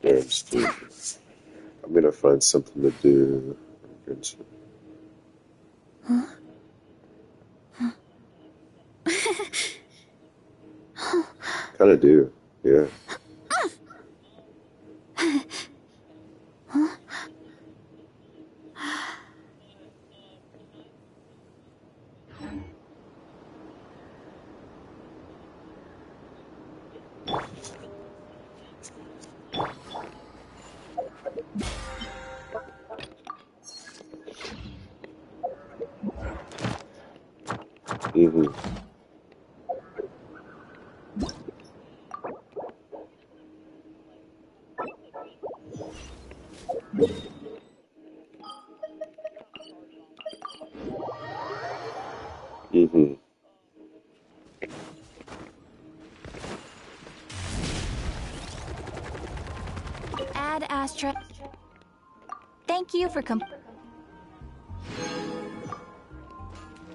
Yeah, I'm sleepy. I'm gonna find something to do. Kind of do. Yeah. Mm-hmm. Mm-hmm. Ad Astra. Thank you for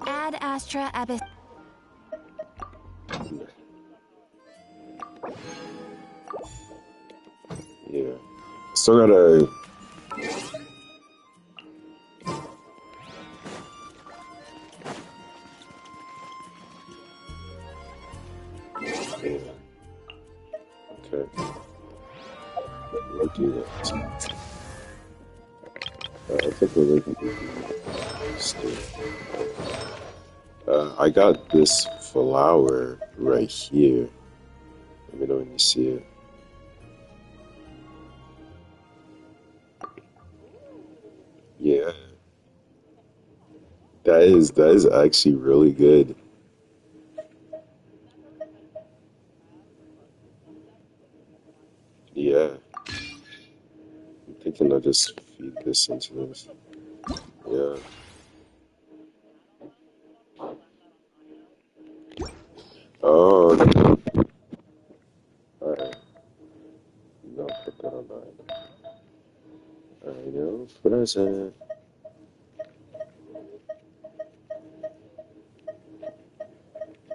Ad Astra Abyss. Yeah. Still gotta. Yeah. Okay. We'll do that. I think we're looking still. I got this flower right here. Let me know when you see it. Yeah. That is actually really good. Yeah. I'm thinking I'll just feed this into this. Yeah. Oh, alright. No, put that on that. I know. Present.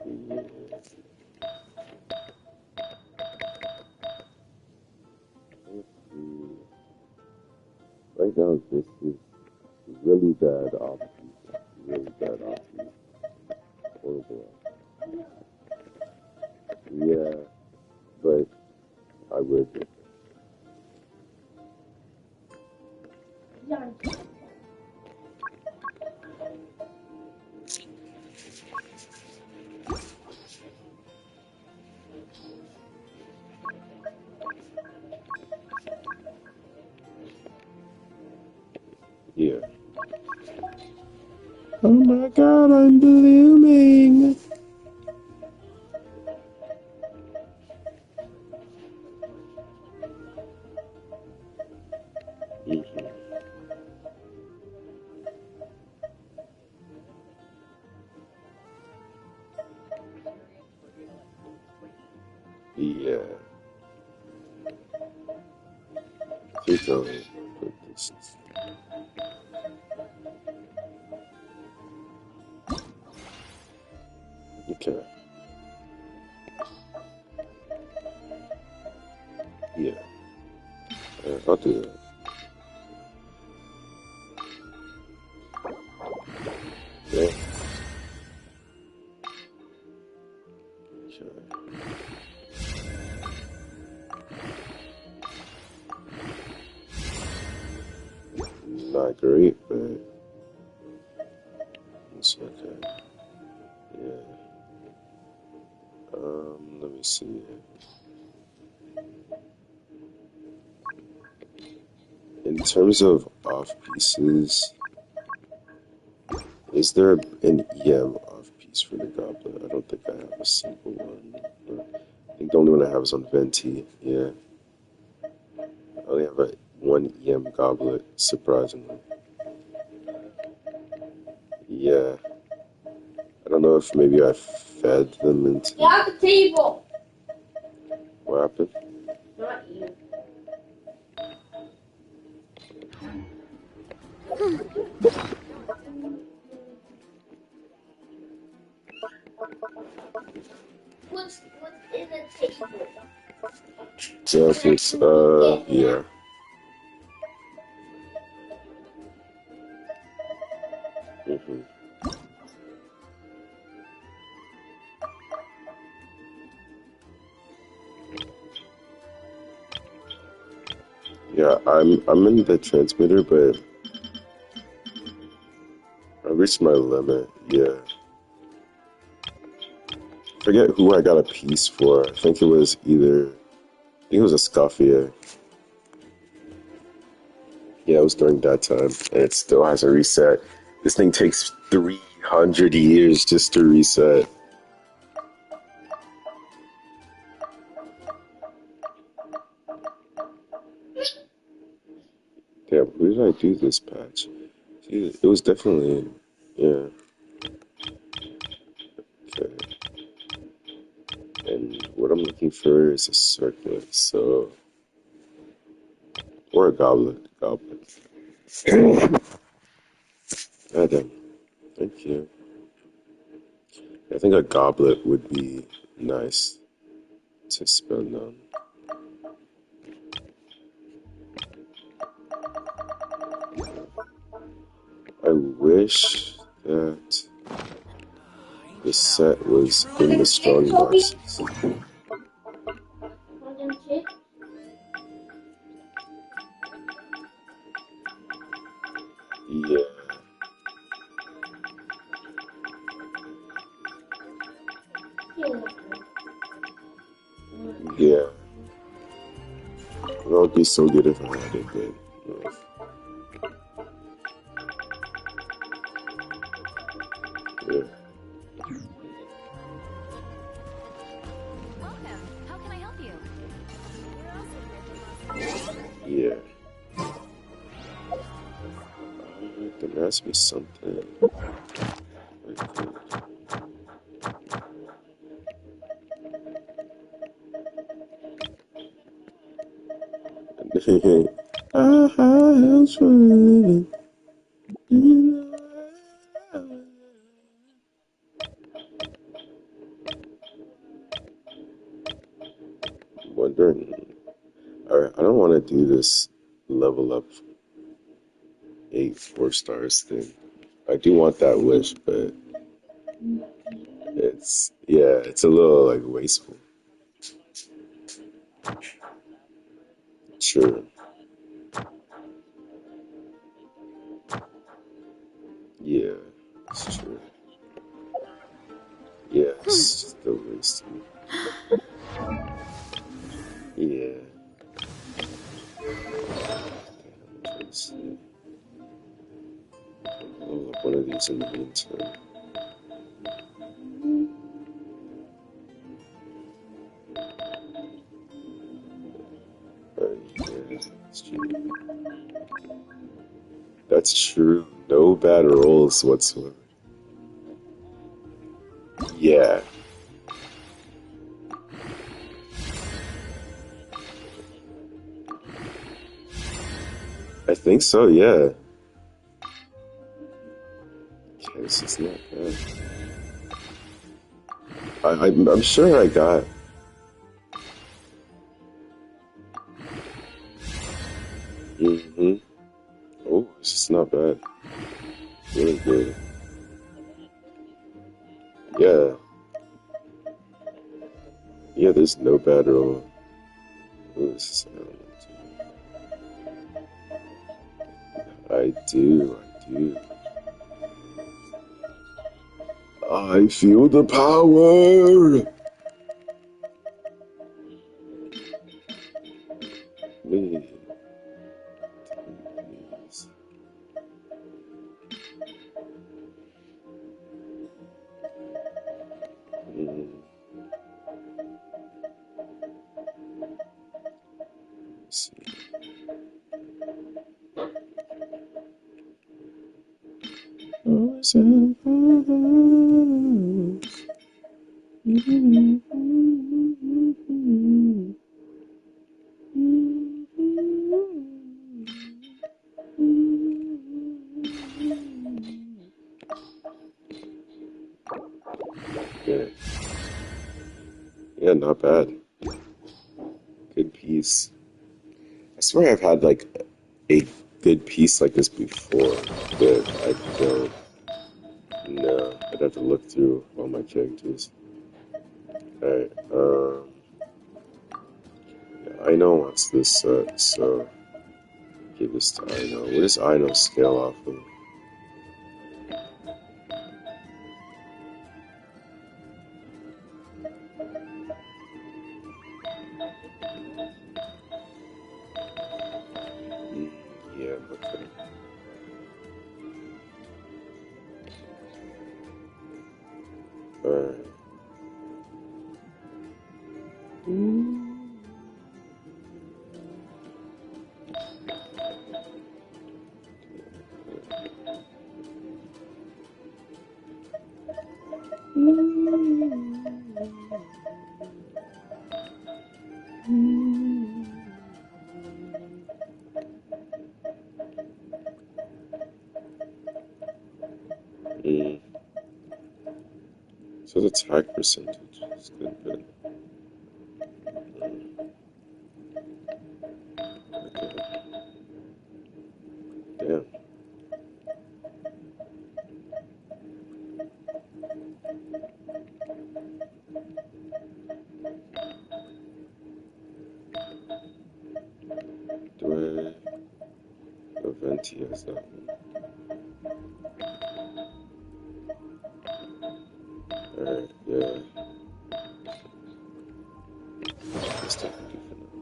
Yeah. Mm. Right now, this is really bad option. Really bad option. Horrible. Yeah, but I would. Yeah. Oh my god, I'm blooming. Mhm. Yeah. I think I'll put this. Okay. Yeah. I'll do that. Yeah. Okay. Not great, but it's okay. Yeah. Let me see. In terms of off pieces, is there an EM off piece for the goblet? I don't think I have a single one. I think the only one I have is on Venti. Yeah. I only have one EM goblet, surprisingly. Yeah. I don't know if maybe I fed them into. Get off the table! What happened? Not you. What's in the table? examples. Yeah. hmm Yeah, I'm in the transmitter, but I reached my limit. Yeah. Forget who I got a piece for. I think it was a Scoffia. Yeah, it was during that time. And it still hasn't reset. This thing takes 300 years just to reset. Damn, who did I do this patch? See, it was definitely, yeah. Okay. And what I'm looking for is a circlet, so, or a goblet. Goblet. Ah, damn. Thank you. I think a goblet would be nice to spend on. I wish that the set was in the strong boxes. Yeah, yeah. That would be so good if I had it, but no. Yeah, Welcome. How can I help you? yeah. There has to be something. Else for living. Wondering. Alright, I don't want to do this level up 4 stars thing. I do want that wish, but it's a little like wasteful. Sure. Yeah, it's true. Yeah, it's just a waste. Yeah. Let's see. I'll roll up one of these in the meantime. Yeah, that's true. That's true. No bad rolls whatsoever. Yeah, I think so. Yeah. Okay, this is not bad. I'm sure I got. Mm-hmm. Oh, this is not bad. Really good. Yeah. Yeah, there's no bad roll. Oh, this is. I do. I do. I feel the power. Me. Please. Mm, let's see. Always have Yeah. Yeah, not bad. Good piece. piece. I swear I've had like a good piece like this before, but I don't know. I'd have to look through all my characters. Alright, yeah, I know wants this set, so give this to I know. What does I know scale off of? Mm, yeah, okay. Alright. Mm. So the attack percentage is good, but okay. Damn. Do I event he has that one? Alright, yeah. That's definitely for now.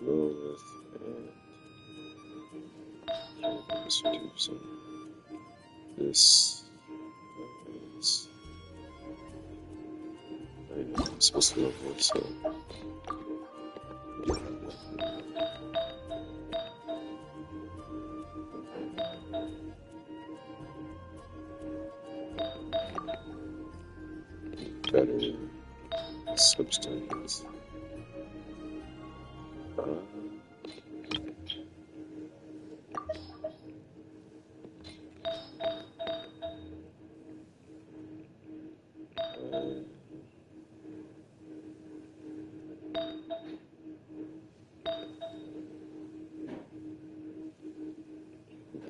Go with and this will do some. This is I'm supposed to level it, so better substance.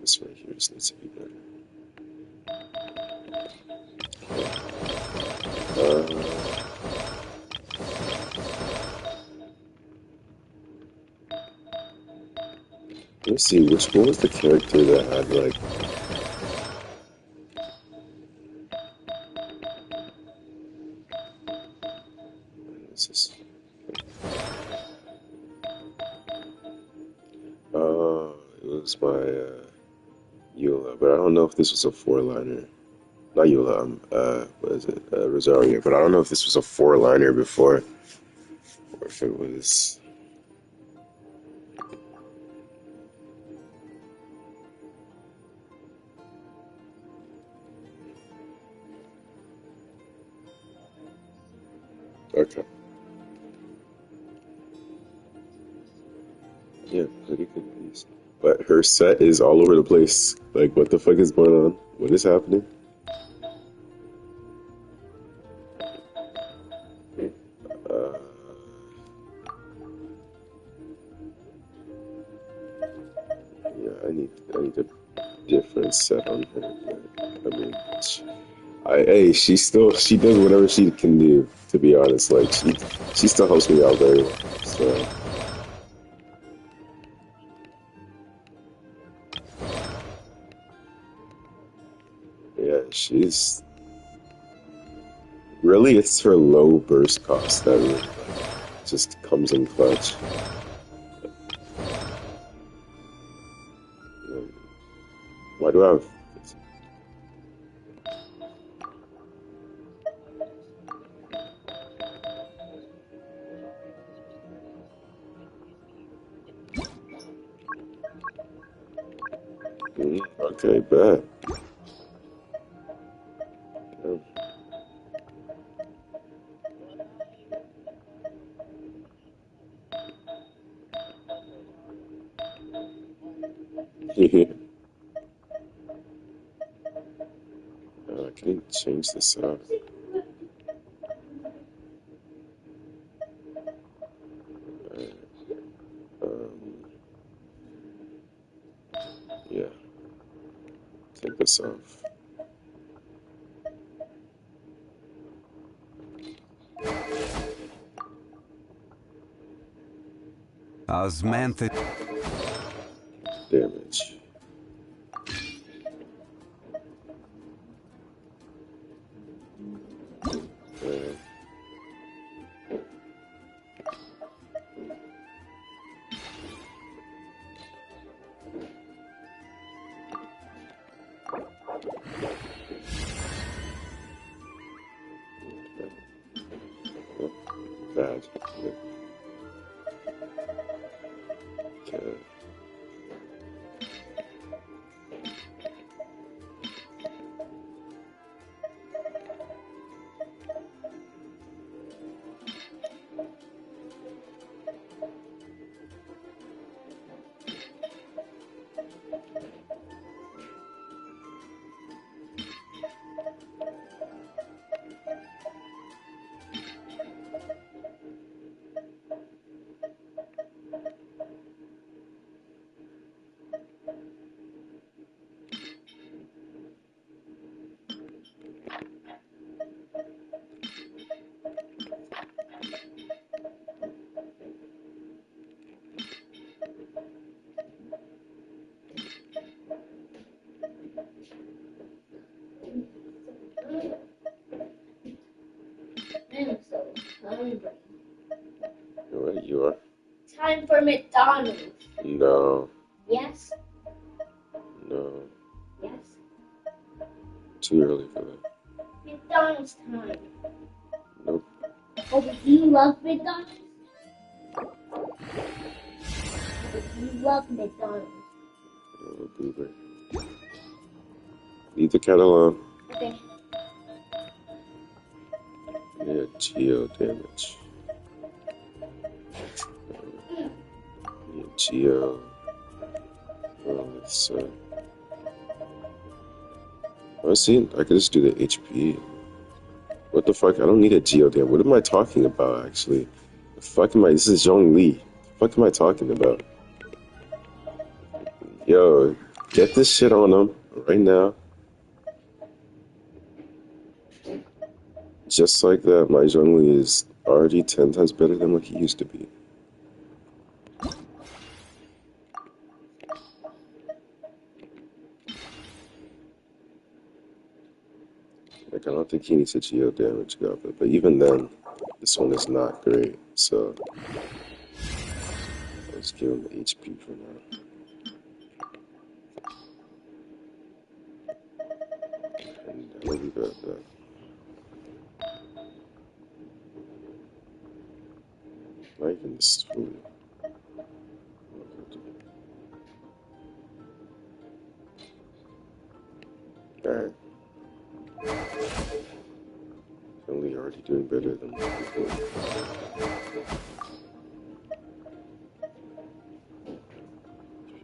This right here just needs to be better. Let me see, which one was the character that had like what's this? It was my Eula, but I don't know if this was a four-liner. Not Eula, what is it? Rosario, but I don't know if this was a four-liner before, or if it was. Okay. Yeah, pretty good piece. But her set is all over the place. Like, what the fuck is going on? What is happening? Uh, yeah, I need a different set on her. But, I mean, hey, she does whatever she can do. To be honest, like she still helps me out very well. So yeah, she's really it's her low burst cost that really, like, just comes in clutch. Why do I have? Okay, bet. I can change this up. Yeah, take this off. Osmanthus. Damage. Bad. Okay. I'm so hungry. What you are? Time for McDonald's. No. Yes? No. Yes? Too early for that. McDonald's time. Nope. Oh, but do you love McDonald's? But you love McDonald's. Boober. Leave the cat alone. Okay. Yeah, geo damage. Yeah, geo. Let's honestly, I could just do the HP. What the fuck? I don't need a geo damage. What am I talking about, actually? The fuck am I? This is Zhongli. The fuck am I talking about? Yo, get this shit on him right now. Just like that, my Zhongli is already 10 times better than what he used to be. Like, I don't think he needs a geo damage goblin, but even then, this one is not great, so let's give him HP for now. And I'll leave it at that. Not even this fully. Alright. Only already doing better than before.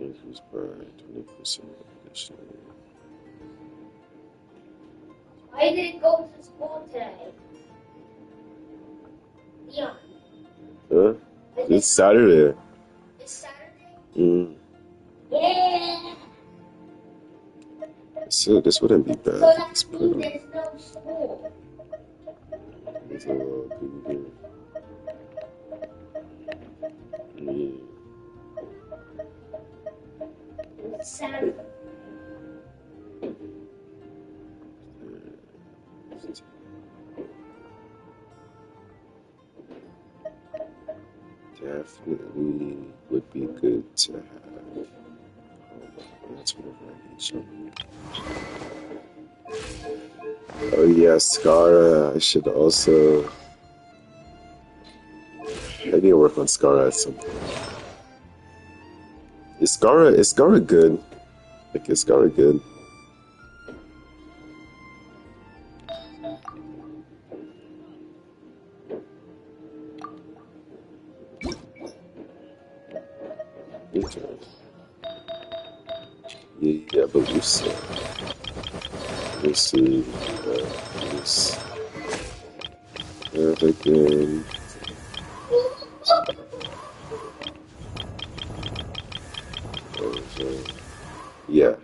Increased by 20% additionally. I didn't go to school today. Leon. Huh? It's Saturday. It's Saturday? Mm. Yeah. So this wouldn't be bad. So that Just put means him. there's no school. He's a little booger. Yeah. It's Saturday. Definitely would be good to have. That's whatever I need. So. Oh yeah, Skara. I should also. I need to work on Skara at some point. Is Skara good? Like, is Skara good? Okay. Yeah, I believe so. Let's see. This again. Yeah,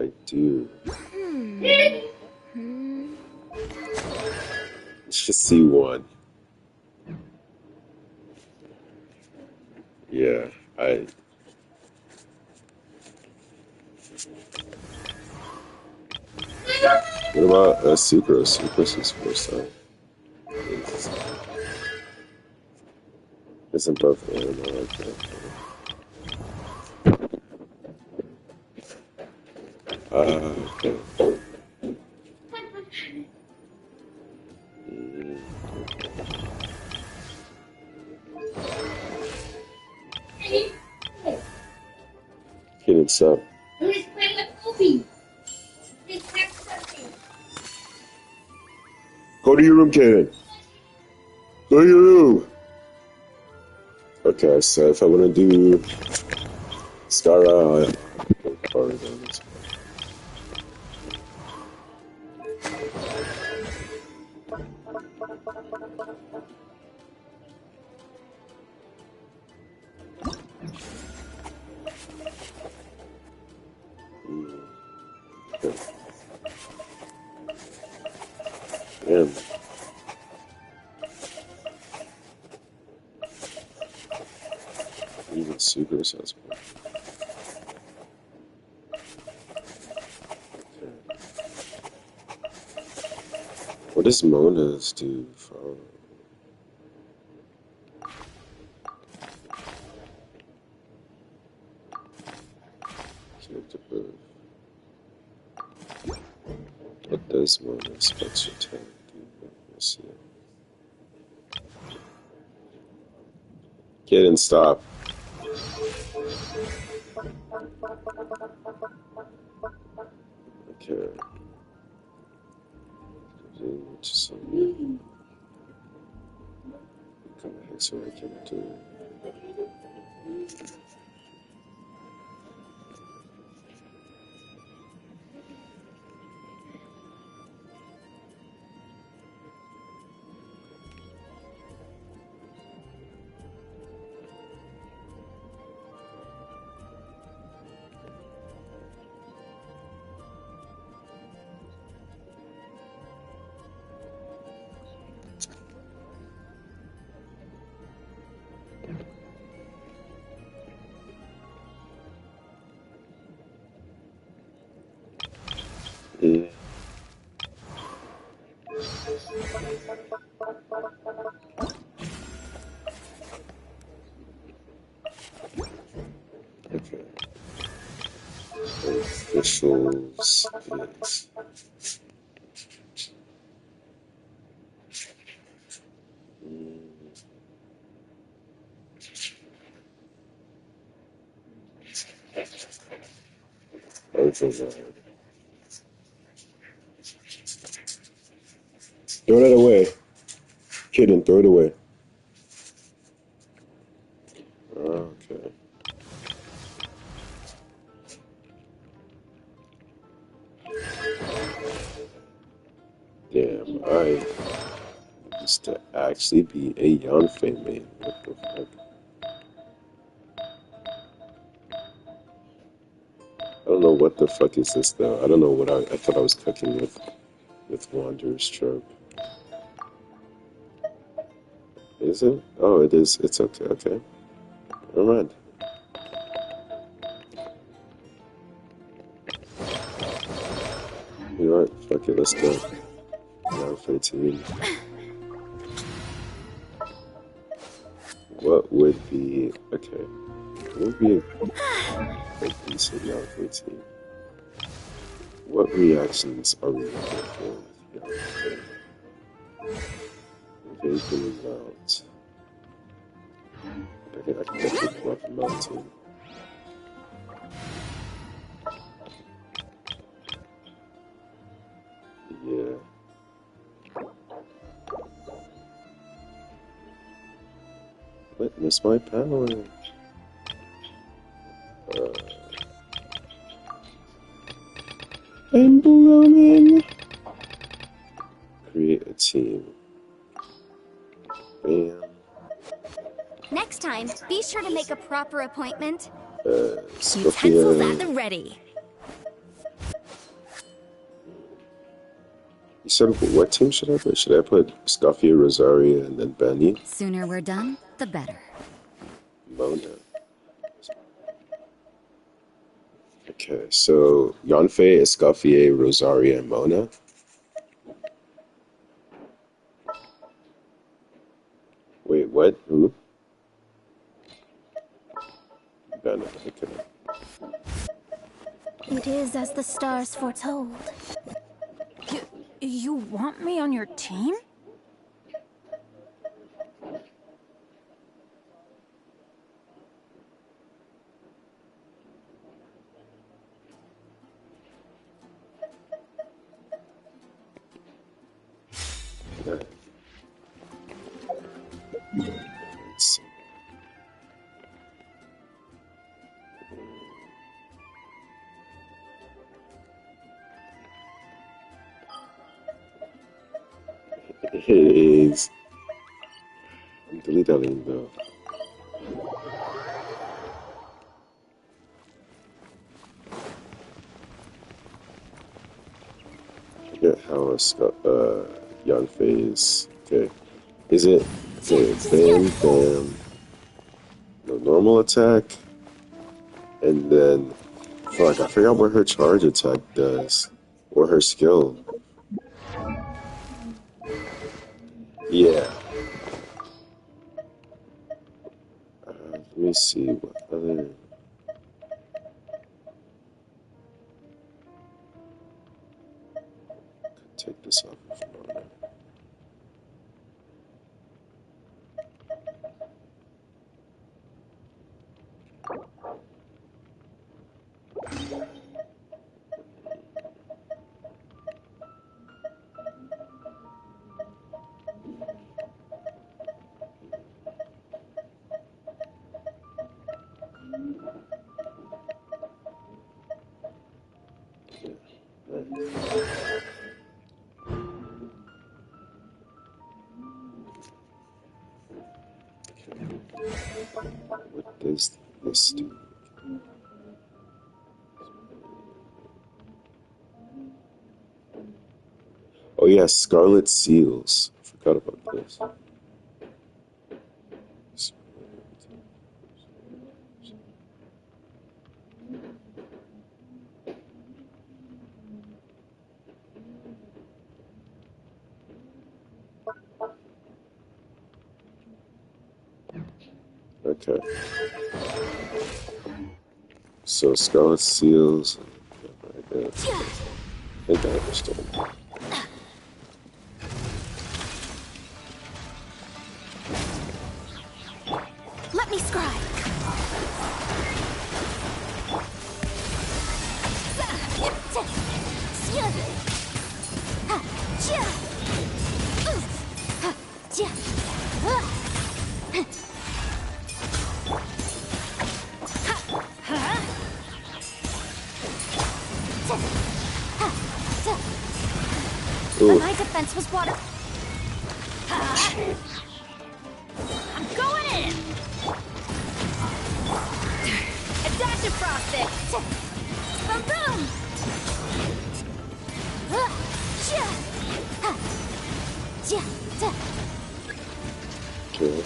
I do. Let's just see one. Yeah, I. What about Sucrose? Sucrose is 4-star. It's above animal, okay. Okay. Mm, Hidden sub. Let's play with Kobe. Let's play something. Go to your room, Kaden. Go to your room. Okay, so if I want to do Skara, sorry, okay. Damn. Even Sucrose has one. Okay. What does Mona's do for? What does Mona's extra attack do? Let's see. Kaden, stop. Okay. Just some kind of hex I can do. Yeah. Okay. Officials is override. Throw that away. Kidding, throw it away. Okay. Damn, I used to actually be a Yanfei main. What the fuck? I don't know what the fuck is this though. I don't know what I thought I was cooking with Wanderer's trope. Is it? Oh, it is. It's okay. Okay. Never mind. You know what? Fuck it. Let's go. Yanfei team. What would be okay? What would be a decent Yanfei team? What reactions are we looking for with Yanfei? Vaping mount. I can definitely pull up a mountain. Yeah. Witness my power. I'm blooming. Create a team. Bam. Next time, be sure to make a proper appointment. Utensils at the ready. You said what team should I put? Should I put Scuffy, Rosaria, and then Benny? Sooner we're done, the better. Mona. Okay, so Yanfei, Escoffier, Rosaria, and Mona. Wait, what? Who? Benna. Okay. It is as the stars foretold. You want me on your team? Let's see. It is. I'm deleting though. I forget how Yanfei is. Okay. Is it bam bam? No, normal attack, and then fuck, I forgot what her charge attack does, or her skill. Yeah. Let me see what other. Could take this off of Mona. What does this do? Oh yeah, Scarlet Seals. I forgot about this. Okay. So Scarlet Seals. Right there. I think I understand. Let me scribe. Ooh. My defense was water. I'm going in! Adaptive frosting! Boom boom! Okay.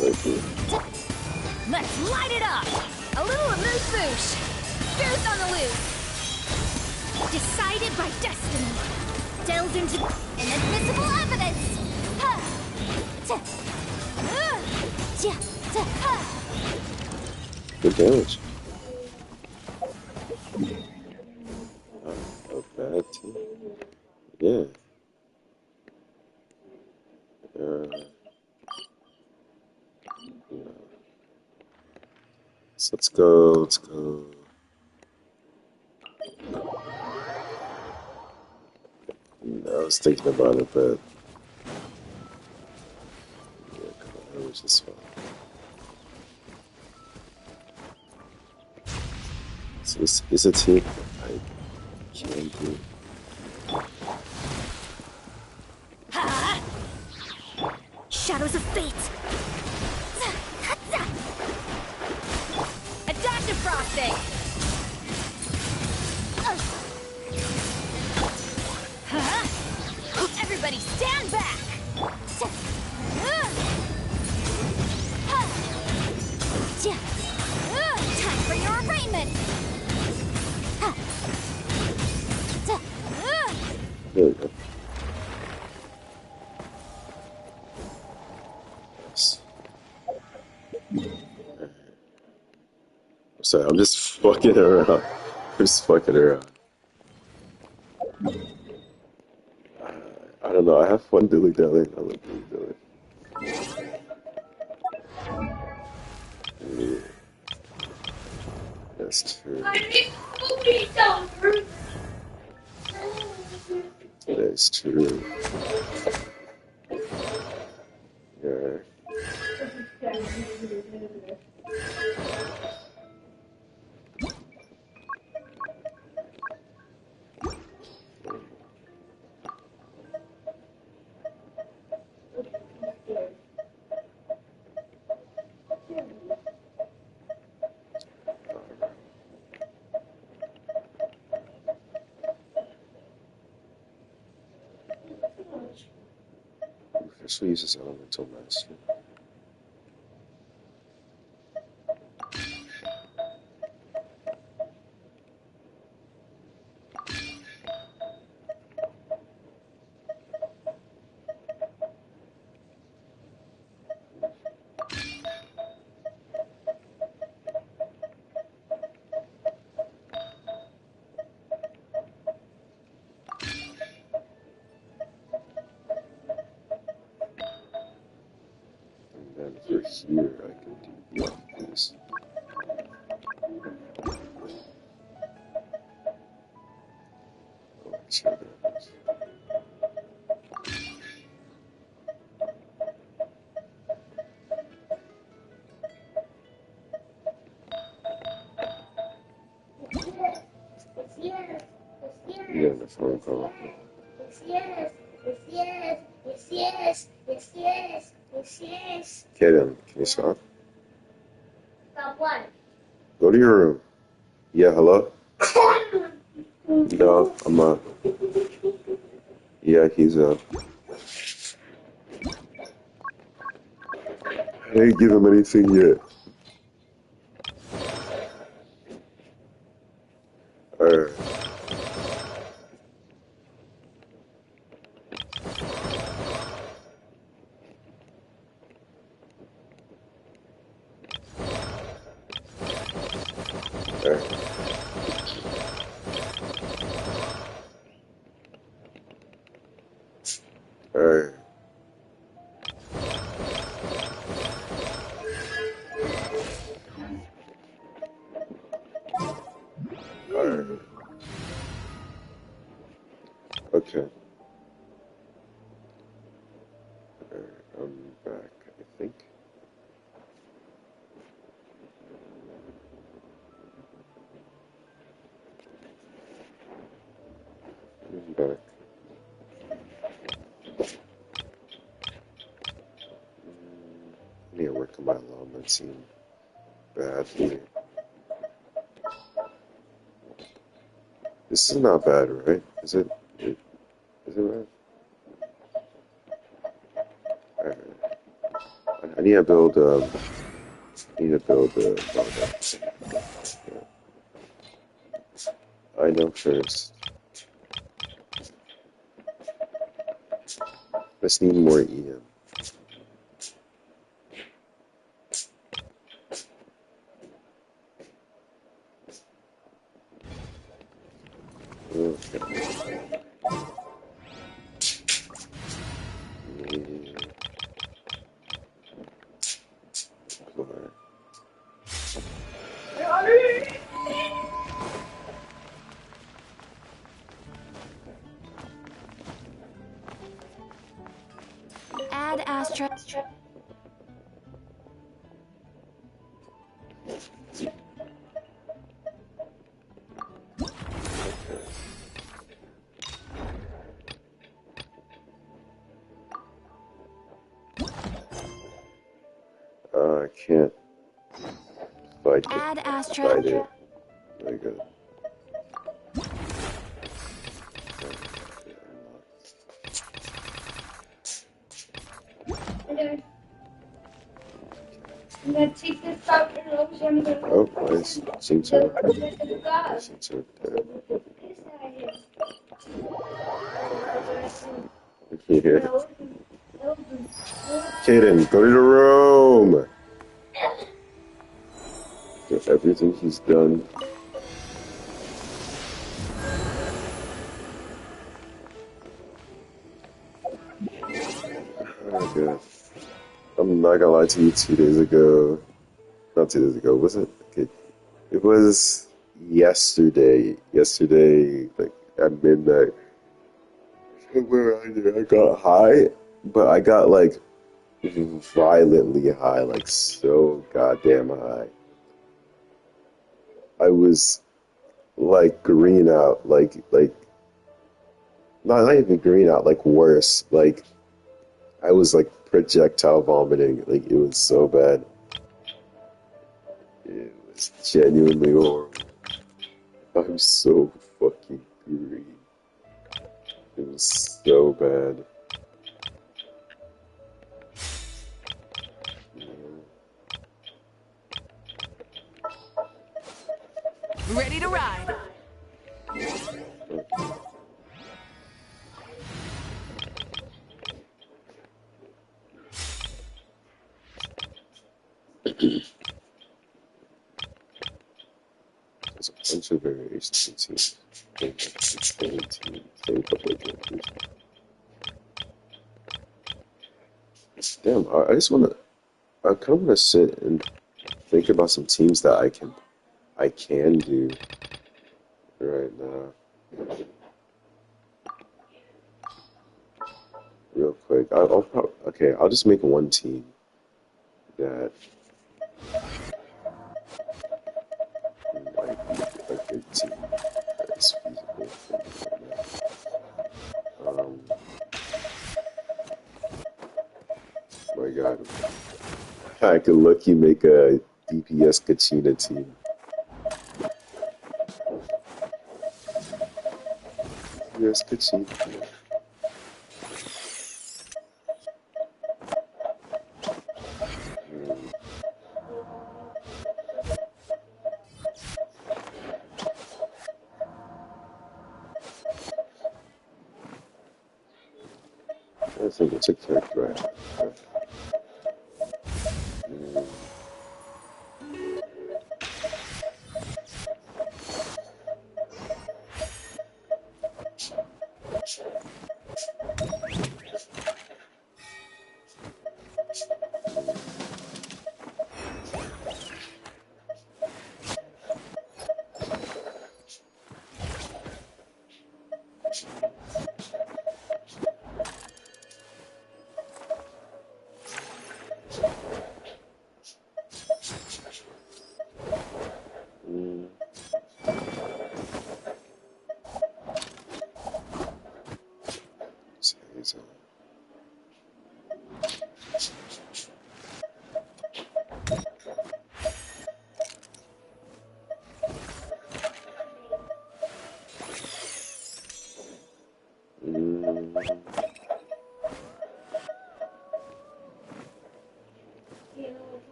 Right here. Let's light it up! A little amuse-bouche! Goose on the loose! Decided by destiny. Delves into inadmissible evidence. Good damage. Not bad too. Yeah. Yeah. So let's go. Let's go. I was thinking about it, but yeah, come on, how much this one? So this is a team I can do. Shadows of fate. Adaptive frosting. Everybody stand back. Time for your arraignment! There we go. Yes. Sorry, I'm just fucking around. I'm just fucking around. I don't know. I have fun dilly-dallying. I love dilly-dallying. Yeah, that's true. That's true. Yeah. This one uses elemental mastery. And then for here, I can do the off-piece. Oh, actually, that. Yeah, the phone call. Kaden, can you stop? Stop what? Go to your room. Yeah, hello? No, I'm not. Yeah, he's I didn't give him anything yet. Alright. Alright. Alright. Alright. Okay. Alright, I'm back, I think. I'm back. I need to work on my alignment seem bad here. This is not bad, right? Is it? Is it bad? Alright. I need to build, yeah. I know first. Let's need more EM. Okay. Add Astra. can't fight Add it. Astra. Fight it. Very good. Oh, nice. Jinx up. Nice Jinx up there. Here. Kaden, go to the room! For everything he's done. Oh, God. I'm not gonna lie to you, 2 days ago. Not 2 days ago, was it? Okay. It was yesterday. Yesterday, like at midnight. Somewhere around there, I got high, but I got like violently high, like so goddamn high. I was like green out, like not even green out, like worse. Like I was like projectile vomiting. Like it was so bad. It was genuinely horrible. I'm so fucking green. It was so bad. Ready to ride. There's a bunch of variations in teams. Same team, same couple of characters. Damn, I just wanna. I kind of wanna sit and think about some teams that I can do right now. Real quick, I'll probably okay. I'll just make one team that might be a good team that is feasible for me right now. My God, I could lucky make a DPS Kachina team. DPS Kachina. I think it's a character I have.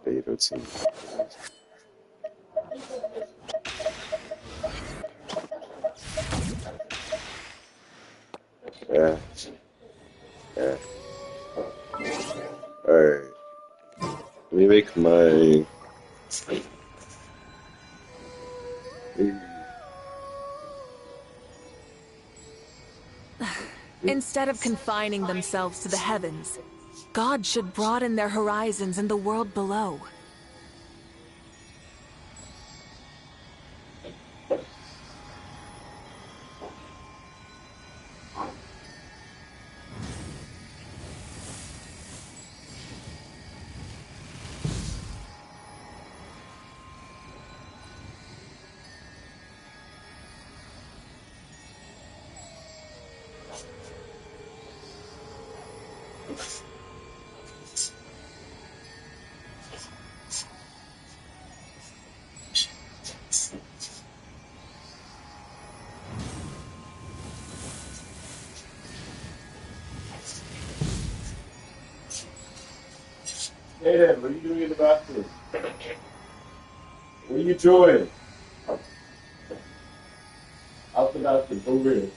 Beta team. Yeah. Yeah. Alright. Let me make my. Instead of confining themselves to the heavens, God should broaden their horizons in the world below. Hey, what are you doing in the bathroom? What are you doing? Out the bathroom, over here.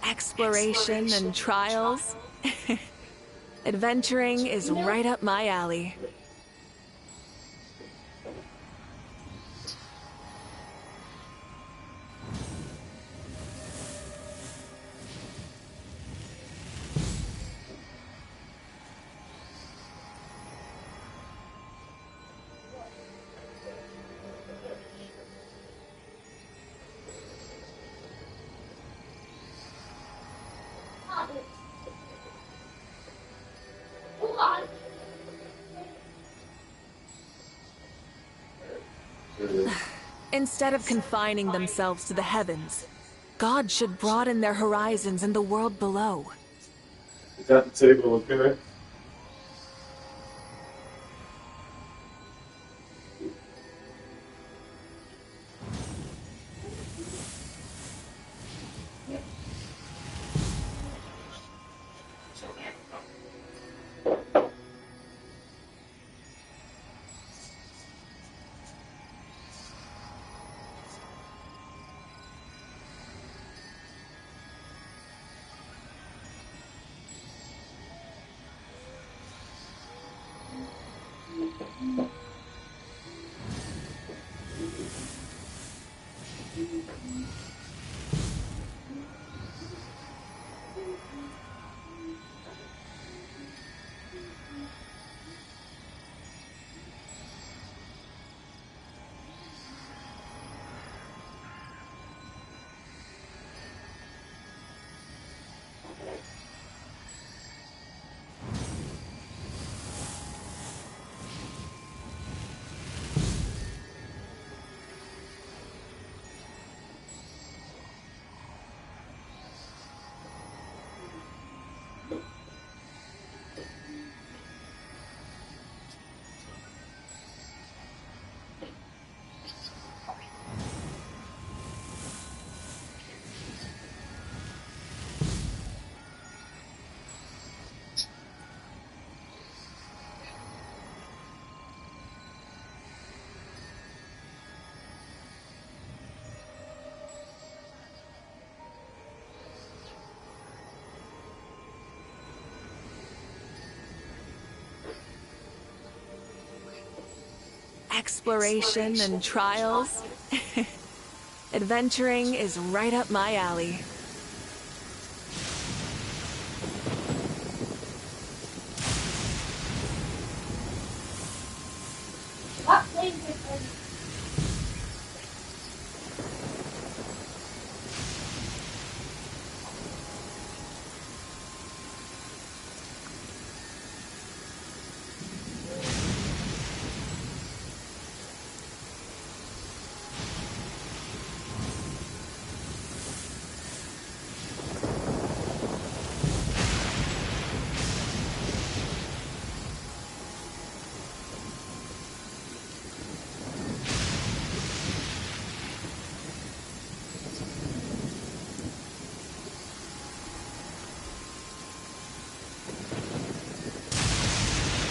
Exploration and trials. Adventuring is right up my alley. Instead of confining themselves to the heavens, God should broaden their horizons in the world below. Is that the table, okay? Exploration and trials. Adventuring is right up my alley. What plane is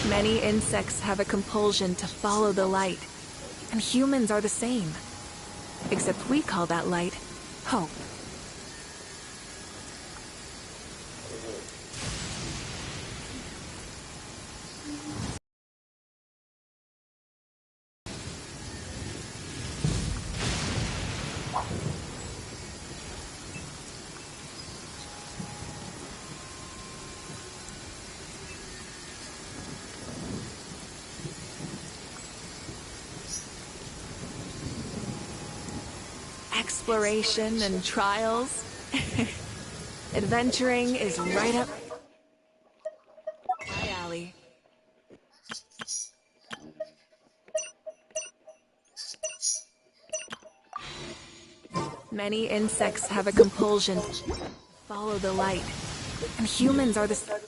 Many insects have a compulsion to follow the light, and humans are the same. Except we call that light hope. Exploration and trials. Adventuring is right up. Many insects have a compulsion to follow the light, and humans are the same.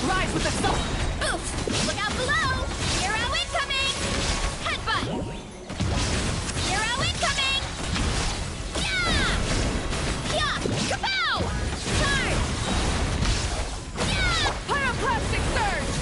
Rise with the sun! Oof! Look out below! Hero incoming! Headbutt! Hero incoming! Yeah! Yeah! Kapow! Charge! Yeah! Pyroclastic surge!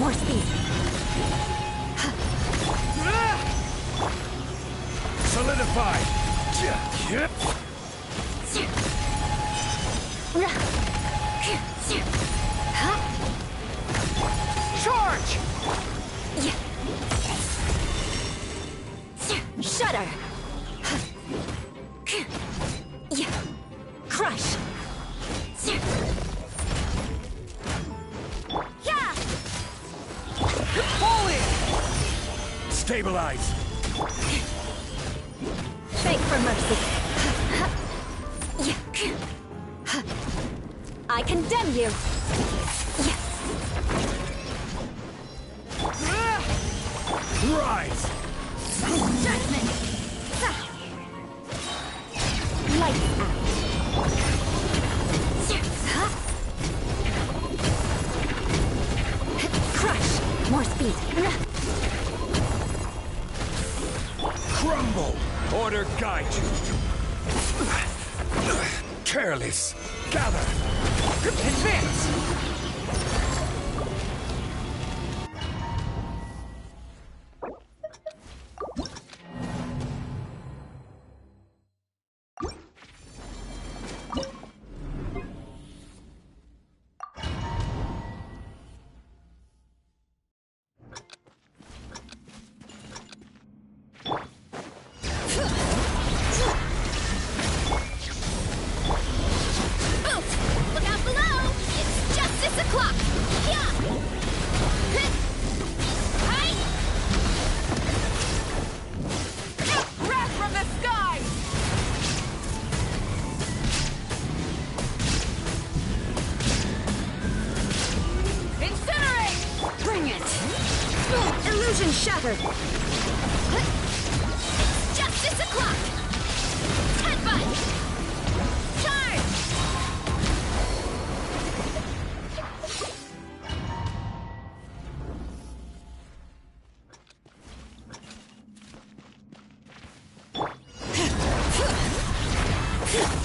More speed. Solidified! Charge! Shudder. Crush. Yeah. Fall in! Stabilize! Beg for mercy. I condemn you. Rise! Judgment. Light. Crush. More speed. Crumble! Order guide you! Careless! Gather! Advance! Look out below! It's justice o'clock! Yeah! Hi! Wrath from the sky! Incinerate! Bring it! Illusion shattered! It's justice o'clock! Headbutt! Charge!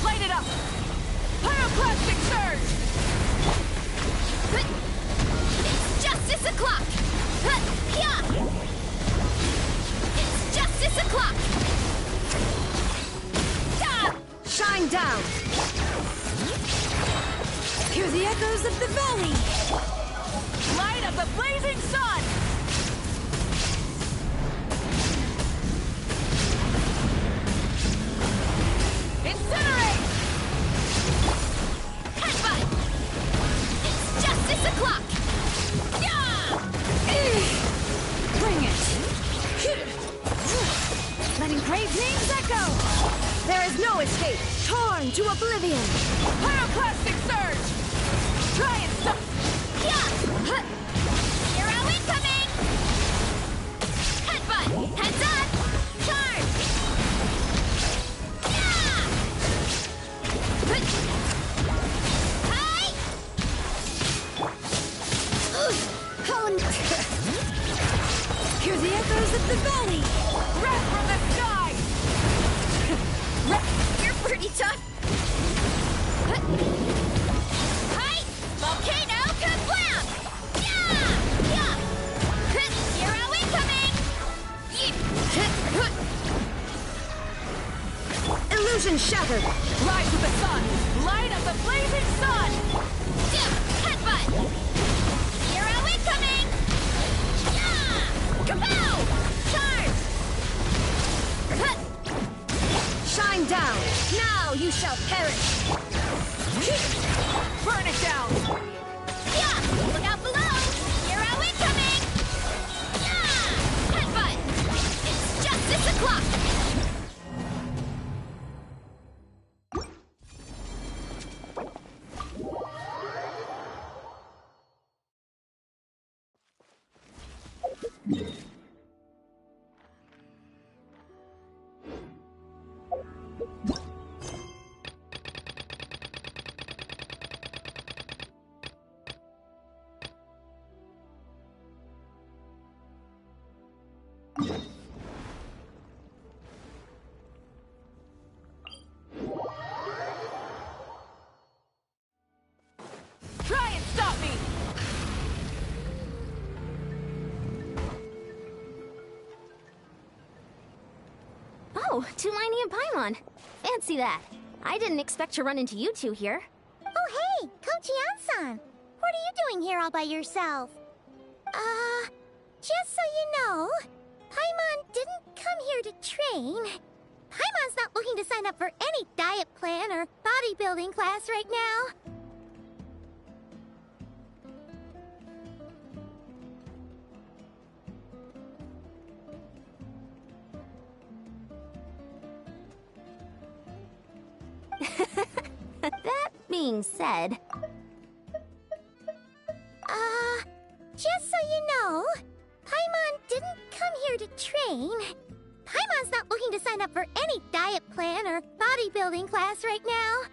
Light it up! Pyroclastic surge! It's justice o'clock! Yeah! It's justice o'clock! Ah! Shine down! Hear the echoes of the valley! Light of the blazing sun! Incinerate! Headbutt! It's justice o'clock! Yeah! Bring it! Letting brave names echo! There is no escape! Torn to oblivion! Pyroclastic surge! Try and stop! Yeah! Hero incoming! Headbutt! Heads up! Charge! Yeah! Hi! Hear the echoes of the valley! Wrath from the sky! You're pretty tough! Hi! Volcano kablam! Yeah! Yeah! Hero incoming! Illusion shattered! Rise with the sun! Light of the blazing sun! Headbutt! Hero incoming! Yeah! Kapow! Charge! Shine down! Now you shall perish! Burn it down! Yeah! Look out below! Hero incoming! Yeah! Headbutt! It's justice o'clock! Try and stop me! Oh, Tumini and Paimon. Fancy that. I didn't expect to run into you two here. Oh, hey, Kochi-san. What are you doing here all by yourself? Just so you know, Paimon didn't come here to train. Paimon's not looking to sign up for any diet plan or bodybuilding class right now. That being said... Just so you know, Paimon didn't come here to train. Paimon's not looking to sign up for any diet plan or bodybuilding class right now.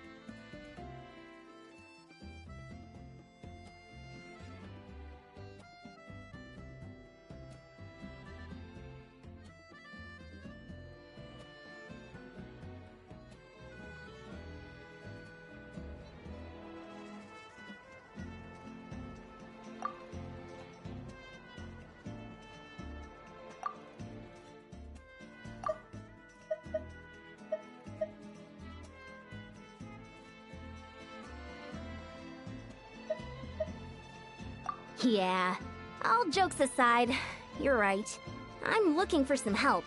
Yeah, all jokes aside, you're right. I'm looking for some help.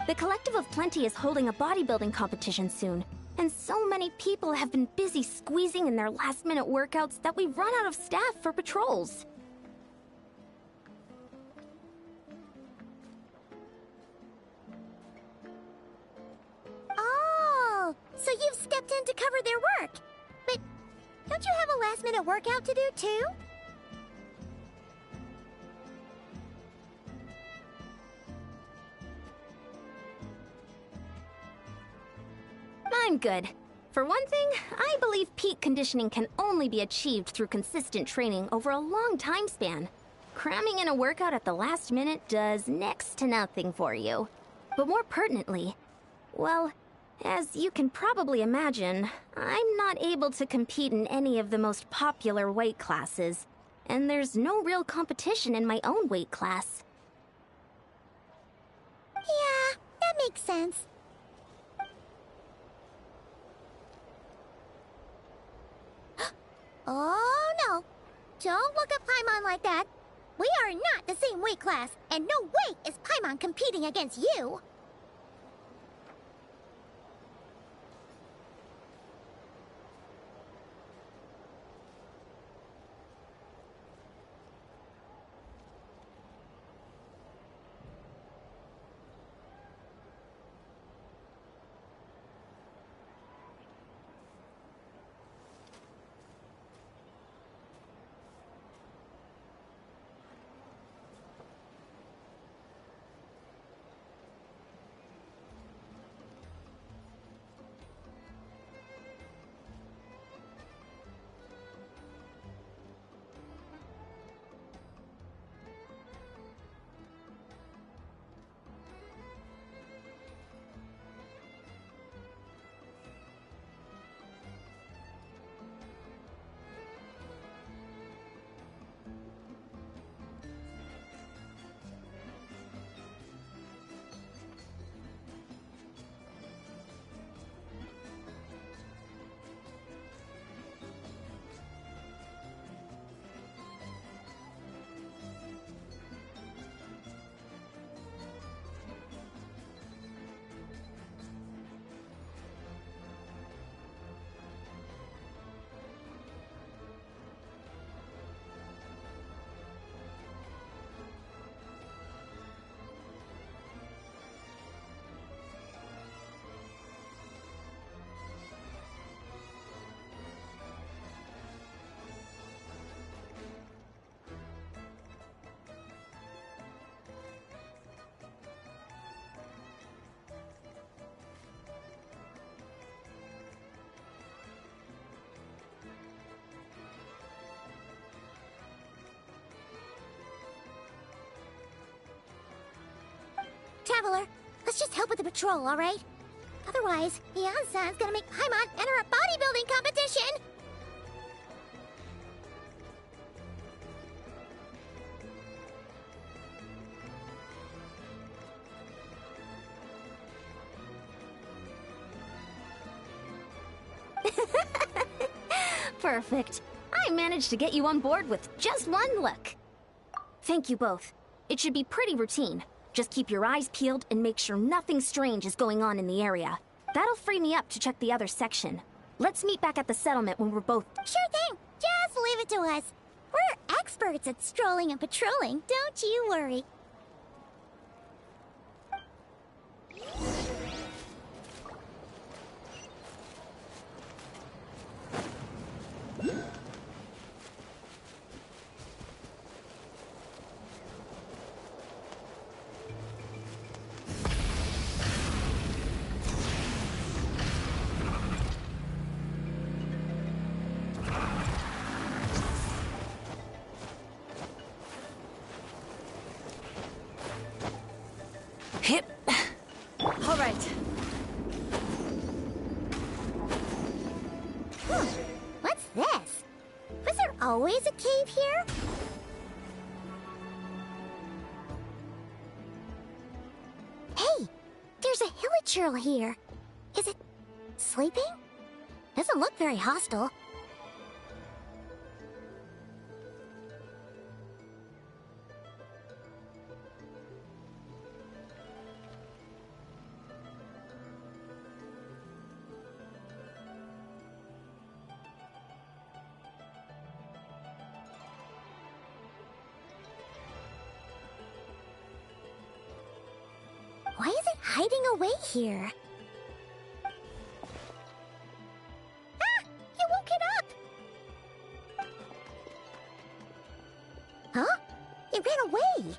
The Collective of Plenty is holding a bodybuilding competition soon, and so many people have been busy squeezing in their last-minute workouts that we've run out of staff for patrols. Oh, so you've stepped in to cover their work. But don't you have a last-minute workout to do too? I'm good. For one thing, I believe peak conditioning can only be achieved through consistent training over a long time span. Cramming in a workout at the last minute does next to nothing for you. But more pertinently, well, as you can probably imagine, I'm not able to compete in any of the most popular weight classes, and there's no real competition in my own weight class. Yeah, that makes sense. Oh no! Don't look at Paimon like that! We are not the same weight class, and no way is Paimon competing against you! Traveler, let's just help with the patrol, alright? Otherwise, Yan-san's gonna make Paimon enter a bodybuilding competition! Perfect. I managed to get you on board with just one look. Thank you both. It should be pretty routine. Just keep your eyes peeled and make sure nothing strange is going on in the area. That'll free me up to check the other section. Let's meet back at the settlement when we're both... Sure thing! Just leave it to us. We're experts at strolling and patrolling, don't you worry. Hip. All right. What's this? Was there always a cave here? Hey, there's a hilichurl here. Is it sleeping? Doesn't look very hostile. Why is it hiding away here? Ah! You woke it up! Huh? It ran away!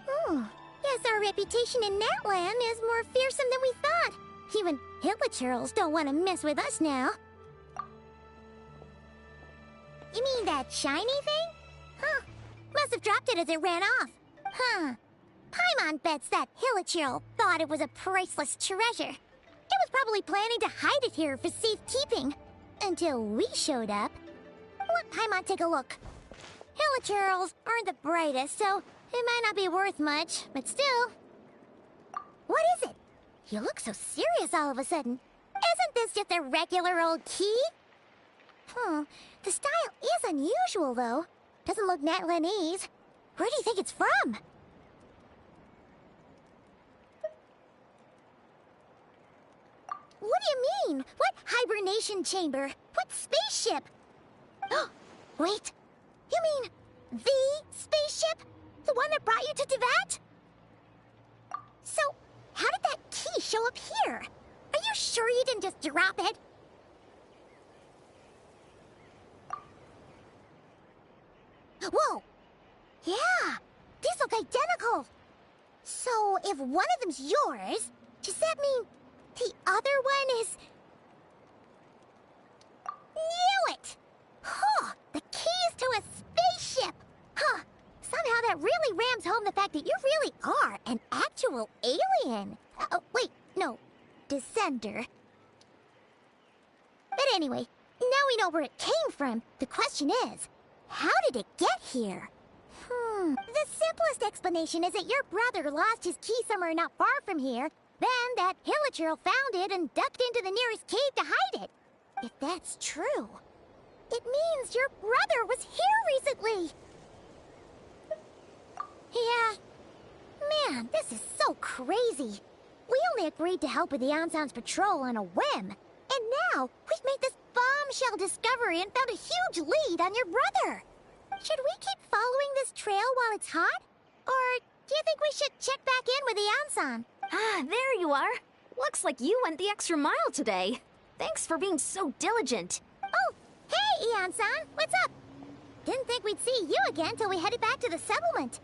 Oh, guess our reputation in that land is more fearsome than we thought. Even hilichurls don't want to mess with us now. You mean that shiny thing? Huh. Must have dropped it as it ran off. Huh. Paimon bets that hilichurl thought it was a priceless treasure. It was probably planning to hide it here for safekeeping. Until we showed up. Let Paimon take a look. Hilichurls aren't the brightest, so it might not be worth much, but still. What is it? You look so serious all of a sudden. Isn't this just a regular old key? The style is unusual, though. Doesn't look Natlanese. Where do you think it's from? What do you mean? What hibernation chamber? What spaceship? Wait. You mean the spaceship? The one that brought you to Teyvat? So, how did that key show up here? Are you sure you didn't just drop it? Whoa! Yeah! These look identical! So, if one of them's yours, does that mean the other one is... Knew it! Huh! The keys to a spaceship! Huh! Somehow that really rams home the fact that you really are an actual alien! Oh, wait, no. Descender. But anyway, now we know where it came from. The question is, how did it get here? The simplest explanation is that your brother lost his key somewhere not far from here. Then that hilichurl found it and ducked into the nearest cave to hide it. If that's true, it means your brother was here recently. Yeah. Man, this is so crazy. We only agreed to help with the Ansan's patrol on a whim. And now, we've made this bombshell discovery and found a huge lead on your brother. Should we keep following this trail while it's hot? Or do you think we should check back in with the Ansan? Ah, there you are. Looks like you went the extra mile today. Thanks for being so diligent. Oh, hey, Ian-san, what's up? Didn't think we'd see you again till we headed back to the settlement.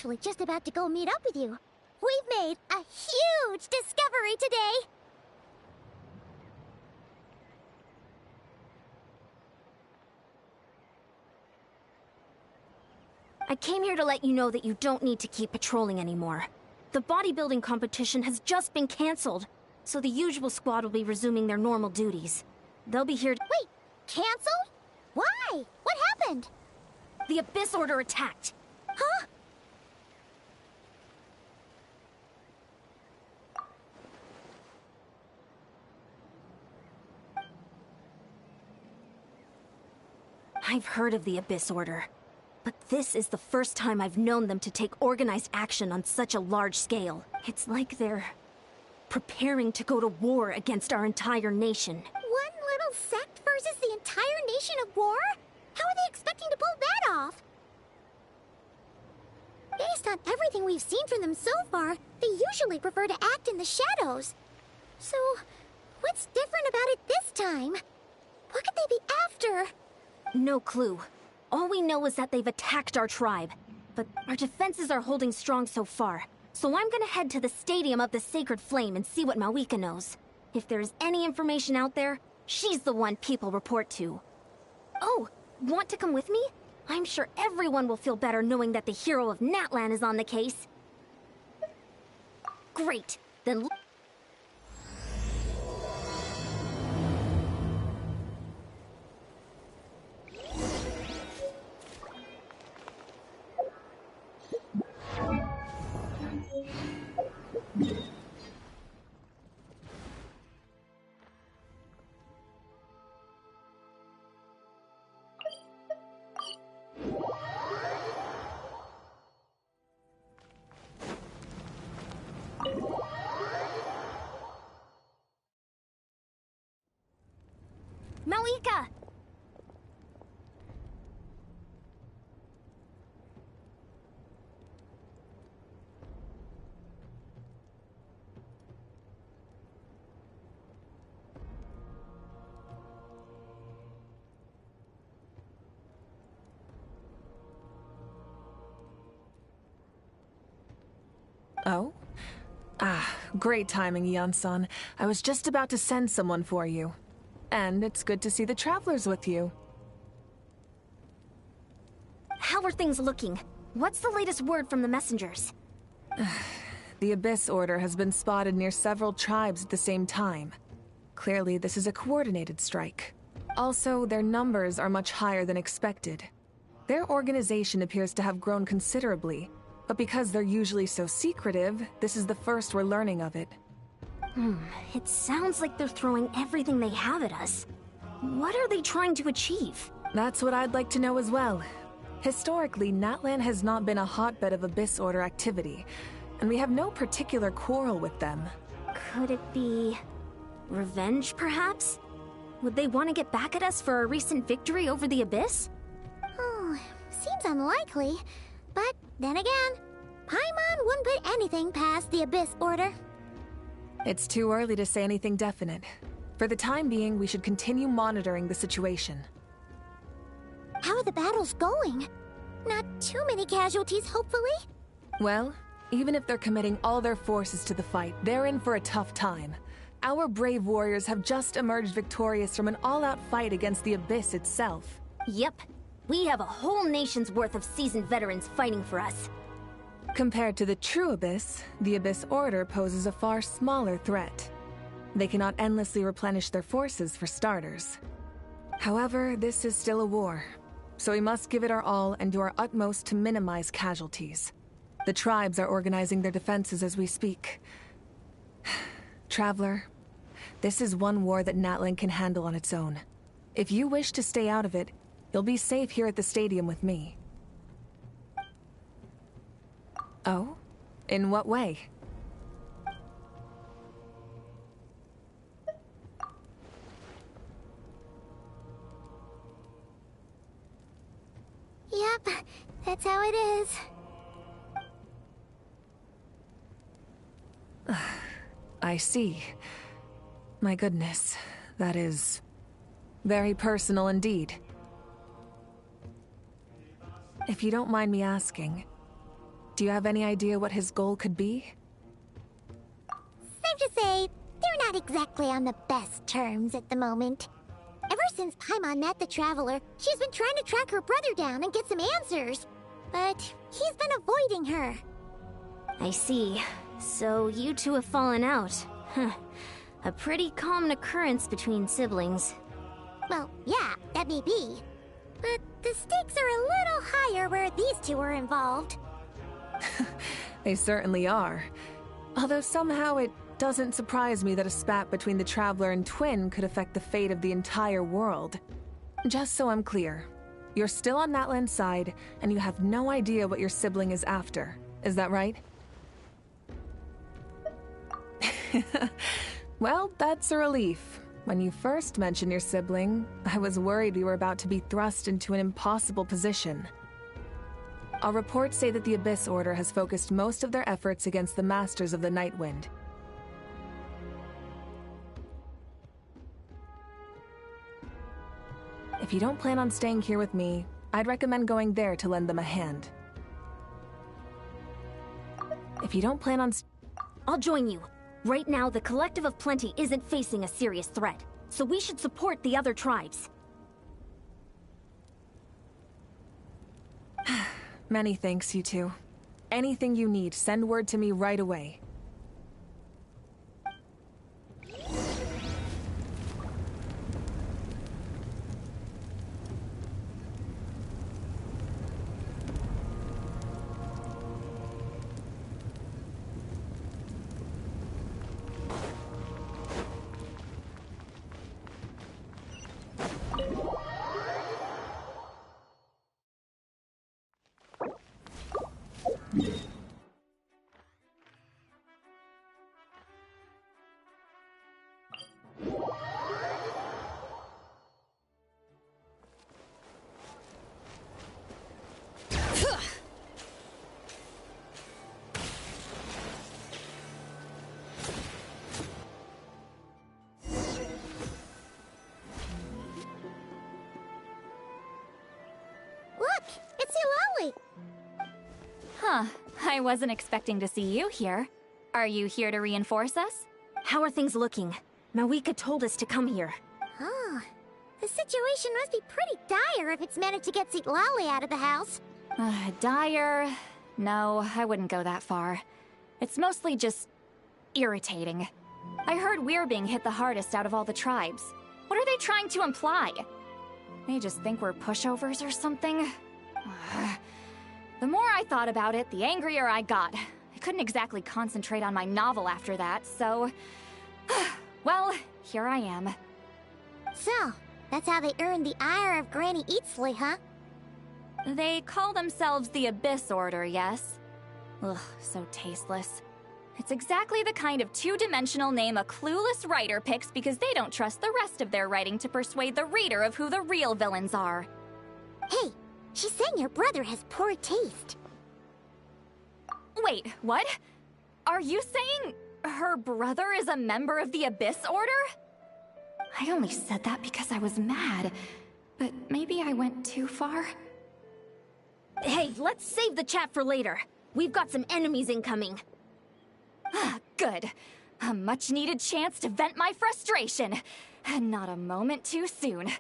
actually just about to go meet up with you. We've made a huge discovery today! I came here to let you know that you don't need to keep patrolling anymore. The bodybuilding competition has just been cancelled, so the usual squad will be resuming their normal duties. They'll be here to— Wait, canceled? Why? What happened? The Abyss Order attacked! Huh? I've heard of the Abyss Order, but this is the first time I've known them to take organized action on such a large scale. It's like they're preparing to go to war against our entire nation. One little sect versus the entire nation of war? How are they expecting to pull that off? Based on everything we've seen from them so far, they usually prefer to act in the shadows. So, what's different about it this time? What could they be after? No clue. All we know is that they've attacked our tribe, but our defenses are holding strong so far. So I'm gonna head to the Stadium of the Sacred Flame and see what Mawika knows. If there's any information out there, she's the one people report to. Oh, want to come with me? I'm sure everyone will feel better knowing that the hero of Natlan is on the case. Great, then... Mawika! Oh? Ah, great timing, Yeon-san. I was just about to send someone for you. And it's good to see the travelers with you. How are things looking? What's the latest word from the messengers? The Abyss Order has been spotted near several tribes at the same time. Clearly, this is a coordinated strike. Also, their numbers are much higher than expected. Their organization appears to have grown considerably, but because they're usually so secretive, this is the first we're learning of it. It sounds like they're throwing everything they have at us. What are they trying to achieve? That's what I'd like to know as well. Historically, Natlan has not been a hotbed of Abyss Order activity, and we have no particular quarrel with them. Could it be... revenge, perhaps? Would they want to get back at us for our recent victory over the Abyss? Oh, seems unlikely. But then again, Paimon wouldn't put anything past the Abyss Order. It's too early to say anything definite. For the time being, we should continue monitoring the situation. How are the battles going? Not too many casualties, hopefully? Well, even if they're committing all their forces to the fight, they're in for a tough time. Our brave warriors have just emerged victorious from an all-out fight against the Abyss itself. Yep. We have a whole nation's worth of seasoned veterans fighting for us. Compared to the true Abyss, the Abyss Order poses a far smaller threat. They cannot endlessly replenish their forces for starters. However, this is still a war, so we must give it our all and do our utmost to minimize casualties. The tribes are organizing their defenses as we speak. Traveler, this is one war that Natlan can handle on its own. If you wish to stay out of it, you'll be safe here at the stadium with me. Oh? In what way? Yep, that's how it is. I see. My goodness, that is very personal indeed. If you don't mind me asking, Do you have any idea what his goal could be? Safe to say, they're not exactly on the best terms at the moment. Ever since Paimon met the Traveler, she's been trying to track her brother down and get some answers. But he's been avoiding her. I see. So you two have fallen out. Huh. A pretty common occurrence between siblings. Well, yeah, that may be. But the stakes are a little higher where these two are involved. They certainly are. Although somehow it doesn't surprise me that a spat between the Traveler and Twin could affect the fate of the entire world. Just so I'm clear, you're still on Natlan's side, and you have no idea what your sibling is after. Is that right? Well, that's a relief. When you first mentioned your sibling, I was worried we were about to be thrust into an impossible position. Our reports say that the Abyss Order has focused most of their efforts against the Masters of the Nightwind. If you don't plan on staying here with me, I'd recommend going there to lend them a hand. If you don't plan on I'll join you. Right now, the Collective of Plenty isn't facing a serious threat, so we should support the other tribes. Many thanks, you two. Anything you need, send word to me right away. Look, it's Eulalie! Huh. I wasn't expecting to see you here. Are you here to reinforce us? How are things looking? Mawika told us to come here. Oh, the situation must be pretty dire if it's managed to get Eulalie out of the house. Dire? No, I wouldn't go that far. It's mostly just irritating. I heard we're being hit the hardest out of all the tribes. What are they trying to imply? They just think we're pushovers or something? The more I thought about it, the angrier I got. I couldn't exactly concentrate on my novel after that, so... well, here I am. So, that's how they earned the ire of Granny Eatsley, huh? They call themselves the Abyss Order, yes? Ugh, so tasteless. It's exactly the kind of two-dimensional name a clueless writer picks because they don't trust the rest of their writing to persuade the reader of who the real villains are. Hey, she's saying your brother has poor taste. Wait, what? Are you saying her brother is a member of the Abyss Order? I only said that because I was mad, but maybe I went too far. Hey, let's save the chat for later. We've got some enemies incoming. Good. A much-needed chance to vent my frustration. Not a moment too soon.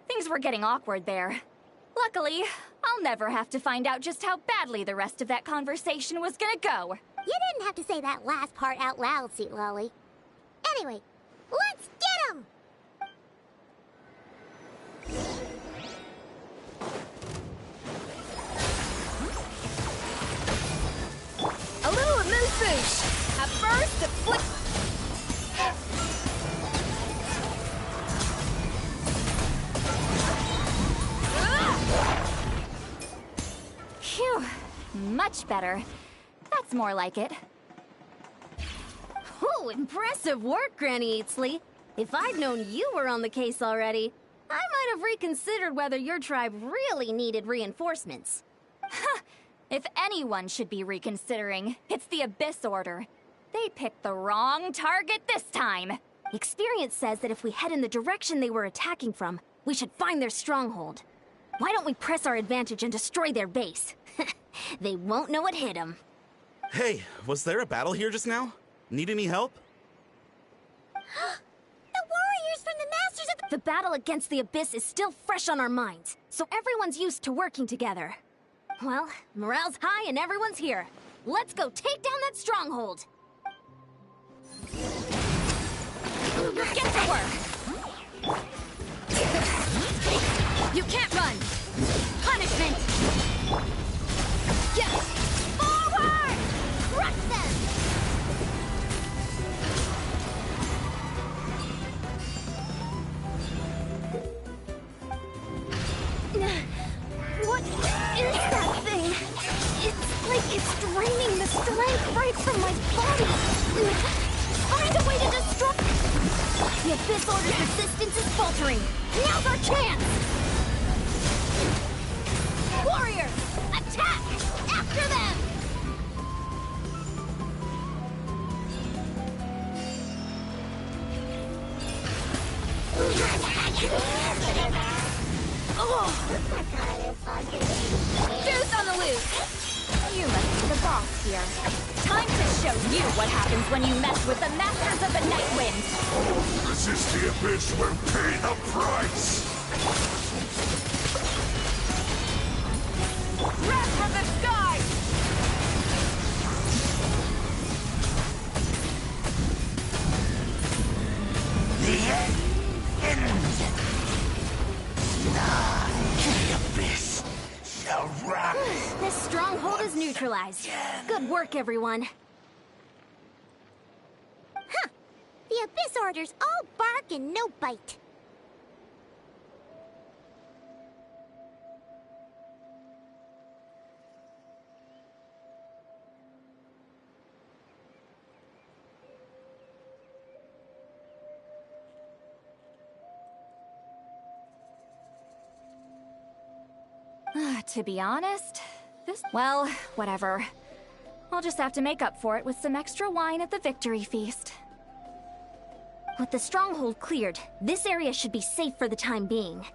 Things were getting awkward there. Luckily, I'll never have to find out just how badly the rest of that conversation was gonna go. You didn't have to say that last part out loud, Eulalie. Anyway, let's get him! A little amuse-bouche! At first, a flick... Phew, much better. That's more like it. Ooh, impressive work, Granny Eatsley. If I'd known you were on the case already, I might have reconsidered whether your tribe really needed reinforcements. If anyone should be reconsidering, it's the Abyss Order. They picked the wrong target this time. Experience says that if we head in the direction they were attacking from, we should find their stronghold. Why don't we press our advantage and destroy their base? They won't know what hit them. Hey, was there a battle here just now? Need any help? The warriors from the Masters of The battle against the Abyss is still fresh on our minds, so everyone's used to working together. Well, morale's high and everyone's here. Let's go take down that stronghold! Get to work! You can't run! Punishment! Yes! Forward! Crush them! What is that thing? It's like it's draining the strength right from my body. Find a way to destroy... The Abyss Order's resistance is faltering. Now's our chance! Warriors, attack! After them! Deuce on the loose! You must be the boss here. Time to show you what happens when you mess with the Masters of the Night Wind! Resist the Abyss will pay the price! Wrath from the sky! The end! The Abyss shall rise! This stronghold is neutralized. Good work, everyone. Huh. The Abyss Order's all bark and no bite. To be honest, well, whatever. I'll just have to make up for it with some extra wine at the victory feast. With the stronghold cleared, this area should be safe for the time being.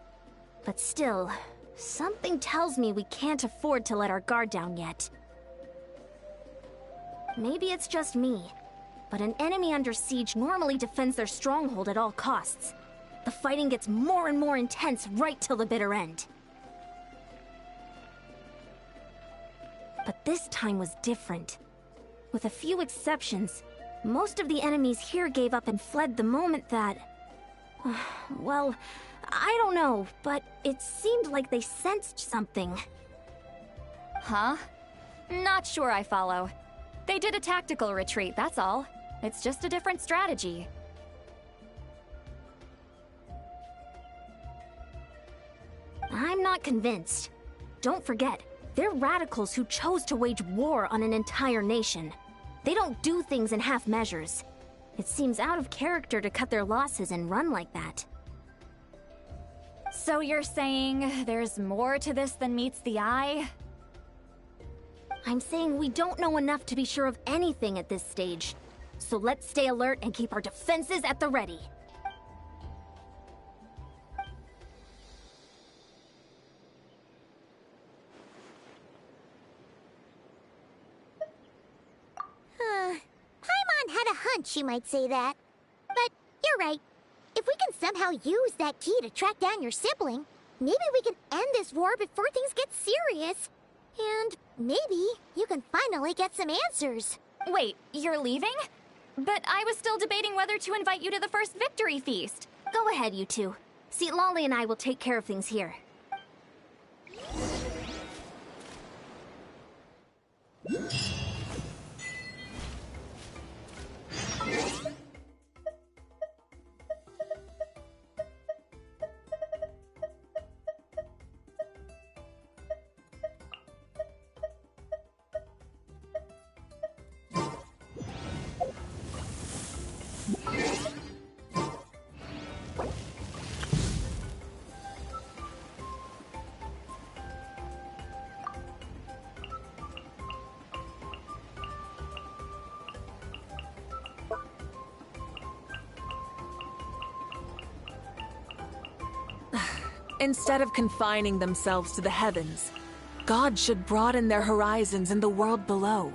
But still, something tells me we can't afford to let our guard down yet. Maybe it's just me, but an enemy under siege normally defends their stronghold at all costs. The fighting gets more and more intense right till the bitter end. But this time was different. With a few exceptions, most of the enemies here gave up and fled the moment that... well, I don't know, but it seemed like they sensed something. Huh? Not sure I follow. They did a tactical retreat, that's all. It's just a different strategy. I'm not convinced. Don't forget, they're radicals who chose to wage war on an entire nation. They don't do things in half measures. It seems out of character to cut their losses and run like that. So you're saying there's more to this than meets the eye? I'm saying we don't know enough to be sure of anything at this stage. So let's stay alert and keep our defenses at the ready. Paimon had a hunch you might say that. But you're right. If we can somehow use that key to track down your sibling, maybe we can end this war before things get serious. And maybe you can finally get some answers. Wait, you're leaving? But I was still debating whether to invite you to the first victory feast. Go ahead, you two. See, Lolly and I will take care of things here. Instead of confining themselves to the heavens, God should broaden their horizons in the world below.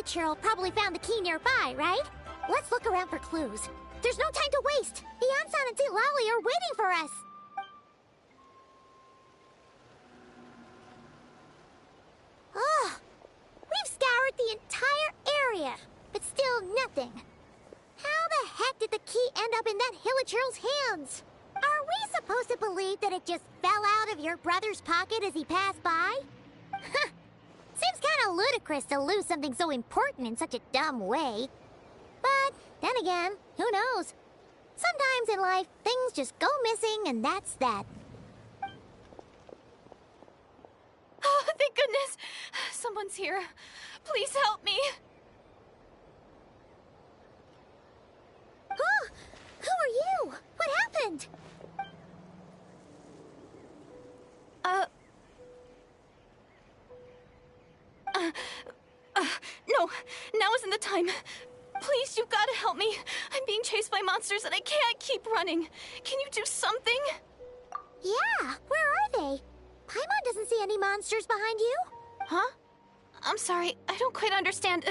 Hilichurl probably found the key nearby, right? Let's look around for clues. There's no time to waste. The Ansan and Lally are waiting for us. Ugh. We've scoured the entire area, but still nothing. How the heck did the key end up in that Hilichurl's hands? Are we supposed to believe that it just fell out of your brother's pocket as he passed by? Seems kinda ludicrous to lose something so important in such a dumb way. But, then again, who knows? Sometimes in life, things just go missing and that's that. Oh, thank goodness! Someone's here. Please help me. Oh, who are you? What happened? No, now isn't the time. Please, you've got to help me. I'm being chased by monsters and I can't keep running. Can you do something? Yeah, where are they? Paimon doesn't see any monsters behind you. Huh? I'm sorry, I don't quite understand.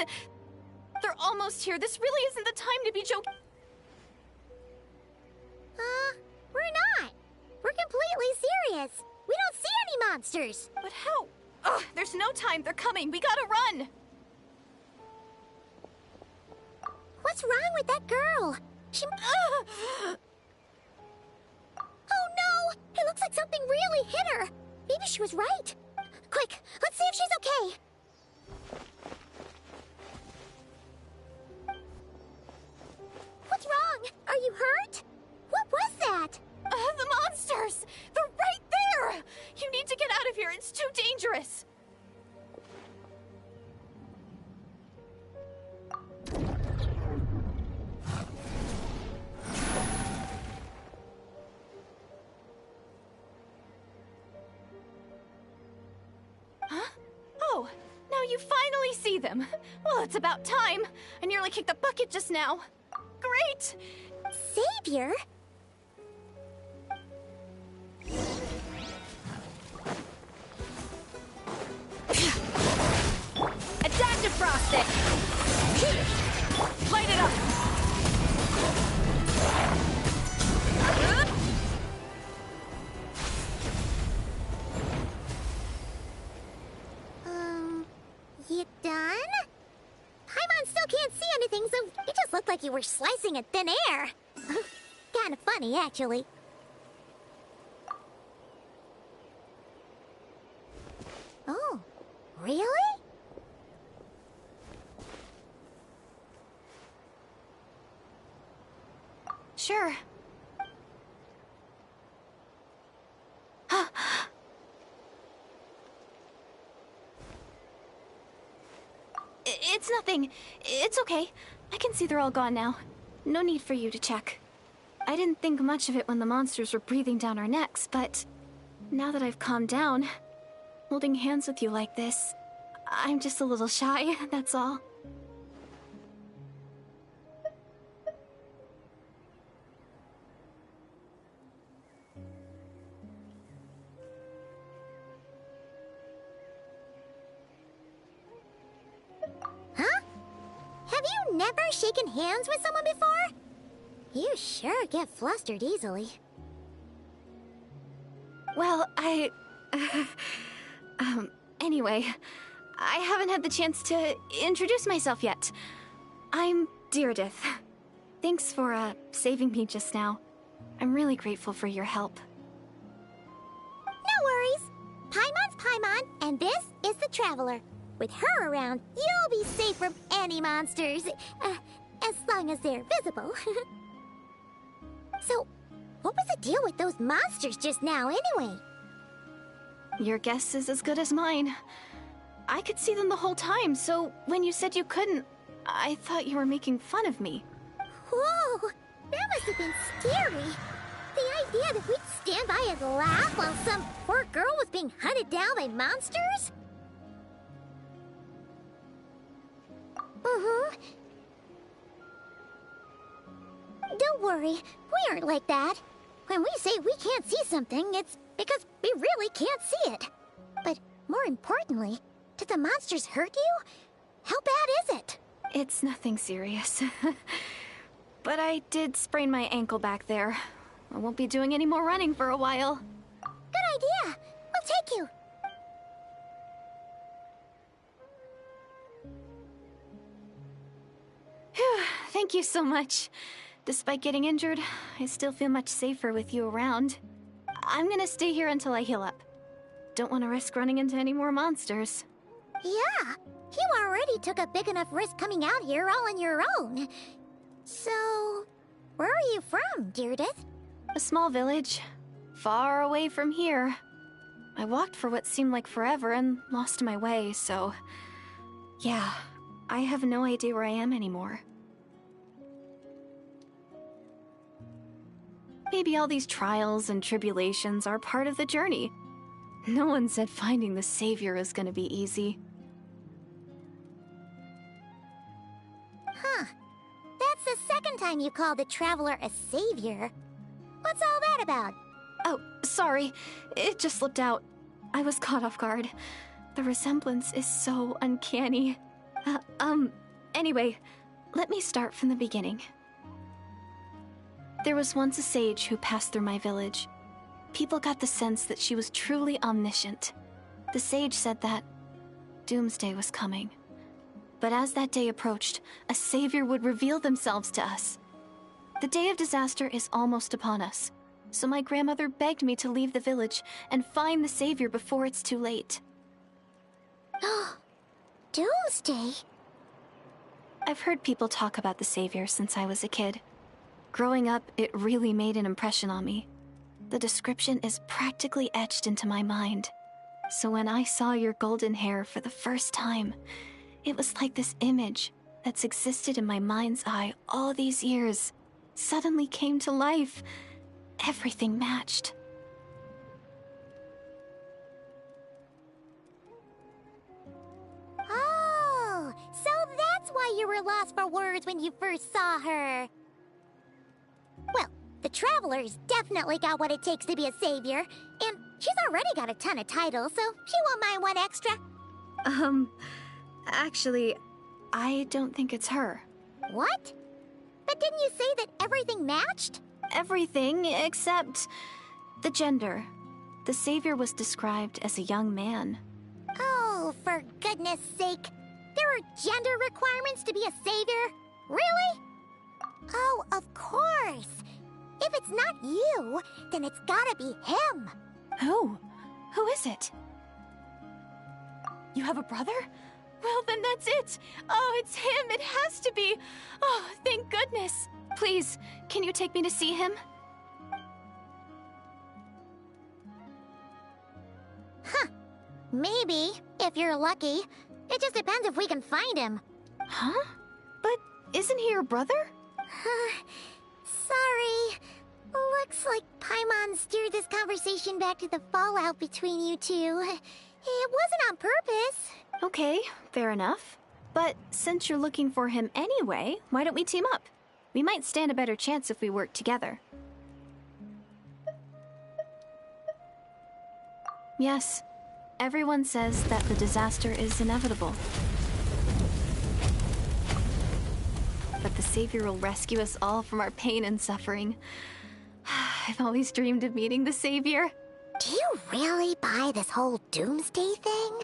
They're almost here. This really isn't the time to be joking. We're not. We're completely serious. We don't see any monsters. But how? Ugh, there's no time. They're coming. We gotta run. What's wrong with that girl? She... Oh no! It looks like something really hit her. Maybe she was right. Quick, let's see if she's okay. What's wrong? Are you hurt? What was that? The monsters! They're right there! You need to get out of here. It's too dangerous. Huh? Oh, now you finally see them. Well, it's about time. I nearly kicked the bucket just now. Great! Savior? Attack defrost it! Light it up! You done? Paimon still can't see anything, so it just looked like you were slicing at thin air. Kinda funny, actually. Oh, really? Sure. It's nothing. It's okay. I can see they're all gone now. No need for you to check. I didn't think much of it when the monsters were breathing down our necks, but now that I've calmed down, holding hands with you like this, I'm just a little shy, that's all. Huh? Have you never shaken hands with someone before? You sure get flustered easily. Well, anyway, I haven't had the chance to introduce myself yet. I'm Deirdith. Thanks for, saving me just now. I'm really grateful for your help. No worries. Paimon's Paimon, and this is the Traveler. With her around, you'll be safe from any monsters. As long as they're visible. So, what was the deal with those monsters just now, anyway? Your guess is as good as mine. I could see them the whole time, so when you said you couldn't, I thought you were making fun of me. Whoa! That must have been scary. The idea that we'd stand by and laugh while some poor girl was being hunted down by monsters? Don't worry, we aren't like that. When we say we can't see something, it's because we really can't see it. But more importantly, did the monsters hurt you? How bad is it? It's nothing serious. But I did sprain my ankle back there. I won't be doing any more running for a while. Good idea. We'll take you. Phew, thank you so much. Despite getting injured, I still feel much safer with you around. I'm gonna stay here until I heal up. Don't want to risk running into any more monsters. Yeah, you already took a big enough risk coming out here all on your own. So, where are you from, Deirdith? A small village, far away from here. I walked for what seemed like forever and lost my way, so... yeah, I have no idea where I am anymore. Maybe all these trials and tribulations are part of the journey. No one said finding the Savior is gonna be easy. Huh. That's the second time you called the Traveler a savior. What's all that about? Oh, sorry. It just slipped out. I was caught off guard. The resemblance is so uncanny. Anyway, let me start from the beginning. There was once a sage who passed through my village. People got the sense that she was truly omniscient. The sage said that doomsday was coming. But as that day approached, a savior would reveal themselves to us. The day of disaster is almost upon us, so my grandmother begged me to leave the village and find the savior before it's too late. Doomsday? I've heard people talk about the savior since I was a kid. Growing up, it really made an impression on me. The description is practically etched into my mind. So when I saw your golden hair for the first time, it was like this image that's existed in my mind's eye all these years suddenly came to life. Everything matched. Oh, so that's why you were lost for words when you first saw her. Well, the Traveler's definitely got what it takes to be a savior, and she's already got a ton of titles, so she won't mind one extra. Actually, I don't think it's her. What? But didn't you say that everything matched? Everything except the gender. The savior was described as a young man. Oh, for goodness sake. There are gender requirements to be a savior? Really? Oh, of course. If it's not you, then it's gotta be him. Who? Who is it? You have a brother? Well, then that's it. Oh, it's him. It has to be. Oh, thank goodness. Please, can you take me to see him? Huh. Maybe, if you're lucky. It just depends if we can find him. Huh? But isn't he your brother? Sorry. Looks like Paimon steered this conversation back to the fallout between you two. It wasn't on purpose. Okay, fair enough. But since you're looking for him anyway, why don't we team up? We might stand a better chance if we work together. Yes, everyone says that the disaster is inevitable. But the Savior will rescue us all from our pain and suffering. I've always dreamed of meeting the Savior. Do you really buy this whole doomsday thing?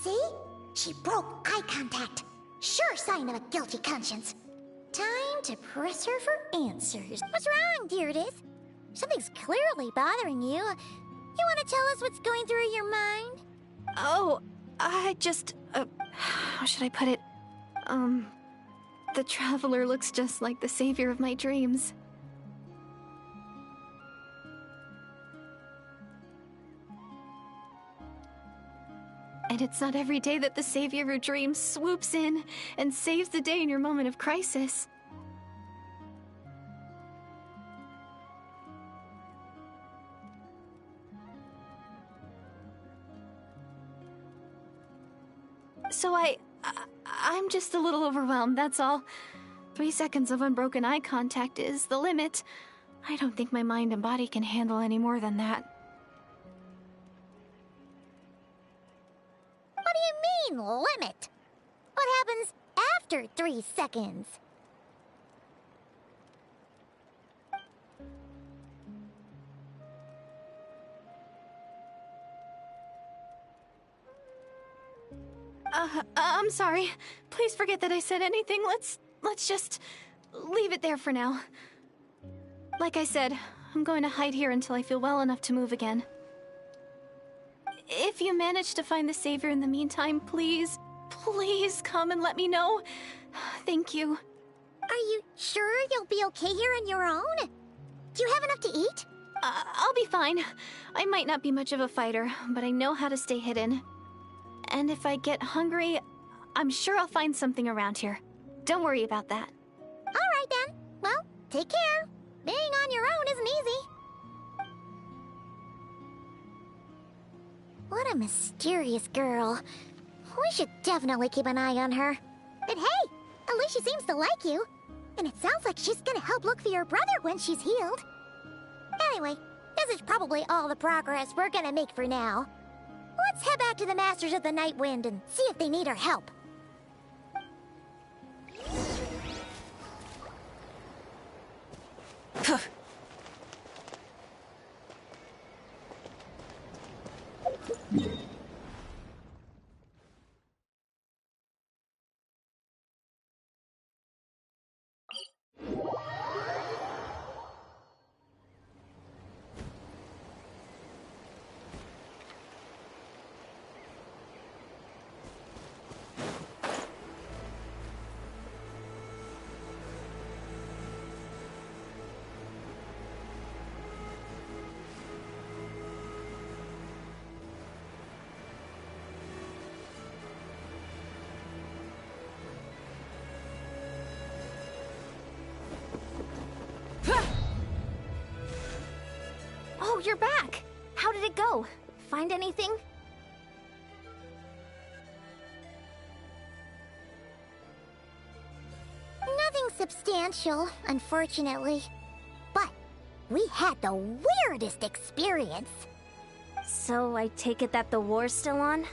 See? She broke eye contact. Sure sign of a guilty conscience. Time to press her for answers. What's wrong, Deirdith? Something's clearly bothering you. You want to tell us what's going through your mind? Oh, I just... how should I put it? The Traveler looks just like the Savior of my dreams. And it's not every day that the Savior of your dreams swoops in and saves the day in your moment of crisis. So I'm just a little overwhelmed, that's all. 3 seconds of unbroken eye contact is the limit. I don't think my mind and body can handle any more than that. What do you mean, limit? What happens after 3 seconds? I'm sorry. Please forget that I said anything. Let's just leave it there for now. Like I said, I'm going to hide here until I feel well enough to move again. If you manage to find the Savior in the meantime, please come and let me know. Thank you. Are you sure you'll be okay here on your own? Do you have enough to eat? I'll be fine. I might not be much of a fighter, but I know how to stay hidden. And if I get hungry, I'm sure I'll find something around here. Don't worry about that. All right then. Well, take care. Being on your own isn't easy. What a mysterious girl. We should definitely keep an eye on her. But hey, at least she seems to like you. And it sounds like she's gonna help look for your brother when she's healed. Anyway, this is probably all the progress we're gonna make for now. Let's head back to the Masters of the Night Wind and see if they need our help. Oh, you're back! How did it go? Find anything? Nothing substantial, unfortunately. But we had the weirdest experience. So I take it that the war's still on?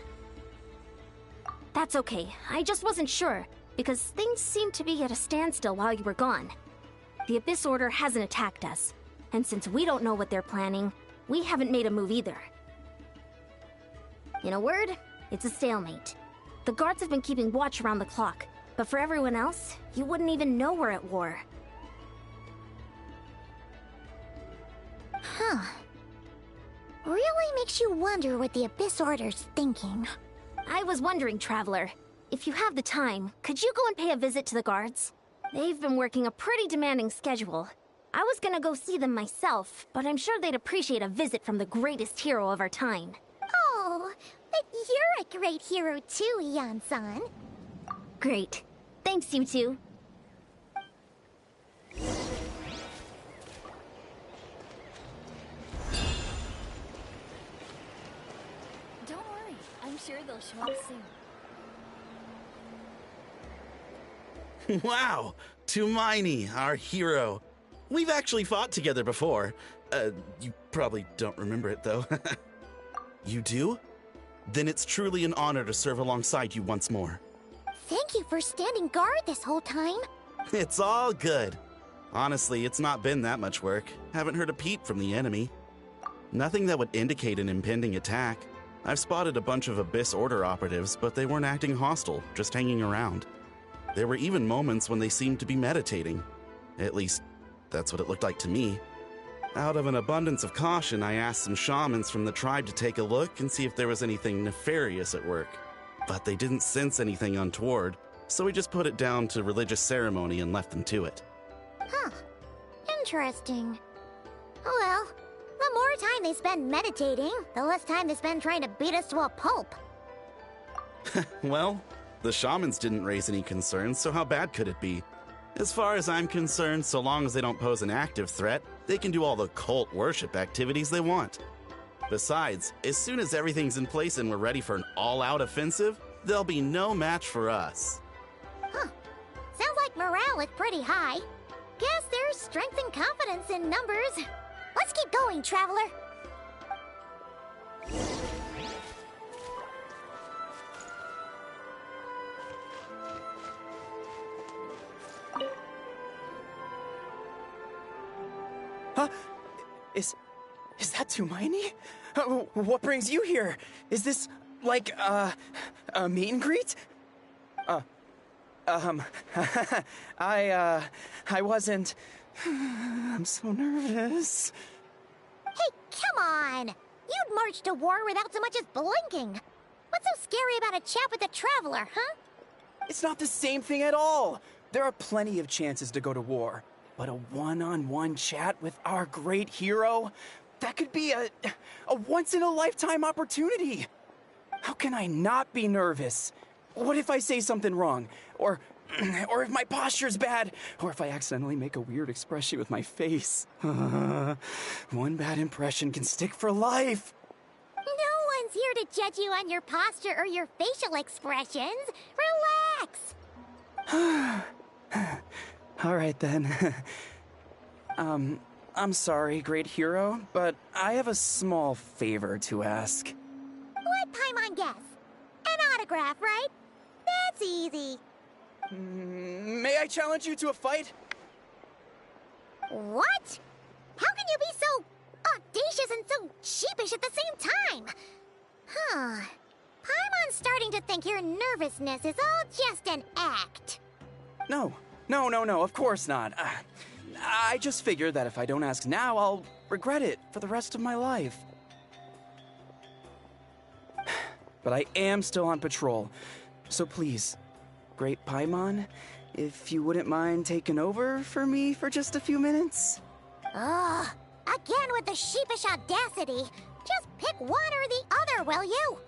That's okay. I just wasn't sure, because things seemed to be at a standstill while you were gone. The Abyss Order hasn't attacked us, and since we don't know what they're planning, we haven't made a move either. In a word, it's a stalemate. The guards have been keeping watch around the clock, but for everyone else, you wouldn't even know we're at war. Huh. Really makes you wonder what the Abyss Order's thinking. I was wondering, Traveler, if you have the time, could you go and pay a visit to the guards? They've been working a pretty demanding schedule. I was gonna go see them myself, but I'm sure they'd appreciate a visit from the greatest hero of our time. Oh, but you're a great hero too, Ian-san. Great. Thanks, you two. Don't worry, I'm sure they'll show up soon. Wow! Tumaini, our hero. We've actually fought together before. You probably don't remember it, though. You do? Then it's truly an honor to serve alongside you once more. Thank you for standing guard this whole time. It's all good. Honestly, it's not been that much work. Haven't heard a peep from the enemy. Nothing that would indicate an impending attack. I've spotted a bunch of Abyss Order operatives, but they weren't acting hostile, just hanging around. There were even moments when they seemed to be meditating. At least, that's what it looked like to me. Out of an abundance of caution, I asked some shamans from the tribe to take a look and see if there was anything nefarious at work. But they didn't sense anything untoward, so we just put it down to religious ceremony and left them to it. Huh. Interesting. Oh well, the more time they spend meditating, the less time they spend trying to beat us to a pulp. Well, the shamans didn't raise any concerns, so how bad could it be? As far as I'm concerned, so long as they don't pose an active threat, they can do all the cult worship activities they want. Besides, as soon as everything's in place and we're ready for an all-out offensive, they'll be no match for us. Huh. Sounds like morale is pretty high. Guess there's strength and confidence in numbers. Let's keep going, Traveler. Huh? Is that Tumaini? What brings you here? Is this, like, a meet and greet? I wasn't... I'm so nervous. Hey, come on! You'd march to war without so much as blinking. What's so scary about a chat with a Traveler, huh? It's not the same thing at all. There are plenty of chances to go to war. But a one-on-one chat with our great hero? That could be a once-in-a-lifetime opportunity. How can I not be nervous? What if I say something wrong? Or if my posture's bad? Or if I accidentally make a weird expression with my face? One bad impression can stick for life. No one's here to judge you on your posture or your facial expressions. Relax. All right, then. I'm sorry, great hero, but I have a small favor to ask. Let Paimon guess. An autograph, right? That's easy. May I challenge you to a fight? What? How can you be so audacious and so sheepish at the same time? Huh. Paimon's starting to think your nervousness is all just an act. No, of course not. I just figured that if I don't ask now, I'll regret it for the rest of my life. But I am still on patrol, so please, Great Paimon, if you wouldn't mind taking over for me for just a few minutes? Ugh, again with the sheepish audacity. Just pick one or the other, will you?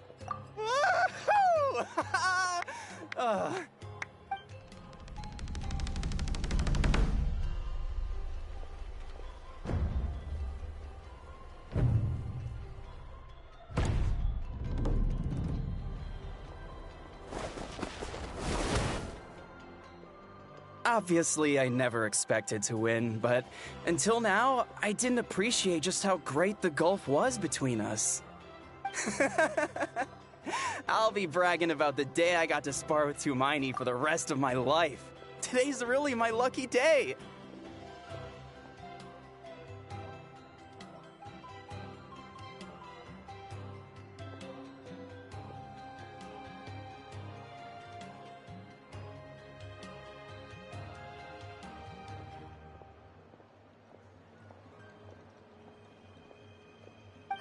Obviously, I never expected to win, but until now, I didn't appreciate just how great the gulf was between us. I'll be bragging about the day I got to spar with Tumaini for the rest of my life. Today's really my lucky day.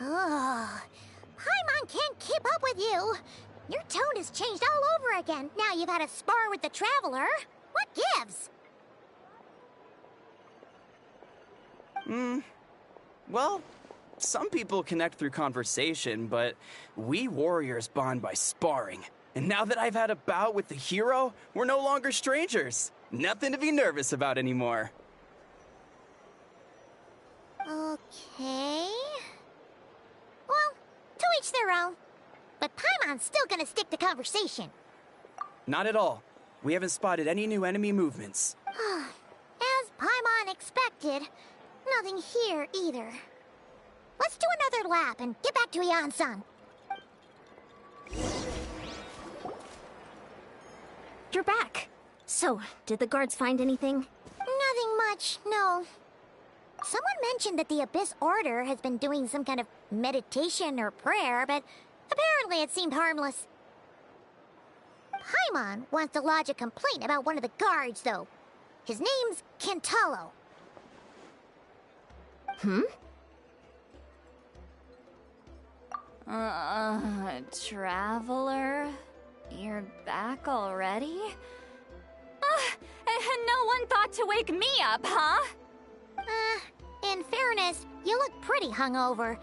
Ugh. Paimon can't keep up with you. Your tone has changed all over again. Now you've had a spar with the Traveler. What gives? Well, some people connect through conversation, but we warriors bond by sparring. And now that I've had a bout with the hero, we're no longer strangers. Nothing to be nervous about anymore. Okay. Well, to each their own. But Paimon's still gonna stick to conversation. Not at all. We haven't spotted any new enemy movements. As Paimon expected, nothing here either. Let's do another lap and get back to Yan-san. You're back. So, did the guards find anything? Nothing much, no. Someone mentioned that the Abyss Order has been doing some kind of meditation or prayer, but apparently it seemed harmless. Paimon wants to lodge a complaint about one of the guards, though. His name's Kentaro. Traveler? You're back already? And no one thought to wake me up, huh? In fairness, you look pretty hungover.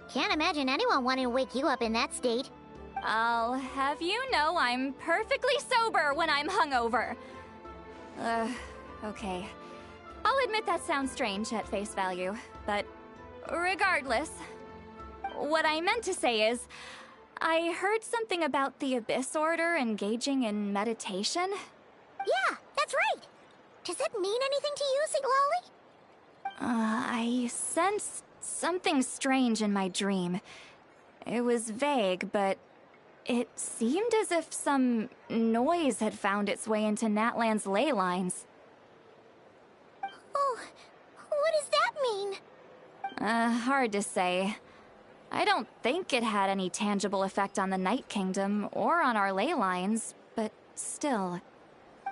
Can't imagine anyone wanting to wake you up in that state. I'll have you know I'm perfectly sober when I'm hungover. Okay. I'll admit that sounds strange at face value, but regardless, what I meant to say is, I heard something about the Abyss Order engaging in meditation. Yeah, that's right. Does it mean anything to you, Siglali? I sensed something strange in my dream. It was vague, but it seemed as if some noise had found its way into Natlan's ley lines. Oh, what does that mean? Hard to say. I don't think it had any tangible effect on the Night Kingdom or on our ley lines, but still,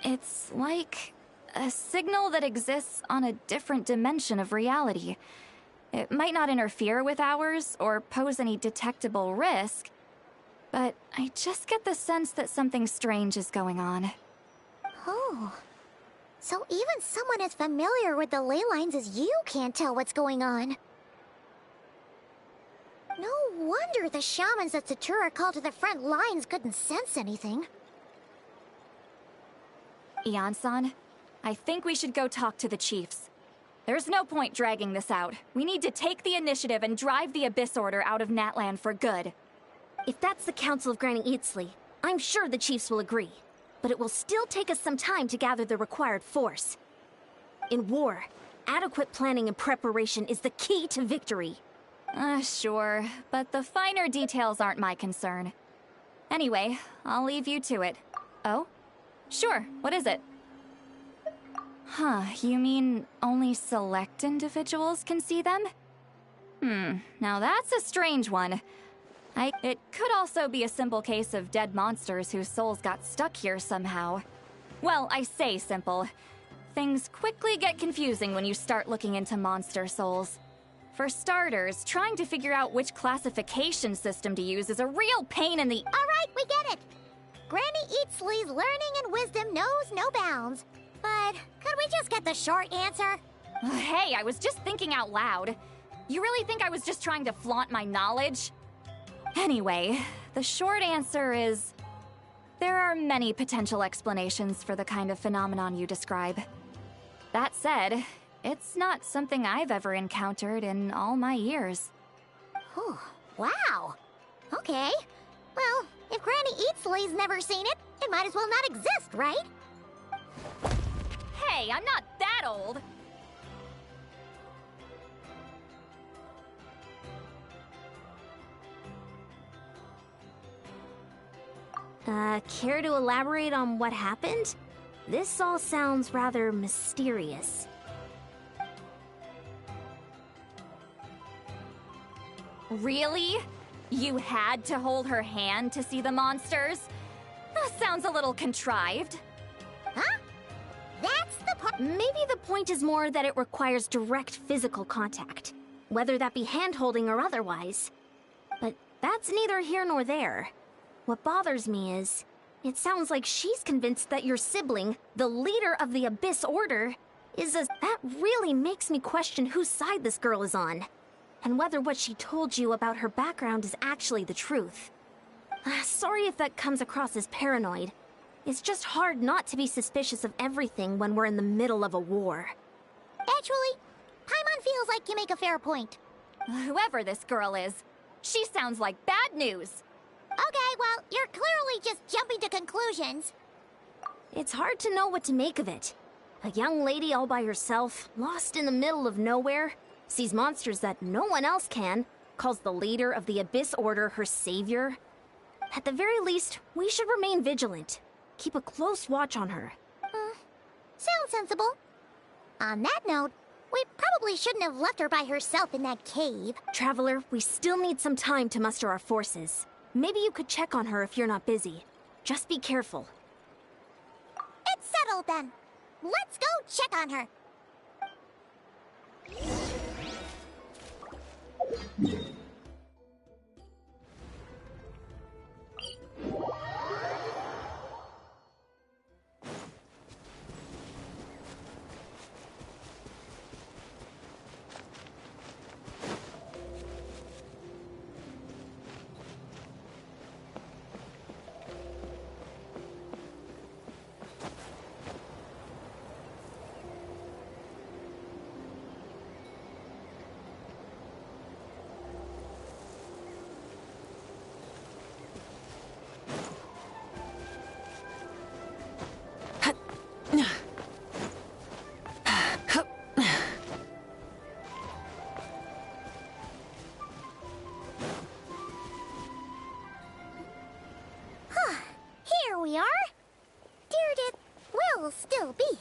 it's like a signal that exists on a different dimension of reality. It might not interfere with ours or pose any detectable risk, but I just get the sense that something strange is going on. Oh. So even someone as familiar with the ley lines as you can't tell what's going on. No wonder the shamans that Satura called to the front lines couldn't sense anything. Ian-san, I think we should go talk to the chiefs. There's no point dragging this out. We need to take the initiative and drive the Abyss Order out of Natlan for good. If that's the Council of Granny Eatsley, I'm sure the chiefs will agree. But it will still take us some time to gather the required force. In war, adequate planning and preparation is the key to victory. Sure, but the finer details aren't my concern. Anyway, I'll leave you to it. Oh? Sure, what is it? Huh, you mean only select individuals can see them? Now that's a strange one. It could also be a simple case of dead monsters whose souls got stuck here somehow. Well, I say simple. Things quickly get confusing when you start looking into monster souls. For starters, trying to figure out which classification system to use is a real pain in the— Alright, we get it! Granny Eatsley's learning and wisdom knows no bounds. But could we just get the short answer? Hey, I was just thinking out loud. You really think I was just trying to flaunt my knowledge? Anyway, the short answer is there are many potential explanations for the kind of phenomenon you describe. That said, it's not something I've ever encountered in all my years. Oh, wow. Okay. Well, if Granny Eatsley's never seen it, it might as well not exist, right? Hey, I'm not that old! Care to elaborate on what happened? This all sounds rather mysterious. Really? You had to hold her hand to see the monsters? That sounds a little contrived. Huh? That's the part— Maybe the point is more that it requires direct physical contact, whether that be hand-holding or otherwise. But that's neither here nor there. What bothers me is, it sounds like she's convinced that your sibling, the leader of the Abyss Order, That really makes me question whose side this girl is on, and whether what she told you about her background is actually the truth. Sorry if that comes across as paranoid. It's just hard not to be suspicious of everything when we're in the middle of a war. Actually, Paimon feels like you make a fair point. Whoever this girl is, she sounds like bad news. Okay, well, you're clearly just jumping to conclusions. It's hard to know what to make of it. A young lady all by herself, lost in the middle of nowhere, sees monsters that no one else can, calls the leader of the Abyss Order her savior. At the very least, we should remain vigilant. Keep a close watch on her. Sounds sensible. On that note, we probably shouldn't have left her by herself in that cave. Traveler, we still need some time to muster our forces. Maybe you could check on her if you're not busy. Just be careful. It's settled then. Let's go check on her.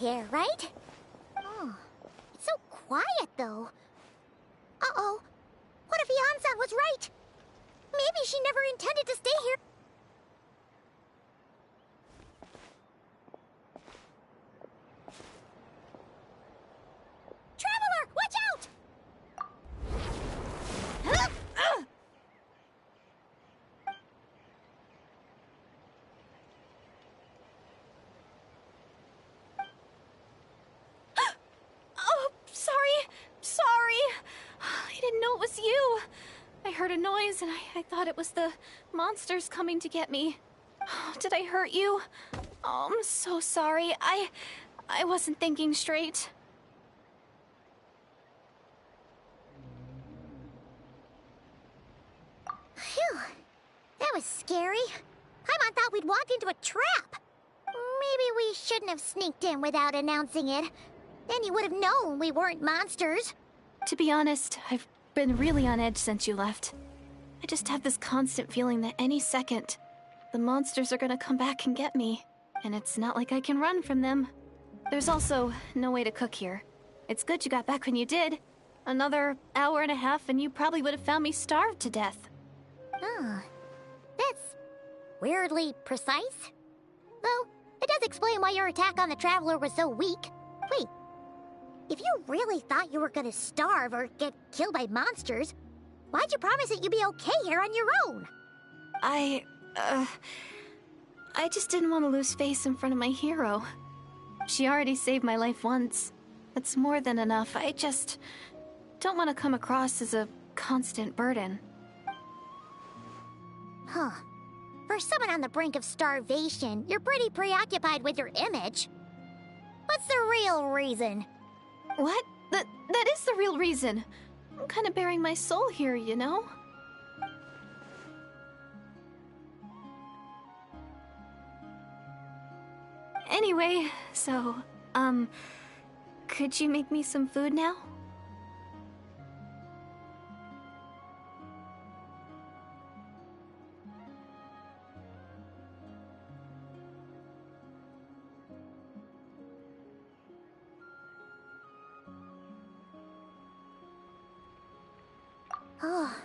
here, right? Oh, it's so quiet, though. Uh-oh. What if Yan-san was right? Maybe she never intended to stay here. Traveler, watch out! Oh, sorry. I didn't know it was you. I heard a noise and I thought it was the monsters coming to get me. Did I hurt you? Oh, I'm so sorry. I wasn't thinking straight. Phew. That was scary. Paimon thought we'd walked into a trap. Maybe we shouldn't have sneaked in without announcing it. Then you would have known we weren't monsters. To be honest, I've been really on edge since you left. I just have this constant feeling that any second, the monsters are gonna come back and get me. And it's not like I can run from them. There's also no way to cook here. It's good you got back when you did. Another hour and a half and you probably would have found me starved to death. Oh, that's weirdly precise. Though, it does explain why your attack on the Traveler was so weak. Wait, if you really thought you were gonna starve or get killed by monsters, why'd you promise that you'd be okay here on your own? I just didn't want to lose face in front of my hero. She already saved my life once. That's more than enough. I just don't want to come across as a constant burden. Huh. For someone on the brink of starvation, you're pretty preoccupied with your image. What's the real reason? What? That is the real reason. I'm kind of bearing my soul here, you know? Anyway, so, could you make me some food now? Oh,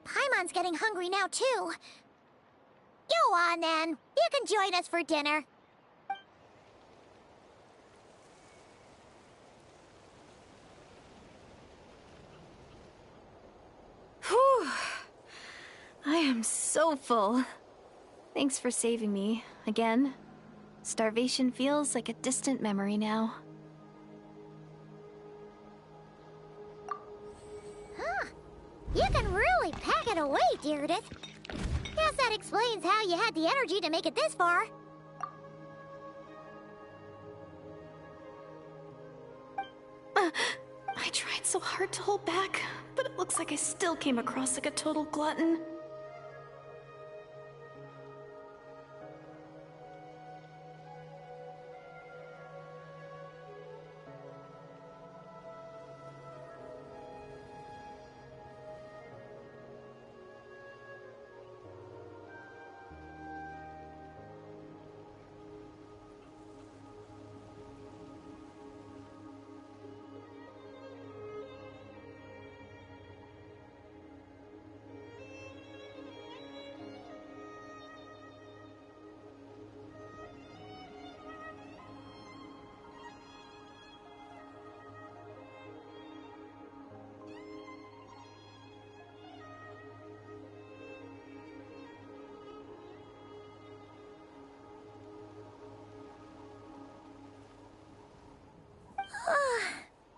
Paimon's getting hungry now, too. Go on, then. You can join us for dinner. Whew. I am so full. Thanks for saving me, again. Starvation feels like a distant memory now. You can really pack it away, Deirdith. Guess that explains how you had the energy to make it this far. I tried so hard to hold back, but it looks like I still came across like a total glutton.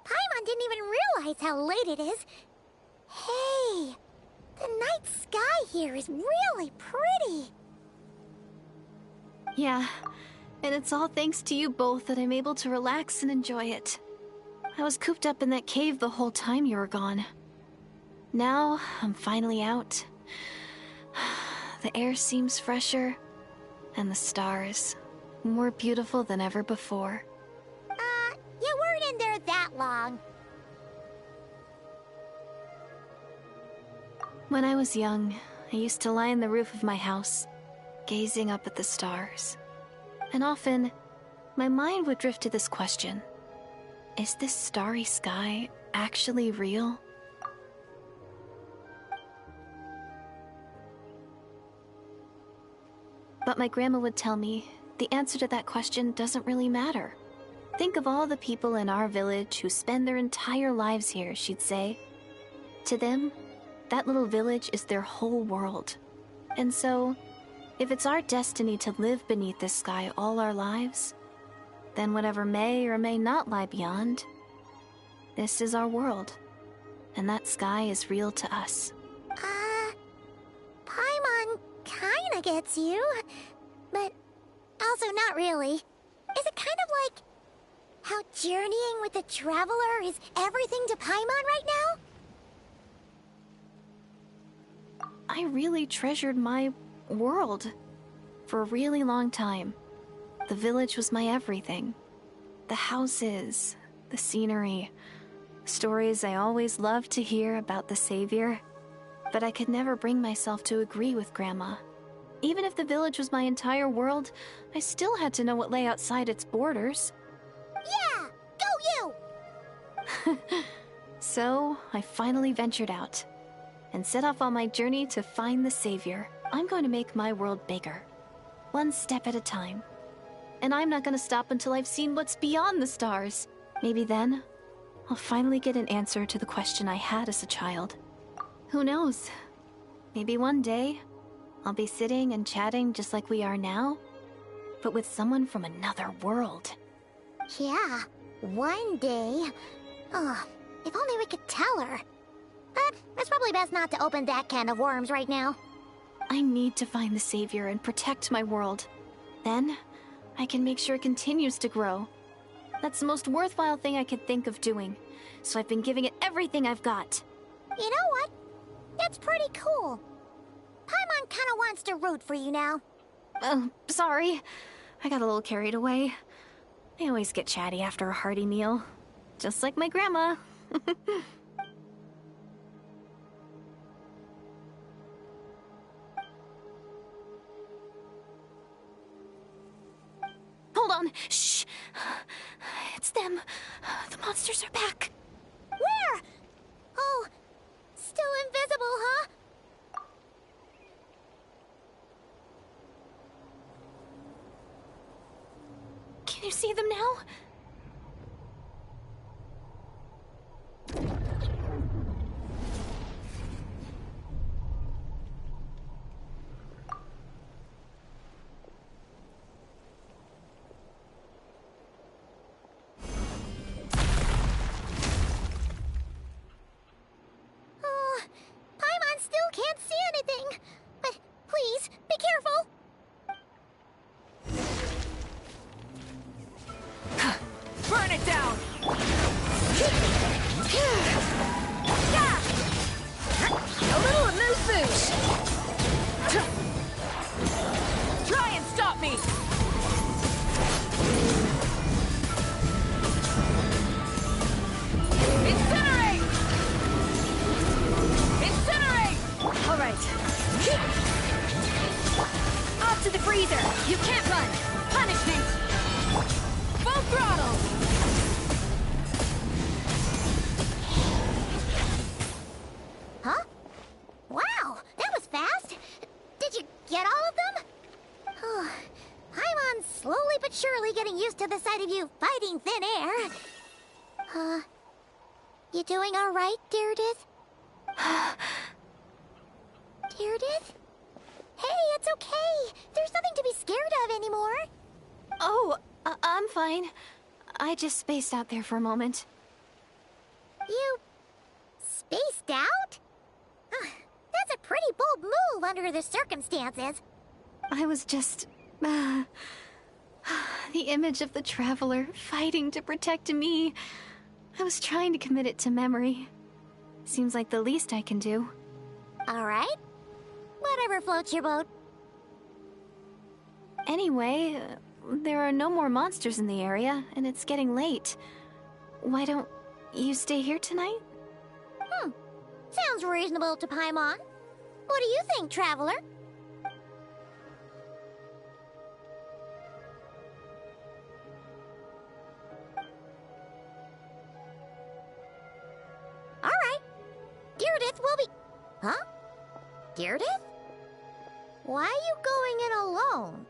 Paimon didn't even realize how late it is. Hey, the night sky here is really pretty. Yeah, and it's all thanks to you both that I'm able to relax and enjoy it. I was cooped up in that cave the whole time you were gone. Now, I'm finally out. The air seems fresher, and the stars more beautiful than ever before. You weren't in there that long. When I was young, I used to lie on the roof of my house, gazing up at the stars. And often, my mind would drift to this question. Is this starry sky actually real? But my grandma would tell me the answer to that question doesn't really matter. Think of all the people in our village who spend their entire lives here, she'd say. To them, that little village is their whole world. And so, if it's our destiny to live beneath this sky all our lives, then whatever may or may not lie beyond, this is our world. And that sky is real to us. Paimon kinda gets you, but also not really. Is it kind of like how journeying with the Traveler is everything to Paimon right now? I really treasured my world for a really long time. The village was my everything. The houses, the scenery, stories I always loved to hear about the Savior. But I could never bring myself to agree with Grandma. Even if the village was my entire world, I still had to know what lay outside its borders. Yeah! Go you! So, I finally ventured out and set off on my journey to find the Savior. I'm going to make my world bigger, one step at a time. And I'm not going to stop until I've seen what's beyond the stars. Maybe then, I'll finally get an answer to the question I had as a child. Who knows? Maybe one day, I'll be sitting and chatting just like we are now, but with someone from another world. Yeah, one day. Oh, if only we could tell her. But it's probably best not to open that can of worms right now. I need to find the Savior and protect my world. Then, I can make sure it continues to grow. That's the most worthwhile thing I could think of doing, so I've been giving it everything I've got. You know what? That's pretty cool. Paimon kinda wants to root for you now. Oh, sorry. I got a little carried away. I always get chatty after a hearty meal. Just like my grandma. Hold on. Shh. It's them. The monsters are back. Where? Oh, still invisible, huh? Can you see them now? Paimon still can't see anything. But please, be careful. Burn it down! A little amuse-bouche! Try and stop me! Incinerate! Incinerate! All right. Off to the freezer! You can't run! Punishment! Full throttle! Huh? Wow, that was fast. Did you get all of them? Paimon's slowly but surely getting used to the sight of you fighting thin air. You doing all right, Deirdith? Deirdith? Hey, it's okay. There's nothing to be scared of anymore. Oh, I'm fine. I just spaced out there for a moment. You spaced out? That's a pretty bold move under the circumstances. I was just... the image of the Traveler fighting to protect me. I was trying to commit it to memory. Seems like the least I can do. All right. Whatever floats your boat. Anyway, there are no more monsters in the area, and it's getting late. Why don't you stay here tonight? Sounds reasonable to Paimon. What do you think, Traveler? will be... Huh? Deirdre? Why are you going in alone?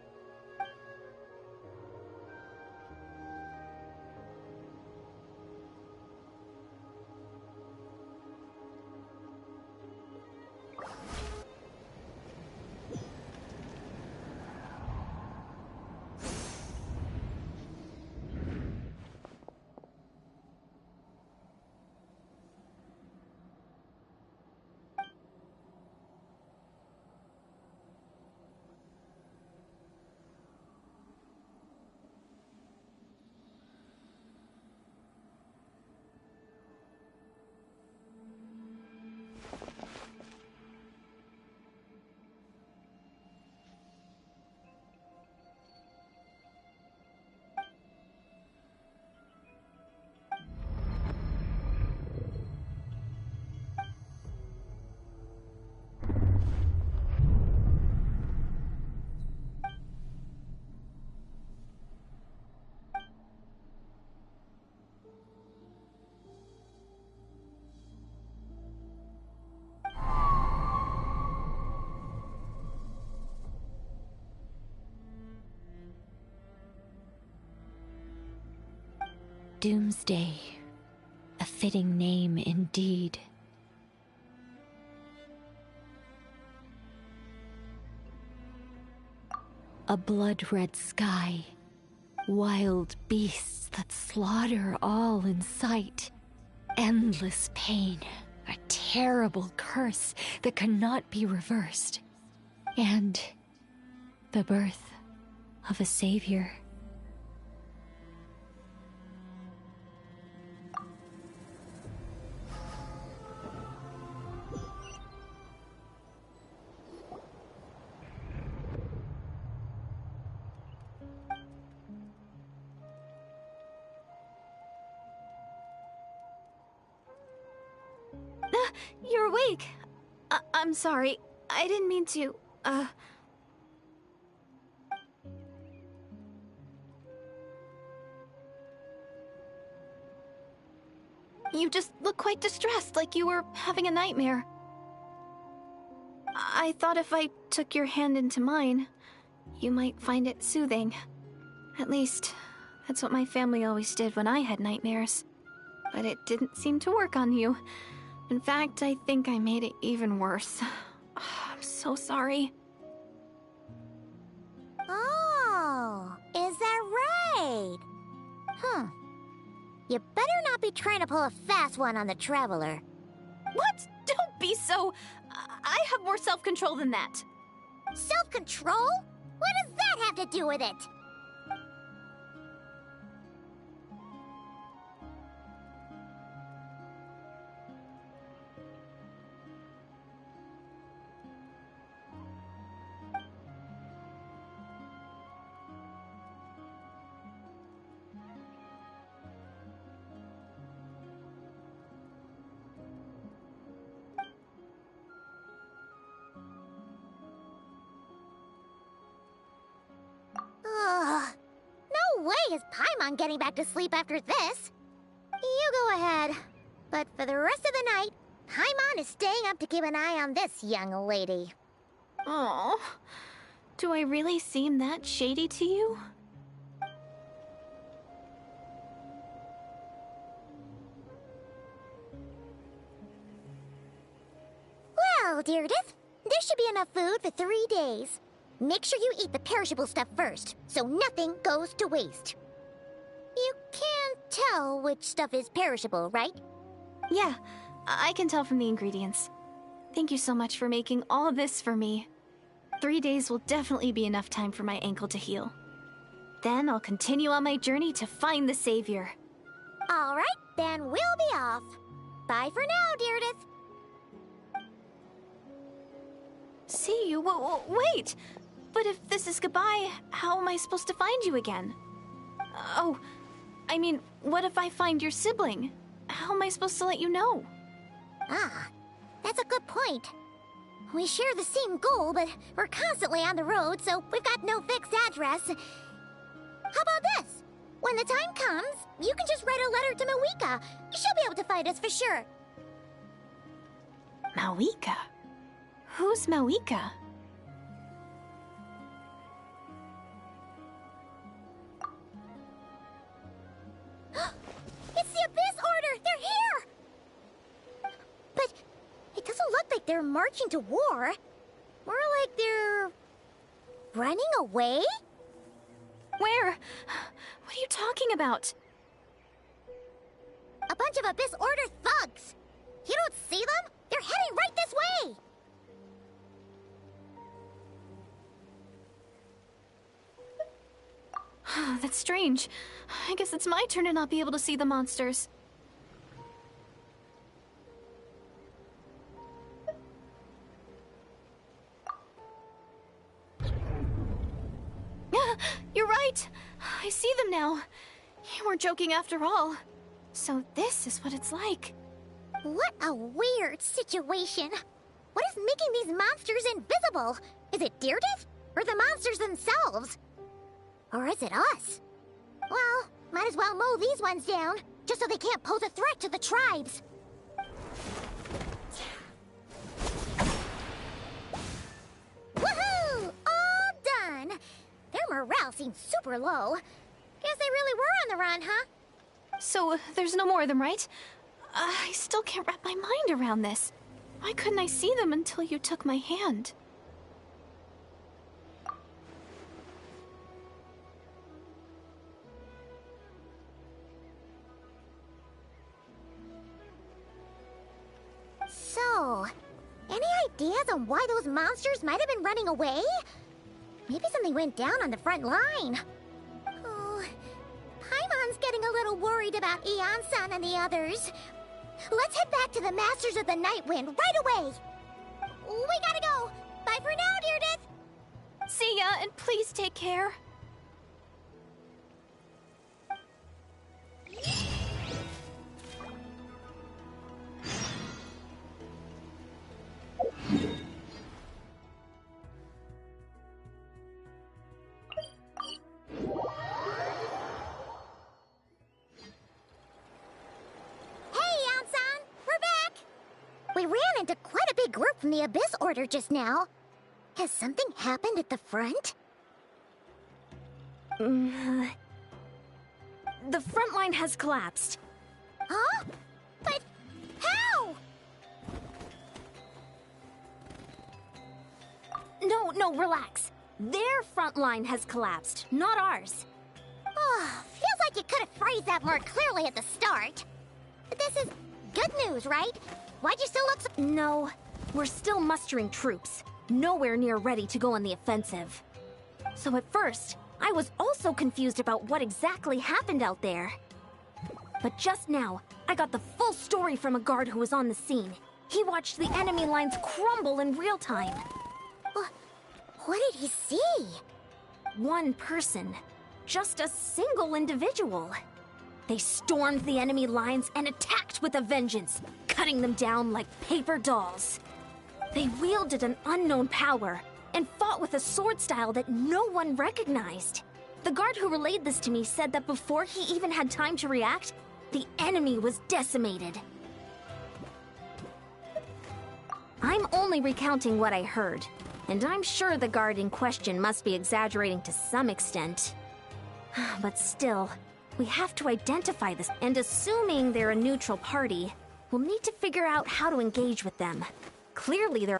Doomsday. A fitting name indeed. A blood-red sky. Wild beasts that slaughter all in sight. Endless pain. A terrible curse that cannot be reversed. And the birth of a savior. You're awake. I'm sorry. I didn't mean to, You just look quite distressed, like you were having a nightmare. I thought if I took your hand into mine, you might find it soothing. At least, that's what my family always did when I had nightmares. But it didn't seem to work on you. In fact, I think I made it even worse. I'm so sorry. Oh, is that right? Huh. You better not be trying to pull a fast one on the Traveler. What? Don't be so... I have more self-control than that. Self-control? What does that have to do with it? No way is Paimon getting back to sleep after this. You go ahead. But for the rest of the night, Paimon is staying up to keep an eye on this young lady. Oh, do I really seem that shady to you? Well, Deirdre, there should be enough food for 3 days. Make sure you eat the perishable stuff first, so nothing goes to waste. You can't tell which stuff is perishable, right? Yeah, I can tell from the ingredients. Thank you so much for making all of this for me. 3 days will definitely be enough time for my ankle to heal. Then I'll continue on my journey to find the savior. All right, then we'll be off. Bye for now, Deirdre. See you? Wait! But if this is goodbye, how am I supposed to find you again? Oh, I mean, what if I find your sibling? How am I supposed to let you know? Ah, that's a good point. We share the same goal, but we're constantly on the road, so we've got no fixed address. How about this? When the time comes, you can just write a letter to Mawika. She'll be able to find us for sure. Mawika? Who's Mawika? It's the Abyss Order! They're here! But it doesn't look like they're marching to war. More like they're running away? Where? What are you talking about? A bunch of Abyss Order thugs! You don't see them? They're heading right this way! That's strange. I guess it's my turn to not be able to see the monsters. You're right! I see them now. You weren't joking after all. So this is what it's like. What a weird situation. What is making these monsters invisible? Is it Deerdeath? Or the monsters themselves? Or is it us? Well, might as well mow these ones down, just so they can't pose a threat to the tribes. Woohoo! All done! Their morale seems super low. Guess they really were on the run, huh? So, there's no more of them, right? I still can't wrap my mind around this. Why couldn't I see them until you took my hand? So, any ideas on why those monsters might have been running away? Maybe something went down on the front line. Oh, Paimon's getting a little worried about Eon-san and the others. Let's head back to the Masters of the Night Wind right away. We gotta go. Bye for now, Deerdeath. See ya, and please take care. We ran into quite a big group from the Abyss Order just now. Has something happened at the front? The front line has collapsed. Huh? But how? No, relax. Their front line has collapsed, not ours. Oh, feels like you could have phrased that more clearly at the start. But this is good news, right? Why'd you still look so— No, we're still mustering troops. Nowhere near ready to go on the offensive. So at first, I was also confused about what exactly happened out there. But just now, I got the full story from a guard who was on the scene. He watched the enemy lines crumble in real time. What did he see? One person. Just a single individual. They stormed the enemy lines and attacked with a vengeance, cutting them down like paper dolls. They wielded an unknown power and fought with a sword style that no one recognized. The guard who relayed this to me said that before he even had time to react, the enemy was decimated. I'm only recounting what I heard, and I'm sure the guard in question must be exaggerating to some extent. But still, we have to identify this, and assuming they're a neutral party, we'll need to figure out how to engage with them. Clearly they're—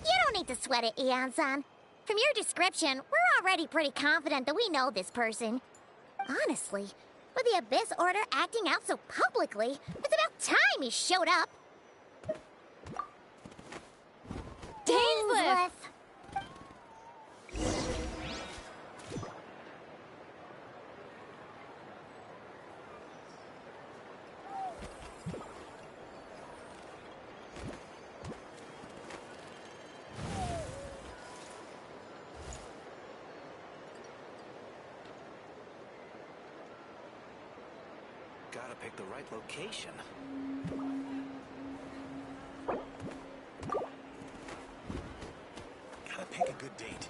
You don't need to sweat it, Eon-san. From your description, we're already pretty confident that we know this person. Honestly, with the Abyss Order acting out so publicly, it's about time he showed up. Dainsleif! Gotta pick the right location. Gotta pick a good date.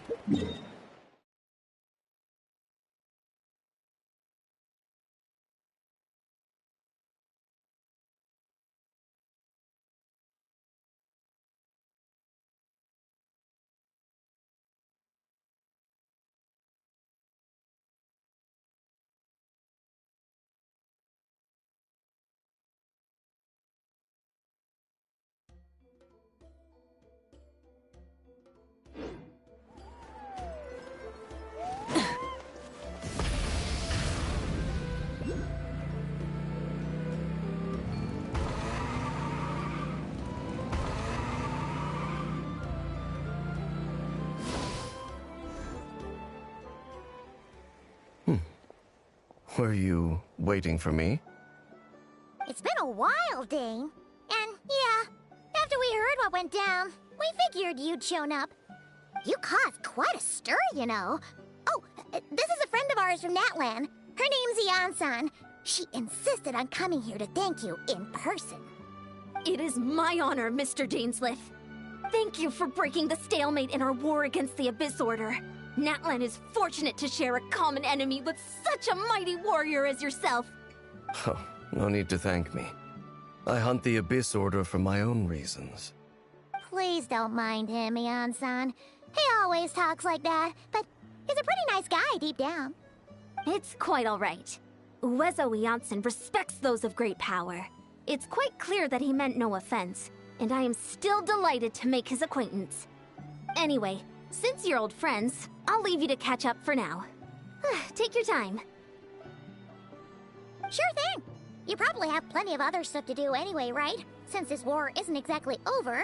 Were you waiting for me? It's been a while, Dane. And yeah, after we heard what went down, we figured you'd shown up. You caused quite a stir, you know. Oh, this is a friend of ours from Natlan. Her name's Ian-san. She insisted on coming here to thank you in person. It is my honor, Mr. Dainsleif. Thank you for breaking the stalemate in our war against the Abyss Order. Natlan is fortunate to share a common enemy with such a mighty warrior as yourself. Oh, no need to thank me. I hunt the Abyss Order for my own reasons. Please don't mind him, Ian-san. He always talks like that, but he's a pretty nice guy deep down. It's quite all right. Uezo Iansen respects those of great power. It's quite clear that he meant no offense, and I am still delighted to make his acquaintance. Anyway, since you're old friends, I'll leave you to catch up for now. Take your time. Sure thing. You probably have plenty of other stuff to do anyway, right? Since this war isn't exactly over.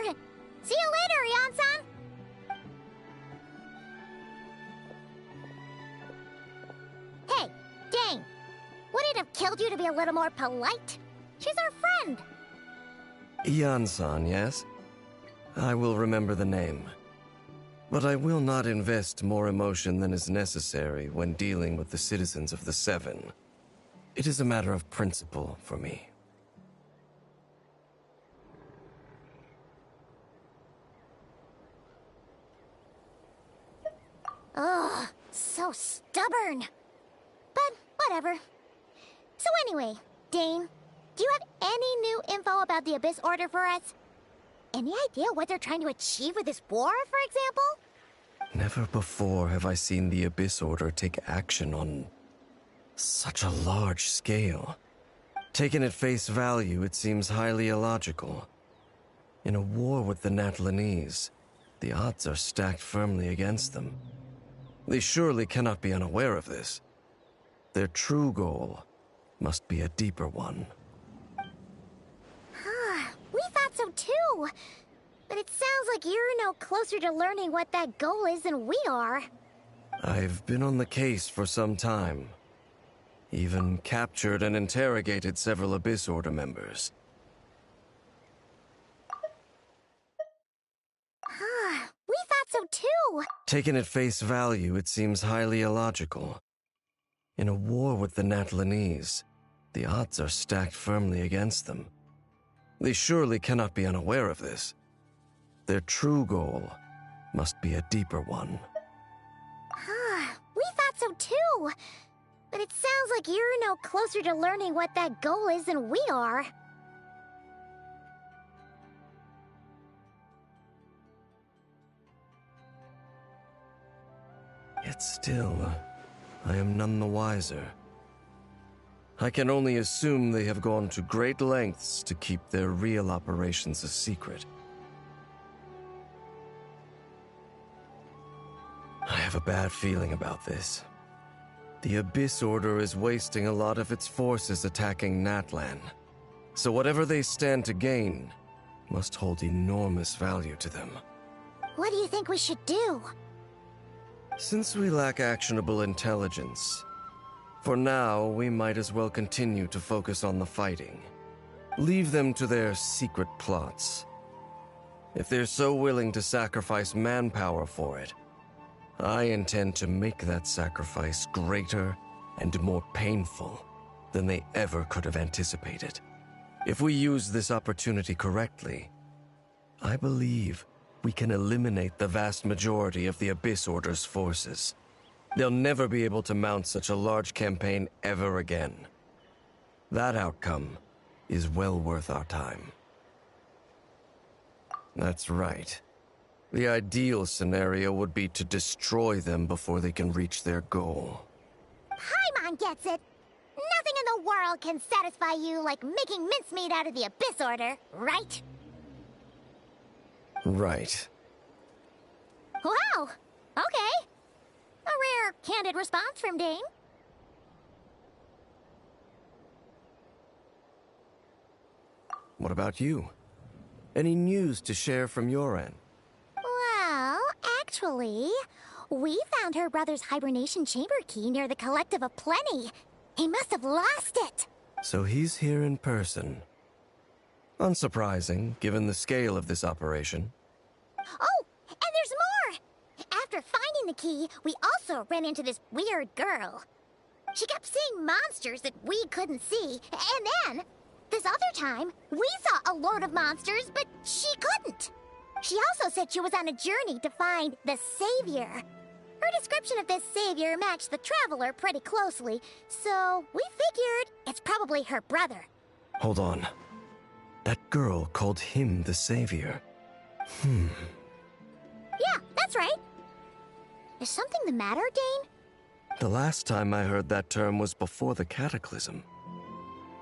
See you later, Ian-san! Hey, Dane! Would it have killed you to be a little more polite? She's our friend! Ian-san, yes? I will remember the name. But I will not invest more emotion than is necessary when dealing with the citizens of the Seven. It is a matter of principle for me. Ugh, so stubborn. But whatever. So anyway, Dane, do you have any new info about the Abyss Order for us? Any idea what they're trying to achieve with this war, for example? Never before have I seen the Abyss Order take action on such a large scale. Taken at face value, it seems highly illogical. In a war with the Natlanese, the odds are stacked firmly against them. They surely cannot be unaware of this. Their true goal must be a deeper one. We thought so too. But it sounds like you're no closer to learning what that goal is than we are. I've been on the case for some time. Even captured and interrogated several Abyss Order members. We thought so too. Taken at face value, it seems highly illogical. In a war with the Natlanese, the odds are stacked firmly against them. They surely cannot be unaware of this. Their true goal must be a deeper one. We thought so too. But it sounds like you're no closer to learning what that goal is than we are. Yet still, I am none the wiser. I can only assume they have gone to great lengths to keep their real operations a secret. I have a bad feeling about this. The Abyss Order is wasting a lot of its forces attacking Natlan. So whatever they stand to gain must hold enormous value to them. What do you think we should do? Since we lack actionable intelligence, for now we might as well continue to focus on the fighting. Leave them to their secret plots. If they're so willing to sacrifice manpower for it, I intend to make that sacrifice greater and more painful than they ever could have anticipated. If we use this opportunity correctly, I believe we can eliminate the vast majority of the Abyss Order's forces. They'll never be able to mount such a large campaign ever again. That outcome is well worth our time. That's right. The ideal scenario would be to destroy them before they can reach their goal. Paimon gets it. Nothing in the world can satisfy you like making mincemeat out of the Abyss Order, right? Right. Wow! Okay. A rare, candid response from Dane. What about you? Any news to share from your end? Well, actually, we found her brother's hibernation chamber key near the Collective of Plenty. He must have lost it. So he's here in person. Unsurprising, given the scale of this operation. Oh, and there's more! After finding the key, we also ran into this weird girl. She kept seeing monsters that we couldn't see, and then, this other time, we saw a load of monsters, but she couldn't. She also said she was on a journey to find the Savior. Her description of this Savior matched the Traveler pretty closely, so we figured it's probably her brother. Hold on. That girl called him the Savior. Yeah, that's right. Is something the matter, Dane? The last time I heard that term was before the Cataclysm.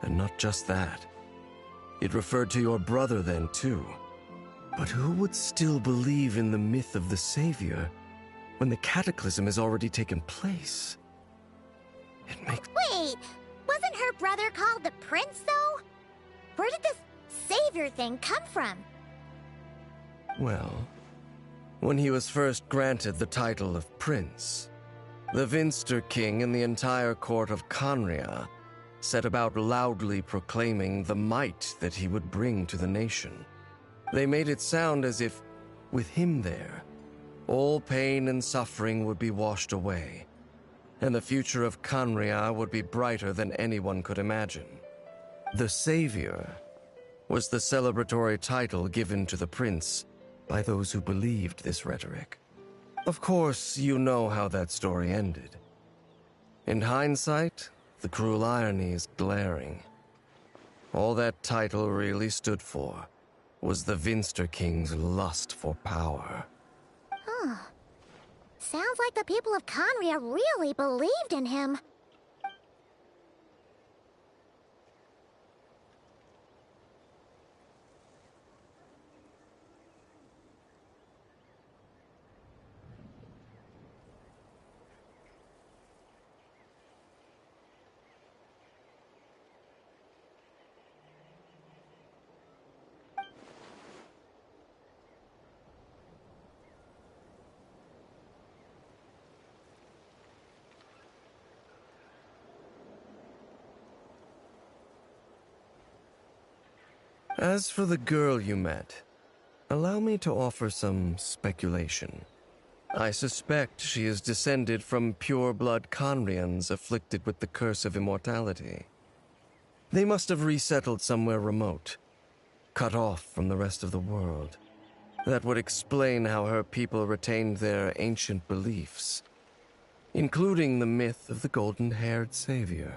And not just that. It referred to your brother then, too. But who would still believe in the myth of the Savior when the Cataclysm has already taken place? It makes... Wait, wasn't her brother called the Prince, though? Where did this Savior thing come from? Well, when he was first granted the title of Prince, the Vinster King and the entire court of Conria set about loudly proclaiming the might that he would bring to the nation. They made it sound as if, with him there, all pain and suffering would be washed away, and the future of Conria would be brighter than anyone could imagine. The Savior was the celebratory title given to the prince by those who believed this rhetoric. Of course, you know how that story ended. In hindsight, the cruel irony is glaring. All that title really stood for was the Vinster King's lust for power. Huh. Sounds like the people of Conria really believed in him. As for the girl you met, allow me to offer some speculation. I suspect she is descended from pure-blood Conrians afflicted with the curse of immortality. They must have resettled somewhere remote, cut off from the rest of the world. That would explain how her people retained their ancient beliefs, including the myth of the golden-haired savior.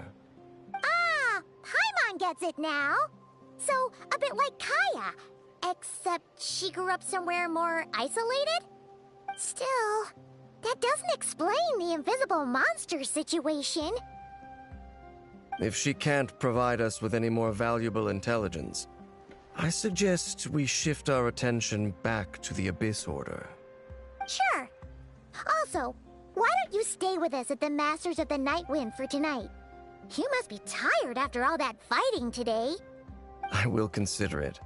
Ah! Paimon gets it now! So, a bit like Kaya, except she grew up somewhere more isolated? Still, that doesn't explain the invisible monster situation. If she can't provide us with any more valuable intelligence, I suggest we shift our attention back to the Abyss Order. Sure. Also, why don't you stay with us at the Masters of the Night Wind for tonight? You must be tired after all that fighting today. I will consider it.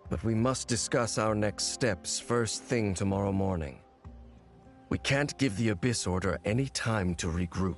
But we must discuss our next steps first thing tomorrow morning. We can't give the Abyss Order any time to regroup.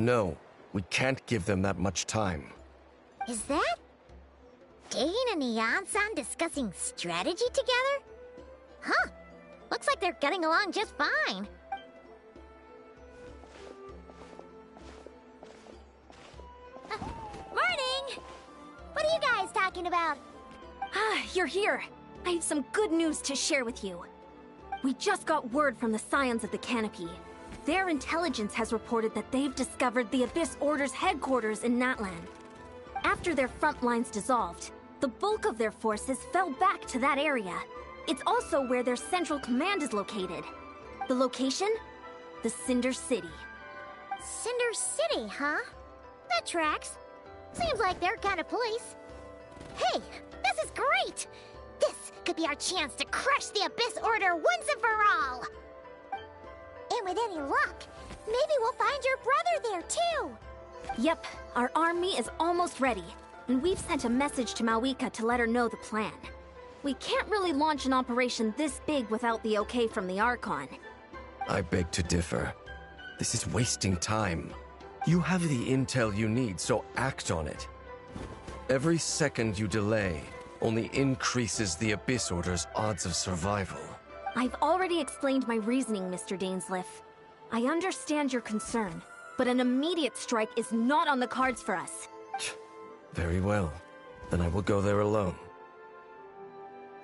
No, we can't give them that much time. Is that Dane and Eon-san discussing strategy together? Huh. Looks like they're getting along just fine. Morning! What are you guys talking about? Ah, you're here. I have some good news to share with you. We just got word from the Scions of the Canopy. Their intelligence has reported that they've discovered the Abyss Order's headquarters in Natlan. After their front lines dissolved, the bulk of their forces fell back to that area. It's also where their central command is located. The location? The Cinder City. Cinder City, huh? That tracks. Seems like their kind of place. Hey, this is great! This could be our chance to crush the Abyss Order once and for all! And with any luck, maybe we'll find your brother there too! Yep, our army is almost ready, and we've sent a message to Mawika to let her know the plan. We can't really launch an operation this big without the okay from the Archon. I beg to differ. This is wasting time. You have the intel you need, so act on it. Every second you delay only increases the Abyss Order's odds of survival. I've already explained my reasoning, Mr. Dainsleif. I understand your concern, but an immediate strike is not on the cards for us. Very well. Then I will go there alone.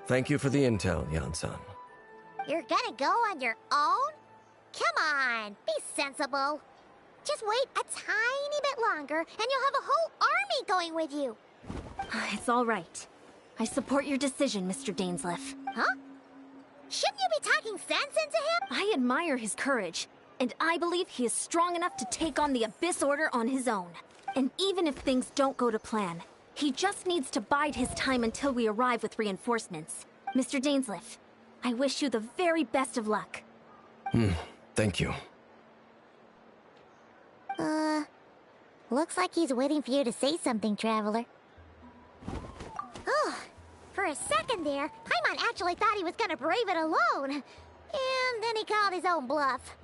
Thank you for the intel, Yan-san. You're gonna go on your own? Come on, be sensible. Just wait a tiny bit longer, and you'll have a whole army going with you. It's all right. I support your decision, Mr. Dainsleif. Huh? Shouldn't you be talking sense into him? I admire his courage, and I believe he is strong enough to take on the Abyss Order on his own. And even if things don't go to plan, he just needs to bide his time until we arrive with reinforcements. Mr. Dainsleif, I wish you the very best of luck. Thank you. Looks like he's waiting for you to say something, Traveler. Oh, for a second there, Paimon actually thought he was gonna brave it alone. And then he called his own bluff.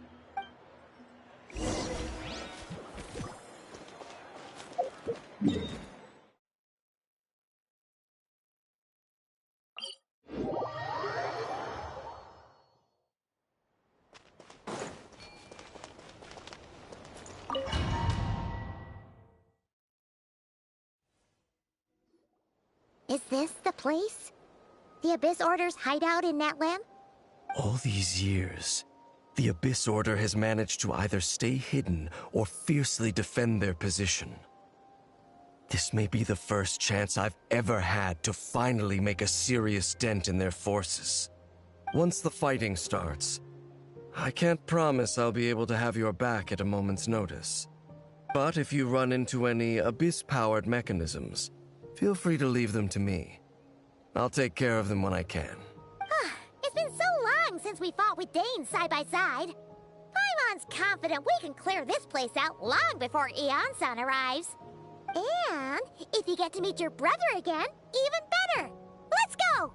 Is this the place? The Abyss Order's hideout in Natlan? All these years, the Abyss Order has managed to either stay hidden or fiercely defend their position. This may be the first chance I've ever had to finally make a serious dent in their forces. Once the fighting starts, I can't promise I'll be able to have your back at a moment's notice. But if you run into any Abyss-powered mechanisms, feel free to leave them to me. I'll take care of them when I can. It's been so long since we fought with Dane side by side. Paimon's confident we can clear this place out long before Eon-san arrives. And if you get to meet your brother again, even better. Let's go!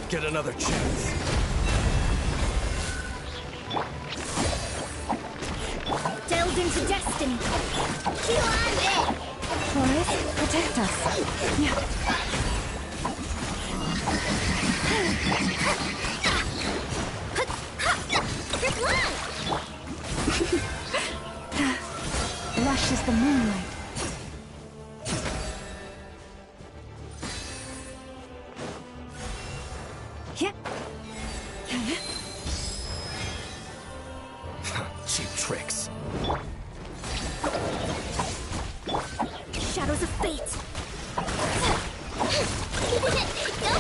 won't get another chance. Delved into destiny. Heal on it! Forest, protect us. Yeah. You're blind! Lush as the moonlight. Yeah. Cheap tricks. Shadows of fate. Go!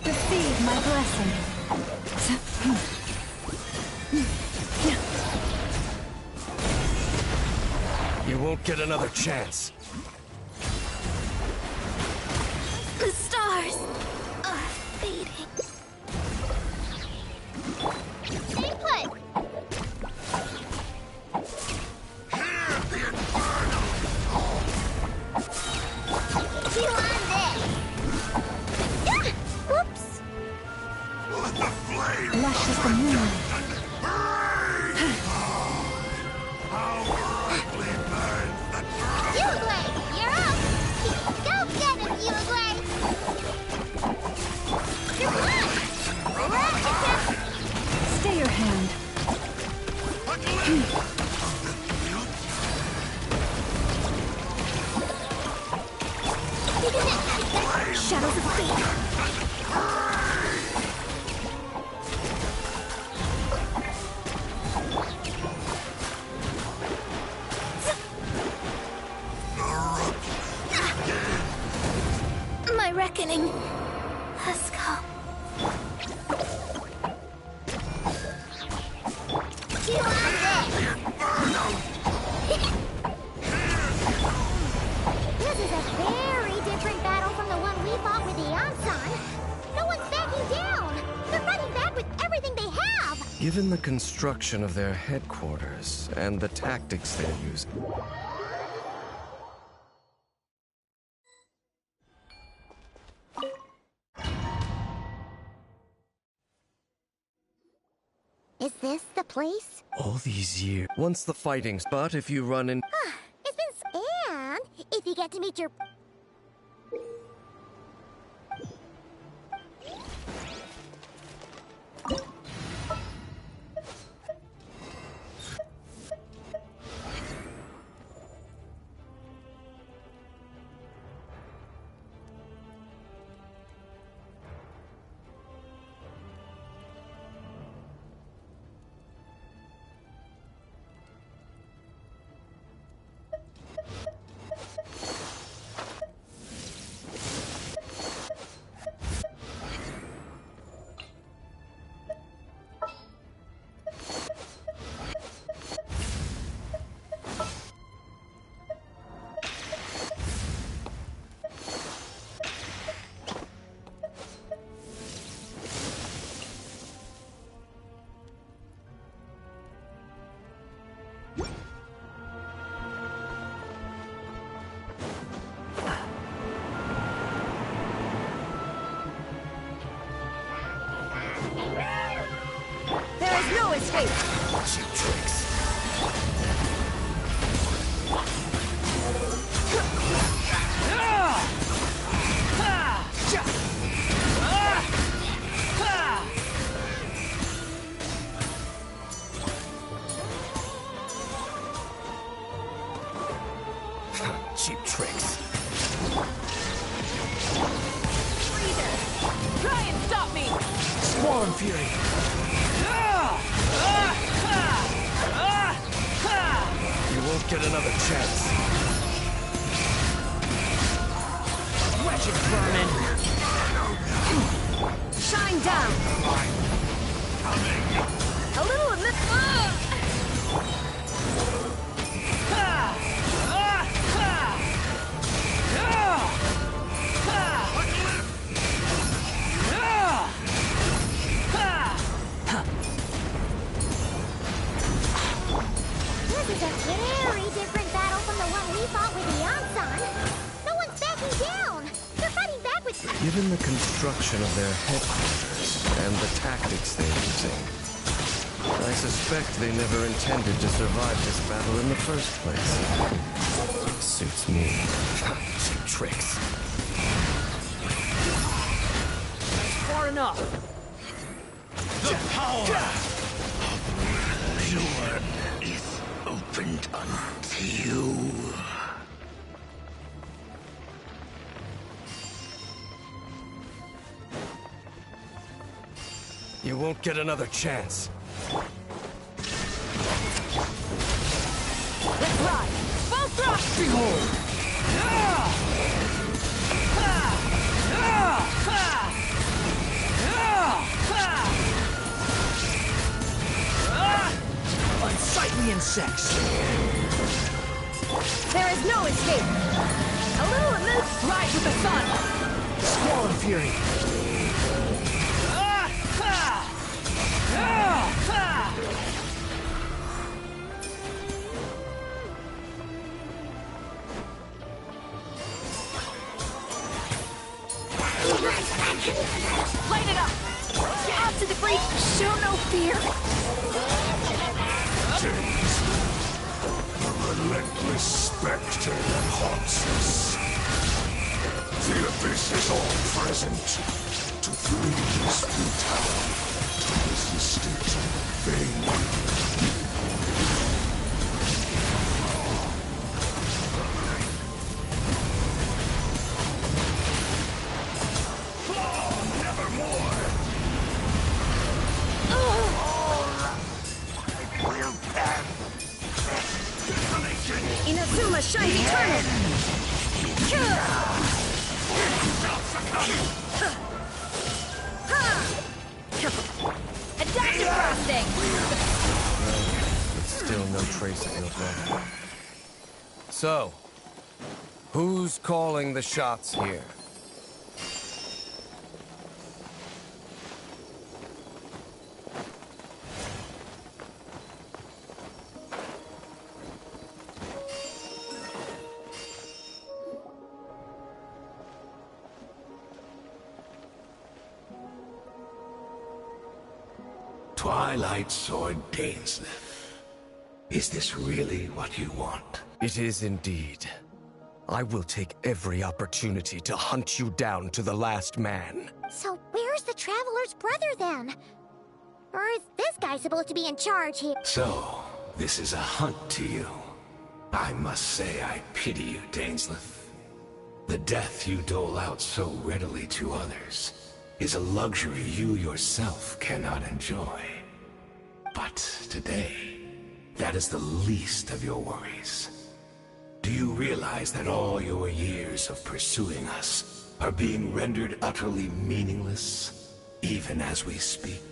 Receive my blessing. You won't get another chance. The stars are fading. Stay put! Heal on this! Whoops! Lush as the moonlight. Fueglade, you're up! Go get him, Fueglade! You're blind! Stay your hand. Shadows of fate. My reckoning has come. Heal on this! This is a very different battle from the one we fought with the Ansan. No one's backing down! They're fighting back with everything they have! Given the construction of their headquarters and the tactics they're using. Is this the place? All these years. Once the fighting spot, if you run in. It's been... And if you get to meet your... There is no escape. Cheap tricks. Cheap tricks. Try and stop me. Swarm Fury. You won't get another chance. Wretched vermin. Shine down. A little of this. This is a very different battle from the one we fought with the Ansan. No one's backing down! They're fighting back with... Given the construction of their headquarters and the tactics they're using, I suspect they never intended to survive this battle in the first place. Suits me. Cheap tricks. Far enough. The power of Lure is opened unto you. You won't get another chance. Let's ride! Full thrust! Behold! Unsightly insects! There is no escape! Rise with the sun! Squall and fury! Light it up! Out to the breach! Show no fear! Days, the relentless specter that haunts us. The abyss is all present. To flee this brutality, to resist it, vain. Inazuma shines eternal! Adaptive frosting! Still no trace of your plan. So, who's calling the shots here? Twilight Sword Dainsleif. Is this really what you want? It is indeed. I will take every opportunity to hunt you down to the last man. So where's the Traveler's brother then? Or is this guy supposed to be in charge here? So, this is a hunt to you. I must say I pity you, Dainsleif. The death you dole out so readily to others is a luxury you yourself cannot enjoy. But today, that is the least of your worries. Do you realize that all your years of pursuing us are being rendered utterly meaningless, even as we speak?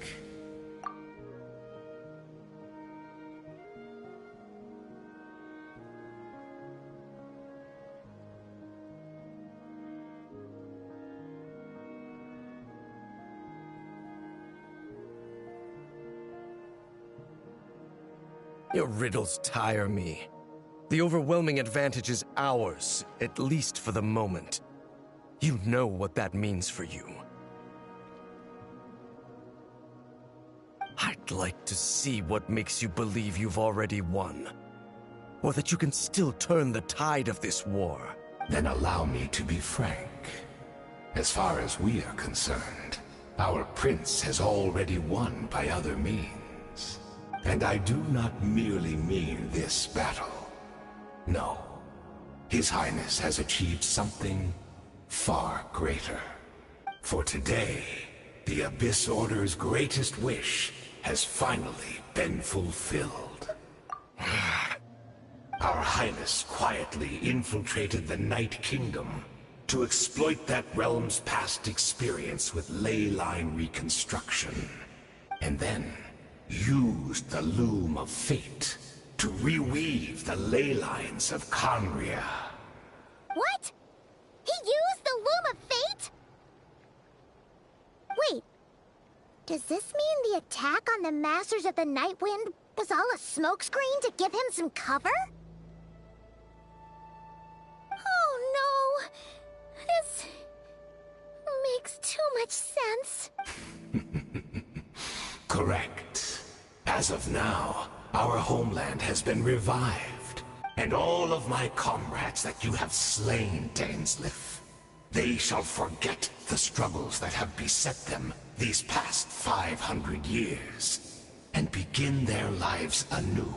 Your riddles tire me. The overwhelming advantage is ours, at least for the moment. You know what that means for you. I'd like to see what makes you believe you've already won. Or that you can still turn the tide of this war. Then allow me to be frank. As far as we are concerned, our prince has already won by other means. And I do not merely mean this battle. No. His Highness has achieved something far greater. For today, the Abyss Order's greatest wish has finally been fulfilled. Our Highness quietly infiltrated the Night Kingdom to exploit that realm's past experience with ley line reconstruction. And then used the Loom of Fate to reweave the ley lines of Conria. What? He used the Loom of Fate? Wait. Does this mean the attack on the Masters of the Night Wind was all a smokescreen to give him some cover? Oh no! This Correct. As of now, our homeland has been revived, and all of my comrades that you have slain, Dainsleif, they shall forget the struggles that have beset them these past 500 years, and begin their lives anew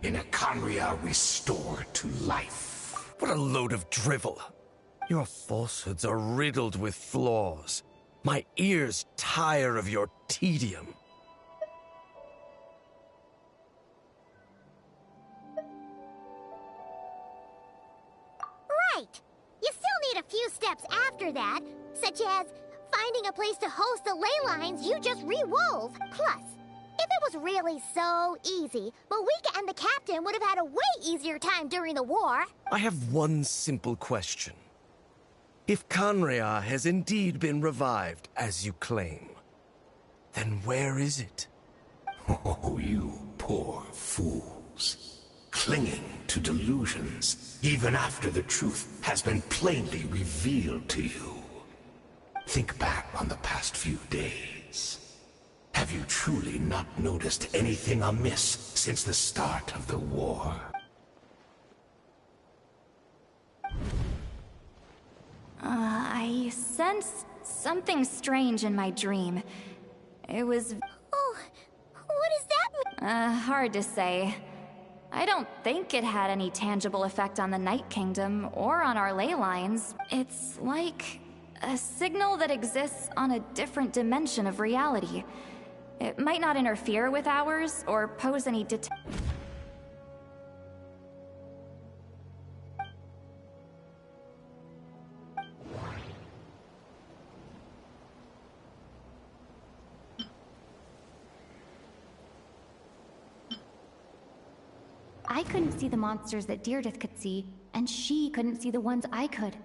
in a Khaenri'ah restored to life. What a load of drivel. Your falsehoods are riddled with flaws. My ears tire of your tedium. Right! You still need a few steps after that, such as finding a place to host the ley lines you just re-wove. Plus, if it was really so easy, Moika and the captain would have had a way easier time during the war. I have one simple question. If Khaenri'ah has indeed been revived, as you claim, then where is it? Oh, you poor fools. Clinging to delusions, even after the truth has been plainly revealed to you. Think back on the past few days. Have you truly not noticed anything amiss since the start of the war? I sensed something strange in my dream. It was... Oh, what does that mean? Hard to say. I don't think it had any tangible effect on the Night Kingdom or on our ley lines. It's like a signal that exists on a different dimension of reality. It might not interfere with ours or pose any I couldn't see the monsters that Deirdre could see, and she couldn't see the ones I could.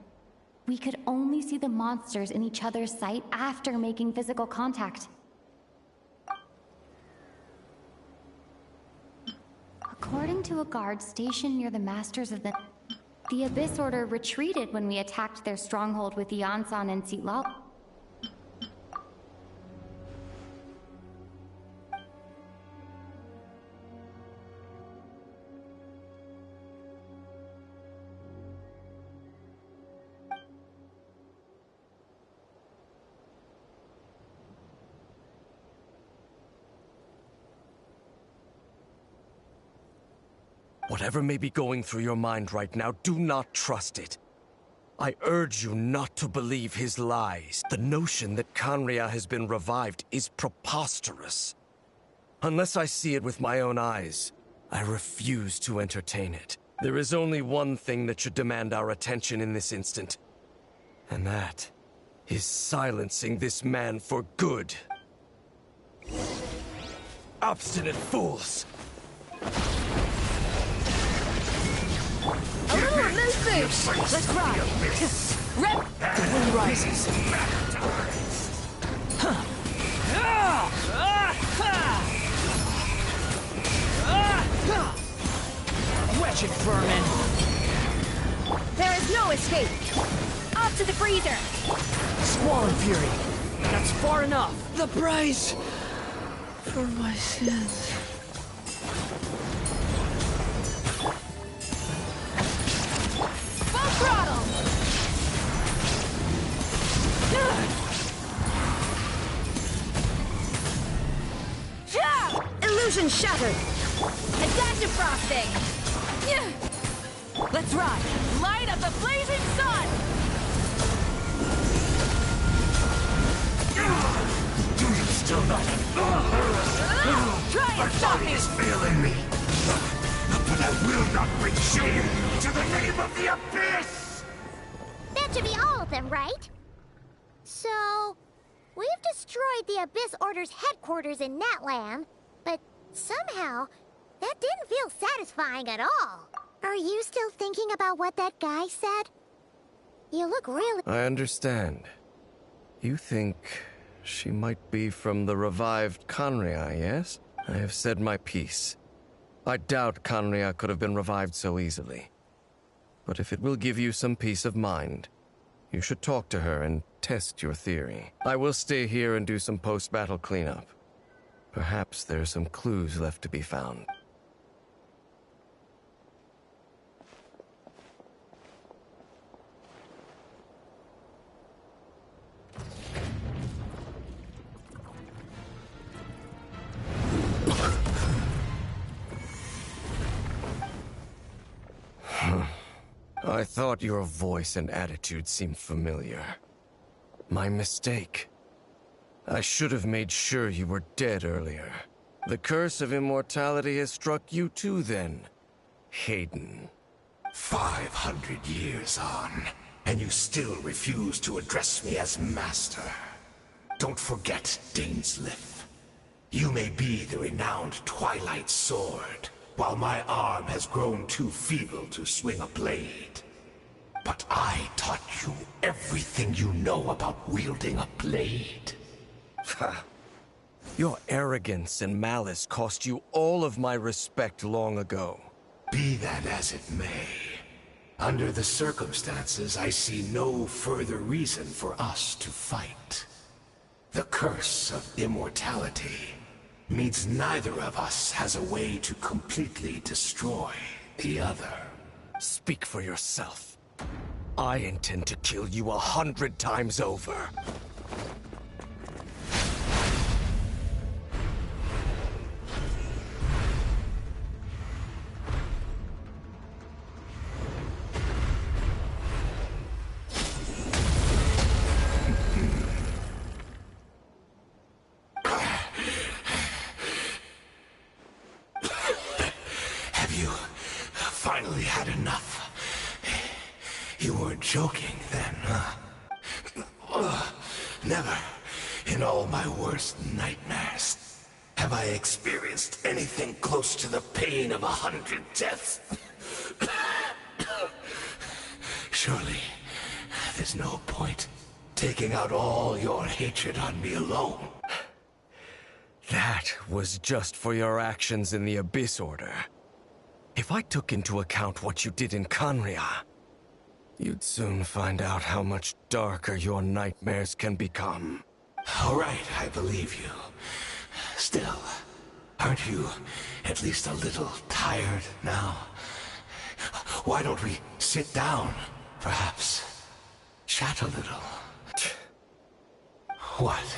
We could only see the monsters in each other's sight after making physical contact. According to a guard stationed near the Masters of the Abyss Order retreated when we attacked their stronghold with Yansan and Sitlal. Whatever may be going through your mind right now, do not trust it. I urge you not to believe his lies. The notion that Khaenri'ah has been revived is preposterous. Unless I see it with my own eyes, I refuse to entertain it. There is only one thing that should demand our attention in this instant, and that is silencing this man for good. Obstinate fools! A little loose. Let's ride. Rep. The wind rises. Wretched vermin. There is no escape. Off to the freezer. Squall and fury. That's far enough. The price for my sins. Throttle! Illusion shattered! Adaptive frosting! Let's ride! Light of the blazing sun! Do you still not? Try and stop me! Is failing me. But I will not bring shame to the name of the Abyss! That should be all of them, right? So, we've destroyed the Abyss Order's headquarters in Natlan, but somehow, that didn't feel satisfying at all. Are you still thinking about what that guy said? You look really... I understand. You think she might be from the revived Khaenri'ah, yes? I have said my piece. I doubt Khaenri'ah could have been revived so easily. But if it will give you some peace of mind, you should talk to her and test your theory. I will stay here and do some post-battle cleanup. Perhaps there are some clues left to be found. I thought your voice and attitude seemed familiar. My mistake. I should have made sure you were dead earlier. The curse of immortality has struck you too then, Hayden. 500 years on, and you still refuse to address me as master. Don't forget, Dainsleif. You may be the renowned Twilight Sword, while my arm has grown too feeble to swing a blade. But I taught you everything you know about wielding a blade. Your arrogance and malice cost you all of my respect long ago. Be that as it may, under the circumstances, I see no further reason for us to fight. The curse of immortality means neither of us has a way to completely destroy the other. Speak for yourself. I intend to kill you 100 times over. Finally had enough. You weren't joking then, huh? Never, in all my worst nightmares, have I experienced anything close to the pain of 100 deaths. Surely, there's no point taking out all your hatred on me alone. That was just for your actions in the Abyss Order. If I took into account what you did in Khaenri'ah, you'd soon find out how much darker your nightmares can become. All right, I believe you. Still, aren't you at least a little tired now? Why don't we sit down, perhaps? Chat a little. What?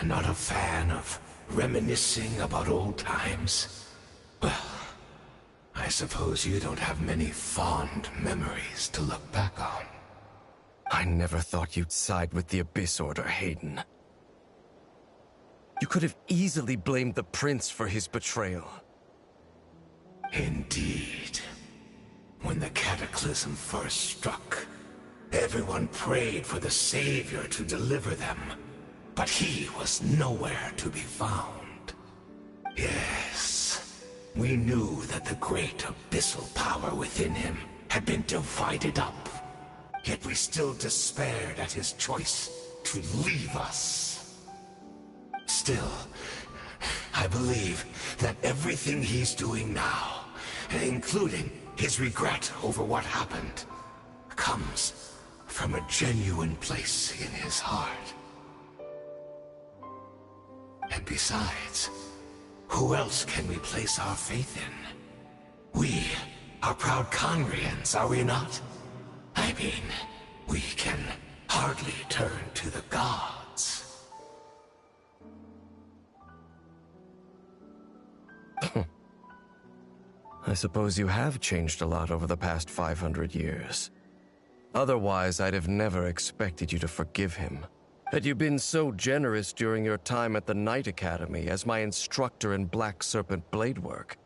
Not a fan of reminiscing about old times? Well, I suppose you don't have many fond memories to look back on. I never thought you'd side with the Abyss Order, Hayden. You could have easily blamed the Prince for his betrayal. Indeed. When the cataclysm first struck, everyone prayed for the Savior to deliver them, but he was nowhere to be found. Yes, we knew that the great abyssal power within him had been divided up, yet we still despaired at his choice to leave us. Still, I believe that everything he's doing now, including his regret over what happened, comes from a genuine place in his heart. And besides, who else can we place our faith in? We are proud Khaenri'ahns, are we not? I mean, we can hardly turn to the gods. I suppose you have changed a lot over the past 500 years. Otherwise, I'd have never expected you to forgive him. Had you been so generous during your time at the Knight Academy as my instructor in Black Serpent blade work,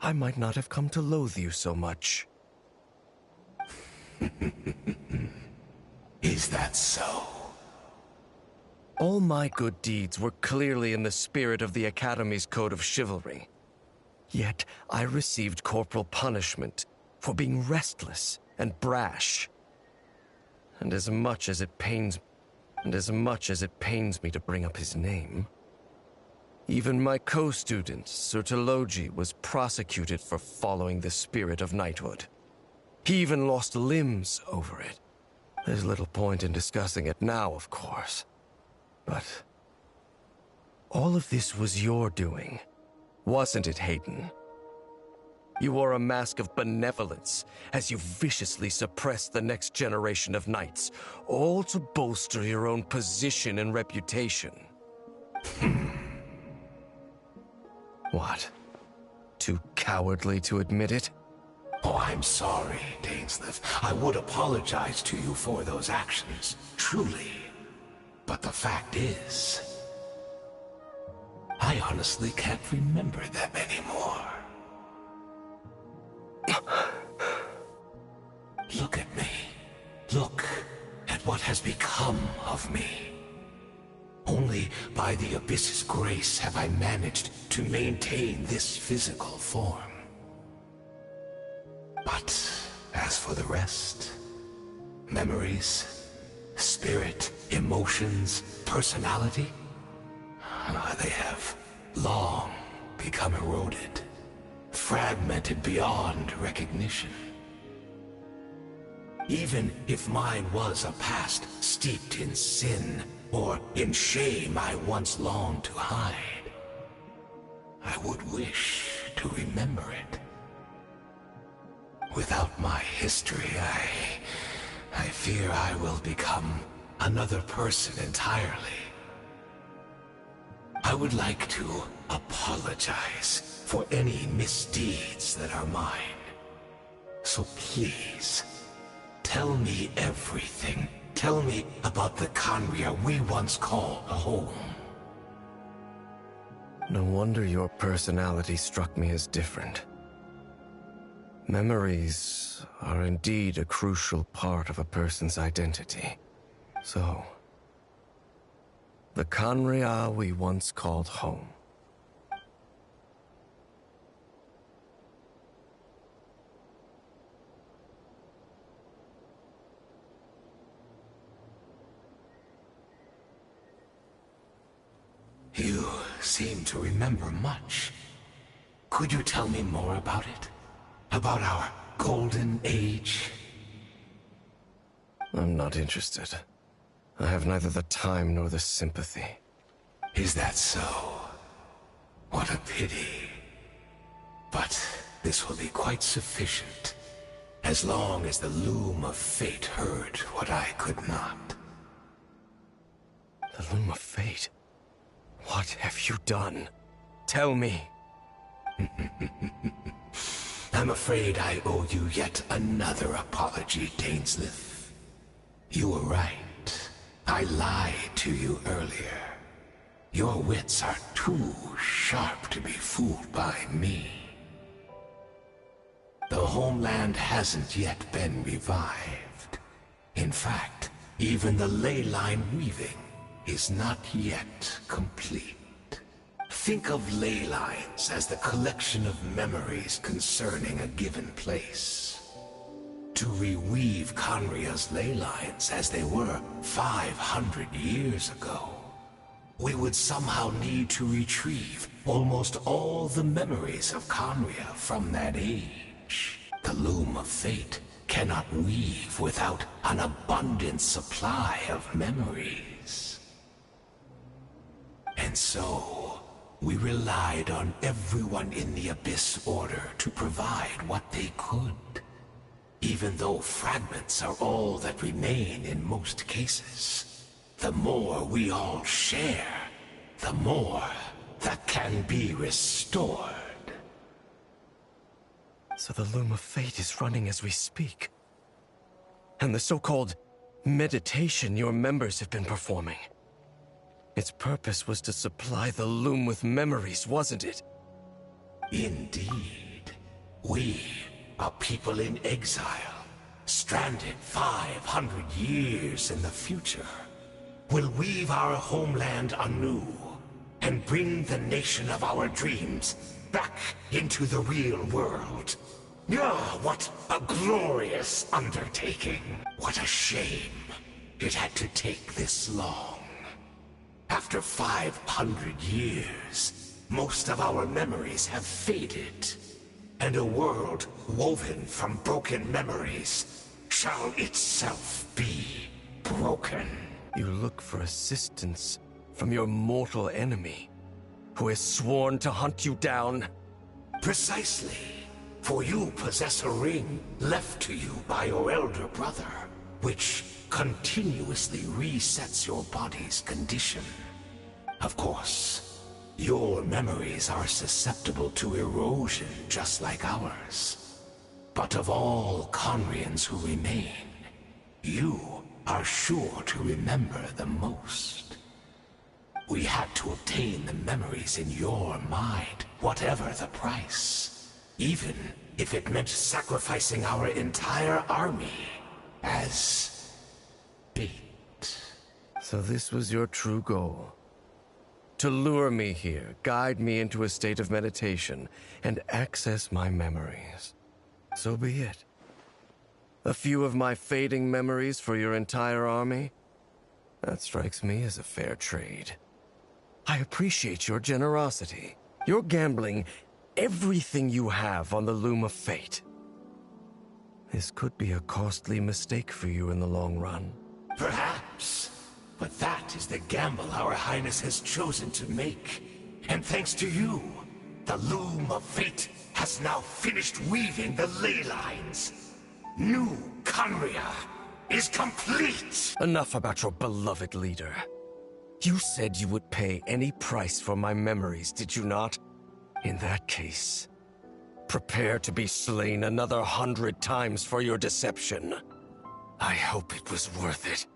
I might not have come to loathe you so much. Is that so? All my good deeds were clearly in the spirit of the Academy's code of chivalry. Yet I received corporal punishment for being restless and brash. And as much as it pains me to bring up his name, even my co-student, Sir Telogi, was prosecuted for following the spirit of knighthood. He even lost limbs over it. There's little point in discussing it now, of course. But All of this was your doing, wasn't it, Hayden? You wore a mask of benevolence as you viciously suppressed the next generation of knights, all to bolster your own position and reputation. What? Too cowardly to admit it? Oh, I'm sorry, Dainsleif. I would apologize to you for those actions, truly. But the fact is, I honestly can't remember them anymore. Look at me. Look at what has become of me. Only by the Abyss's grace have I managed to maintain this physical form. But as for the rest, memories, spirit, emotions, personality, they have long become eroded, fragmented beyond recognition. Even if mine was a past steeped in sin, or in shame I once longed to hide, I would wish to remember it. Without my history, I fear I will become another person entirely. I would like to apologize for any misdeeds that are mine. So please, tell me everything. Tell me about the Khaenri'ah we once called home. No wonder your personality struck me as different. Memories are indeed a crucial part of a person's identity. So, the Khaenri'ah we once called home. You seem to remember much. Could you tell me more about it? About our golden age? I'm not interested. I have neither the time nor the sympathy. Is that so? What a pity. But this will be quite sufficient, as long as the loom of fate heard what I could not. The loom of fate? What have you done? Tell me. I'm afraid I owe you yet another apology, Dainsleif. You were right. I lied to you earlier. Your wits are too sharp to be fooled by me. The homeland hasn't yet been revived. In fact, even the ley line weaving is not yet complete. Think of ley lines as the collection of memories concerning a given place. To reweave Khaenri'ah's ley lines as they were 500 years ago, we would somehow need to retrieve almost all the memories of Khaenri'ah from that age. The loom of fate cannot weave without an abundant supply of memories. And so, we relied on everyone in the Abyss Order to provide what they could. Even though fragments are all that remain in most cases, the more we all share, the more that can be restored. So the loom of fate is running as we speak. And the so-called meditation your members have been performing. Its purpose was to supply the loom with memories, wasn't it? Indeed. We, a people in exile, stranded 500 years in the future, will weave our homeland anew and bring the nation of our dreams back into the real world. Ah, what a glorious undertaking. What a shame it had to take this long. After 500 years, most of our memories have faded, and a world woven from broken memories shall itself be broken. You look for assistance from your mortal enemy. who has sworn to hunt you down? Precisely. For you possess a ring left to you by your elder brother, which continuously resets your body's condition. Of course, your memories are susceptible to erosion just like ours. But of all Conrians who remain, you are sure to remember the most. We had to obtain the memories in your mind, whatever the price. Even if it meant sacrificing our entire army as bait. So this was your true goal. To lure me here, guide me into a state of meditation, and access my memories. So be it. A few of my fading memories for your entire army? That strikes me as a fair trade. I appreciate your generosity. You're gambling everything you have on the loom of fate. This could be a costly mistake for you in the long run. Perhaps. But that is the gamble our Highness has chosen to make. And thanks to you, the loom of fate has now finished weaving the ley lines. New Conria is complete! Enough about your beloved leader. You said you would pay any price for my memories, did you not? In that case, prepare to be slain another 100 times for your deception. I hope it was worth it.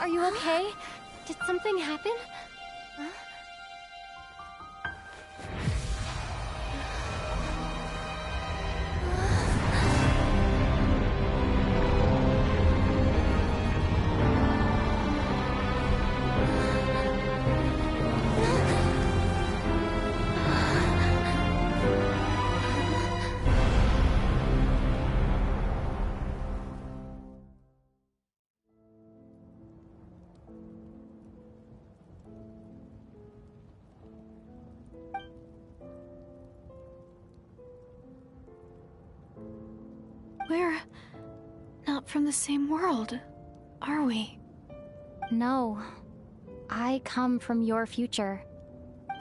Are you okay? Did something happen? Huh? We're not from the same world, are we? No. I come from your future.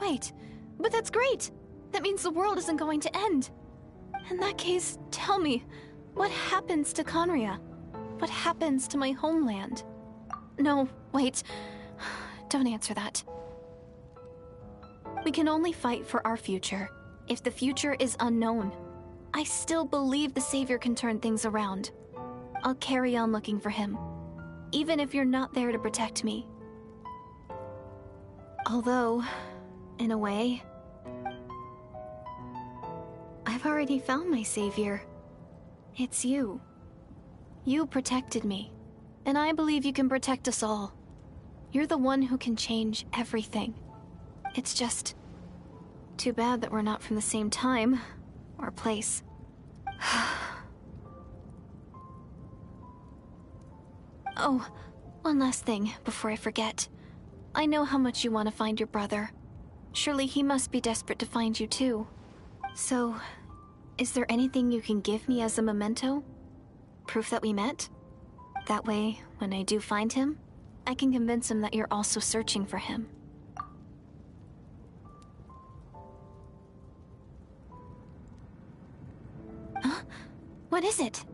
Wait, but that's great! That means the world isn't going to end. In that case, tell me, what happens to Conria? What happens to my homeland? No, wait. Don't answer that. We can only fight for our future if the future is unknown. I still believe the Savior can turn things around. I'll carry on looking for him, even if you're not there to protect me. Although, in a way, I've already found my Savior. It's you. You protected me, and I believe you can protect us all. You're the one who can change everything. It's just too bad that we're not from the same time or place. Oh, one last thing before I forget. I know how much you want to find your brother. Surely he must be desperate to find you too. So, is there anything you can give me as a memento? Proof that we met? That way, when I do find him, I can convince him that you're also searching for him. Huh? What is it?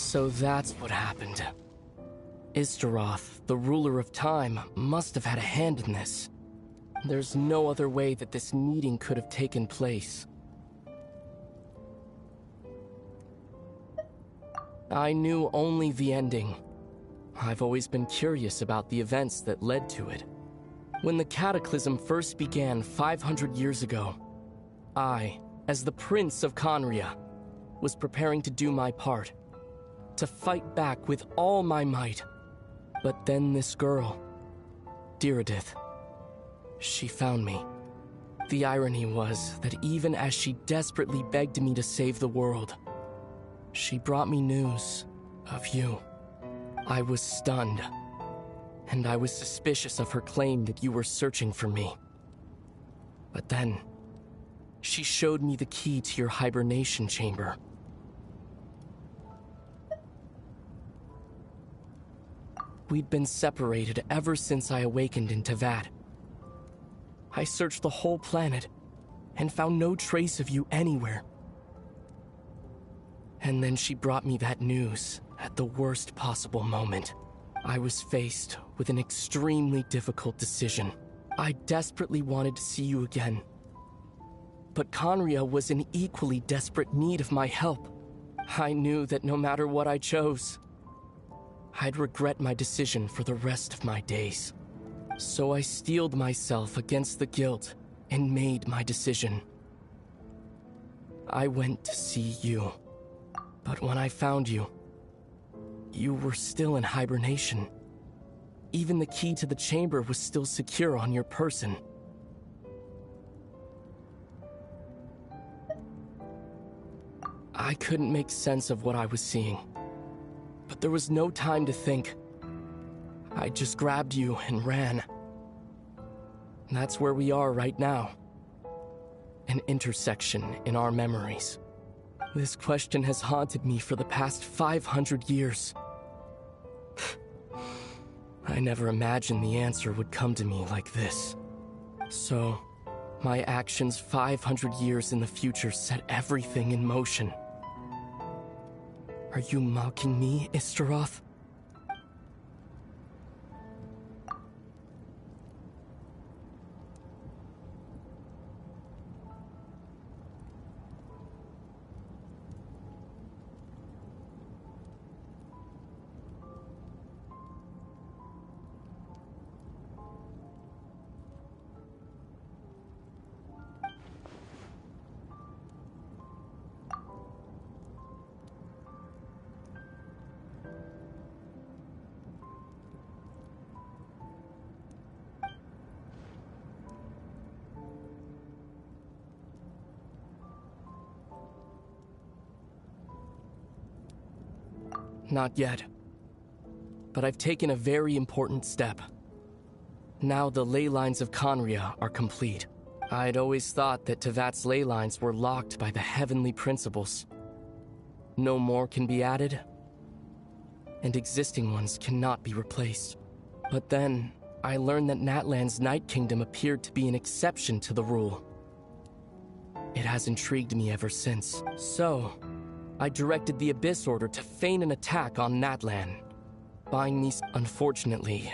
So that's what happened. Istaroth, the ruler of time, must have had a hand in this. There's no other way that this meeting could have taken place. I knew only the ending. I've always been curious about the events that led to it. When the Cataclysm first began 500 years ago, I, as the Prince of Conria, was preparing to do my part, to fight back with all my might. But then this girl, Diridith, she found me. The irony was that even as she desperately begged me to save the world, she brought me news of you. I was stunned, and I was suspicious of her claim that you were searching for me. But then, she showed me the key to your hibernation chamber. We'd been separated ever since I awakened in Teyvat. I searched the whole planet and found no trace of you anywhere. And then she brought me that news at the worst possible moment. I was faced with an extremely difficult decision. I desperately wanted to see you again. But Conria was in equally desperate need of my help. I knew that no matter what I chose, I'd regret my decision for the rest of my days. So I steeled myself against the guilt and made my decision. I went to see you. But when I found you, you were still in hibernation. Even the key to the chamber was still secure on your person. I couldn't make sense of what I was seeing, but there was no time to think. I just grabbed you and ran. And that's where we are right now. An intersection in our memories. This question has haunted me for the past 500 years. I never imagined the answer would come to me like this. So, my actions 500 years in the future set everything in motion. Are you mocking me, Istaroth? Not yet. But I've taken a very important step. Now the ley lines of Conria are complete. I'd always thought that Teyvat's ley lines were locked by the heavenly principles. No more can be added, and existing ones cannot be replaced. But then, I learned that Natlan's Night Kingdom appeared to be an exception to the rule. It has intrigued me ever since. So, I directed the Abyss Order to feign an attack on Natlan, buying me. Unfortunately,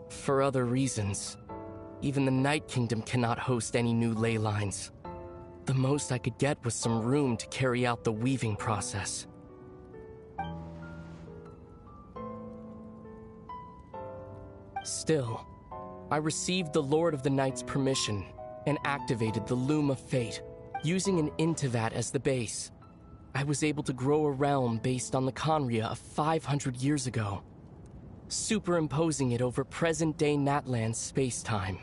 for other reasons, even the Night Kingdom cannot host any new ley lines. The most I could get was some room to carry out the weaving process. Still, I received the Lord of the Night's permission and activated the Loom of Fate, using an Intivat as the base. I was able to grow a realm based on the Conria of 500 years ago, superimposing it over present-day Natlan's space-time.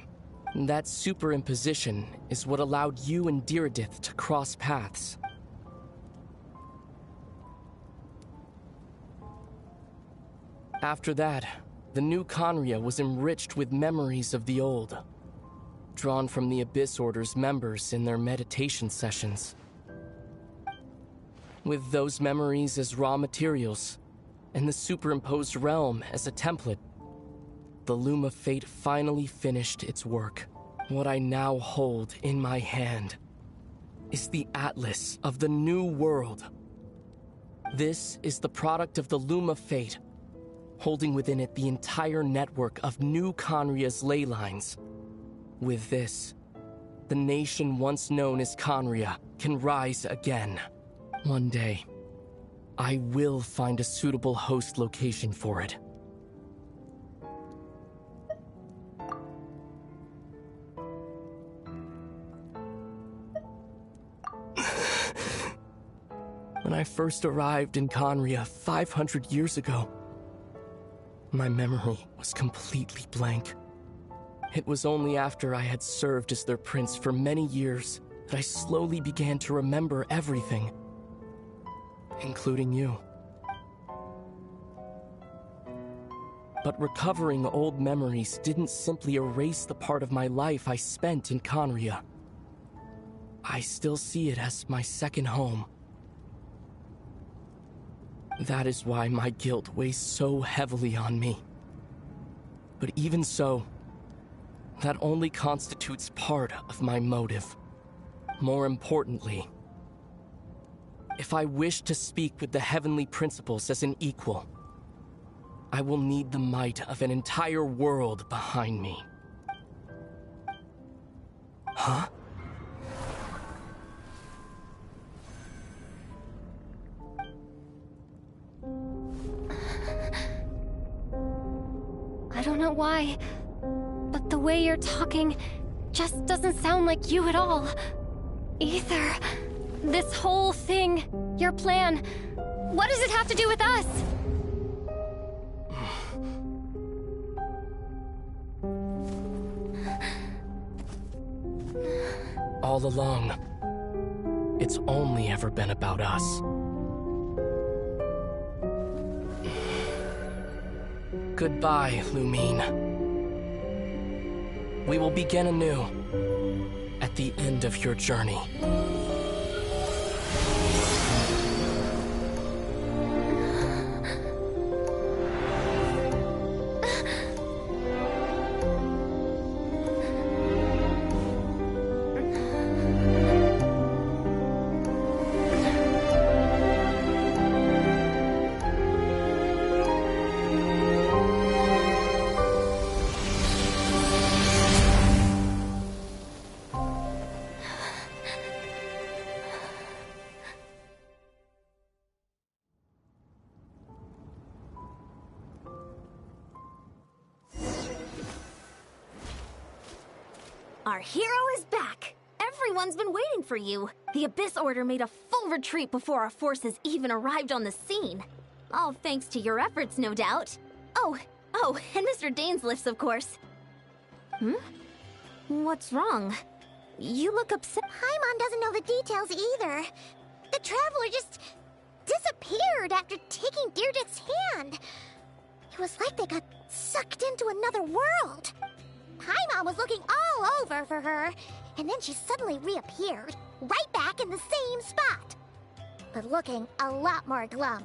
That superimposition is what allowed you and Diridith to cross paths. After that, the new Conria was enriched with memories of the old, drawn from the Abyss Order's members in their meditation sessions. With those memories as raw materials, and the superimposed realm as a template, the Loom of Fate finally finished its work. What I now hold in my hand is the Atlas of the New World. This is the product of the Loom of Fate, holding within it the entire network of new Conria's ley lines. With this, the nation once known as Conria can rise again. One day, I will find a suitable host location for it. When I first arrived in Conria 500 years ago, my memory was completely blank. It was only after I had served as their prince for many years that I slowly began to remember everything, including you. But recovering old memories didn't simply erase the part of my life I spent in Conria. I still see it as my second home. That is why my guilt weighs so heavily on me. But even so, that only constitutes part of my motive. More importantly, if I wish to speak with the heavenly principles as an equal, I will need the might of an entire world behind me. Huh? I don't know why, but the way you're talking just doesn't sound like you at all. Either. This whole thing, your plan, what does it have to do with us? All along, it's only ever been about us. Goodbye, Lumine. We will begin anew at the end of your journey. Our hero is back! Everyone's been waiting for you. The Abyss Order made a full retreat before our forces even arrived on the scene. All thanks to your efforts, no doubt. Oh, and Mr. Dainsliff's, of course. What's wrong? You look upset. Paimon doesn't know the details either. The Traveler just disappeared after taking Deirdre's hand. It was like they got sucked into another world. Paimon was looking all over for her, and then she suddenly reappeared, right back in the same spot. But looking a lot more glum.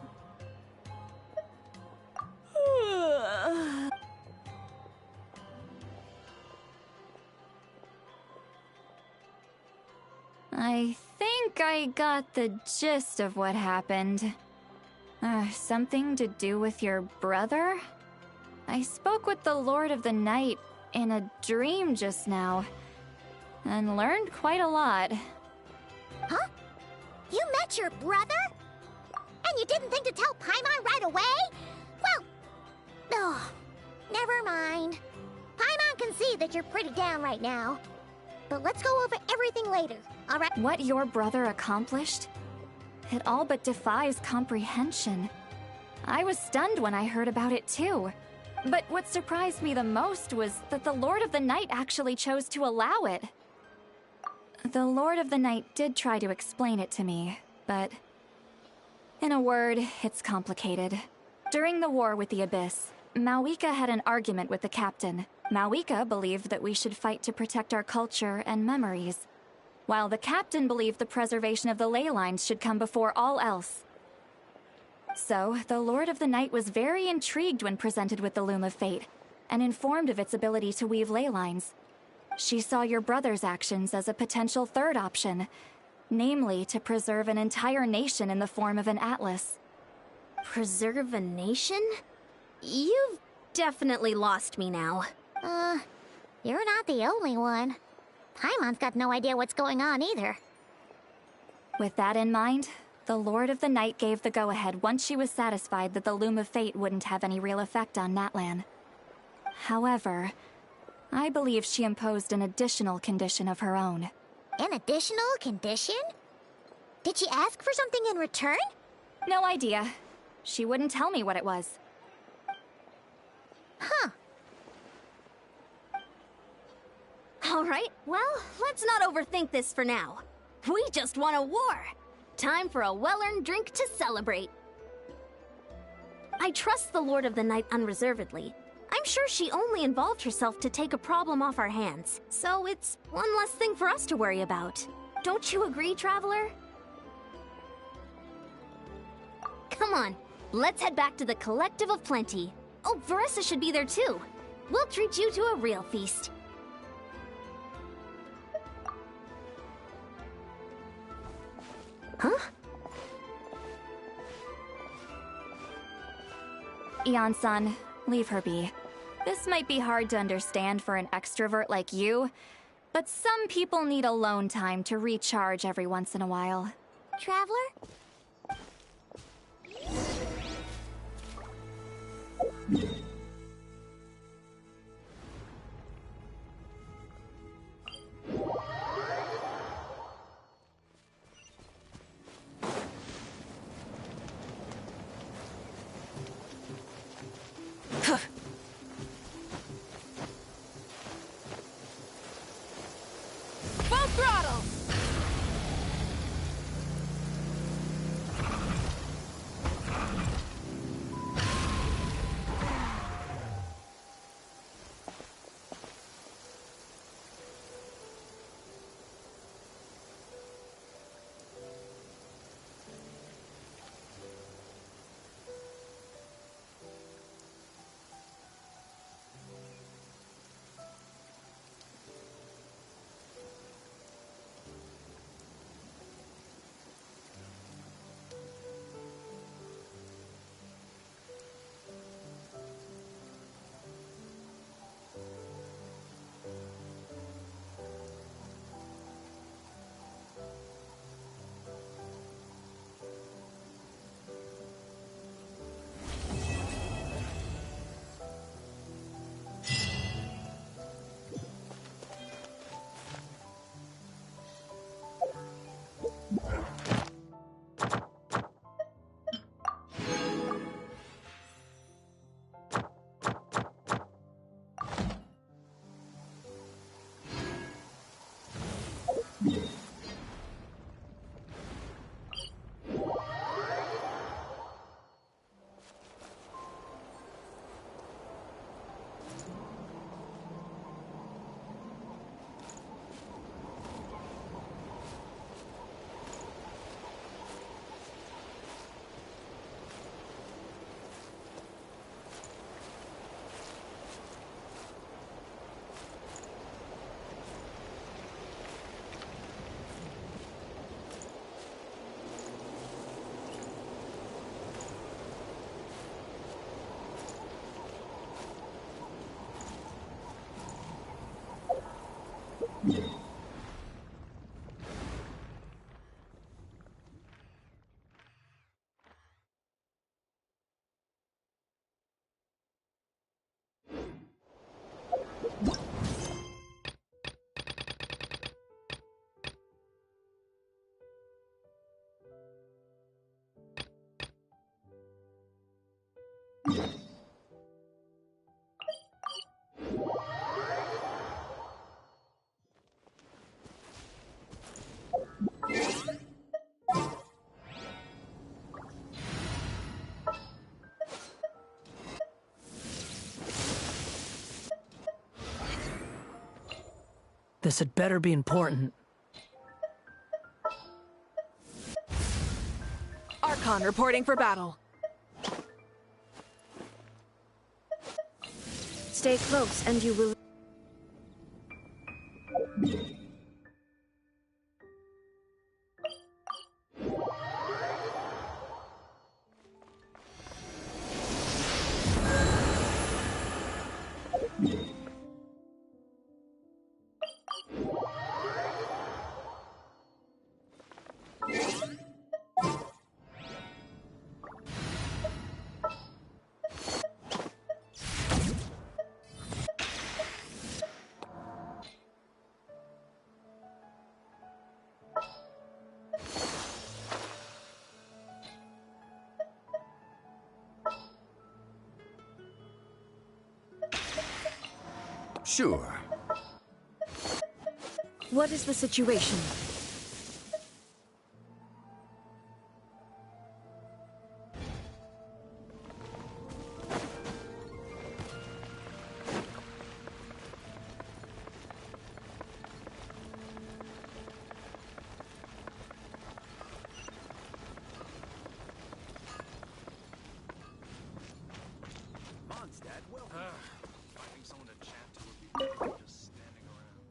I think I got the gist of what happened. Something to do with your brother? I spoke with the Lord of the Night in a dream just now, and learned quite a lot. Huh? You met your brother? And you didn't think to tell Paimon right away? Well, never mind. Paimon can see that you're pretty down right now. But let's go over everything later, alright? What your brother accomplished? It all but defies comprehension. I was stunned when I heard about it too. But what surprised me the most was that the Lord of the Night actually chose to allow it. The Lord of the Night did try to explain it to me, but in a word, it's complicated. During the war with the Abyss, Mawika had an argument with the captain. Mawika believed that we should fight to protect our culture and memories, while the captain believed the preservation of the ley lines should come before all else. So, the Lord of the Night was very intrigued when presented with the Loom of Fate, and informed of its ability to weave ley lines. She saw your brother's actions as a potential third option, namely to preserve an entire nation in the form of an atlas. Preserve a nation? You've definitely lost me now. You're not the only one. Paimon's got no idea what's going on either. With that in mind, the Lord of the Night gave the go-ahead once she was satisfied that the Loom of Fate wouldn't have any real effect on Natlan. However, I believe she imposed an additional condition of her own. An additional condition? Did she ask for something in return? No idea. She wouldn't tell me what it was. Huh. Alright, well, let's not overthink this for now. We just won a war! Time for a well-earned drink to celebrate. I trust the Lord of the Night unreservedly. I'm sure she only involved herself to take a problem off our hands, so it's one less thing for us to worry about. Don't you agree, Traveler? Come on, let's head back to the Collective of Plenty. Oh, Veressa should be there too. We'll treat you to a real feast. Huh? Eon-san, leave her be. This might be hard to understand for an extrovert like you, but some people need alone time to recharge every once in a while. Traveler? Full throttle! This had better be important. Archon reporting for battle. Stay close and you will... Sure. What is the situation? Mondstadt, welcome. Finding someone to chat to would be better than just standing around.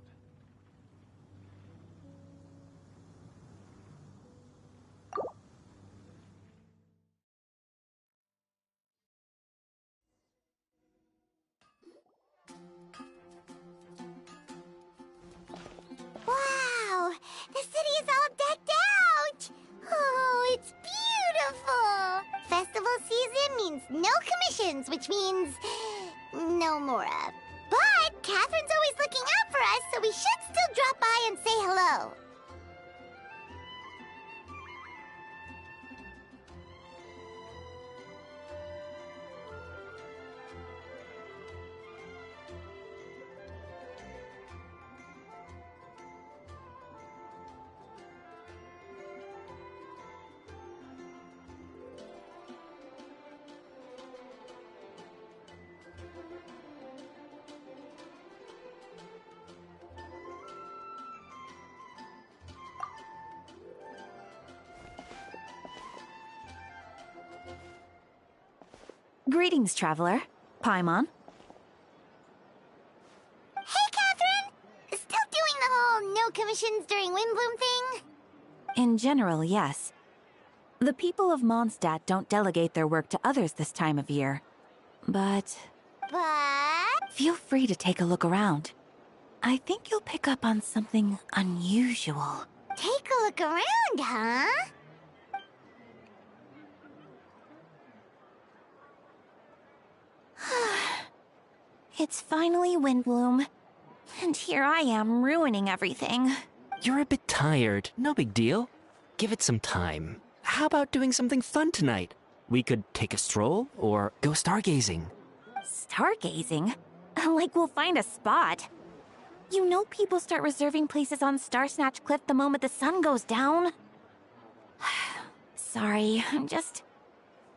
Wow! The city is all decked out! Oh, it's beautiful! Festival season means no commissions, which means no Mora. But Catherine's always looking out for us, so we should still drop by and say hello. Greetings, traveler. Paimon. Hey, Catherine! Still doing the whole no commissions during Windbloom thing? In general, yes. The people of Mondstadt don't delegate their work to others this time of year. But feel free to take a look around. I think you'll pick up on something unusual. Take a look around, huh? It's finally Windbloom. And here I am ruining everything. You're a bit tired. No big deal. Give it some time. How about doing something fun tonight? We could take a stroll or go stargazing. Stargazing? Like we'll find a spot. You know people start reserving places on Starsnatch Cliff the moment the sun goes down. Sorry, I'm just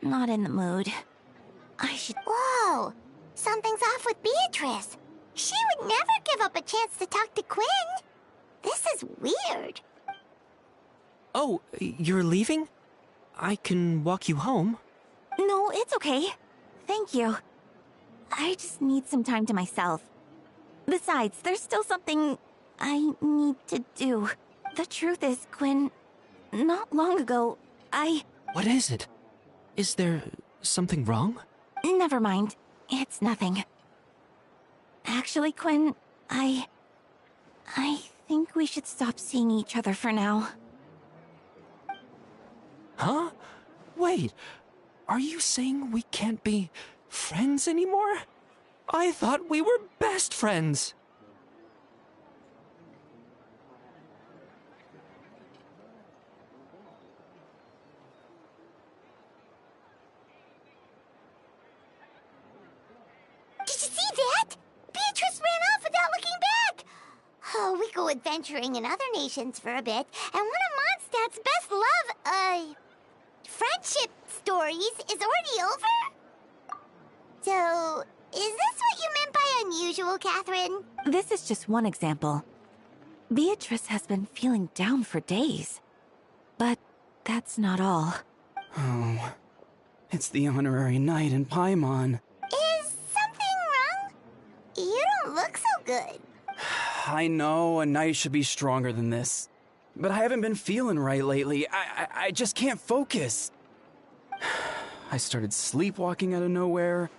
not in the mood. I should... Whoa! Something's off with Beatrice. She would never give up a chance to talk to Quinn. This is weird. Oh, you're leaving? I can walk you home. No, it's okay. Thank you. I just need some time to myself. Besides, there's still something I need to do. The truth is, Quinn, not long ago, What is it? Is there something wrong? Never mind. It's nothing. Actually, Quinn, I think we should stop seeing each other for now. Huh? Wait, are you saying we can't be friends anymore? I thought we were best friends. Did you see that? Beatrice ran off without looking back. Oh, we go adventuring in other nations for a bit, and one of Mondstadt's best friendship stories is already over? So, is this what you meant by unusual, Catherine? This is just one example. Beatrice has been feeling down for days. But that's not all. Oh, it's the honorary knight in Paimon. Is something wrong? You don't look so good. I know a knight should be stronger than this. But I haven't been feeling right lately. I just can't focus. I started sleepwalking out of nowhere.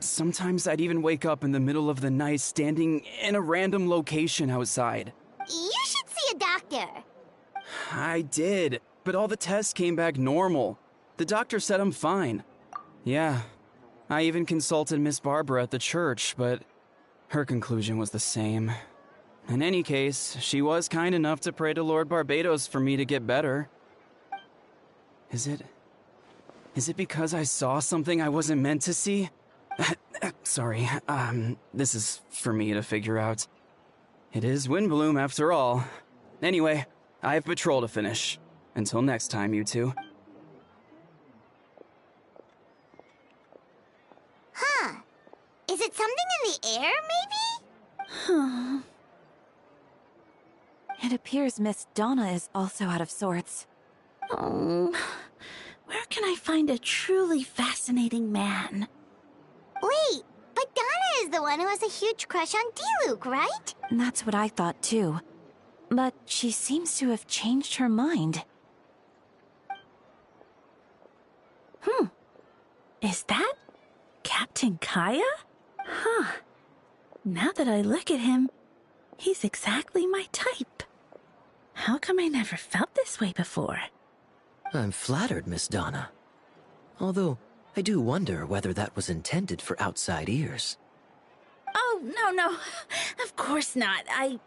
Sometimes I'd even wake up in the middle of the night standing in a random location outside. You should see a doctor. I did, but all the tests came back normal. The doctor said I'm fine. Yeah, I even consulted Miss Barbara at the church, but her conclusion was the same. In any case, she was kind enough to pray to Lord Barbados for me to get better. Is it because I saw something I wasn't meant to see? Sorry, this is for me to figure out. It is Windbloom after all. Anyway, I have patrol to finish. Until next time, you two. Huh. Is it something in the air, maybe? It appears Miss Donna is also out of sorts. Oh, where can I find a truly fascinating man? Wait, but Donna is the one who has a huge crush on Diluc, right? That's what I thought too. But she seems to have changed her mind. Is that Captain Kaya? Huh. Now that I look at him, he's exactly my type. How come I never felt this way before? I'm flattered, Miss Donna. Although, I do wonder whether that was intended for outside ears. Oh, no. Of course not. I'm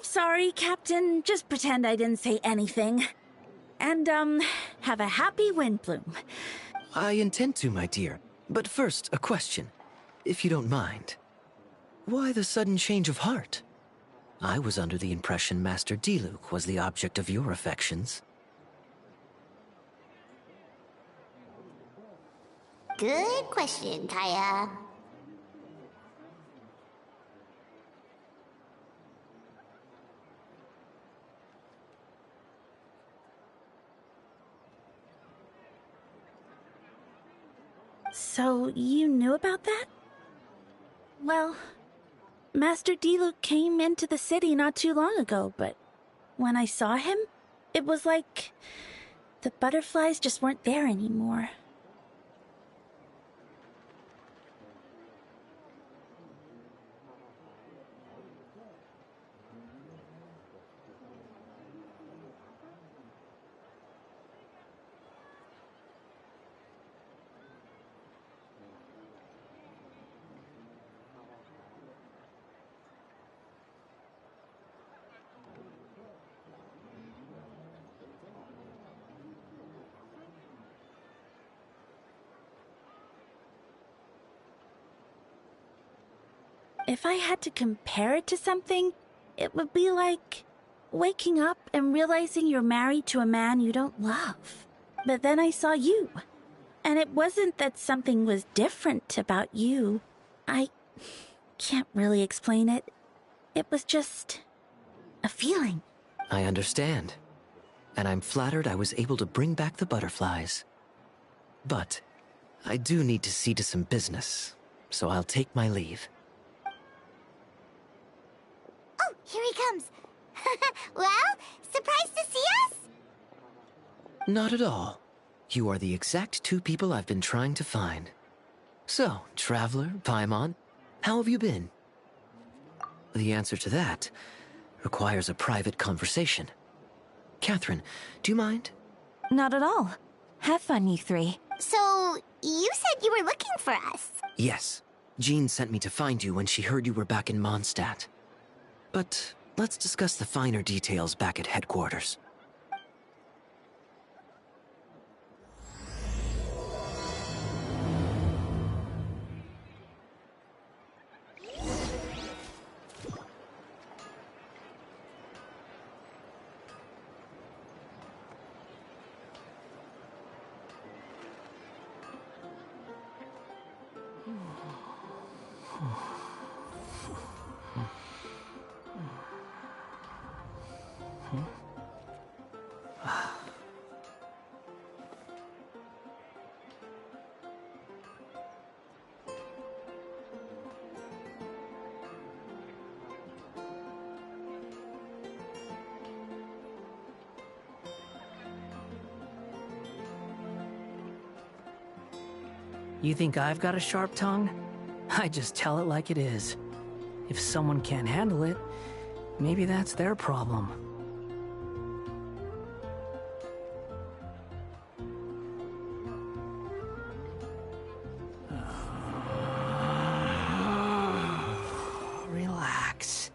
sorry, Captain. Just pretend I didn't say anything. And, have a happy Windbloom. I intend to, my dear. But first, a question, if you don't mind. Why the sudden change of heart? I was under the impression Master Diluc was the object of your affections. Good question, Kaya. So, you knew about that? Well, Master Diluc came into the city not too long ago, but when I saw him, it was like the butterflies just weren't there anymore. If I had to compare it to something, it would be like waking up and realizing you're married to a man you don't love. But then I saw you, and it wasn't that something was different about you. I can't really explain it. It was just a feeling. I understand. And I'm flattered I was able to bring back the butterflies. But I do need to see to some business, so I'll take my leave. Oh, here he comes. Well, surprised to see us? Not at all. You are the exact two people I've been trying to find. So, Traveler, Paimon, how have you been? The answer to that requires a private conversation. Catherine, do you mind? Not at all. Have fun, you three. So, you said you were looking for us? Yes. Jean sent me to find you when she heard you were back in Mondstadt. But let's discuss the finer details back at headquarters. You think I've got a sharp tongue? I just tell it like it is. If someone can't handle it, maybe that's their problem. Relax.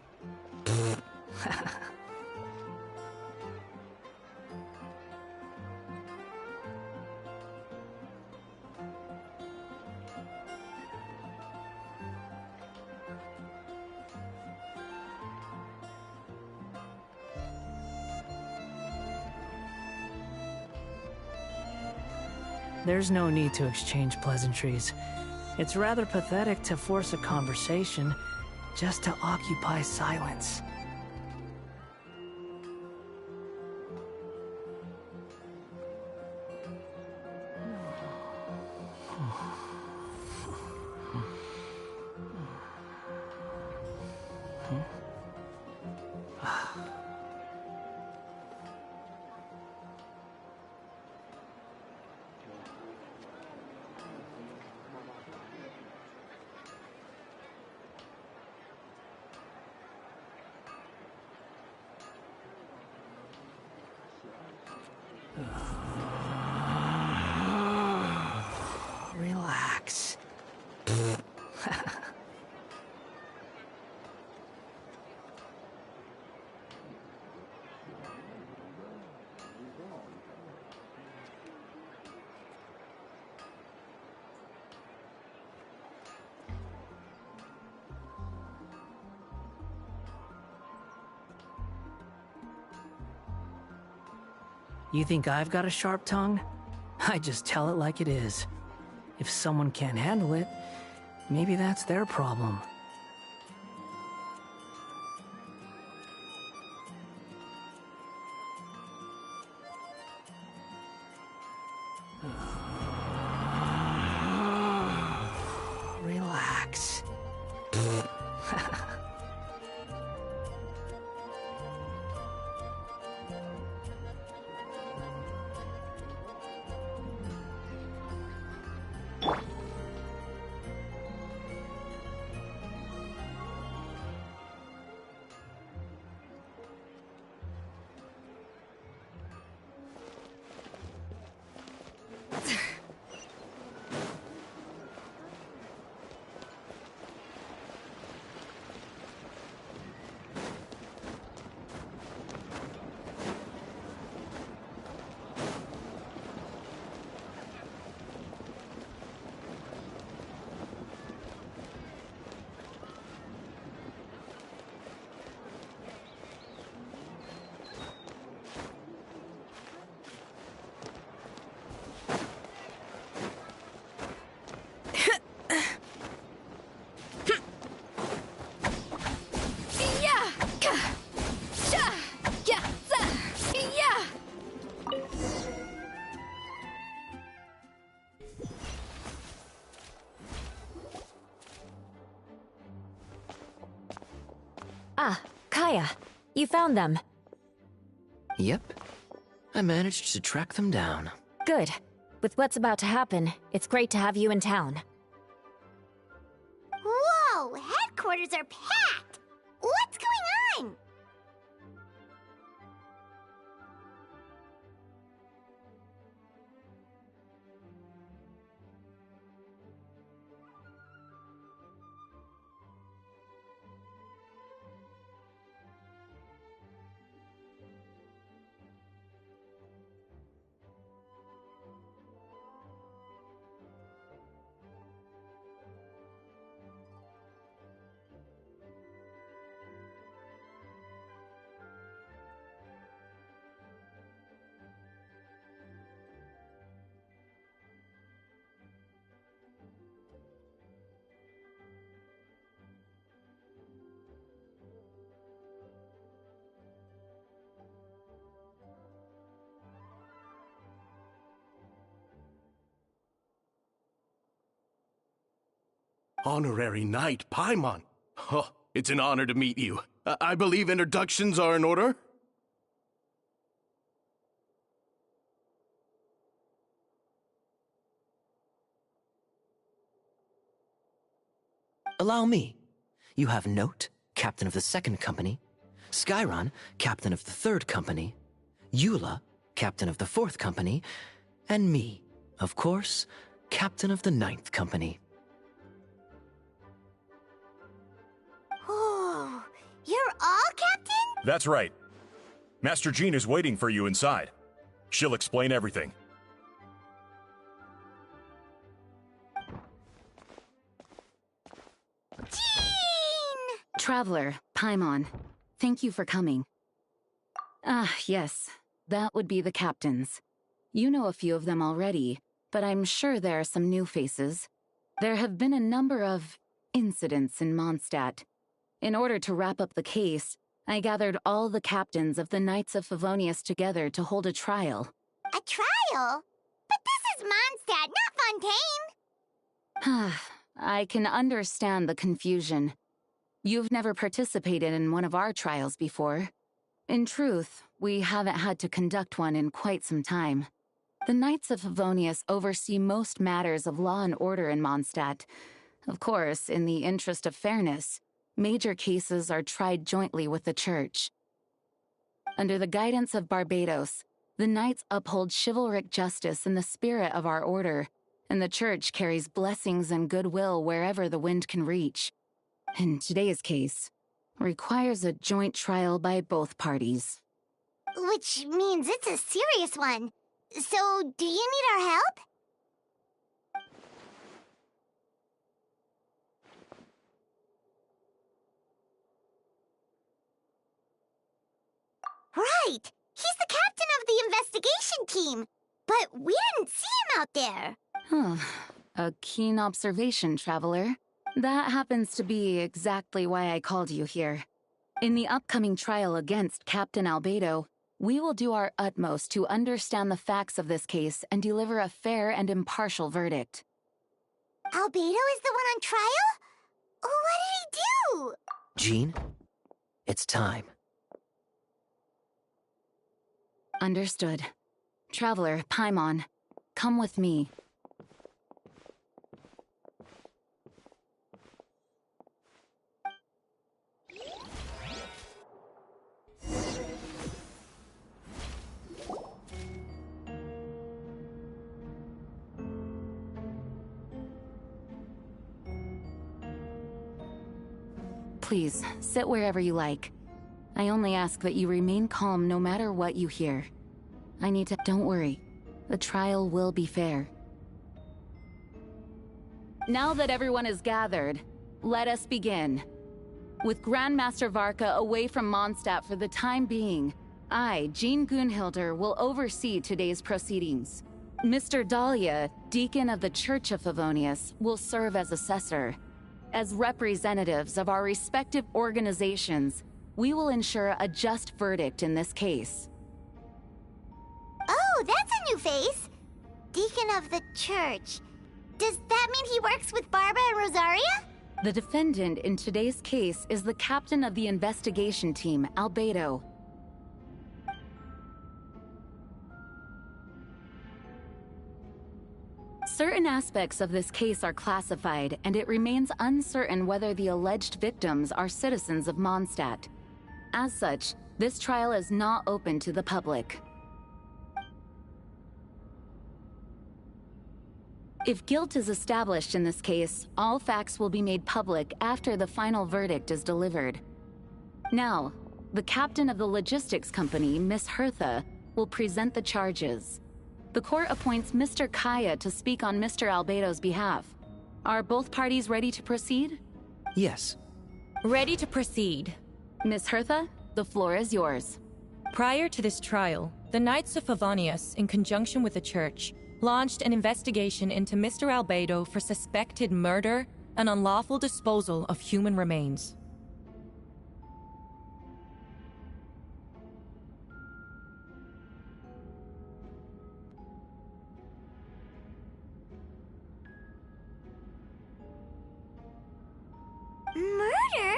There's no need to exchange pleasantries. It's rather pathetic to force a conversation just to occupy silence. Relax. You think I've got a sharp tongue? I just tell it like it is. If someone can't handle it, maybe that's their problem. Relax. Ah, Kaya. You found them. Yep. I managed to track them down. Good. With what's about to happen, it's great to have you in town. Whoa! Headquarters are packed! What's going on? Honorary Knight Paimon. Oh, it's an honor to meet you. I believe introductions are in order? Allow me. You have Note, captain of the 2nd Company, Skyron, captain of the 3rd Company, Eula, captain of the 4th Company, and me, of course, captain of the 9th Company. Oh, you're all captain? That's right. Master Jean is waiting for you inside. She'll explain everything. Traveler, Paimon, thank you for coming. Ah, yes, that would be the captains. You know a few of them already, but I'm sure there are some new faces. There have been a number of incidents in Mondstadt. In order to wrap up the case, I gathered all the captains of the Knights of Favonius together to hold a trial. A trial? But this is Mondstadt, not Fontaine! I can understand the confusion. You've never participated in one of our trials before. In truth, we haven't had to conduct one in quite some time. The Knights of Favonius oversee most matters of law and order in Mondstadt. Of course, in the interest of fairness, major cases are tried jointly with the Church. Under the guidance of Barbados, the Knights uphold chivalric justice in the spirit of our order, and the Church carries blessings and goodwill wherever the wind can reach. In today's case, requires a joint trial by both parties. Which means it's a serious one. So, do you need our help? Right! He's the captain of the investigation team! But we didn't see him out there! A keen observation, Traveler. That happens to be exactly why I called you here. In the upcoming trial against Captain Albedo, we will do our utmost to understand the facts of this case and deliver a fair and impartial verdict. Albedo is the one on trial? What did he do? Jean, it's time. Understood. Traveler, Paimon, come with me. Please, sit wherever you like. I only ask that you remain calm no matter what you hear. I need to— Don't worry. The trial will be fair. Now that everyone is gathered, let us begin. With Grandmaster Varka away from Mondstadt for the time being, I, Jean Gunhilder, will oversee today's proceedings. Mr. Dahlia, Deacon of the Church of Favonius, will serve as assessor. As representatives of our respective organizations, we will ensure a just verdict in this case. Oh, that's a new face! Deacon of the Church. Does that mean he works with Barba and Rosaria? The defendant in today's case is the captain of the investigation team, Albedo. Certain aspects of this case are classified, and it remains uncertain whether the alleged victims are citizens of Mondstadt. As such, this trial is not open to the public. If guilt is established in this case, all facts will be made public after the final verdict is delivered. Now, the captain of the logistics company, Miss Hertha, will present the charges. The court appoints Mr. Kaya to speak on Mr. Albedo's behalf. Are both parties ready to proceed? Yes. Ready to proceed. Miss Hertha, the floor is yours. Prior to this trial, the Knights of Favonius, in conjunction with the Church, launched an investigation into Mr. Albedo for suspected murder and unlawful disposal of human remains. Murder?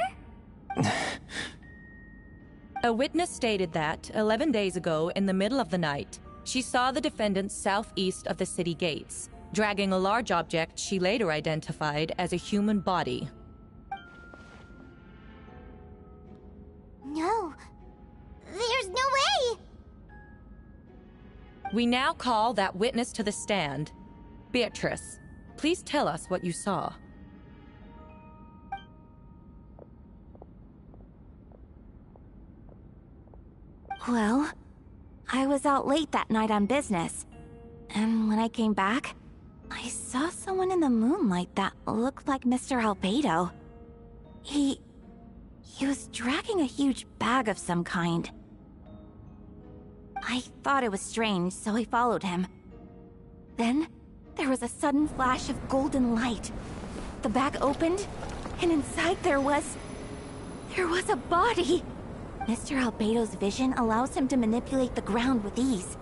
A witness stated that, 11 days ago, in the middle of the night, she saw the defendant southeast of the city gates, dragging a large object she later identified as a human body. No. There's no way! We now call that witness to the stand. Beatrice, please tell us what you saw. Well, I was out late that night on business. And when I came back, I saw someone in the moonlight that looked like Mr. Albedo. He was dragging a huge bag of some kind. I thought it was strange, so I followed him. Then, there was a sudden flash of golden light. The bag opened, and inside there was a body. Mr. Albedo's vision allows him to manipulate the ground with ease.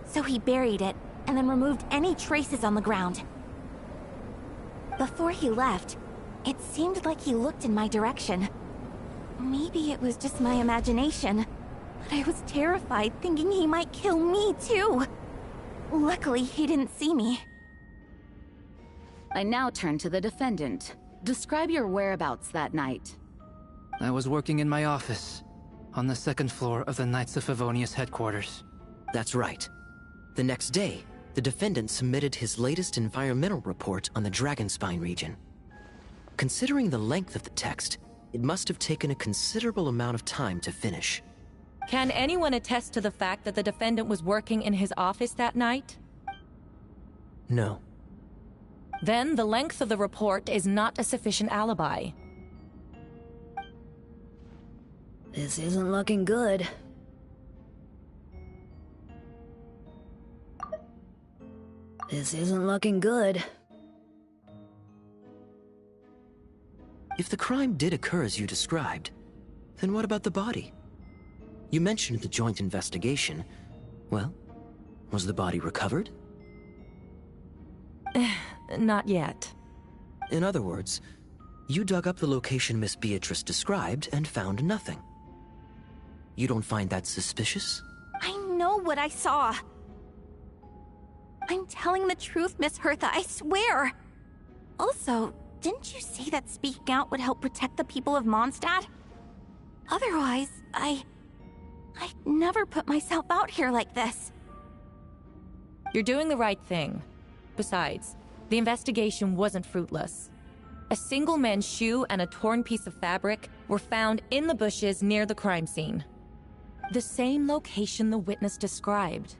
So he buried it, and then removed any traces on the ground. Before he left, it seemed like he looked in my direction. Maybe it was just my imagination, but I was terrified thinking he might kill me too. Luckily, he didn't see me. I now turn to the defendant. Describe your whereabouts that night. I was working in my office, on the second floor of the Knights of Favonius headquarters. That's right. The next day, the defendant submitted his latest environmental report on the Dragonspine region. Considering the length of the text, it must have taken a considerable amount of time to finish. Can anyone attest to the fact that the defendant was working in his office that night? No. Then the length of the report is not a sufficient alibi. This isn't looking good. This isn't looking good. If the crime did occur as you described, then what about the body? You mentioned the joint investigation. Well, was the body recovered? Not yet. In other words, you dug up the location Miss Beatrice described and found nothing. You don't find that suspicious? I know what I saw. I'm telling the truth, Miss Hertha, I swear. Also, didn't you say that speaking out would help protect the people of Mondstadt? Otherwise, I'd never put myself out here like this. You're doing the right thing. Besides, the investigation wasn't fruitless. A single man's shoe and a torn piece of fabric were found in the bushes near the crime scene. The same location the witness described.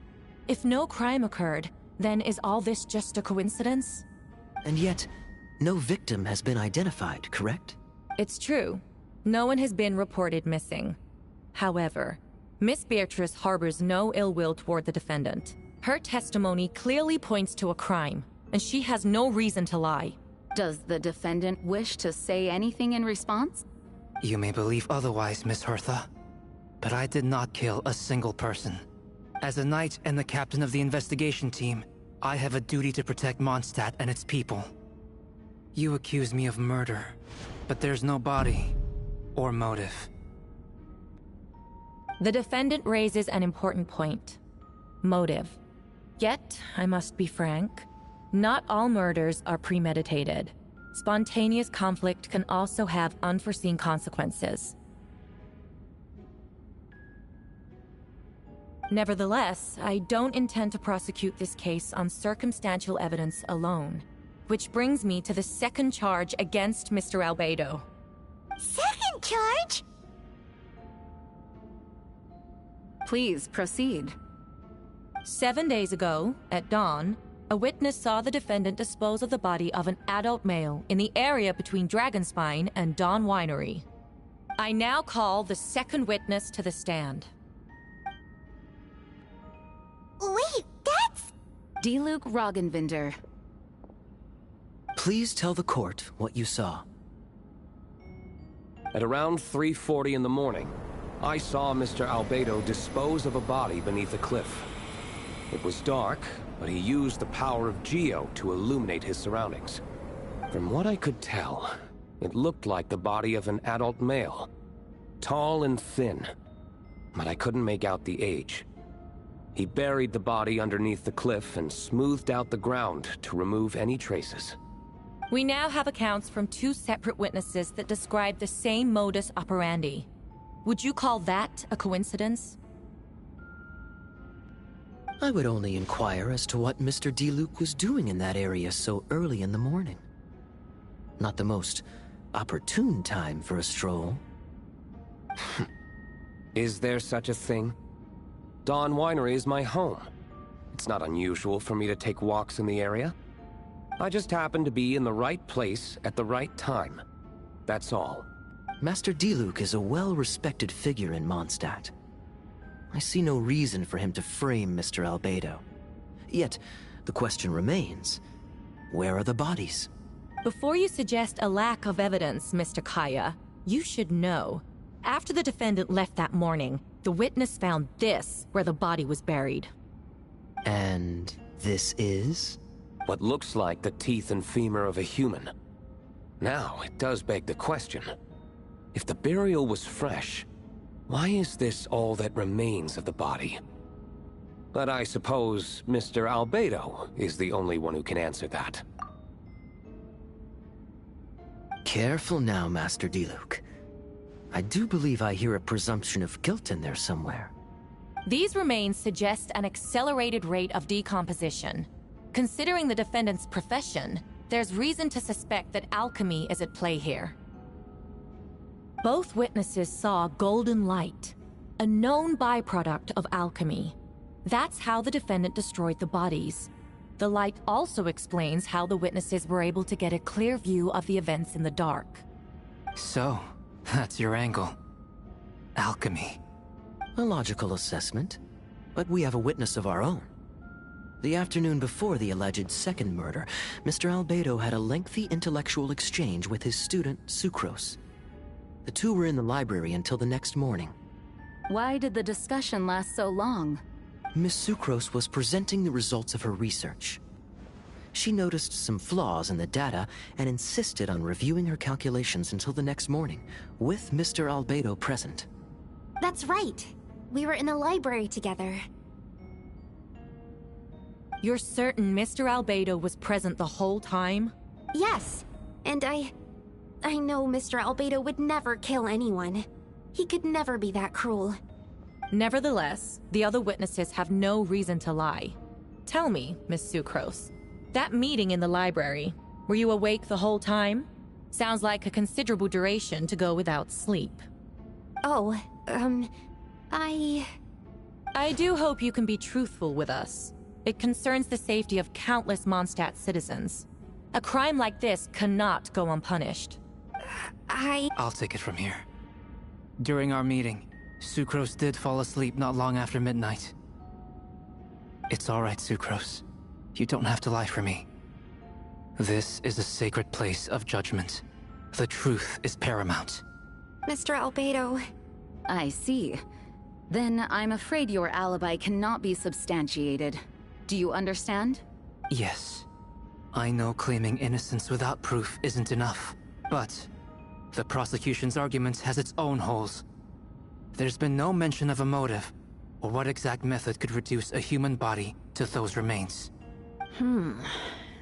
If no crime occurred, then is all this just a coincidence? And yet, no victim has been identified, correct? It's true. No one has been reported missing. However, Miss Beatrice harbors no ill will toward the defendant. Her testimony clearly points to a crime, and she has no reason to lie. Does the defendant wish to say anything in response? You may believe otherwise, Miss Hertha, but I did not kill a single person. As a knight and the captain of the investigation team, I have a duty to protect Mondstadt and its people. You accuse me of murder, but there's no body or motive. The defendant raises an important point. Motive. Yet, I must be frank, not all murders are premeditated. Spontaneous conflict can also have unforeseen consequences. Nevertheless, I don't intend to prosecute this case on circumstantial evidence alone. Which brings me to the second charge against Mr. Albedo. Second charge? Please proceed. 7 days ago, at dawn, a witness saw the defendant dispose of the body of an adult male in the area between Dragonspine and Dawn Winery. I now call the second witness to the stand. Wait, that's... Diluc Roggenvinder. Please tell the court what you saw. At around 3:40 in the morning, I saw Mr. Albedo dispose of a body beneath a cliff. It was dark, but he used the power of Geo to illuminate his surroundings. From what I could tell, it looked like the body of an adult male. Tall and thin, but I couldn't make out the age. He buried the body underneath the cliff and smoothed out the ground to remove any traces. We now have accounts from 2 separate witnesses that describe the same modus operandi. Would you call that a coincidence? I would only inquire as to what Mr. Diluc was doing in that area so early in the morning. Not the most opportune time for a stroll. Is there such a thing? Dawn Winery is my home. It's not unusual for me to take walks in the area. I just happen to be in the right place at the right time. That's all. Master Diluc is a well-respected figure in Mondstadt. I see no reason for him to frame Mr. Albedo. Yet, The question remains, where are the bodies? Before you suggest a lack of evidence, Mr. Kaya, you should know. After the defendant left that morning, the witness found this where the body was buried. And this is? What looks like the teeth and femur of a human. Now, it does beg the question. If the burial was fresh, why is this all that remains of the body? But I suppose Mr. Albedo is the only one who can answer that. Careful now, Master Diluc. I do believe I hear a presumption of guilt in there somewhere. These remains suggest an accelerated rate of decomposition. Considering the defendant's profession, there's reason to suspect that alchemy is at play here. Both witnesses saw golden light, a known byproduct of alchemy. That's how the defendant destroyed the bodies. The light also explains how the witnesses were able to get a clear view of the events in the dark. So, that's your angle. Alchemy. A logical assessment, but we have a witness of our own. The afternoon before the alleged second murder, Mr. Albedo had a lengthy intellectual exchange with his student, Sucrose. The two were in the library until the next morning. Why did the discussion last so long? Miss Sucrose was presenting the results of her research. She noticed some flaws in the data and insisted on reviewing her calculations until the next morning, with Mr. Albedo present. That's right. We were in the library together. You're certain Mr. Albedo was present the whole time? Yes. And I know Mr. Albedo would never kill anyone. He could never be that cruel. Nevertheless, the other witnesses have no reason to lie. Tell me, Miss Sucrose, that meeting in the library, were you awake the whole time? Sounds like a considerable duration to go without sleep. Oh, I do hope you can be truthful with us. It concerns the safety of countless Mondstadt citizens. A crime like this cannot go unpunished. I'll take it from here. During our meeting, Sucrose did fall asleep not long after midnight. It's all right, Sucrose. You don't have to lie for me. This is a sacred place of judgment. The truth is paramount. Mr. Albedo. I see. Then I'm afraid your alibi cannot be substantiated. Do you understand? Yes. I know claiming innocence without proof isn't enough. But the prosecution's argument has its own holes. There's been no mention of a motive, or what exact method could reduce a human body to those remains.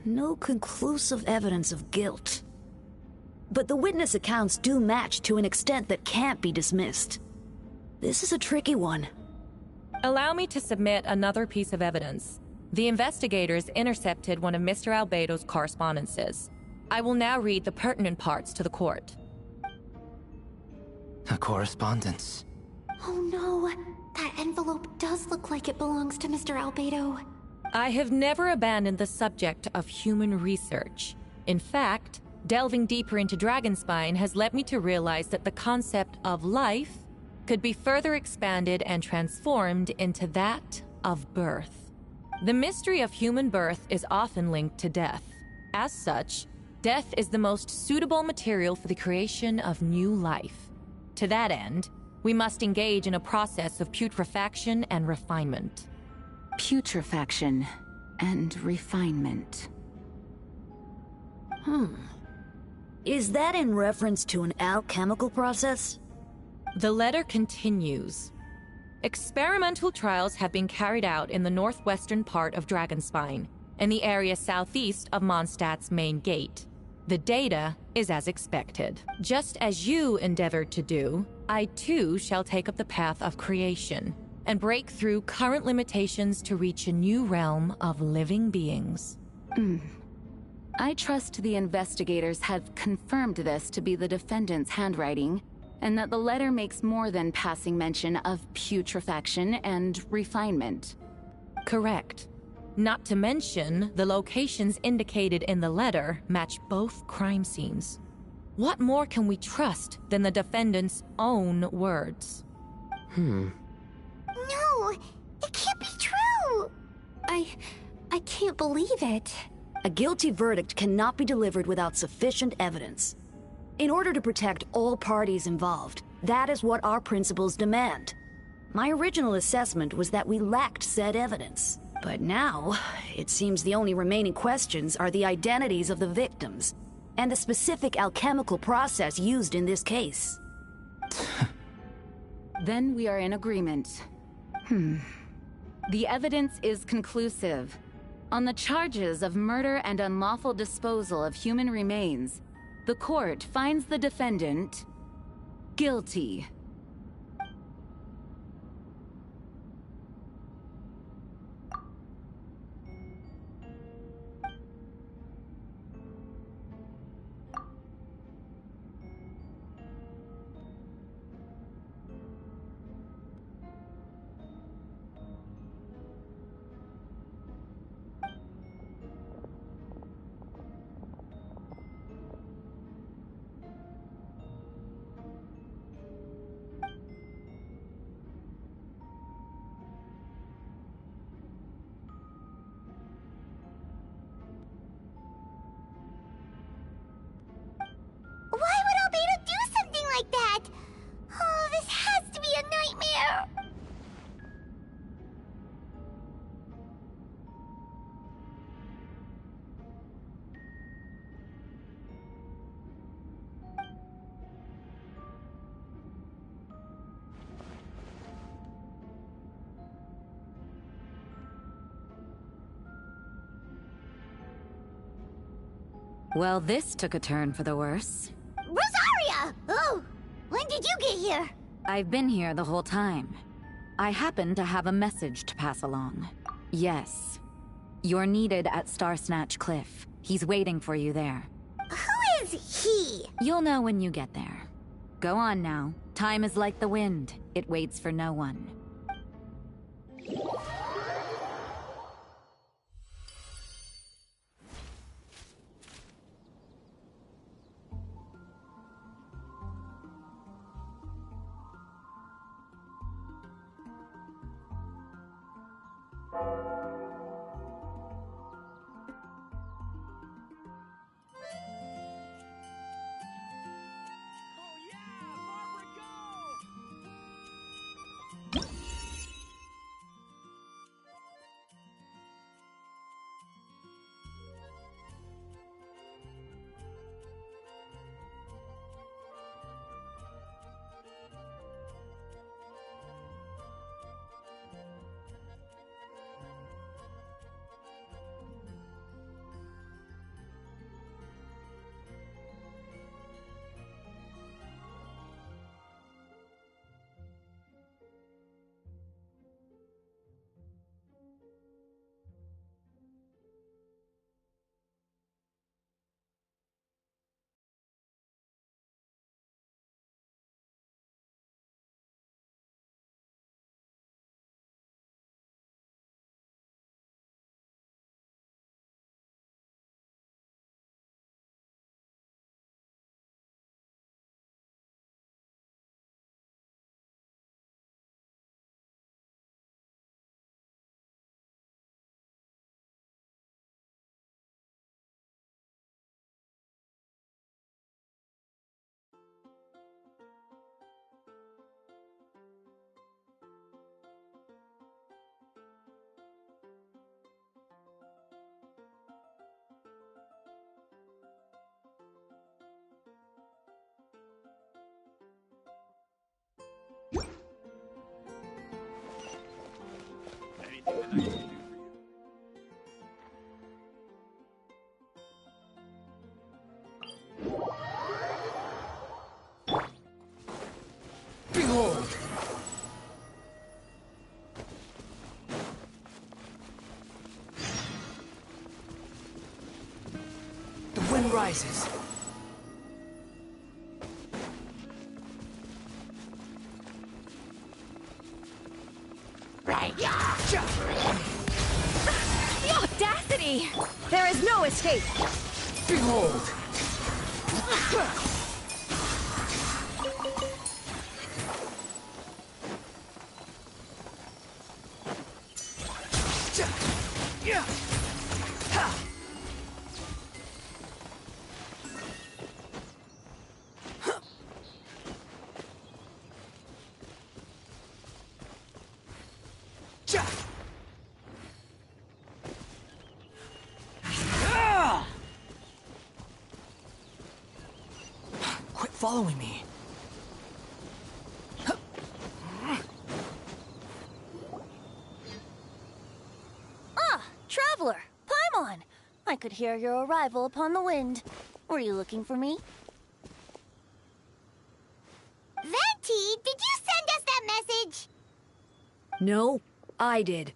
No conclusive evidence of guilt. But the witness accounts do match to an extent that can't be dismissed. This is a tricky one. Allow me to submit another piece of evidence. The investigators intercepted one of Mr. Albedo's correspondences. I will now read the pertinent parts to the court. A correspondence. Oh no, that envelope does look like it belongs to Mr. Albedo. I have never abandoned the subject of human research. In fact, delving deeper into Dragonspine has led me to realize that the concept of life could be further expanded and transformed into that of birth. The mystery of human birth is often linked to death. As such, death is the most suitable material for the creation of new life. To that end, we must engage in a process of putrefaction and refinement. Putrefaction and refinement. Is that in reference to an alchemical process? The letter continues. Experimental trials have been carried out in the northwestern part of Dragonspine, in the area southeast of Mondstadt's main gate. The data is as expected. Just as you endeavored to do, I too shall take up the path of creation and break through current limitations to reach a new realm of living beings. I trust the investigators have confirmed this to be the defendant's handwriting, and that the letter makes more than passing mention of putrefaction and refinement. Correct. Not to mention, the locations indicated in the letter match both crime scenes. What more can we trust than the defendant's own words? No, it can't be true. I can't believe it. A guilty verdict cannot be delivered without sufficient evidence. In order to protect all parties involved, that is what our principles demand. My original assessment was that we lacked said evidence. But now, it seems the only remaining questions are the identities of the victims, and the specific alchemical process used in this case. Then we are in agreement. The evidence is conclusive. On the charges of murder and unlawful disposal of human remains, the court finds the defendant guilty. Why would Albedo do something like that? Oh, this has to be a nightmare. Well, this took a turn for the worse. Rosaria! Oh, when did you get here? I've been here the whole time. I happen to have a message to pass along. Yes. You're needed at Star Snatch Cliff. He's waiting for you there. Who is he? You'll know when you get there. Go on now. Time is like the wind. It waits for no one. Behold! The wind rises. The audacity! There is no escape! Behold! following me. Ah, traveler, Paimon. I could hear your arrival upon the wind. Were you looking for me? Venti, did you send us that message? No, I did.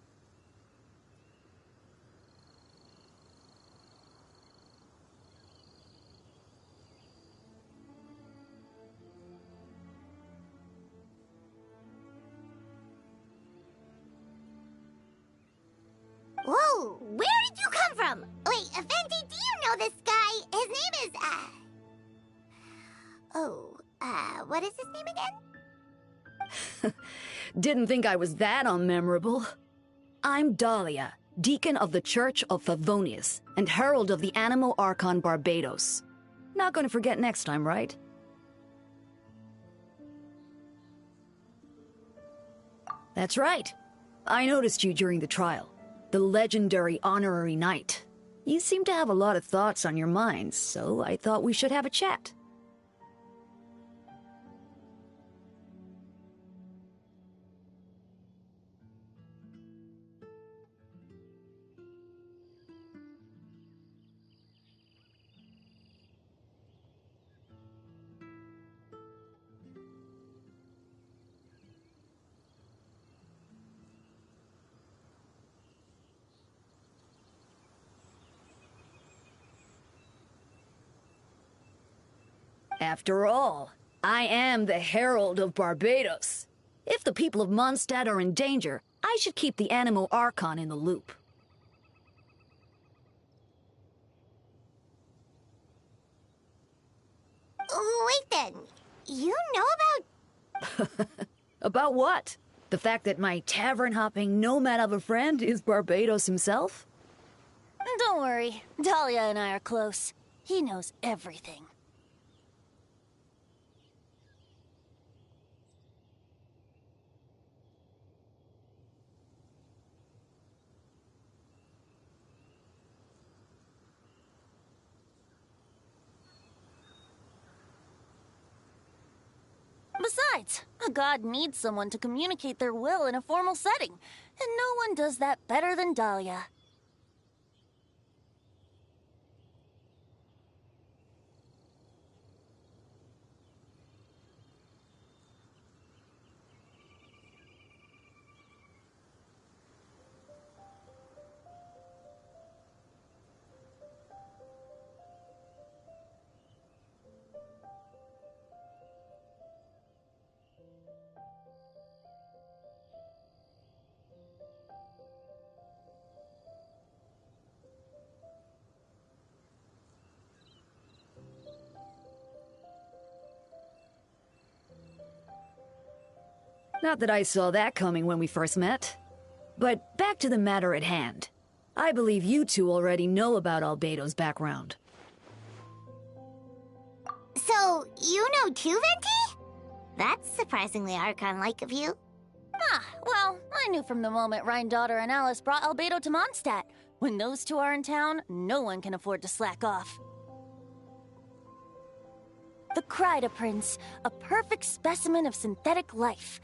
Whoa, where did you come from? Wait, Venti, do you know this guy? His name is, what is his name again? Didn't think I was that unmemorable. I'm Dahlia, Deacon of the Church of Favonius, and Herald of the Animo Archon Barbados. Not gonna forget next time, right? That's right. I noticed you during the trial. The legendary honorary knight. You seem to have a lot of thoughts on your mind, so I thought we should have a chat. After all, I am the Herald of Barbados. If the people of Mondstadt are in danger, I should keep the Animo Archon in the loop. Wait then, you know about... About what? The fact that my tavern-hopping nomad of a friend is Barbados himself? Don't worry, Dahlia and I are close. He knows everything. Besides, a god needs someone to communicate their will in a formal setting, and no one does that better than Dahlia. Not that I saw that coming when we first met. But back to the matter at hand. I believe you two already know about Albedo's background. So, you know too, Venti? That's surprisingly Archon-like of you. Ah, well, I knew from the moment Rhine-Daughter and Alice brought Albedo to Mondstadt. When those two are in town, no one can afford to slack off. The Kryda Prince, a perfect specimen of synthetic life.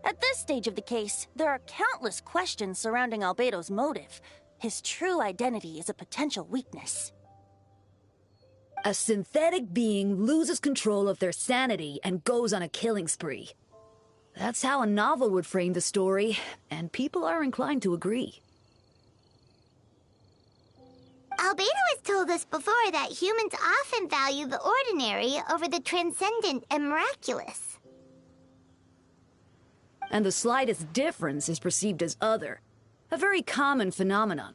At this stage of the case, there are countless questions surrounding Albedo's motive. His true identity is a potential weakness. A synthetic being loses control of their sanity and goes on a killing spree. That's how a novel would frame the story, and people are inclined to agree. Albedo has told us before that humans often value the ordinary over the transcendent and miraculous. And the slightest difference is perceived as other. A very common phenomenon.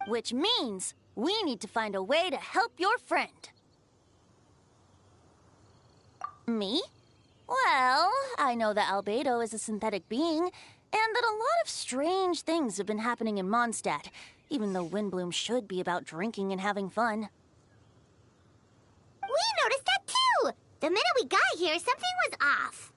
Which means we need to find a way to help your friend. Me? Well, I know that Albedo is a synthetic being, and that a lot of strange things have been happening in Mondstadt, even though Windbloom should be about drinking and having fun. We noticed that too! The minute we got here, something was off.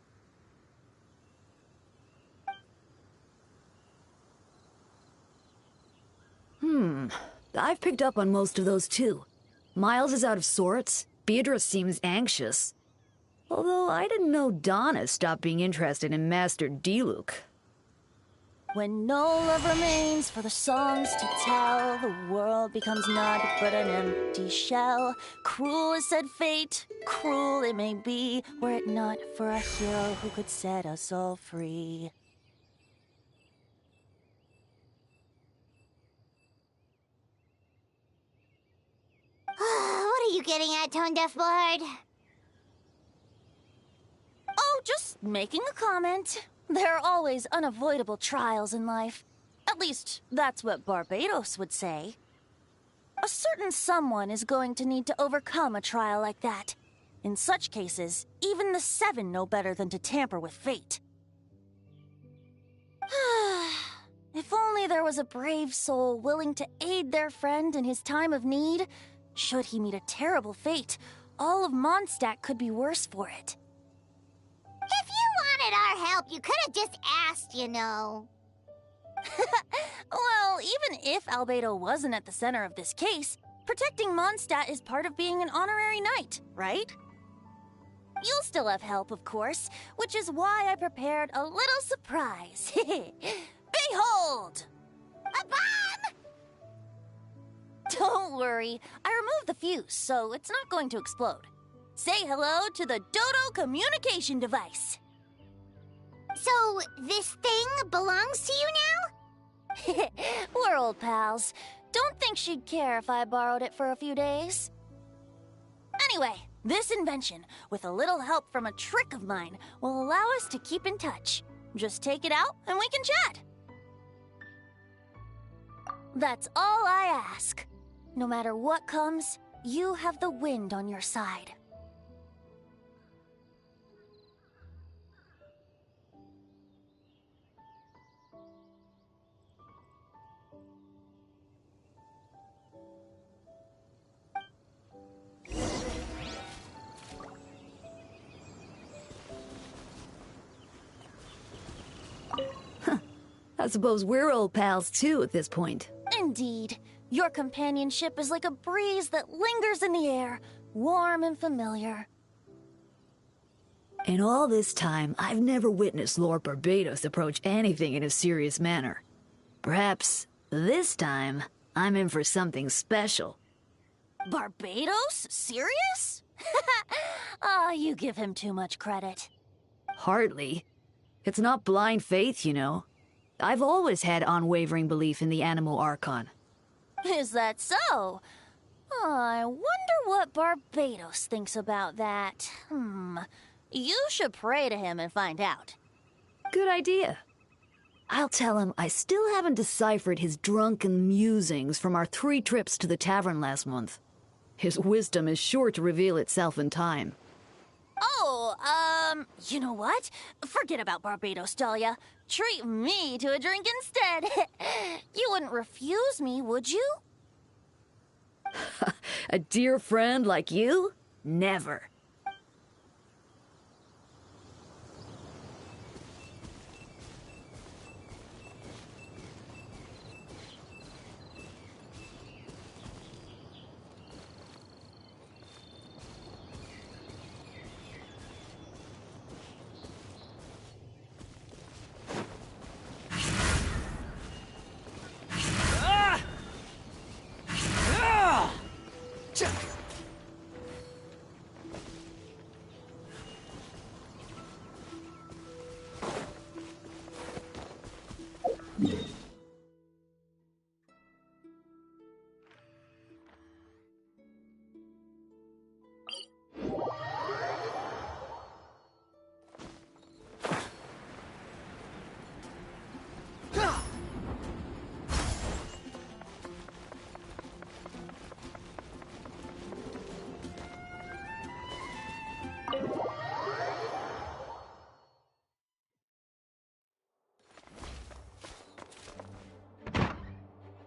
I've picked up on most of those too. Miles is out of sorts. Beatrice seems anxious. Although I didn't know Donna stopped being interested in Master Diluc. When no love remains for the songs to tell, the world becomes naught but an empty shell. Cruel is said fate, cruel it may be, were it not for a hero who could set us all free. What are you getting at, Tone Deaf Bard? Oh, just making a comment. There are always unavoidable trials in life. At least, that's what Barbados would say. A certain someone is going to need to overcome a trial like that. In such cases, even the Seven know better than to tamper with fate. If only there was a brave soul willing to aid their friend in his time of need. Should he meet a terrible fate, all of Mondstadt could be worse for it. If you wanted our help, you could have just asked, you know. Well, even if Albedo wasn't at the center of this case, protecting Mondstadt is part of being an honorary knight, right? You'll still have help, of course, which is why I prepared a little surprise. Behold! A bomb! Don't worry, I removed the fuse, so it's not going to explode. Say hello to the Dodo communication device. So, this thing belongs to you now? We're old pals. Don't think she'd care if I borrowed it for a few days. Anyway, this invention, with a little help from a trick of mine, will allow us to keep in touch. Just take it out and we can chat. That's all I ask. No matter what comes, you have the wind on your side. I suppose we're old pals too at this point. Indeed. Your companionship is like a breeze that lingers in the air, warm and familiar. In all this time, I've never witnessed Lord Barbados approach anything in a serious manner. Perhaps this time, I'm in for something special. Barbados? Serious? Ah, you give him too much credit. Hardly. It's not blind faith, you know. I've always had unwavering belief in the animal archon. Is that so? I wonder what Barbados thinks about that. You should pray to him and find out. Good idea. I'll tell him I still haven't deciphered his drunken musings from our 3 trips to the tavern last month. His wisdom is sure to reveal itself in time. Oh, you know what? Forget about Barbados, Dahlia. Treat me to a drink instead. You wouldn't refuse me, would you? A dear friend like you? Never.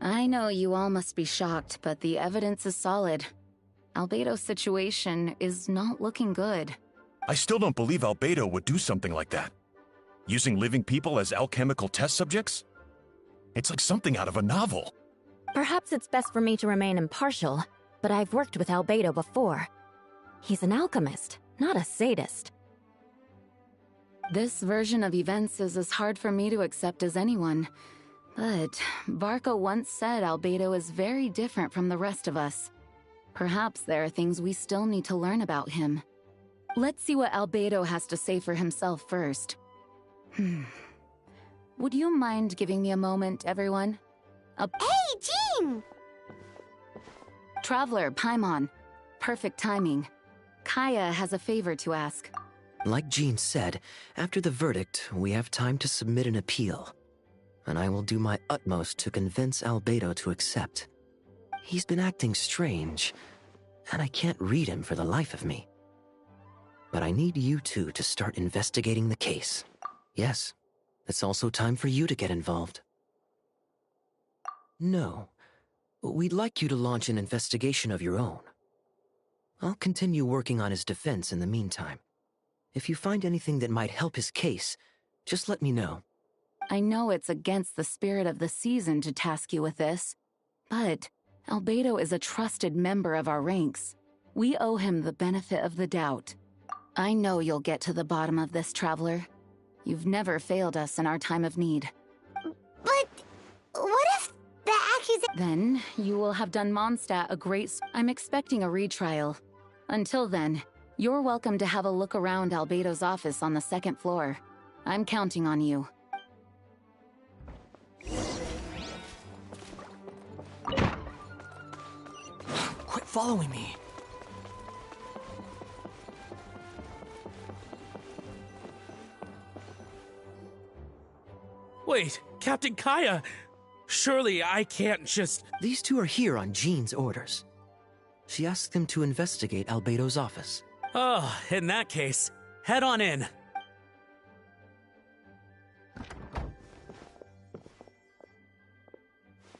I know you all must be shocked, but the evidence is solid. Albedo's situation is not looking good. I still don't believe Albedo would do something like that. Using living people as alchemical test subjects? It's like something out of a novel. Perhaps it's best for me to remain impartial, but I've worked with Albedo before. He's an alchemist, not a sadist. This version of events is as hard for me to accept as anyone. But Barco once said Albedo is very different from the rest of us. Perhaps there are things we still need to learn about him. Let's see what Albedo has to say for himself first. Would you mind giving me a moment, everyone? Hey, Jean! Traveler, Paimon. Perfect timing. Kaya has a favor to ask. Like Jean said, after the verdict, we have time to submit an appeal. And I will do my utmost to convince Albedo to accept. He's been acting strange, and I can't read him for the life of me. But I need you two to start investigating the case. Yes, it's also time for you to get involved. No, we'd like you to launch an investigation of your own. I'll continue working on his defense in the meantime. If you find anything that might help his case, just let me know. I know it's against the spirit of the season to task you with this, but Albedo is a trusted member of our ranks. We owe him the benefit of the doubt. I know you'll get to the bottom of this, Traveler. You've never failed us in our time of need. But what if the accusation... Then you will have done Mondstadt a great... I'm expecting a retrial. Until then, you're welcome to have a look around Albedo's office on the second floor. I'm counting on you. Quit following me. Wait, Captain Kaya! Surely I can't just... These two are here on Jean's orders. She asked them to investigate Albedo's office. Oh, in that case, head on in.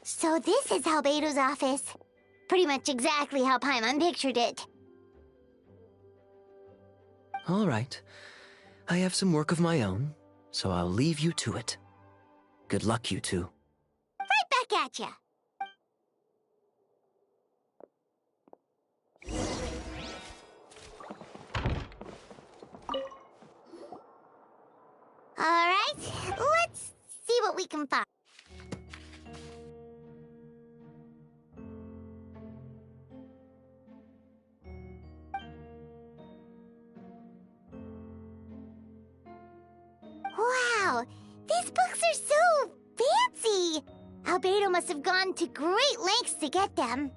So this is Albedo's office. Pretty much exactly how Paimon pictured it. All right. I have some work of my own, so I'll leave you to it. Good luck, you two. Right back at ya. Alright, let's see what we can find. Wow, these books are so fancy! Albedo must have gone to great lengths to get them.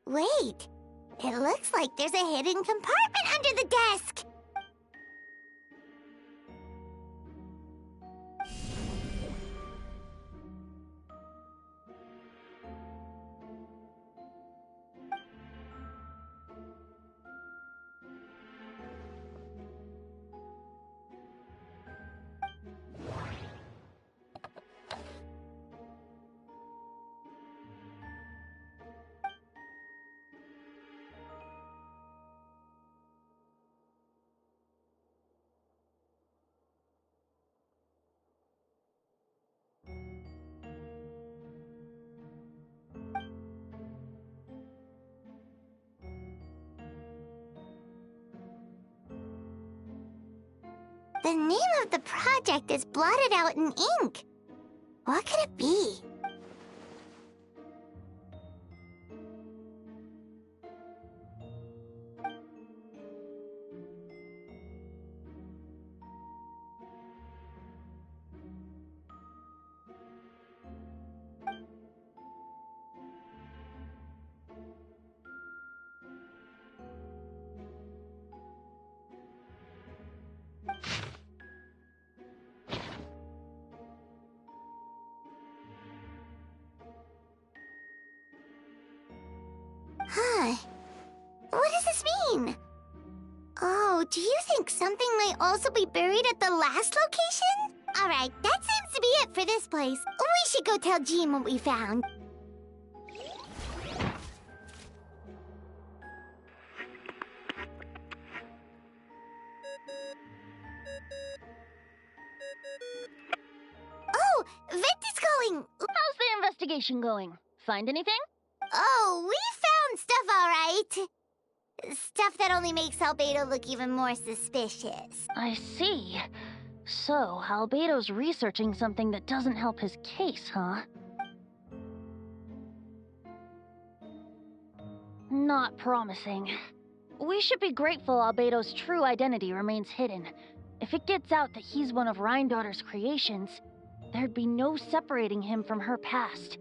Wait, it looks like there's a hidden compartment under the desk. The name of the project is blotted out in ink. What could it be? Huh. What does this mean? Oh, do you think something might also be buried at the last location? Alright, that seems to be it for this place. We should go tell Jean what we found. Oh, Vent is calling. How's the investigation going? Find anything? Oh, we found stuff, all right. Stuff that only makes Albedo look even more suspicious. I see. So, Albedo's researching something that doesn't help his case, huh? Not promising. We should be grateful Albedo's true identity remains hidden. If it gets out that he's one of Rhindaughter's creations, there'd be no separating him from her past.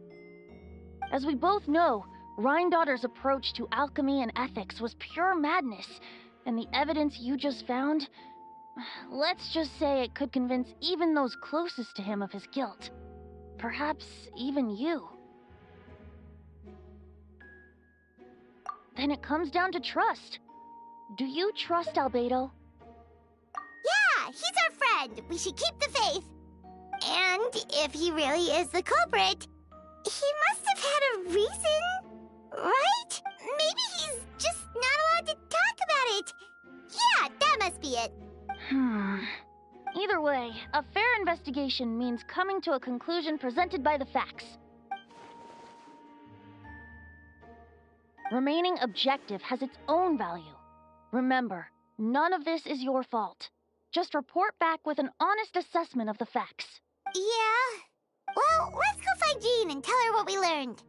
As we both know, Rhindaughter's approach to alchemy and ethics was pure madness, and the evidence you just found, let's just say it could convince even those closest to him of his guilt. Perhaps even you. Then it comes down to trust. Do you trust Albedo? Yeah, he's our friend. We should keep the faith. And if he really is the culprit, he must have had a reason, right? Maybe he's just not allowed to talk about it. Yeah, that must be it. Either way, a fair investigation means coming to a conclusion presented by the facts. Remaining objective has its own value. Remember, none of this is your fault. Just report back with an honest assessment of the facts. Yeah. Well, let's go find Jean and tell her what we learned.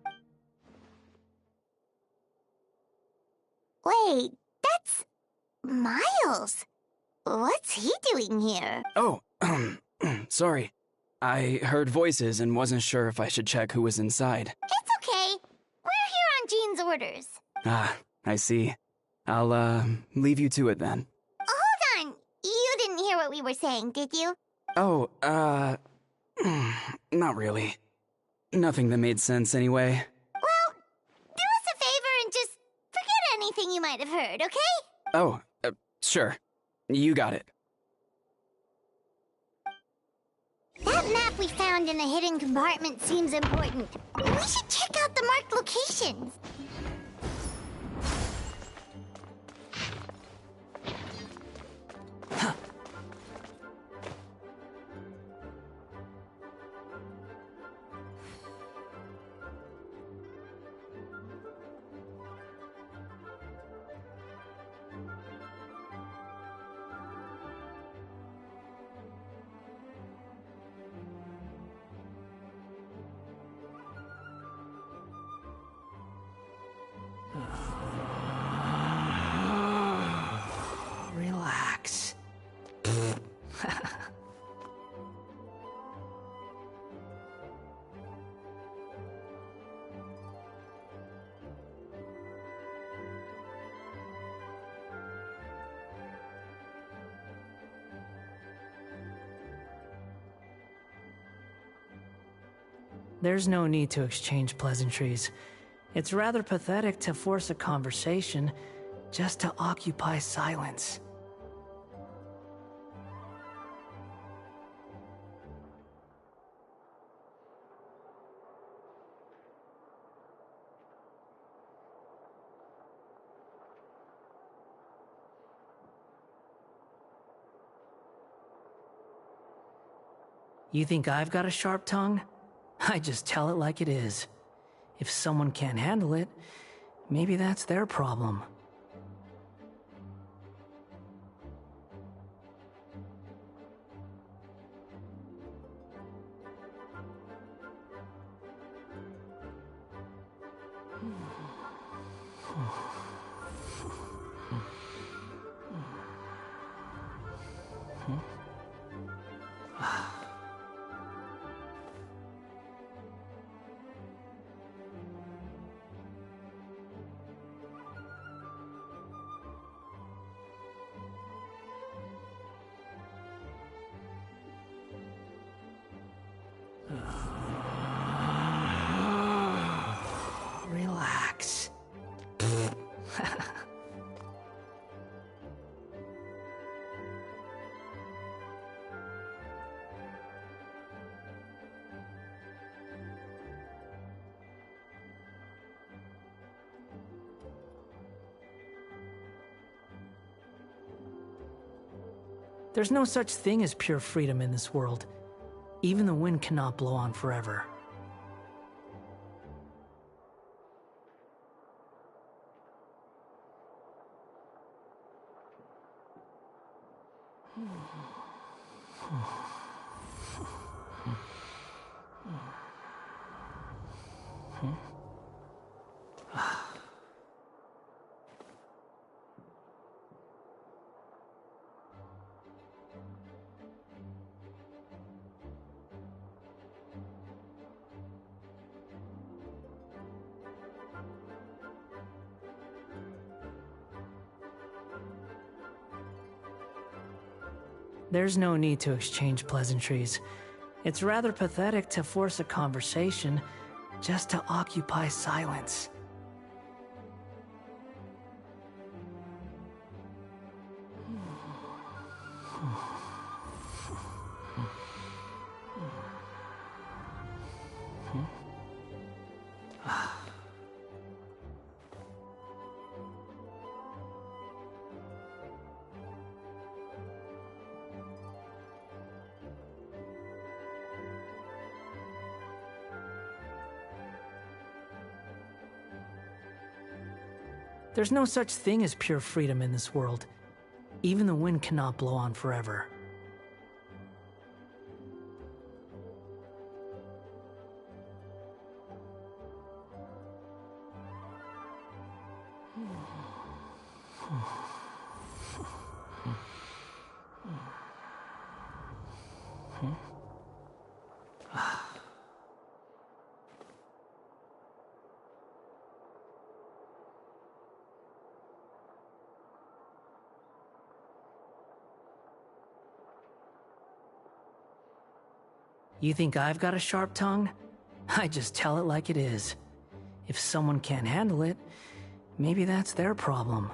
Wait, that's Miles. What's he doing here? Oh, sorry. I heard voices and wasn't sure if I should check who was inside. It's okay. We're here on Jean's orders. Ah, I see. I'll, leave you to it then. Hold on. You didn't hear what we were saying, did you? Oh, not really. Nothing that made sense anyway. Well, do us a favor and just forget anything you might have heard, okay? Oh, sure. You got it. That map we found in the hidden compartment seems important. We should check out the marked locations. Relax. There's no need to exchange pleasantries. It's rather pathetic to force a conversation just to occupy silence. You think I've got a sharp tongue? I just tell it like it is. If someone can't handle it, maybe that's their problem. Relax. There's no such thing as pure freedom in this world. Even the wind cannot blow on forever. There's no need to exchange pleasantries. It's rather pathetic to force a conversation just to occupy silence. There's no such thing as pure freedom in this world. Even the wind cannot blow on forever. You think I've got a sharp tongue? I just tell it like it is. If someone can't handle it, maybe that's their problem.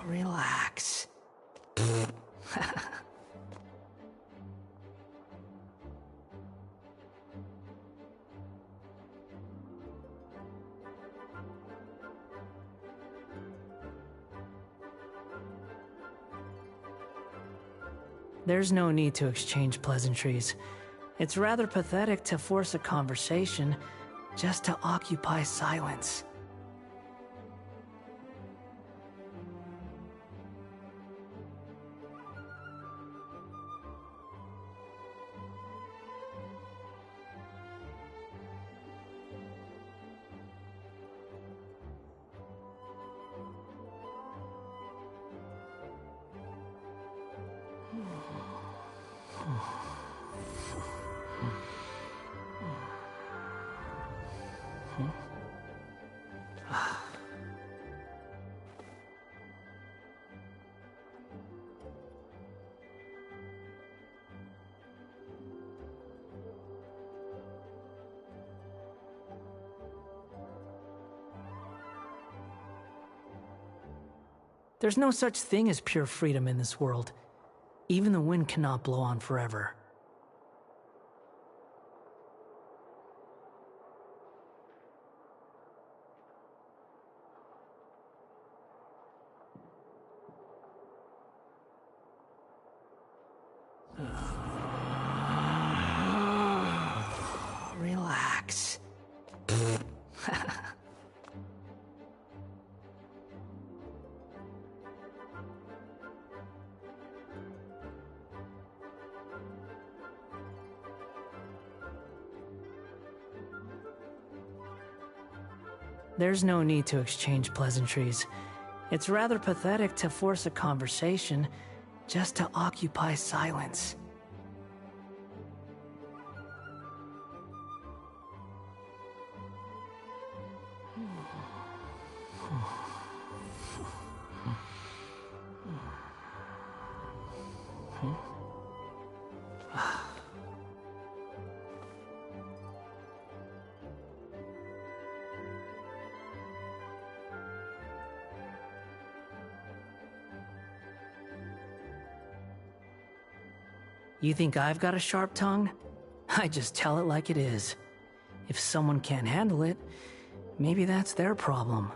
Relax. There's no need to exchange pleasantries. It's rather pathetic to force a conversation just to occupy silence. There's no such thing as pure freedom in this world. Even the wind cannot blow on forever. There's no need to exchange pleasantries. It's rather pathetic to force a conversation just to occupy silence. You think I've got a sharp tongue? I just tell it like it is. If someone can't handle it, maybe that's their problem.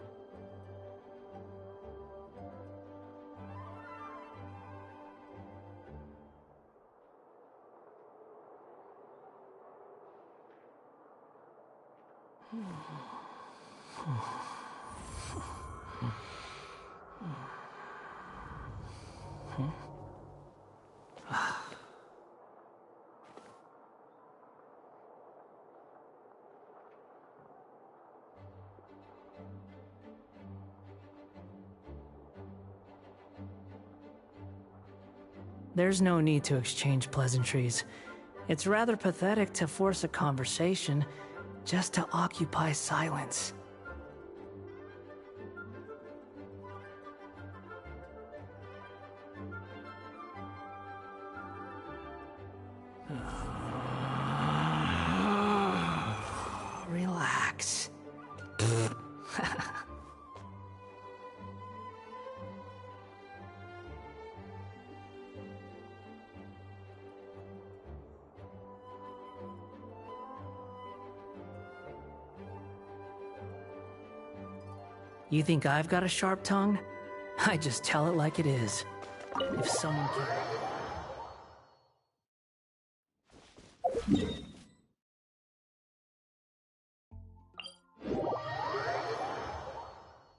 There's no need to exchange pleasantries. It's rather pathetic to force a conversation just to occupy silence. Relax. You think I've got a sharp tongue? I just tell it like it is. If someone can...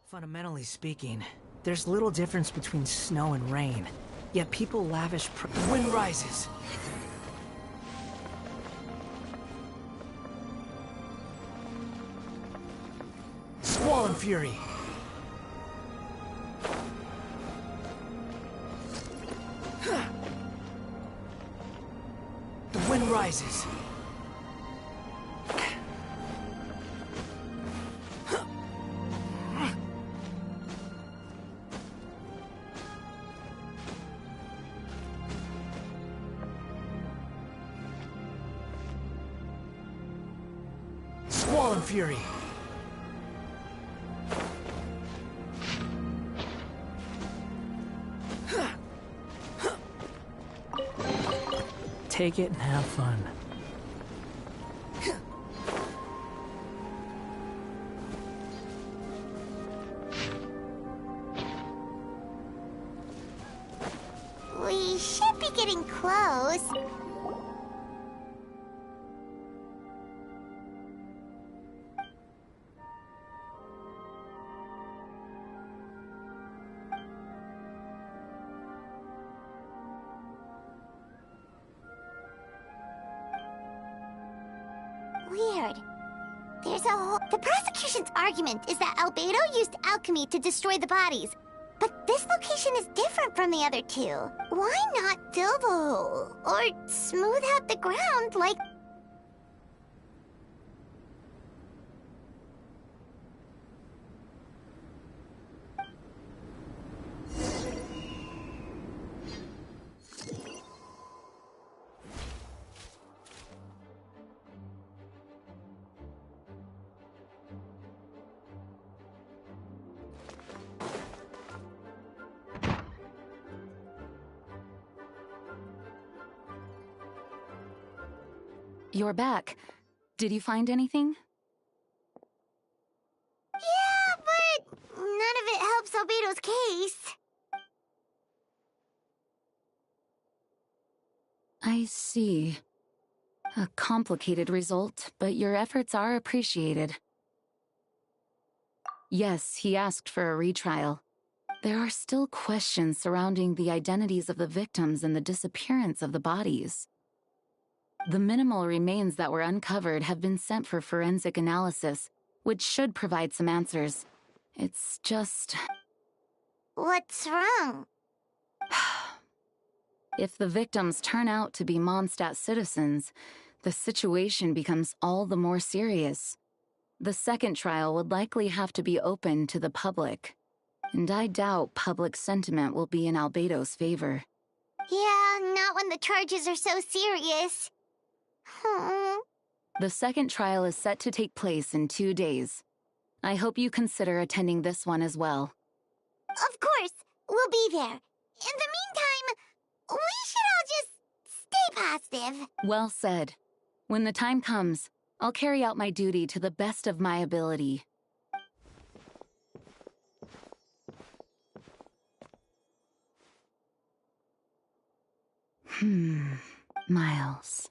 Fundamentally speaking, there's little difference between snow and rain, yet people lavish the wind rises! Squall and fury! The wind rises! Squall and fury! Take it and have fun. We should be getting close. Weird. The prosecution's argument is that Albedo used alchemy to destroy the bodies. But this location is different from the other two. Why not fill the hole? Or smooth out the ground like... You're back. Did you find anything? Yeah, but none of it helps Albedo's case. I see. A complicated result, but your efforts are appreciated. Yes, he asked for a retrial. There are still questions surrounding the identities of the victims and the disappearance of the bodies. The minimal remains that were uncovered have been sent for forensic analysis, which should provide some answers. It's just... What's wrong? If the victims turn out to be Mondstadt citizens, the situation becomes all the more serious. The second trial would likely have to be open to the public, and I doubt public sentiment will be in Albedo's favor. Yeah, not when the charges are so serious. The second trial is set to take place in 2 days. I hope you consider attending this one as well. Of course, we'll be there. In the meantime, we should all just stay positive. Well said. When the time comes, I'll carry out my duty to the best of my ability. Miles.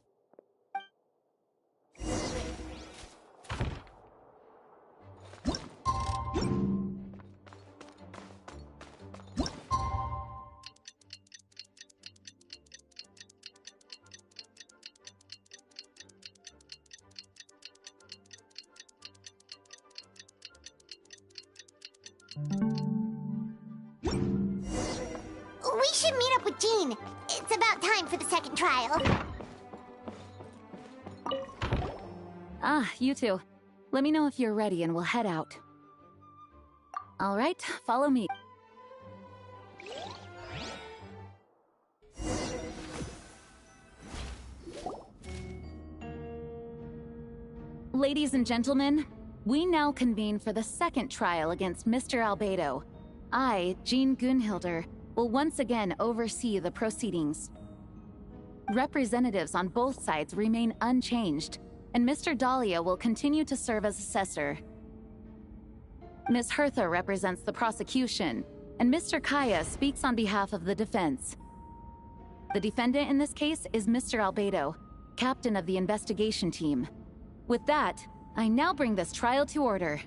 We should meet up with Jean. It's about time for the second trial. Ah, you two. Let me know if you're ready and we'll head out. All right, follow me. Ladies and gentlemen, we now convene for the second trial against Mr. Albedo. I, Jean Gunhilder, will once again oversee the proceedings. Representatives on both sides remain unchanged, and Mr. Dahlia will continue to serve as assessor. Ms. Hertha represents the prosecution, and Mr. Kaya speaks on behalf of the defense. The defendant in this case is Mr. Albedo, captain of the investigation team. With that, I now bring this trial to order.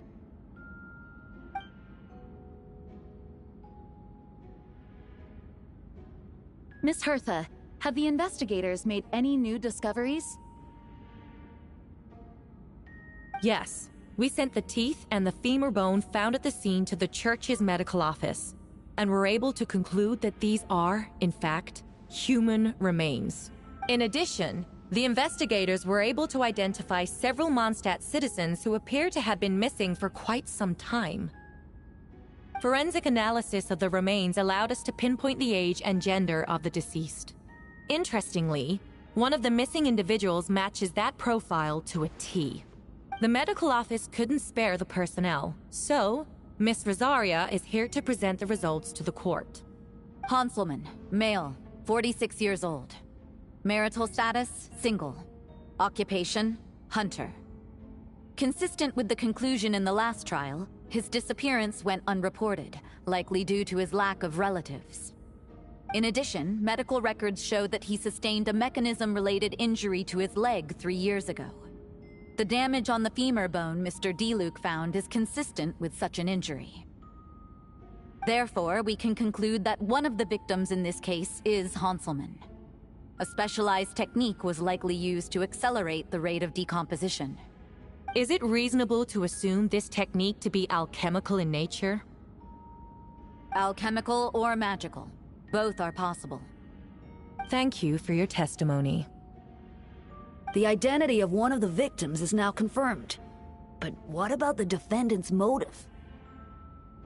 Miss Hertha, have the investigators made any new discoveries? Yes. We sent the teeth and the femur bone found at the scene to the church's medical office, and were able to conclude that these are, in fact, human remains. In addition, the investigators were able to identify several Mondstadt citizens who appear to have been missing for quite some time. Forensic analysis of the remains allowed us to pinpoint the age and gender of the deceased. Interestingly, one of the missing individuals matches that profile to a T. The medical office couldn't spare the personnel, so Miss Rosaria is here to present the results to the court. Hanselman, male, 46 years old. Marital status, single. Occupation, hunter. Consistent with the conclusion in the last trial, his disappearance went unreported, likely due to his lack of relatives. In addition, medical records show that he sustained a mechanism-related injury to his leg 3 years ago. The damage on the femur bone Mr. Diluc found is consistent with such an injury. Therefore, we can conclude that one of the victims in this case is Hanselman. A specialized technique was likely used to accelerate the rate of decomposition. Is it reasonable to assume this technique to be alchemical in nature? Alchemical or magical. Both are possible. Thank you for your testimony. The identity of one of the victims is now confirmed. But what about the defendant's motive?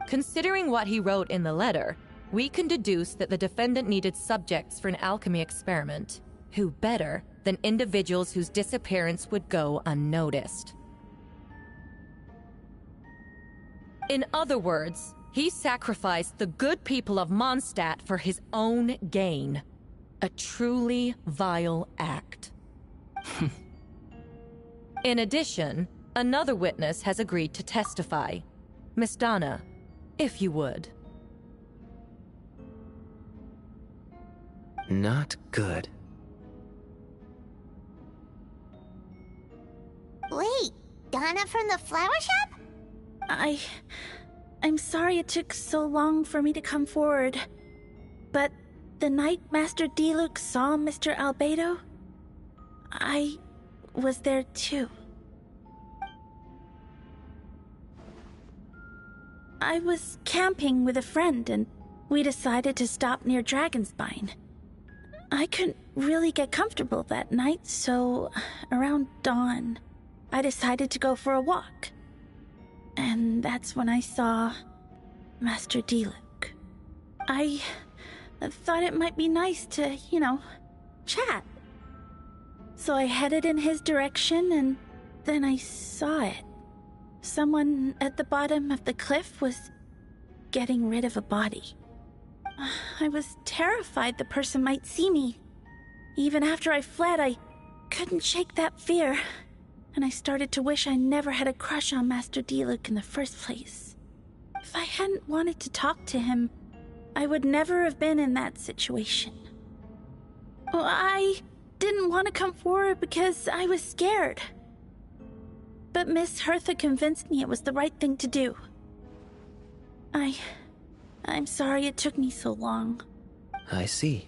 Considering what he wrote in the letter, we can deduce that the defendant needed subjects for an alchemy experiment. Who better than individuals whose disappearance would go unnoticed? In other words, he sacrificed the good people of Mondstadt for his own gain. A truly vile act. In addition, another witness has agreed to testify. Miss Donna, if you would. Not good. Wait, Donna from the flower shop? I'm sorry it took so long for me to come forward. But the night Master Diluc saw Mr. Albedo, I was there too. I was camping with a friend and we decided to stop near Dragonspine. I couldn't really get comfortable that night, so around dawn, I decided to go for a walk. And that's when I saw Master Diluc. I thought it might be nice to, chat. So I headed in his direction and then I saw it. Someone at the bottom of the cliff was getting rid of a body. I was terrified the person might see me. Even after I fled, I couldn't shake that fear. And I started to wish I never had a crush on Master Diluc in the first place. If I hadn't wanted to talk to him, I would never have been in that situation. Well, I didn't want to come forward because I was scared. But Miss Hertha convinced me it was the right thing to do. I'm sorry it took me so long. I see.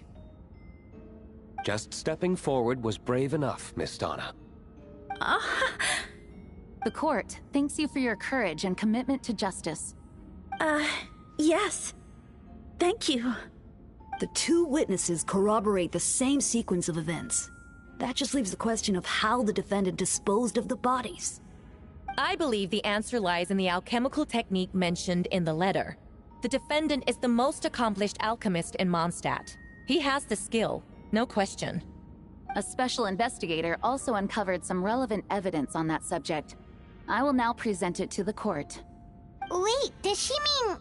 Just stepping forward was brave enough, Miss Donna. The court thanks you for your courage and commitment to justice. Yes. Thank you. The two witnesses corroborate the same sequence of events. That just leaves the question of how the defendant disposed of the bodies. I believe the answer lies in the alchemical technique mentioned in the letter. The defendant is the most accomplished alchemist in Mondstadt. He has the skill, no question. A special investigator also uncovered some relevant evidence on that subject. I will now present it to the court. Wait, does she mean...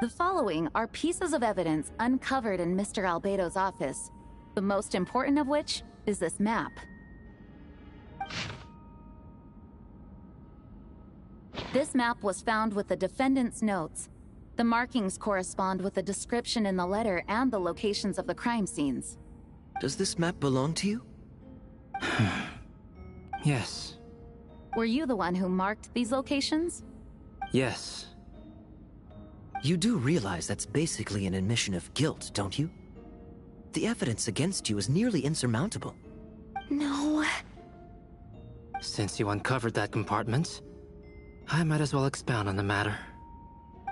The following are pieces of evidence uncovered in Mr. Albedo's office, the most important of which is this map. This map was found with the defendant's notes. The markings correspond with the description in the letter and the locations of the crime scenes. Does this map belong to you? Yes. Were you the one who marked these locations? Yes. You do realize that's basically an admission of guilt, don't you? The evidence against you is nearly insurmountable. No. Since you uncovered that compartment, I might as well expound on the matter.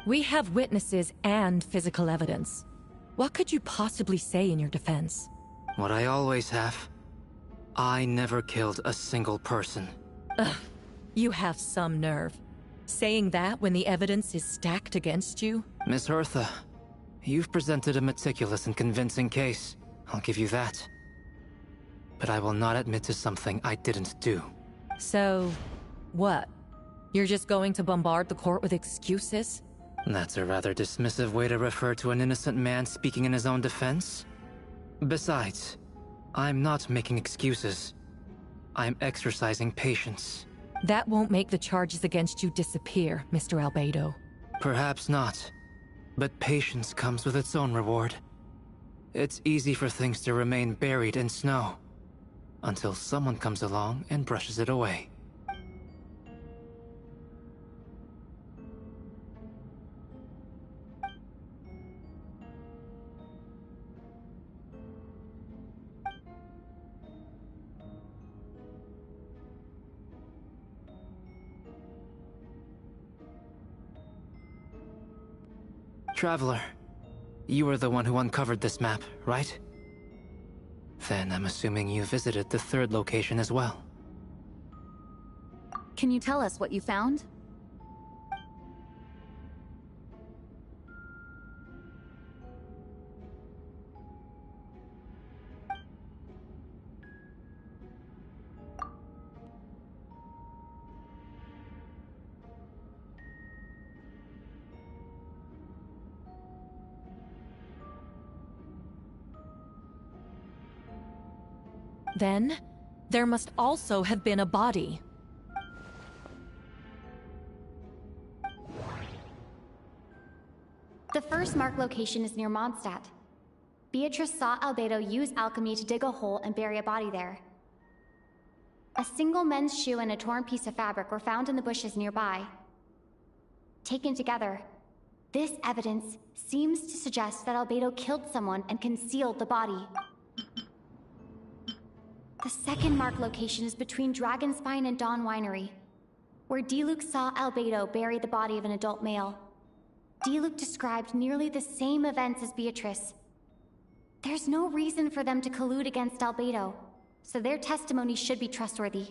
We have witnesses and physical evidence. What could you possibly say in your defense? What I always have. I never killed a single person. Ugh, you have some nerve. Saying that when the evidence is stacked against you? Miss Hertha, you've presented a meticulous and convincing case. I'll give you that. But I will not admit to something I didn't do. So, what? You're just going to bombard the court with excuses? That's a rather dismissive way to refer to an innocent man speaking in his own defense. Besides, I'm not making excuses. I'm exercising patience. That won't make the charges against you disappear, Mr. Albedo. Perhaps not. But patience comes with its own reward. It's easy for things to remain buried in snow, until someone comes along and brushes it away. Traveler, you were the one who uncovered this map, right? Then I'm assuming you visited the third location as well. Can you tell us what you found? Then, there must also have been a body. The first marked location is near Mondstadt. Beatrice saw Albedo use alchemy to dig a hole and bury a body there. A single men's shoe and a torn piece of fabric were found in the bushes nearby. Taken together, this evidence seems to suggest that Albedo killed someone and concealed the body. The second marked location is between Dragonspine and Dawn Winery, where Diluc saw Albedo bury the body of an adult male. Diluc described nearly the same events as Beatrice. There's no reason for them to collude against Albedo, so their testimony should be trustworthy.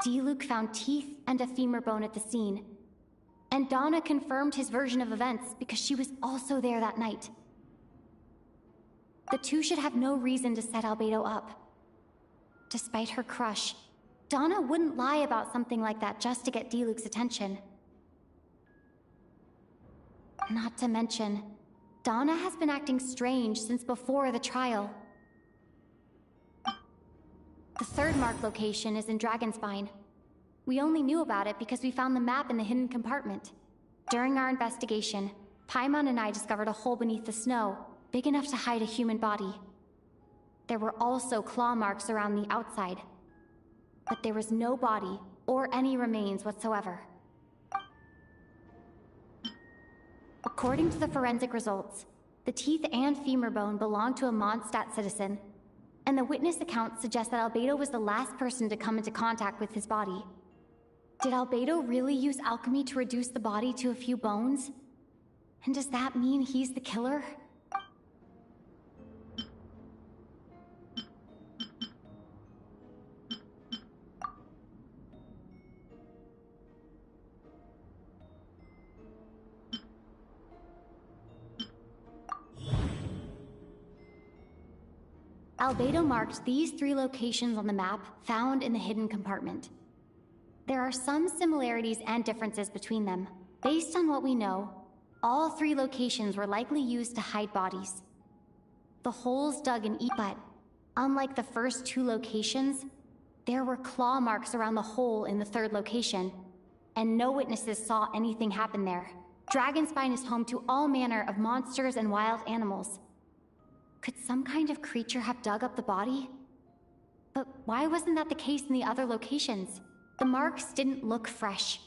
Diluc found teeth and a femur bone at the scene, and Donna confirmed his version of events because she was also there that night. The two should have no reason to set Albedo up. Despite her crush, Donna wouldn't lie about something like that just to get Diluc's attention. Not to mention, Donna has been acting strange since before the trial. The third marked location is in Dragonspine. We only knew about it because we found the map in the hidden compartment. During our investigation, Paimon and I discovered a hole beneath the snow, big enough to hide a human body. There were also claw marks around the outside, but there was no body or any remains whatsoever. According to the forensic results, the teeth and femur bone belonged to a Mondstadt citizen, and the witness account suggests that Albedo was the last person to come into contact with his body. Did Albedo really use alchemy to reduce the body to a few bones? And does that mean he's the killer? Albedo marked these 3 locations on the map found in the hidden compartment. There are some similarities and differences between them. Based on what we know, all 3 locations were likely used to hide bodies. The holes dug in each, but unlike the first 2 locations, there were claw marks around the hole in the 3rd location, and no witnesses saw anything happen there. Dragonspine is home to all manner of monsters and wild animals. Could some kind of creature have dug up the body? But why wasn't that the case in the other locations? The marks didn't look fresh,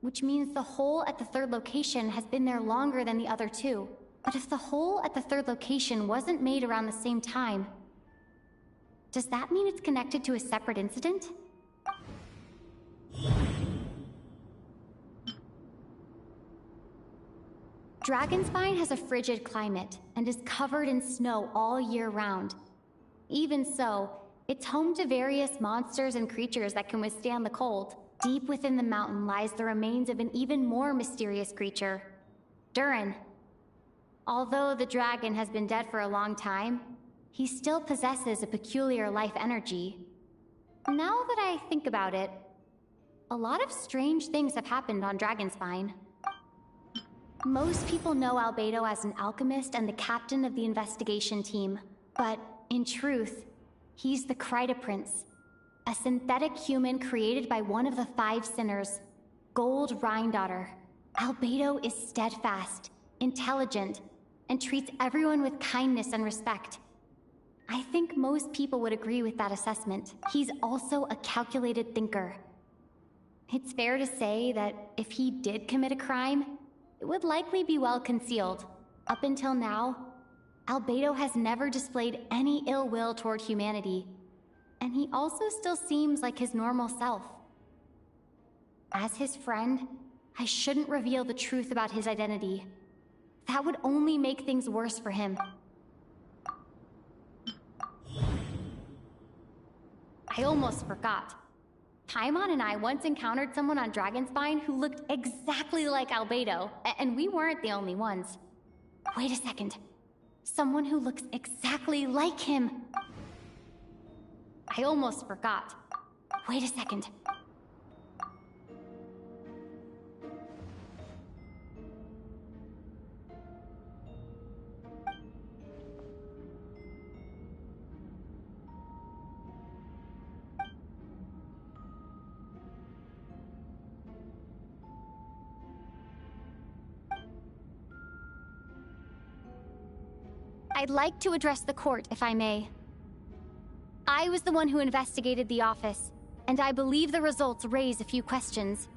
which means the hole at the 3rd location has been there longer than the other 2. But if the hole at the 3rd location wasn't made around the same time, does that mean it's connected to a separate incident? Dragonspine has a frigid climate and is covered in snow all year round. Even so, it's home to various monsters and creatures that can withstand the cold. Deep within the mountain lies the remains of an even more mysterious creature, Durin. Although the dragon has been dead for a long time, he still possesses a peculiar life energy. Now that I think about it, a lot of strange things have happened on Dragonspine. Most people know Albedo as an alchemist and the captain of the investigation team, but in truth, he's the Kryta Prince, a synthetic human created by one of the 5 sinners, Gold Rhindaughter. Albedo is steadfast, intelligent, and treats everyone with kindness and respect. I think most people would agree with that assessment. He's also a calculated thinker. It's fair to say that if he did commit a crime, it would likely be well concealed. Up until now, Albedo has never displayed any ill will toward humanity, and he also still seems like his normal self. As his friend, I shouldn't reveal the truth about his identity. That would only make things worse for him. I almost forgot. Paimon and I once encountered someone on Dragonspine who looked exactly like Albedo, and we weren't the only ones. Wait a second. Someone who looks exactly like him. I almost forgot. Wait a second. I'd like to address the court, if I may. I was the one who investigated the office, and I believe the results raise a few questions.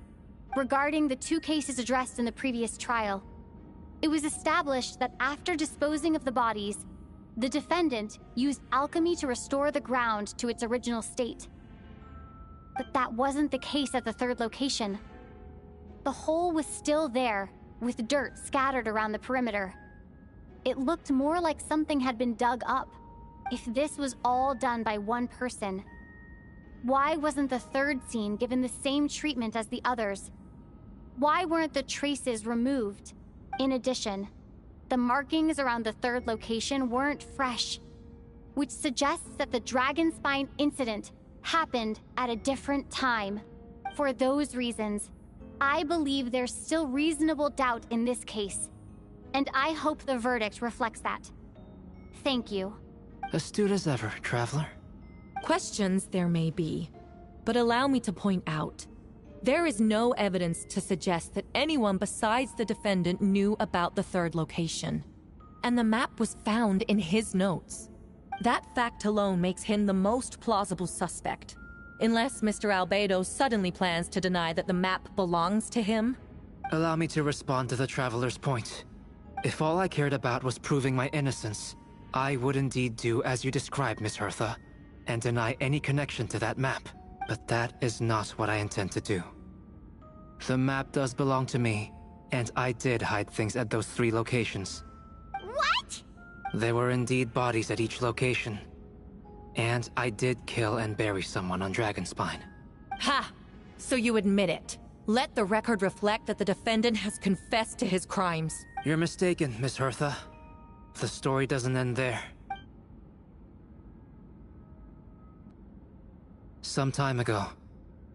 Regarding the 2 cases addressed in the previous trial, it was established that after disposing of the bodies, The defendant used alchemy to restore the ground to its original state. But that wasn't the case at the third location. The hole was still there, with dirt scattered around the perimeter. It looked more like something had been dug up. If this was all done by one person, why wasn't the third scene given the same treatment as the others? Why weren't the traces removed? In addition, the markings around the third location weren't fresh, which suggests that the Dragon Spine incident happened at a different time. For those reasons, I believe there's still reasonable doubt in this case, and I hope the verdict reflects that. Thank you. Astute as ever, Traveler. Questions there may be, but allow me to point out, there is no evidence to suggest that anyone besides the defendant knew about the third location. And the map was found in his notes. That fact alone makes him the most plausible suspect. Unless Mr. Albedo suddenly plans to deny that the map belongs to him. Allow me to respond to the Traveler's point. If all I cared about was proving my innocence, I would indeed do as you described, Miss Hertha, and deny any connection to that map. But that is not what I intend to do. The map does belong to me, and I did hide things at those 3 locations. What? There were indeed bodies at each location. And I did kill and bury someone on Dragonspine. Ha! So you admit it. Let the record reflect that the defendant has confessed to his crimes. You're mistaken, Miss Hertha. The story doesn't end there. Some time ago,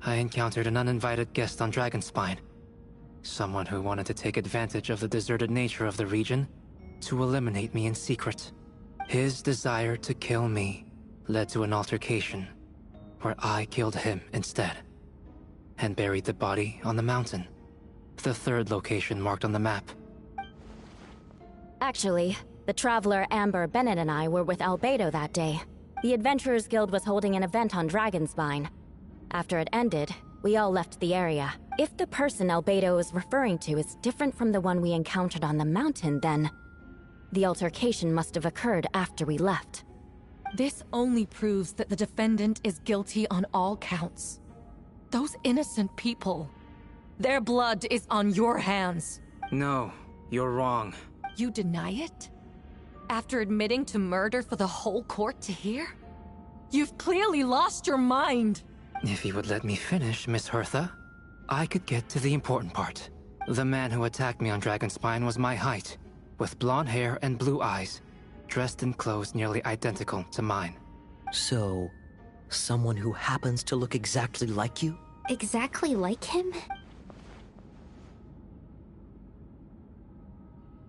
I encountered an uninvited guest on Dragonspine. Someone who wanted to take advantage of the deserted nature of the region to eliminate me in secret. His desire to kill me led to an altercation, where I killed him instead, and buried the body on the mountain, the third location marked on the map. Actually, the Traveler Amber, Bennett, and I were with Albedo that day. The Adventurers Guild was holding an event on Dragonspine. After it ended, we all left the area. If the person Albedo is referring to is different from the one we encountered on the mountain, then the altercation must have occurred after we left. This only proves that the defendant is guilty on all counts. Those innocent people, their blood is on your hands. No, you're wrong. You deny it? After admitting to murder for the whole court to hear? You've clearly lost your mind. If you would let me finish, Miss Hertha, I could get to the important part. The man who attacked me on Dragonspine was my height, with blonde hair and blue eyes, dressed in clothes nearly identical to mine. So, someone who happens to look exactly like you? Exactly like him?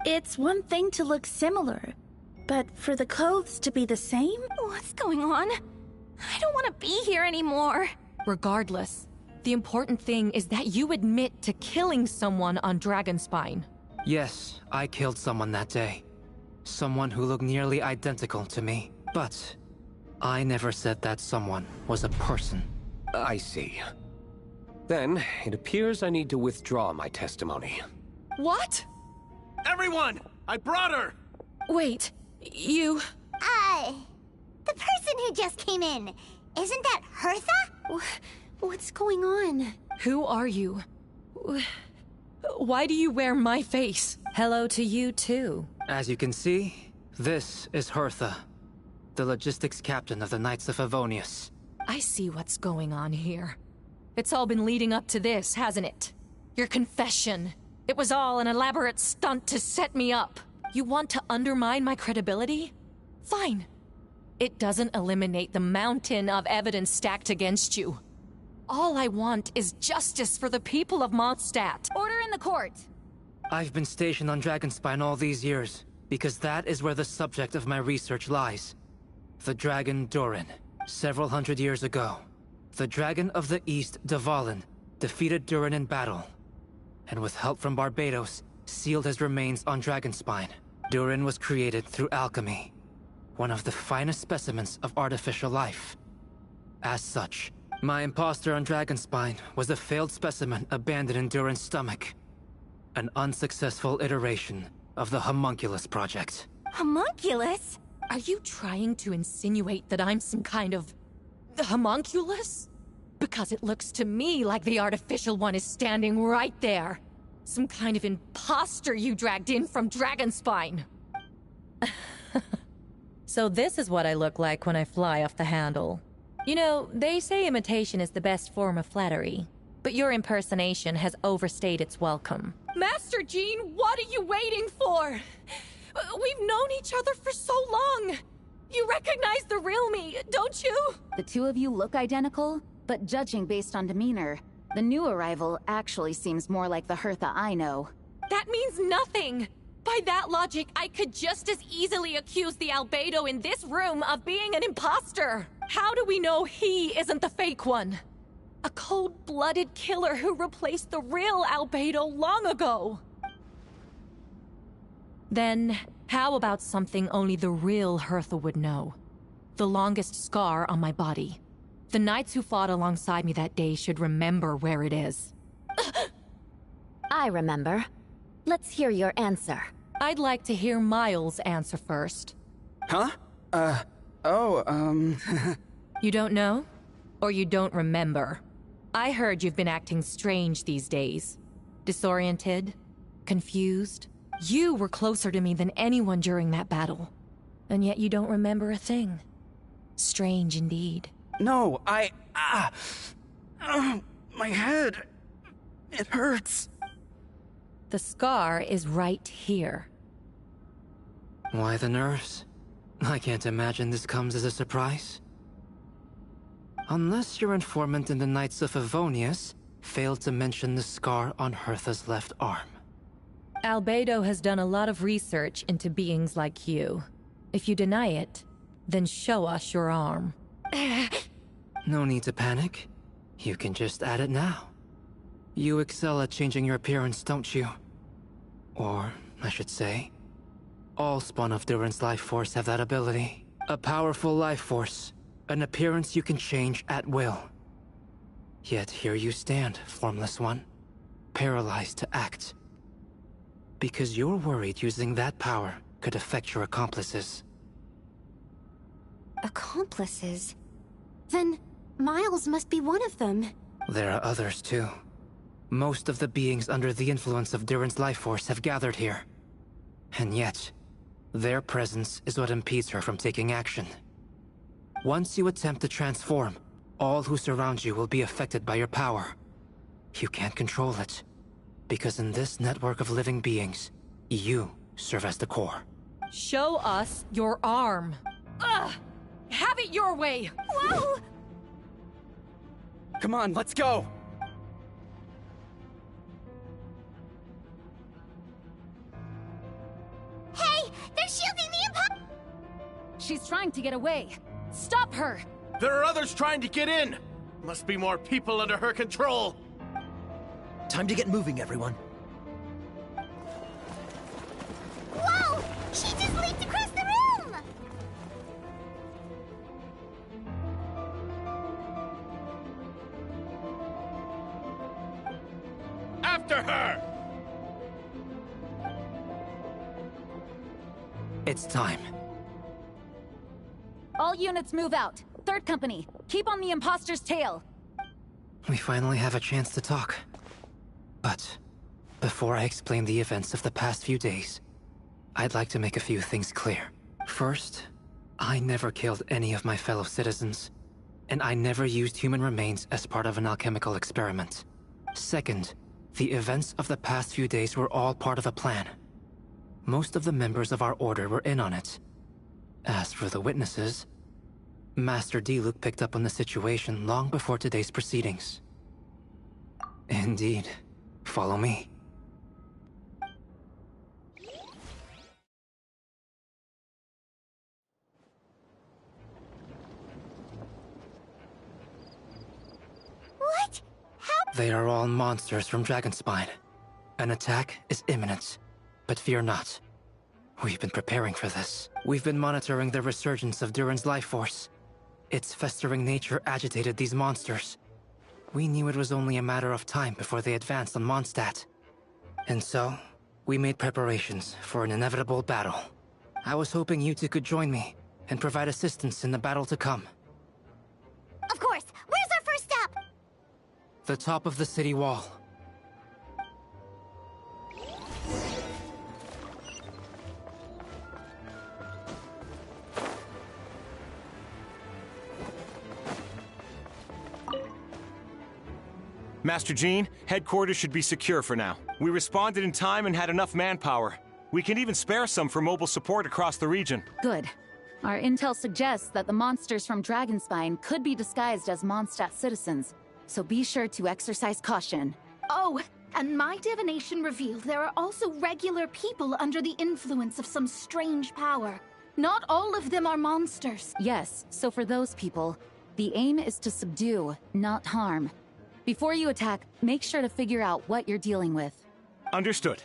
It's one thing to look similar, but for the clothes to be the same? What's going on? I don't want to be here anymore. Regardless, the important thing is that you admit to killing someone on Dragonspine. Yes, I killed someone that day. Someone who looked nearly identical to me. But I never said that someone was a person. I see. Then, it appears I need to withdraw my testimony. What? Everyone! I brought her! Wait, you... The person who just came in, isn't that Hertha? What's going on? Who are you? Why do you wear my face? Hello to you too. As you can see, this is Hertha, the logistics captain of the Knights of Favonius. I see what's going on here. It's all been leading up to this, hasn't it? Your confession. It was all an elaborate stunt to set me up. You want to undermine my credibility? Fine. It doesn't eliminate the mountain of evidence stacked against you. All I want is justice for the people of Mondstadt. Order in the court! I've been stationed on Dragonspine all these years, because that is where the subject of my research lies. The dragon Durin. Several hundred years ago, the dragon of the East, Dvalin, defeated Durin in battle, and with help from Barbados, sealed his remains on Dragonspine. Durin was created through alchemy, one of the finest specimens of artificial life. As such, my imposter on Dragonspine was a failed specimen abandoned in Durin's stomach. An unsuccessful iteration of the Homunculus project. Homunculus? Are you trying to insinuate that I'm some kind of homunculus? Because it looks to me like the artificial one is standing right there. Some kind of imposter you dragged in from Dragonspine. So this is what I look like when I fly off the handle. You know, they say imitation is the best form of flattery, but your impersonation has overstayed its welcome. Master Jean, what are you waiting for? We've known each other for so long. You recognize the real me, don't you? The two of you look identical, but judging based on demeanor, the new arrival actually seems more like the Hertha I know. That means nothing! By that logic, I could just as easily accuse the Albedo in this room of being an imposter! How do we know he isn't the fake one? A cold-blooded killer who replaced the real Albedo long ago! Then, how about something only the real Hertha would know? The longest scar on my body. The knights who fought alongside me that day should remember where it is. I remember. Let's hear your answer. I'd like to hear Miles' answer first. Huh? You don't know? Or you don't remember? I heard you've been acting strange these days. Disoriented? Confused? You were closer to me than anyone during that battle. And yet you don't remember a thing. Strange indeed. No, my head. It hurts. The scar is right here. Why the nerves? I can't imagine this comes as a surprise. Unless your informant in the Knights of Favonius failed to mention the scar on Hertha's left arm. Albedo has done a lot of research into beings like you. If you deny it, then show us your arm. No need to panic. You can just add it now. You excel at changing your appearance, don't you? Or, I should say, all spawn of Durin's life force have that ability. A powerful life force, an appearance you can change at will. Yet here you stand, formless one, paralyzed to act. Because you're worried using that power could affect your accomplices. Accomplices? Then Miles must be one of them. There are others too. Most of the beings under the influence of Durin's life force have gathered here. And yet, their presence is what impedes her from taking action. Once you attempt to transform, all who surround you will be affected by your power. You can't control it, because in this network of living beings, you serve as the core. Show us your arm. Ugh! Have it your way! Whoa! Come on, let's go! Hey! They're shielding the imposter! She's trying to get away. Stop her! There are others trying to get in! Must be more people under her control! Time to get moving, everyone. Whoa! She just leaped across the room! After her! It's time. All units move out. Third company, keep on the imposter's tail. We finally have a chance to talk. But before I explain the events of the past few days, I'd like to make a few things clear. First, I never killed any of my fellow citizens, and I never used human remains as part of an alchemical experiment. Second, the events of the past few days were all part of a plan. Most of the members of our order were in on it. As for the witnesses, Master Diluc picked up on the situation long before today's proceedings. Indeed. Follow me. What? How? They are all monsters from Dragonspine. An attack is imminent, but fear not. We've been preparing for this. We've been monitoring the resurgence of Durin's life force. Its festering nature agitated these monsters. We knew it was only a matter of time before they advanced on Mondstadt. And so, we made preparations for an inevitable battle. I was hoping you two could join me and provide assistance in the battle to come. Of course. Where's our first stop? The top of the city wall. Master Jean, headquarters should be secure for now. We responded in time and had enough manpower. We can even spare some for mobile support across the region. Good. Our intel suggests that the monsters from Dragonspine could be disguised as Mondstadt citizens, so be sure to exercise caution. Oh, and my divination revealed there are also regular people under the influence of some strange power. Not all of them are monsters. Yes, so for those people, the aim is to subdue, not harm. Before you attack, make sure to figure out what you're dealing with. Understood.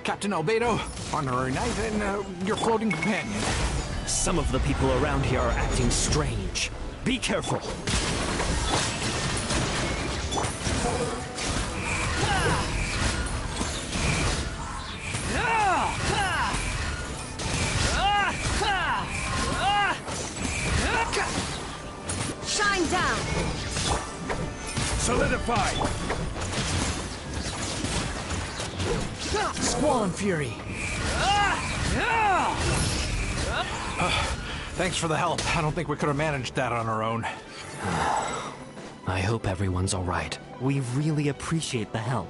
Captain Albedo, honorary knight, and your floating companion. Some of the people around here are acting strange. Be careful. Shine down! Solidify! Squall Fury! Thanks for the help. I don't think we could have managed that on our own. I hope everyone's all right. We really appreciate the help.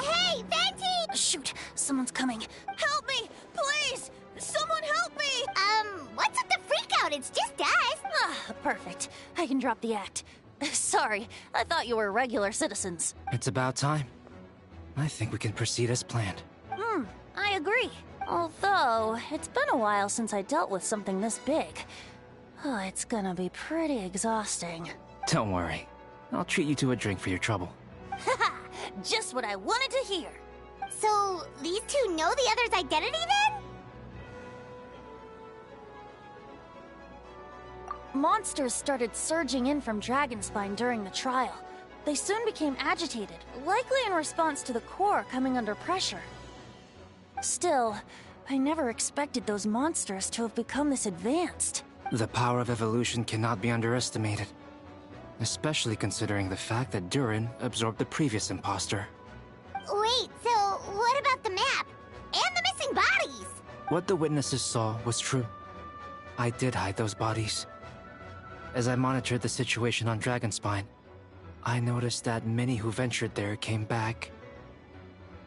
Hey, Venti! Shoot, someone's coming. Help me, please! Someone help me! What's with the freak out? It's just us. Perfect. I can drop the act. Sorry, I thought you were regular citizens. It's about time. I think we can proceed as planned. I agree. Although, it's been a while since I dealt with something this big. Oh, it's gonna be pretty exhausting. Don't worry. I'll treat you to a drink for your trouble. Haha! Just what I wanted to hear. So, these two know the other's identity then? Monsters started surging in from Dragonspine during the trial. They soon became agitated, likely in response to the core coming under pressure. Still, I never expected those monsters to have become this advanced. The power of evolution cannot be underestimated. Especially considering the fact that Durin absorbed the previous imposter. Wait, so what about the map? And the missing bodies? What the witnesses saw was true. I did hide those bodies. As I monitored the situation on Dragonspine, I noticed that many who ventured there came back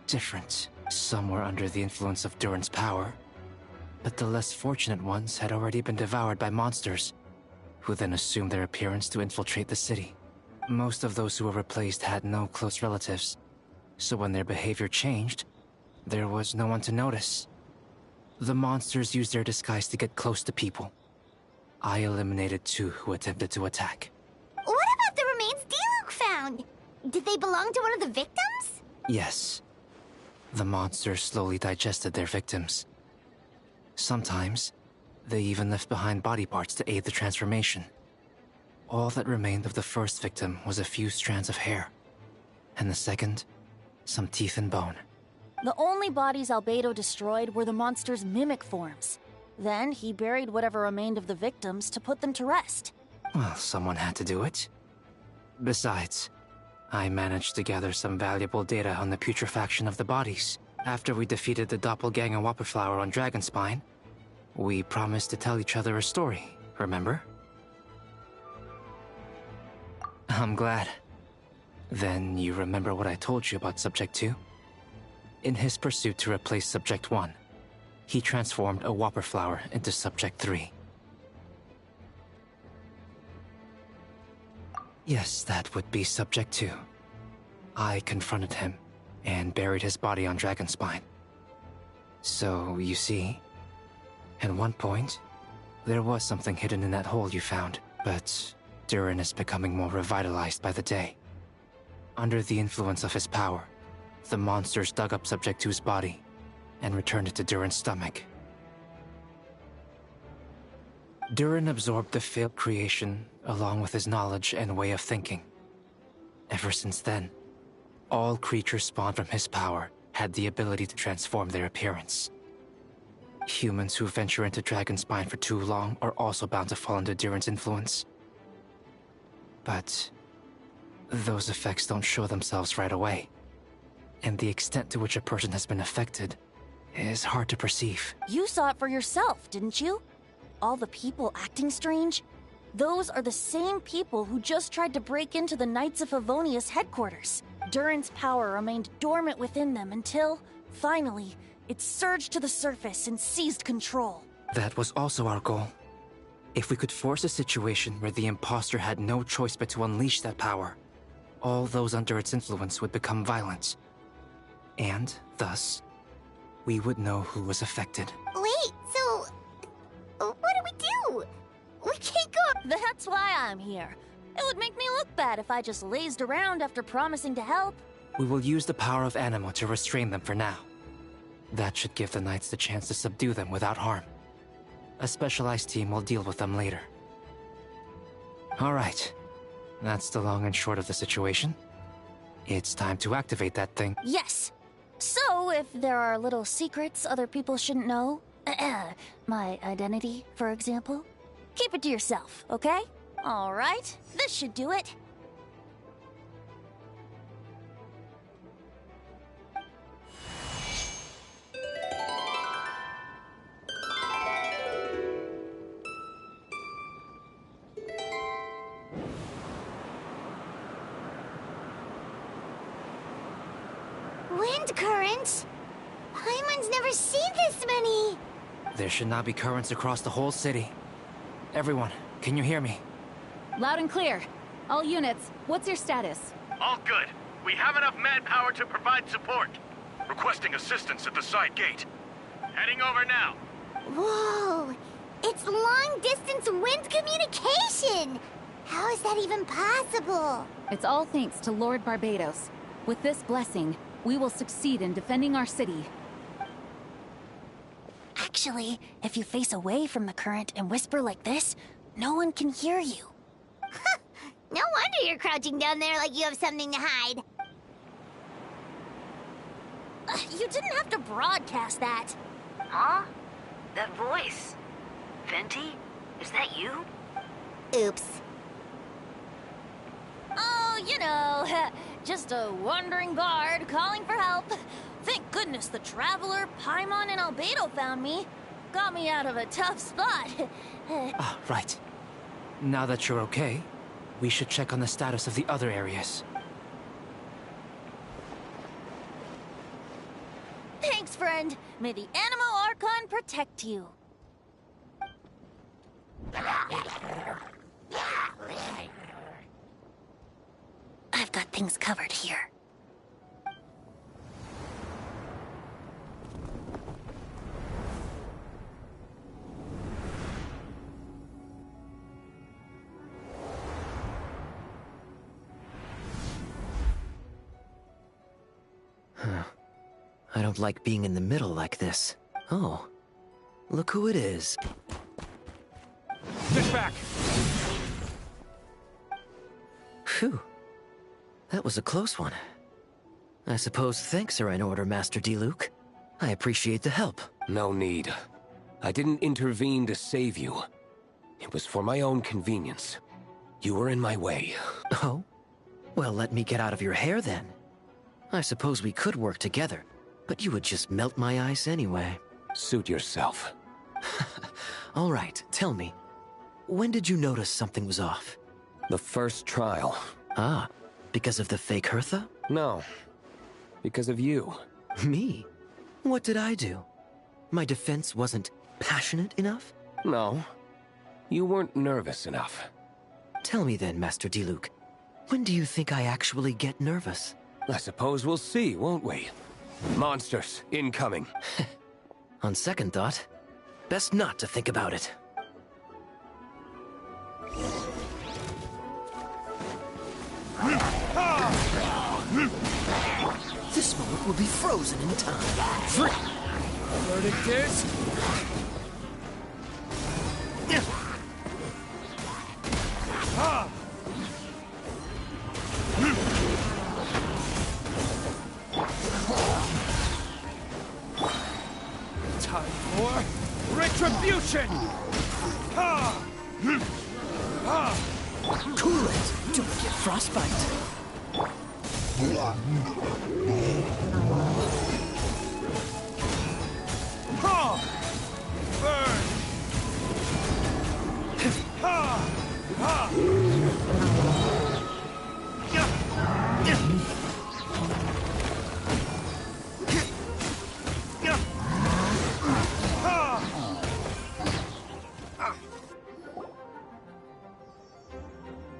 different. Some were under the influence of Durin's power, but the less fortunate ones had already been devoured by monsters, who then assumed their appearance to infiltrate the city. Most of those who were replaced had no close relatives, so when their behavior changed, there was no one to notice. The monsters used their disguise to get close to people. I eliminated 2 who attempted to attack. What about the remains Diluc found? Did they belong to one of the victims? Yes. The monsters slowly digested their victims. Sometimes, they even left behind body parts to aid the transformation. All that remained of the first victim was a few strands of hair. And the second, some teeth and bone. The only bodies Albedo destroyed were the monster's mimic forms. Then he buried whatever remained of the victims to put them to rest. Well, someone had to do it. Besides, I managed to gather some valuable data on the putrefaction of the bodies. After we defeated the doppelganger Whopperflower on Dragonspine, we promised to tell each other a story, remember? I'm glad. Then you remember what I told you about Subject 2? In his pursuit to replace Subject 1, he transformed a Whopperflower into Subject 3. Yes, that would be Subject 2. I confronted him, and buried his body on Dragonspine. So, you see, at one point, there was something hidden in that hole you found, but Durin is becoming more revitalized by the day. Under the influence of his power, the monsters dug up Subject 2's body and returned it to Durin's stomach. Durin absorbed the failed creation along with his knowledge and way of thinking. Ever since then, all creatures spawned from his power had the ability to transform their appearance. Humans who venture into Dragonspine for too long are also bound to fall under Durin's influence. But those effects don't show themselves right away, and the extent to which a person has been affected is hard to perceive. You saw it for yourself, didn't you? All the people acting strange? Those are the same people who just tried to break into the Knights of Favonius headquarters. Durin's power remained dormant within them until, finally, it surged to the surface and seized control. That was also our goal. If we could force a situation where the imposter had no choice but to unleash that power, all those under its influence would become violent. And, thus, we would know who was affected. Wait, so... what do we do? We can't go... That's why I'm here. It would make me look bad if I just lazed around after promising to help. We will use the power of Animo to restrain them for now. That should give the Knights the chance to subdue them without harm. A specialized team will deal with them later. Alright. That's the long and short of the situation. It's time to activate that thing. Yes. So, if there are little secrets other people shouldn't know, my identity, for example, keep it to yourself, okay? Alright, this should do it. Wind currents? Paimon's never seen this many! There should not be currents across the whole city. Everyone, can you hear me? Loud and clear. All units, what's your status? All good. We have enough manpower to provide support. Requesting assistance at the side gate. Heading over now. Whoa! It's long-distance wind communication! How is that even possible? It's all thanks to Lord Barbados. With this blessing, we will succeed in defending our city. Actually, if you face away from the current and whisper like this, no one can hear you. No wonder you're crouching down there like you have something to hide. You didn't have to broadcast that. Huh? That voice. Venti? Is that you? Oops. Oh, you know, just a wandering guard calling for help. Thank goodness the Traveler, Paimon, and Albedo found me. Got me out of a tough spot. Right. Now that you're okay, we should check on the status of the other areas. Thanks, friend. May the Animo Archon protect you. I've got things covered here. I don't like being in the middle like this. Oh, look who it is. Get back! Phew. That was a close one. I suppose thanks are in order, Master Diluc. I appreciate the help. No need. I didn't intervene to save you. It was for my own convenience. You were in my way. Oh? Well, let me get out of your hair then. I suppose we could work together, but you would just melt my ice anyway. Suit yourself. All right, tell me. When did you notice something was off? The first trial. Ah, because of the fake Hertha? No. Because of you. Me? What did I do? My defense wasn't passionate enough? No. You weren't nervous enough. Tell me then, Master Diluc, when do you think I actually get nervous? I suppose we'll see, won't we? Monsters incoming. On second thought, best not to think about it. This moment will be frozen in time. Verdict is... Time for retribution! Cool it! Don't get frostbite. Burn!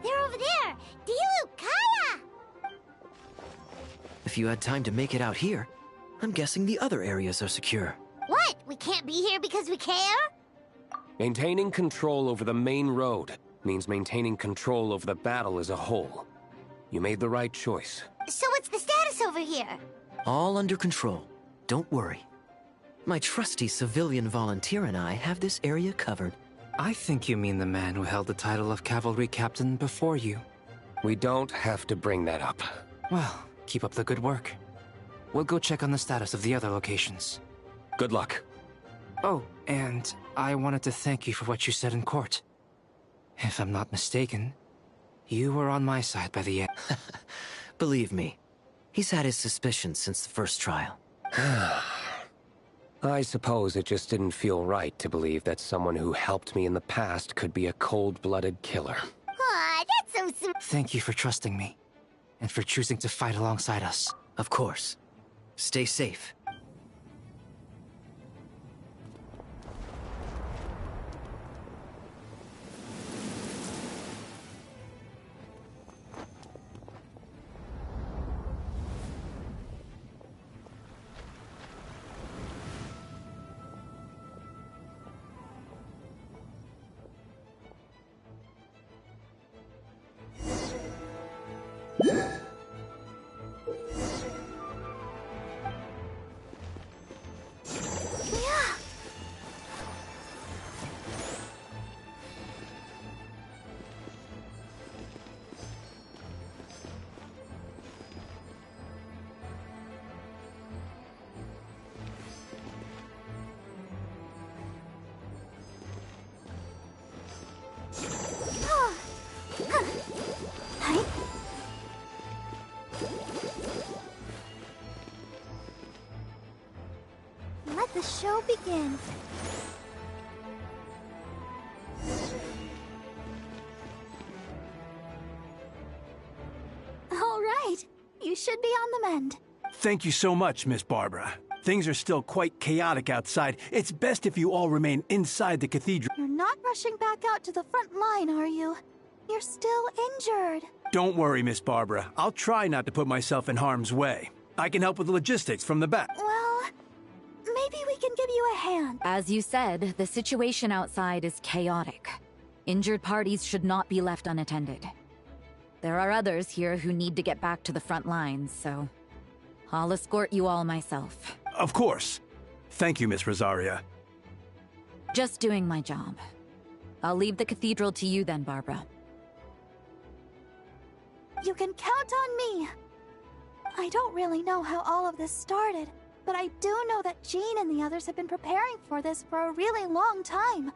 They're over there! Dilu, Kaya! If you had time to make it out here, I'm guessing the other areas are secure. What? We can't be here because we care? Maintaining control over the main road means maintaining control over the battle as a whole. You made the right choice. So what's the status over here? All under control. Don't worry. My trusty civilian volunteer and I have this area covered. I think you mean the man who held the title of cavalry captain before you. We don't have to bring that up. Well, keep up the good work. We'll go check on the status of the other locations. Good luck. Oh, and I wanted to thank you for what you said in court. If I'm not mistaken, you were on my side by the end. Believe me, he's had his suspicions since the first trial. I suppose it just didn't feel right to believe that someone who helped me in the past could be a cold-blooded killer. Aw, that's so sweet. Thank you for trusting me, and for choosing to fight alongside us. Of course. Stay safe. Let the show begin. All right. You should be on the mend. Thank you so much, Miss Barbara. Things are still quite chaotic outside. It's best if you all remain inside the cathedral. You're not rushing back out to the front line, are you? You're still injured. Don't worry, Miss Barbara. I'll try not to put myself in harm's way. I can help with the logistics from the back. Well, maybe we can give you a hand. As you said, the situation outside is chaotic. Injured parties should not be left unattended. There are others here who need to get back to the front lines, so I'll escort you all myself. Of course. Thank you, Miss Rosaria. Just doing my job. I'll leave the cathedral to you then, Barbara. You can count on me. I don't really know how all of this started, but I do know that Jean and the others have been preparing for this for a really long time.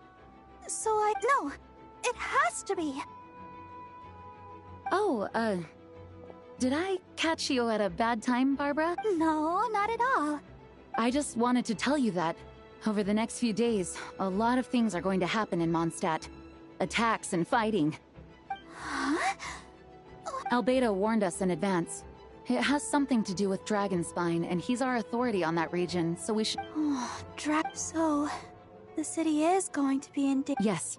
So no, it has to be. Oh, did I catch you at a bad time, Barbara? No, not at all. I just wanted to tell you that over the next few days, a lot of things are going to happen in Mondstadt. Attacks and fighting. Huh? Albedo warned us in advance. It has something to do with Dragonspine, and he's our authority on that region, so we should— So, the city is going to be in danger. Yes,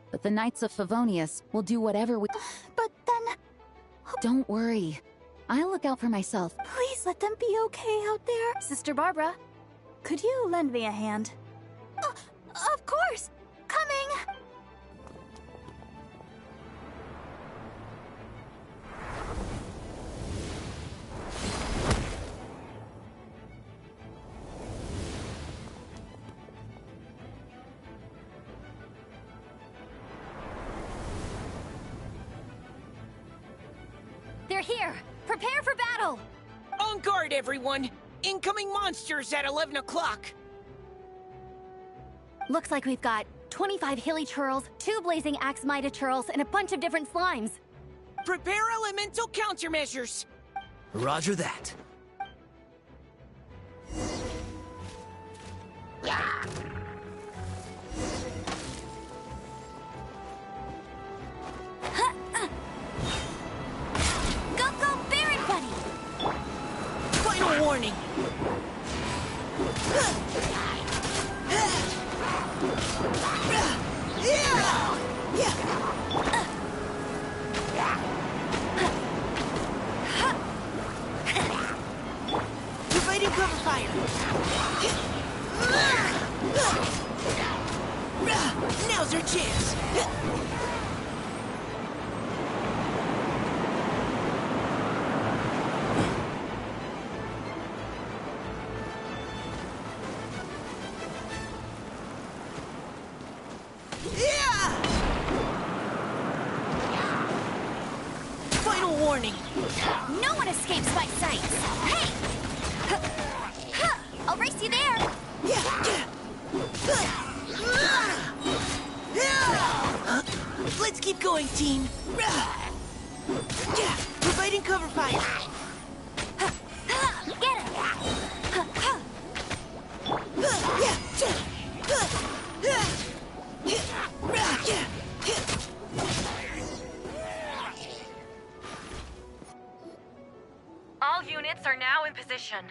but the Knights of Favonius will do whatever we— But then— Don't worry. I'll look out for myself. Please let them be okay out there. Sister Barbara, could you lend me a hand? Of course! Coming! They're here! Prepare for battle! On guard, everyone! Incoming monsters at 11 o'clock! Looks like we've got 25 hilly churls, 2 blazing axe mida churls, and a bunch of different slimes. Prepare elemental countermeasures! Roger that. Go, Baron Buddy! Final warning! Providing cover fire! Now's our chance! Final warning! No one escapes my sight! Hey! I'll race you there! Let's keep going, team! Providing cover fire! Get him! All units are now in position.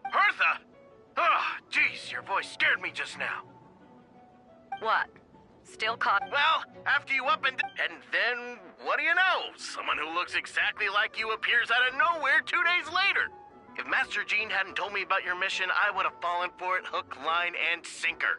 Hertha! Oh, jeez, your voice scared me just now. What? Still caught? Well, after you up and then, what do you know? Someone who looks exactly like you appears out of nowhere 2 days later. If Master Jean hadn't told me about your mission, I would have fallen for it hook, line, and sinker.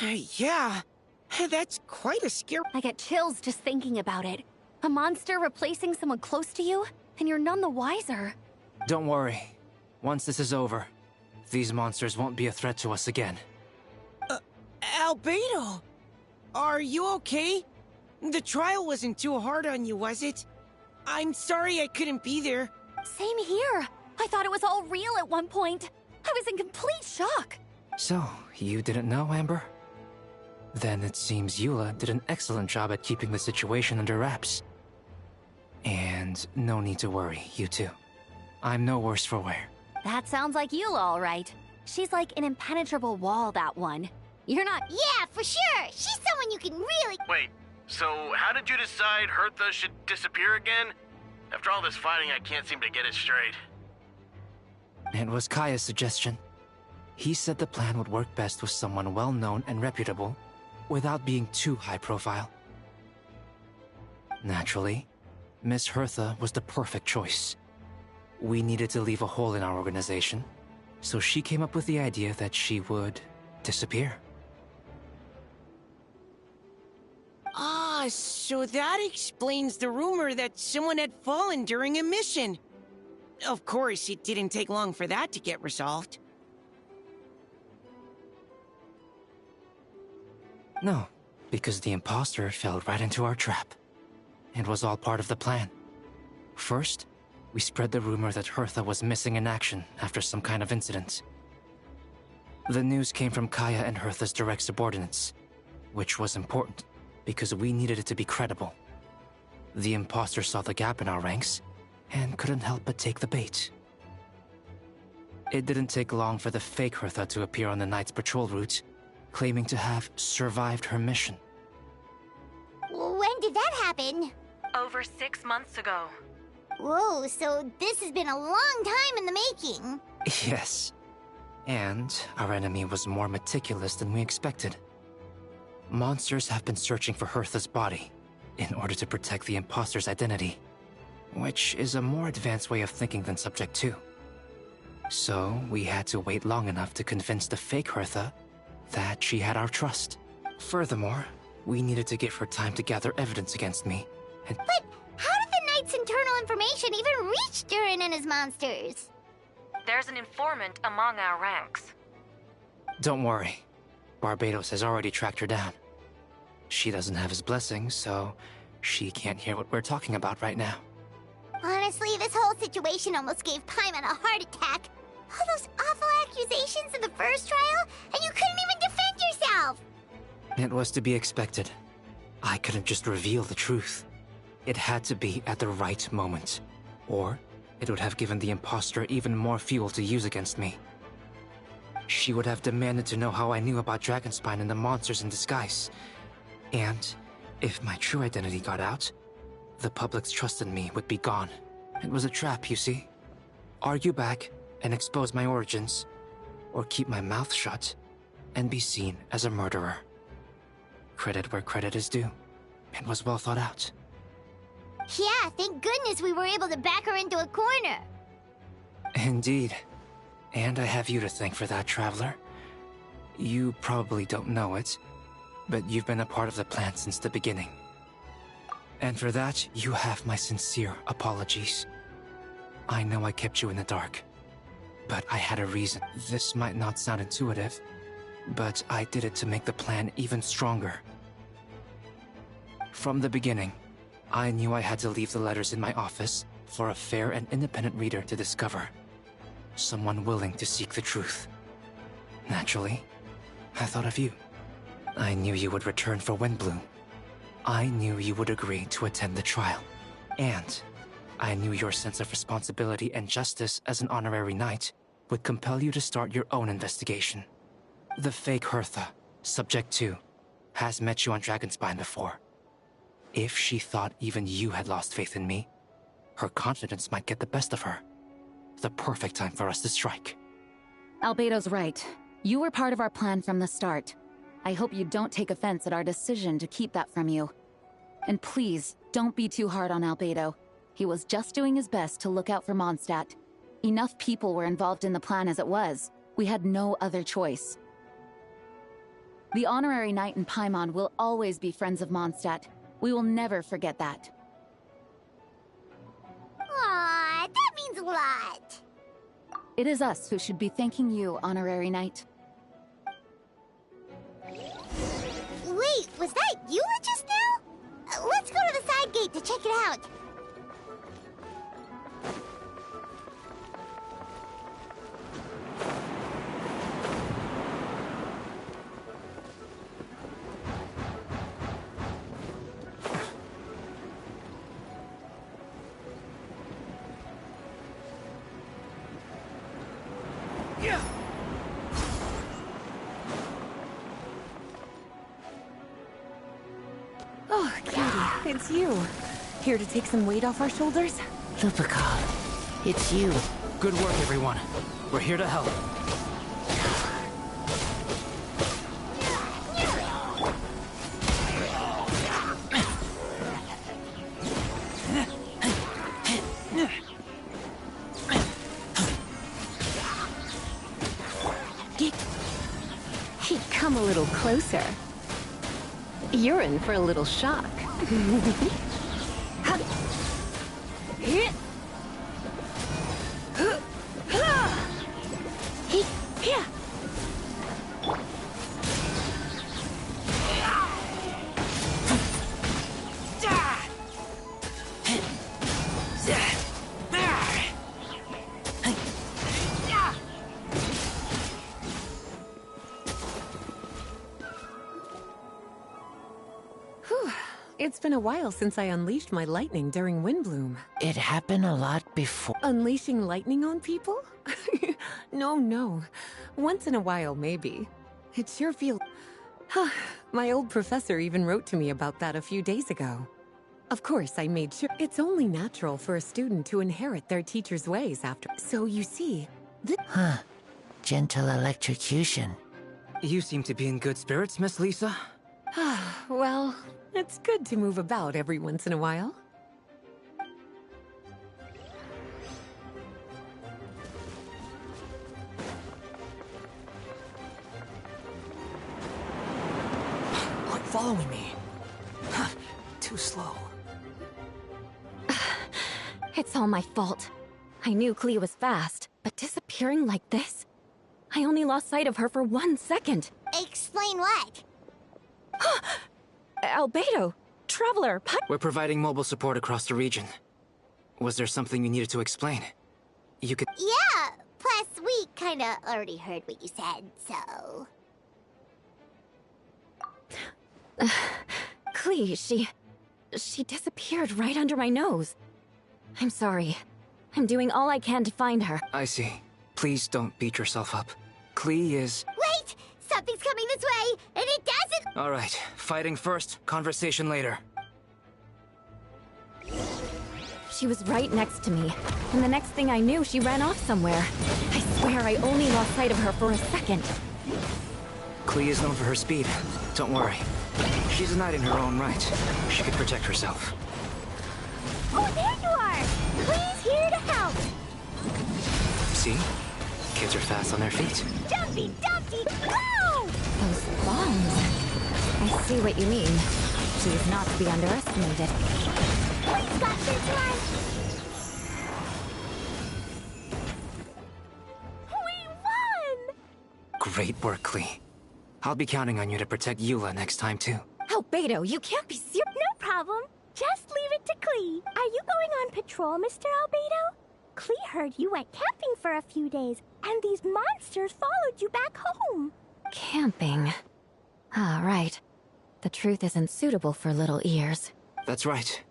Yeah, that's quite a scare. I get chills just thinking about it. A monster replacing someone close to you, and you're none the wiser. Don't worry. Once this is over, these monsters won't be a threat to us again. Albedo! Are you okay? The trial wasn't too hard on you, was it? I'm sorry I couldn't be there. Same here. I thought it was all real at one point. I was in complete shock. So, you didn't know, Amber? Then it seems Eula did an excellent job at keeping the situation under wraps. And no need to worry, you two. I'm no worse for wear. That sounds like Eula, all right. She's like an impenetrable wall, that one. You're not... Yeah, for sure! She's someone you can really... Wait, so how did you decide Hertha should disappear again? After all this fighting, I can't seem to get it straight. It was Kaya's suggestion. He said the plan would work best with someone well-known and reputable, without being too high-profile. Naturally, Miss Hertha was the perfect choice. We needed to leave a hole in our organization, so she came up with the idea that she would disappear. Ah, so that explains the rumor that someone had fallen during a mission. Of course, it didn't take long for that to get resolved. No, because the imposter fell right into our trap. It was all part of the plan. First, we spread the rumor that Hertha was missing in action after some kind of incident. The news came from Kaya and Hertha's direct subordinates, which was important, because we needed it to be credible. The imposter saw the gap in our ranks, and couldn't help but take the bait. It didn't take long for the fake Hertha to appear on the night's patrol route, claiming to have survived her mission. When did that happen? Over 6 months ago. Whoa, so this has been a long time in the making. Yes. And our enemy was more meticulous than we expected. Monsters have been searching for Hertha's body in order to protect the imposter's identity, which is a more advanced way of thinking than Subject 2. So we had to wait long enough to convince the fake Hertha that she had our trust. Furthermore, we needed to give her time to gather evidence against me. And but how did the Knight's internal information even reach Durin and his monsters? There's an informant among our ranks. Don't worry. Barbados has already tracked her down. She doesn't have his blessing, so she can't hear what we're talking about right now. Honestly, this whole situation almost gave Paimon a heart attack. All those awful accusations in the first trial, and you couldn't even defend yourself! It was to be expected. I couldn't just reveal the truth. It had to be at the right moment, or it would have given the imposter even more fuel to use against me. She would have demanded to know how I knew about Dragonspine and the monsters in disguise. And if my true identity got out, the public's trust in me would be gone. It was a trap, you see. Argue back and expose my origins, or keep my mouth shut and be seen as a murderer. Credit where credit is due. It was well thought out. Yeah, thank goodness we were able to back her into a corner. Indeed. And I have you to thank for that, Traveler. You probably don't know it, but you've been a part of the plan since the beginning. And for that, you have my sincere apologies. I know I kept you in the dark, but I had a reason. This might not sound intuitive, but I did it to make the plan even stronger. From the beginning, I knew I had to leave the letters in my office for a fair and independent reader to discover. Someone willing to seek the truth. Naturally, I thought of you. I knew you would return for Windbloom. I knew you would agree to attend the trial. And I knew your sense of responsibility and justice as an honorary knight would compel you to start your own investigation. The fake Hertha, Subject 2, has met you on Dragonspine before. If she thought even you had lost faith in me, her confidence might get the best of her. The perfect time for us to strike. Albedo's right. You were part of our plan from the start. I hope you don't take offense at our decision to keep that from you. And please, don't be too hard on Albedo. He was just doing his best to look out for Mondstadt. Enough people were involved in the plan as it was. We had no other choice. The Honorary Knight and Paimon will always be friends of Mondstadt. We will never forget that. Aw, that means a lot. It is us who should be thanking you, Honorary Knight. Wait, was that Eula just now? Let's go to the side gate to check it out. Oh, Katie, it's you. Here to take some weight off our shoulders? Lupica, it's you. Good work, everyone. We're here to help. Hey, come a little closer. You're in for a little shock. It's been a while since I unleashed my lightning during Windbloom. It happened a lot before. Unleashing lightning on people? No. Once in a while, maybe. It sure feels... My old professor even wrote to me about that a few days ago. Of course, I made sure... It's only natural for a student to inherit their teacher's ways after... So you see... Gentle electrocution. You seem to be in good spirits, Miss Lisa. Well, it's good to move about every once in a while. Quit following me. Too slow. It's all my fault. I knew Klee was fast, but disappearing like this? I only lost sight of her for 1 second. Explain what? Albedo! Traveler! We're providing mobile support across the region. Was there something you needed to explain? You could... Yeah! Plus, we kinda already heard what you said, so... Klee, she disappeared right under my nose. I'm sorry. I'm doing all I can to find her. I see. Please don't beat yourself up. Klee is... Wait! Something's coming this way, and it doesn't... All right. Fighting first, conversation later. She was right next to me, and the next thing I knew, she ran off somewhere. I swear I only lost sight of her for a second. Klee is known for her speed. Don't worry. She's a knight in her own right. She could protect herself. Oh, there you are! Please, here to help! See? Kids are fast on their feet. Dumpy, Dumpy, go! Those bombs. I see what you mean. She is not to be underestimated. We got this one! We won! Great work, Klee. I'll be counting on you to protect Eula next time, too. Albedo, you can't be serious. No problem. Just leave it to Klee. Are you going on patrol, Mr. Albedo? Klee heard you went camping for a few days, and these monsters followed you back home. Camping. Ah, right. The truth isn't suitable for little ears. That's right.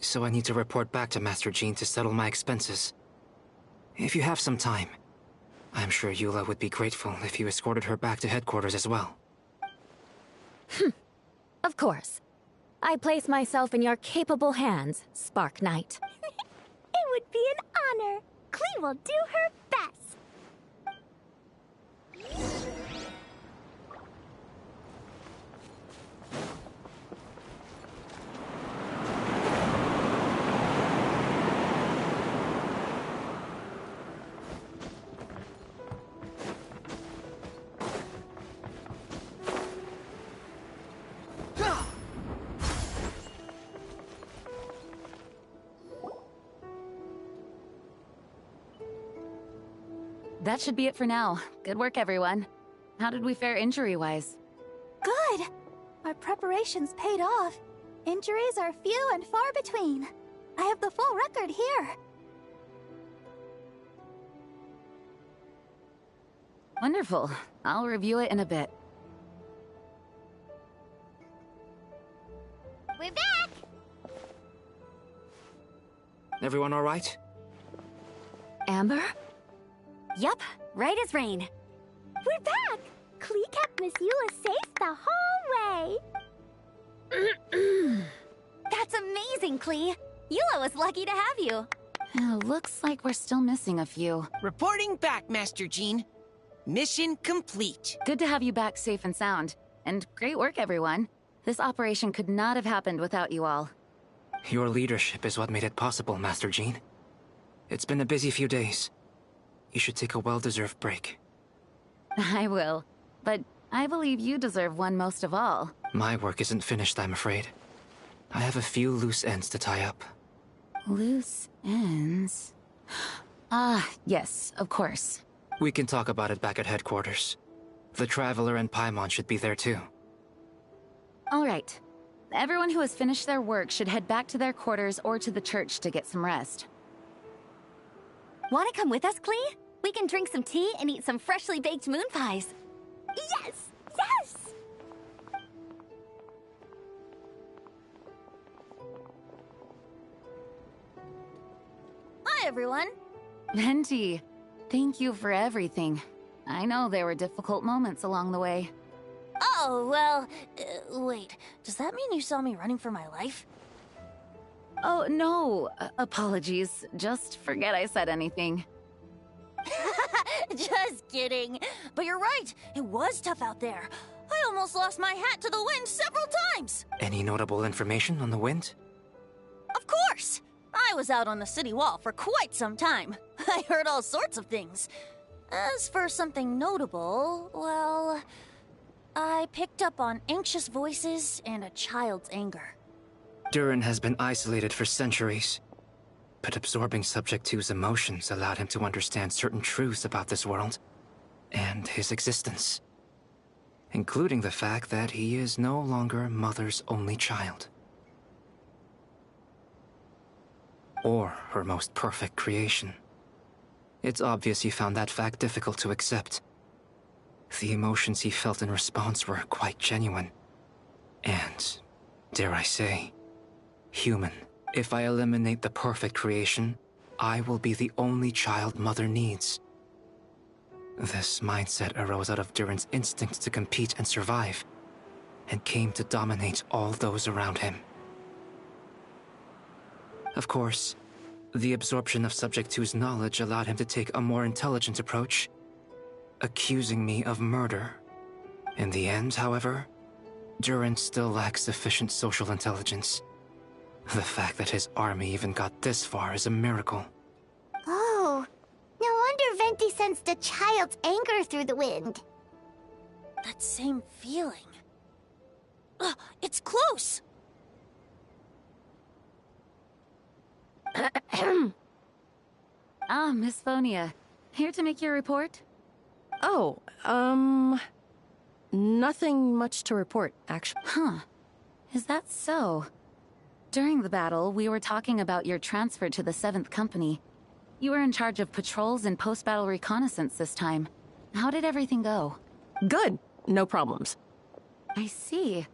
So I need to report back to Master Jean to settle my expenses. If you have some time, I'm sure Eula would be grateful if you escorted her back to headquarters as well. Of course. I place myself in your capable hands, Spark Knight. It would be an honor. Klee will do her best. That should be it for now. Good work, everyone. How did we fare injury-wise? Good! Our preparations paid off. Injuries are few and far between. I have the full record here. Wonderful. I'll review it in a bit. We're back! Everyone all right? Amber? Yup, right as rain. We're back! Klee kept Miss Eula safe the whole way! That's amazing, Klee! Eula was lucky to have you. Looks like we're still missing a few. Reporting back, Master Jean. Mission complete. Good to have you back safe and sound. And great work, everyone. This operation could not have happened without you all. Your leadership is what made it possible, Master Jean. It's been a busy few days. You should take a well-deserved break. I will. But I believe you deserve one most of all. My work isn't finished, I'm afraid. I have a few loose ends to tie up. Loose ends? Ah, yes, of course. We can talk about it back at headquarters. The Traveler and Paimon should be there too. All right. Everyone who has finished their work should head back to their quarters or to the church to get some rest. Want to come with us, Klee? We can drink some tea and eat some freshly baked moon pies. Yes! Yes! Hi, everyone. Venti, thank you for everything. I know there were difficult moments along the way. Oh, well, wait. Does that mean you saw me running for my life? Oh, no. Apologies. Just forget I said anything. Just kidding. But you're right. It was tough out there. I almost lost my hat to the wind several times. Any notable information on the wind? Of course. I was out on the city wall for quite some time. I heard all sorts of things. As for something notable, well, I picked up on anxious voices and a child's anger. Durin has been isolated for centuries, but absorbing Subject 2's emotions allowed him to understand certain truths about this world and his existence, including the fact that he is no longer Mother's only child. Or her most perfect creation. It's obvious he found that fact difficult to accept. The emotions he felt in response were quite genuine. And, dare I say, human. If I eliminate the perfect creation, I will be the only child Mother needs. This mindset arose out of Durin's instinct to compete and survive, and came to dominate all those around him. Of course, the absorption of Subject 2's knowledge allowed him to take a more intelligent approach, accusing me of murder. In the end, however, Durin still lacks sufficient social intelligence. The fact that his army even got this far is a miracle. Oh, no wonder Venti sensed a child's anger through the wind. That same feeling. It's close! Miss Phonia. Here to make your report? Oh, nothing much to report, actually. Huh. Is that so? During the battle, we were talking about your transfer to the 7th Company. You were in charge of patrols and post-battle reconnaissance this time. How did everything go? Good. No problems. I see.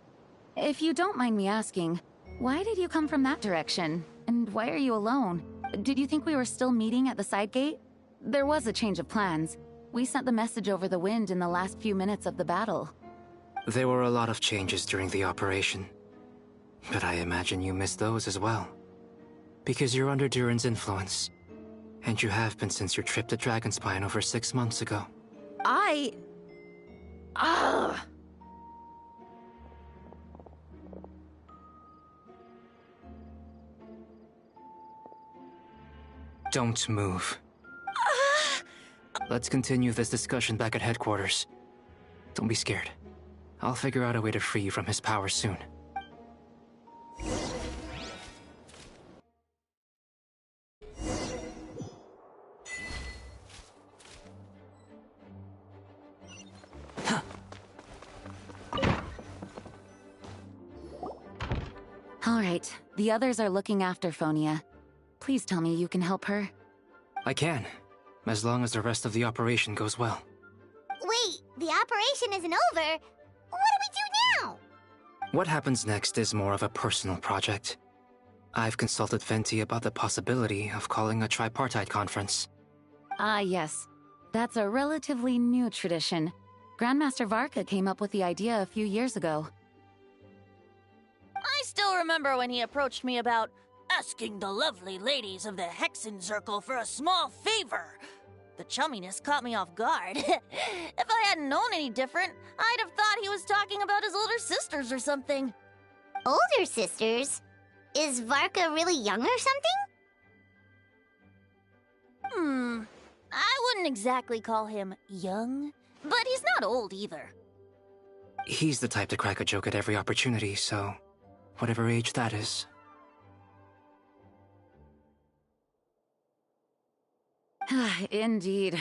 If you don't mind me asking, why did you come from that direction? And why are you alone? Did you think we were still meeting at the side gate? There was a change of plans. We sent the message over the wind in the last few minutes of the battle. There were a lot of changes during the operation. But I imagine you missed those as well. Because you're under Durin's influence. And you have been since your trip to Dragonspine over 6 months ago. Don't move. Let's continue this discussion back at headquarters. Don't be scared. I'll figure out a way to free you from his power soon. right. The others are looking after Phonia. Please tell me you can help her. I can, as long as the rest of the operation goes well. Wait, the operation isn't over. What do we do now? What happens next is more of a personal project. I've consulted Venti about the possibility of calling a tripartite conference. Ah, yes. That's a relatively new tradition. Grandmaster Varka came up with the idea a few years ago. I still remember when he approached me about asking the lovely ladies of the Hexen Circle for a small favor. The chumminess caught me off guard. If I hadn't known any different, I'd have thought he was talking about his older sisters or something. Older sisters? Is Varka really young or something? I wouldn't exactly call him young, but he's not old either. He's the type to crack a joke at every opportunity, so whatever age that is. Indeed.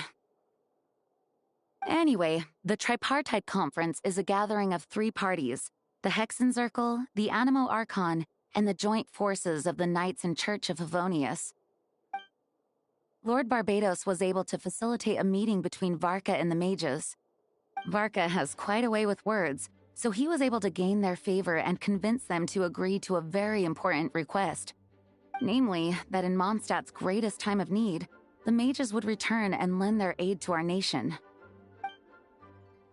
Anyway, the Tripartite Conference is a gathering of 3 parties: the Hexen Circle, the Animo Archon, and the joint forces of the Knights and Church of Favonius. Lord Barbados was able to facilitate a meeting between Varka and the mages. Varka has quite a way with words, so he was able to gain their favor and convince them to agree to a very important request. Namely, that in Mondstadt's greatest time of need, the mages would return and lend their aid to our nation.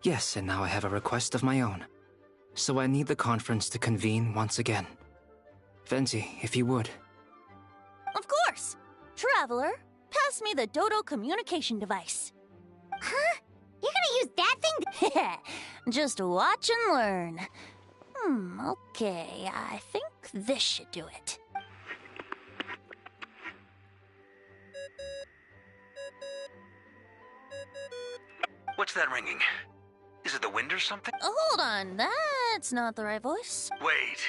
Yes, and now I have a request of my own. So I need the conference to convene once again. Venti, if you would. Of course! Traveler, pass me the Dodo communication device. Huh? You're gonna use that thing? Just watch and learn. Okay, I think this should do it. What's that ringing? Is it the wind or something? Hold on, that's not the right voice. Wait.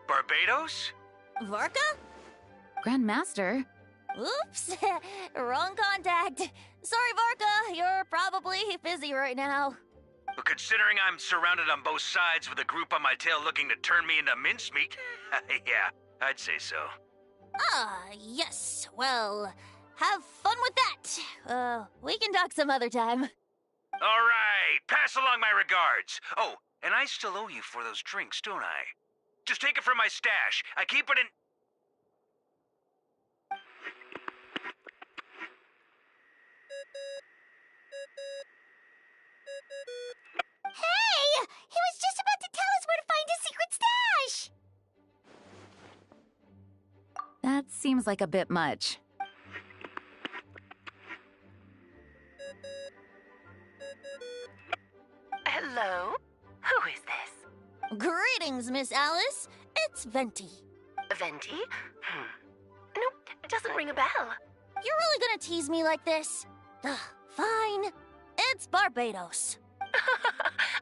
Barbados? Varka? Grandmaster? Oops, wrong contact. Sorry, Varka, you're probably busy right now. But considering I'm surrounded on both sides with a group on my tail looking to turn me into mincemeat, yeah, I'd say so. Ah, yes. Well, have fun with that. We can talk some other time. All right, pass along my regards. Oh, and I still owe you for those drinks, don't I? Just take it from my stash. I keep it in... Hey! He was just about to tell us where to find his secret stash! That seems like a bit much. Hello? Who is this? Greetings, Miss Alice. It's Venti. Venti? Nope, it doesn't ring a bell. You're really gonna tease me like this? Fine. It's Barbados.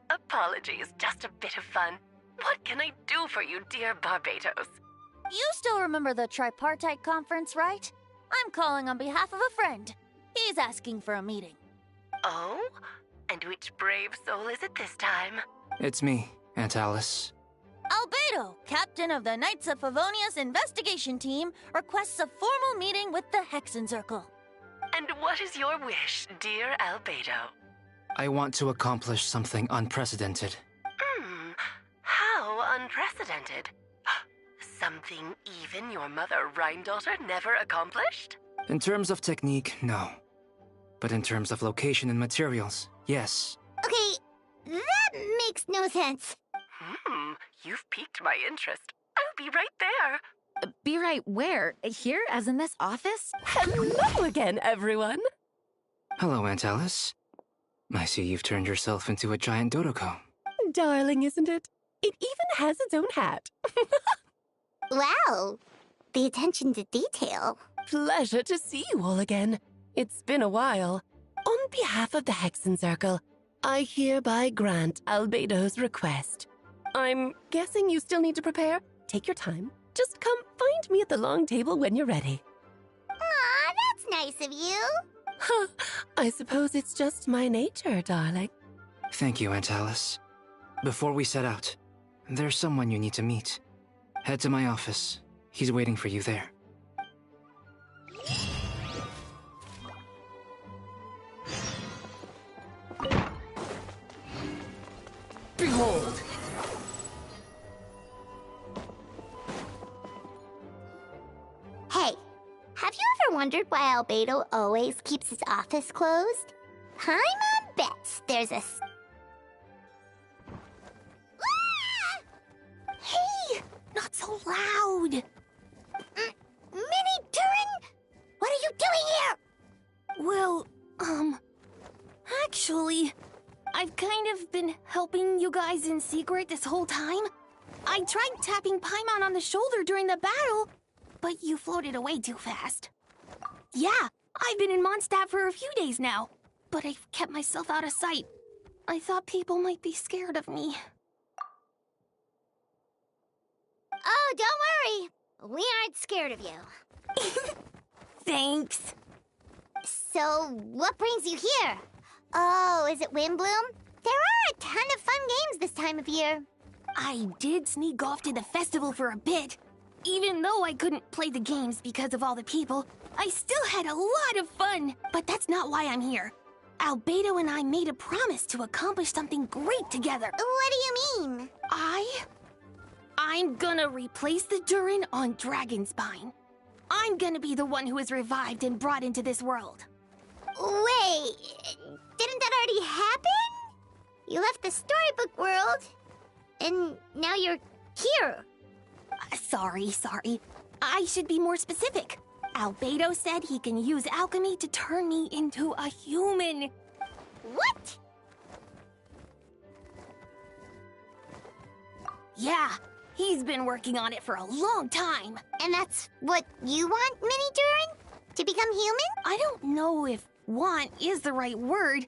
Apologies, just a bit of fun. What can I do for you, dear Barbados? You still remember the Tripartite Conference, right? I'm calling on behalf of a friend. He's asking for a meeting. Oh? And which brave soul is it this time? It's me, Aunt Alice. Albedo, captain of the Knights of Favonius investigation team, requests a formal meeting with the Hexen Circle. And what is your wish, dear Albedo? I want to accomplish something unprecedented. How unprecedented? Something even your mother Rhine-daughter never accomplished? In terms of technique, no. But in terms of location and materials, yes. Okay, that makes no sense. You've piqued my interest. I'll be right there. Be right where? Here, as in this office? Hello again, everyone. Hello, Aunt Alice. I see you've turned yourself into a giant Dodoko. Darling, isn't it? It even has its own hat. Wow, the attention to detail. Pleasure to see you all again. It's been a while. On behalf of the Hexen Circle, I hereby grant Albedo's request. I'm guessing you still need to prepare? Take your time. Just come find me at the long table when you're ready. Aw, that's nice of you. Huh, I suppose it's just my nature, darling. Thank you, Aunt Alice. Before we set out, there's someone you need to meet. Head to my office. He's waiting for you there. Behold! Hey, have you ever wondered why Albedo always keeps his office closed? Paimon bets there's a... Hey! Not so loud! Mini Turin? What are you doing here? Well, actually, I've kind of been helping you guys in secret this whole time. I tried tapping Paimon on the shoulder during the battle, but you floated away too fast. Yeah, I've been in Mondstadt for a few days now, but I've kept myself out of sight. I thought people might be scared of me. Oh, don't worry. We aren't scared of you. Thanks. So, what brings you here? Oh, is it Windbloom? There are a ton of fun games this time of year. I did sneak off to the festival for a bit. Even though I couldn't play the games because of all the people, I still had a lot of fun. But that's not why I'm here. Albedo and I made a promise to accomplish something great together. What do you mean? I'm gonna replace the Durin on Dragonspine. I'm gonna be the one who is revived and brought into this world. Wait, didn't that already happen? You left the storybook world, and now you're here. Sorry. I should be more specific. Albedo said he can use alchemy to turn me into a human. What? Yeah, he's been working on it for a long time. And that's what you want, Mini Durin? To become human? I don't know if want is the right word.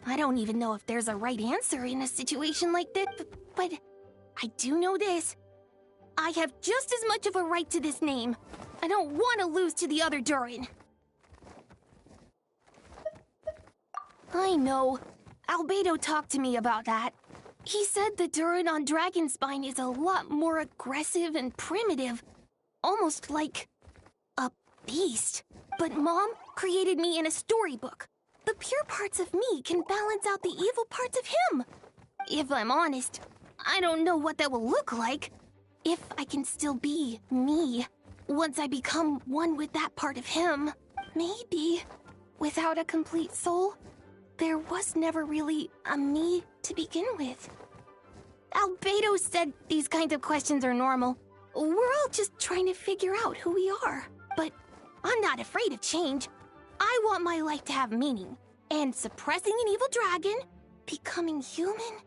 I don't even know if there's a right answer in a situation like this, but I do know this. I have just as much of a right to this name. I don't want to lose to the other Durin. I know. Albedo talked to me about that. He said the Durin on Dragonspine is a lot more aggressive and primitive. Almost like a beast. But Mom created me in a storybook. The pure parts of me can balance out the evil parts of him. If I'm honest, I don't know what that will look like. If I can still be me, once I become one with that part of him. Maybe, without a complete soul, there was never really a me to begin with. Albedo said these kinds of questions are normal. We're all just trying to figure out who we are. But I'm not afraid of change. I want my life to have meaning. And suppressing an evil dragon, becoming human,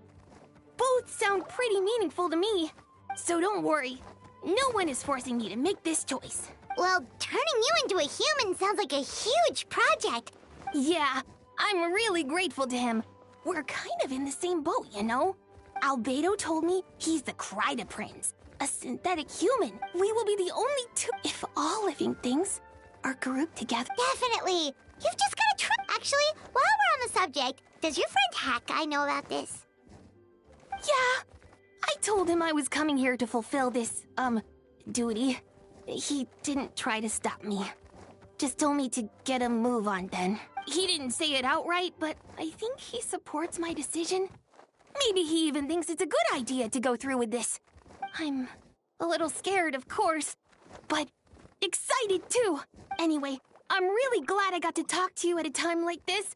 both sound pretty meaningful to me. So don't worry, no one is forcing me to make this choice. Well, turning you into a human sounds like a huge project. Yeah, I'm really grateful to him. We're kind of in the same boat, you know? Albedo told me he's the Kryda Prince, a synthetic human. We will be the only two if all living things are grouped together. Definitely. You've just got to try. Actually, while we're on the subject, does your friend Hakai know about this? Yeah. I told him I was coming here to fulfill this, duty. He didn't try to stop me. Just told me to get a move on then. He didn't say it outright, but I think he supports my decision. Maybe he even thinks it's a good idea to go through with this. I'm a little scared, of course, but excited too. Anyway, I'm really glad I got to talk to you at a time like this.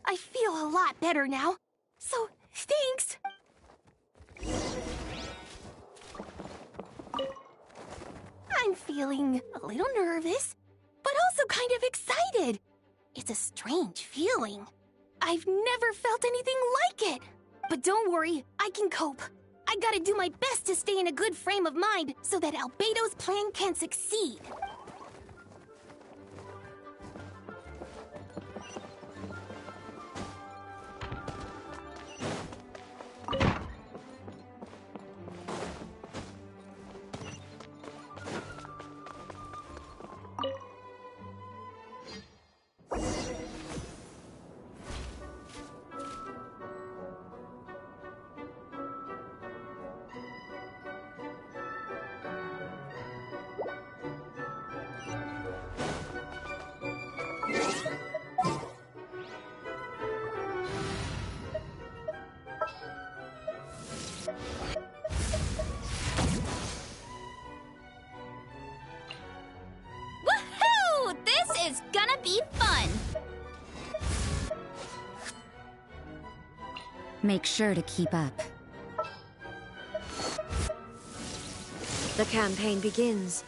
I feel a lot better now. So, thanks. I'm feeling a little nervous, but also kind of excited. It's a strange feeling. I've never felt anything like it. But don't worry, I can cope. I gotta do my best to stay in a good frame of mind so that Albedo's plan can succeed. is gonna be fun! Make sure to keep up. The campaign begins.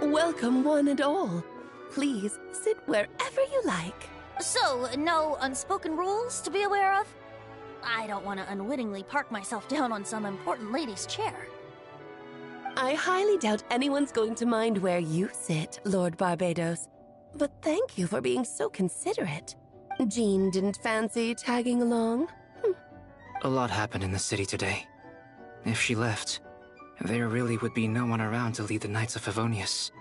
Welcome, one and all. Please sit wherever you like. So, no unspoken rules to be aware of? I don't want to unwittingly park myself down on some important lady's chair. I highly doubt anyone's going to mind where you sit, Lord Barbados. But thank you for being so considerate. Jean didn't fancy tagging along? A lot happened in the city today. If she left, there really would be no one around to lead the Knights of Favonius.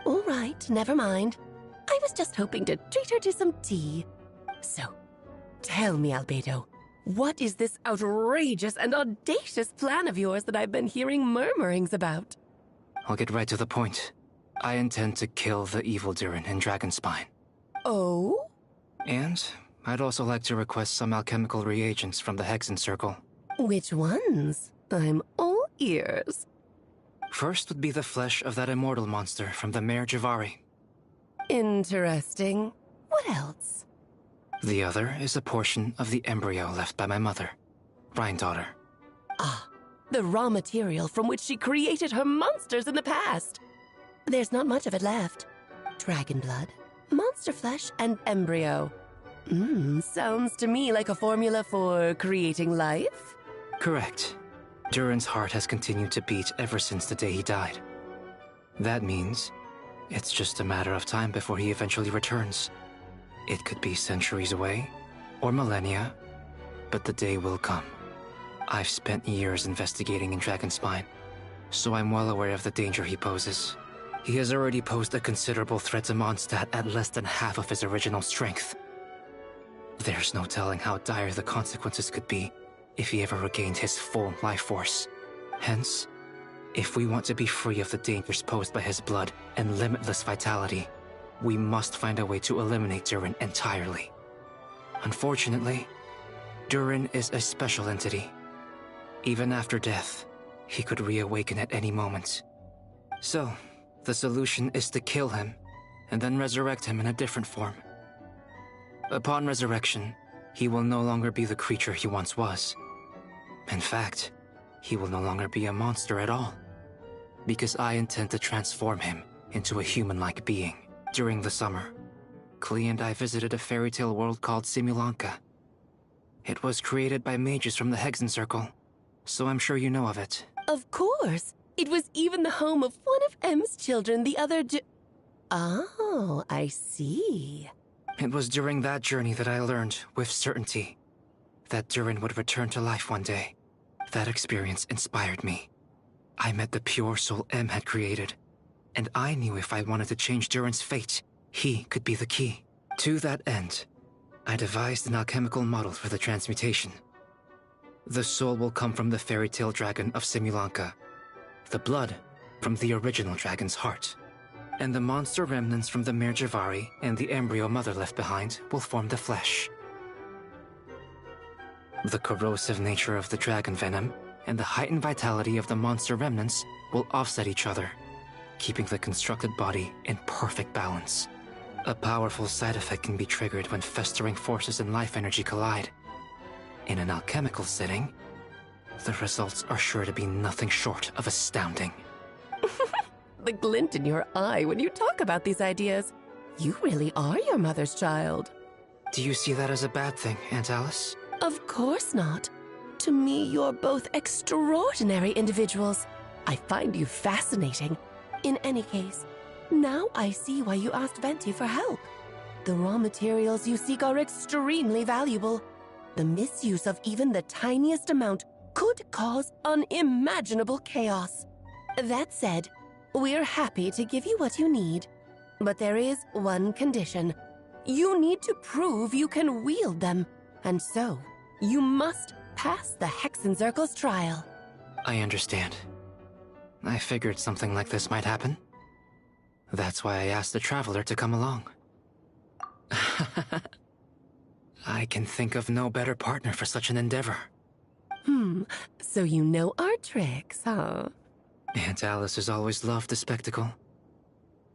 All right, never mind. I was just hoping to treat her to some tea. So, tell me, Albedo, what is this outrageous and audacious plan of yours that I've been hearing murmurings about? I'll get right to the point. I intend to kill the evil Durin in Dragonspine. Oh? And I'd also like to request some alchemical reagents from the Hexen Circle. Which ones? I'm all ears. First would be the flesh of that immortal monster from the Mare Javari. Interesting. What else? The other is a portion of the embryo left by my mother, Rhindaughter. Ah, the raw material from which she created her monsters in the past. There's not much of it left. Dragon blood, monster flesh, and embryo. Sounds to me like a formula for creating life? Correct. Durin's heart has continued to beat ever since the day he died. That means it's just a matter of time before he eventually returns. It could be centuries away, or millennia, but the day will come. I've spent years investigating in Dragonspine, so I'm well aware of the danger he poses. He has already posed a considerable threat to Mondstadt at less than half of his original strength. There's no telling how dire the consequences could be if he ever regained his full life force. Hence, if we want to be free of the dangers posed by his blood and limitless vitality, we must find a way to eliminate Durin entirely. Unfortunately, Durin is a special entity. Even after death, he could reawaken at any moment. So, the solution is to kill him, and then resurrect him in a different form. Upon resurrection, he will no longer be the creature he once was. In fact, he will no longer be a monster at all, because I intend to transform him into a human-like being. During the summer, Klee and I visited a fairy tale world called Simulanka. It was created by mages from the Hexen Circle, so I'm sure you know of it. Of course! It was even the home of one of M's children the other Oh, I see. It was during that journey that I learned, with certainty, that Durin would return to life one day. That experience inspired me. I met the pure soul M had created, and I knew if I wanted to change Durin's fate, he could be the key. To that end, I devised an alchemical model for the transmutation. The soul will come from the fairy tale dragon of Simulanka, the blood from the original dragon's heart, and the monster remnants from the Mare Javari and the embryo mother left behind will form the flesh. The corrosive nature of the dragon venom and the heightened vitality of the monster remnants will offset each other, keeping the constructed body in perfect balance. A powerful side effect can be triggered when festering forces and life energy collide. In an alchemical setting, the results are sure to be nothing short of astounding. The glint in your eye when you talk about these ideas. You really are your mother's child. Do you see that as a bad thing, Aunt Alice? Of course not. To me, you're both extraordinary individuals. I find you fascinating. In any case, now I see why you asked Venti for help. The raw materials you seek are extremely valuable. The misuse of even the tiniest amount could cause unimaginable chaos. That said, we're happy to give you what you need. But there is one condition. You need to prove you can wield them. And so, you must pass the Hexen Circle's trial. I understand. I figured something like this might happen. That's why I asked the Traveler to come along. I can think of no better partner for such an endeavor. So you know our tricks, huh? Aunt Alice has always loved the spectacle.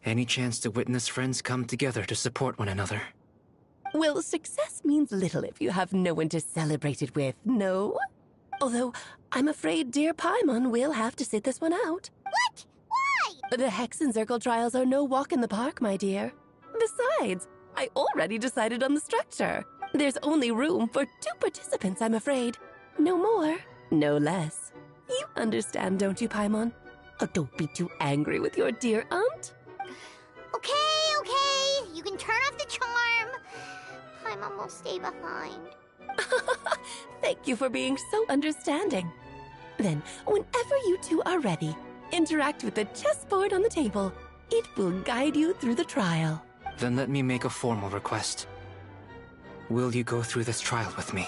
Any chance to witness friends come together to support one another. Well, success means little if you have no one to celebrate it with, no? Although, I'm afraid dear Paimon will have to sit this one out. What? Why? The Hexencircle trials are no walk in the park, my dear. Besides, I already decided on the structure. There's only room for 2 participants, I'm afraid. No more, no less. You understand, don't you, Paimon? Oh, don't be too angry with your dear aunt. Okay. You can turn off the charm. Paimon will stay behind. Thank you for being so understanding. Then, whenever you two are ready, interact with the chessboard on the table. It will guide you through the trial. Then let me make a formal request. Will you go through this trial with me?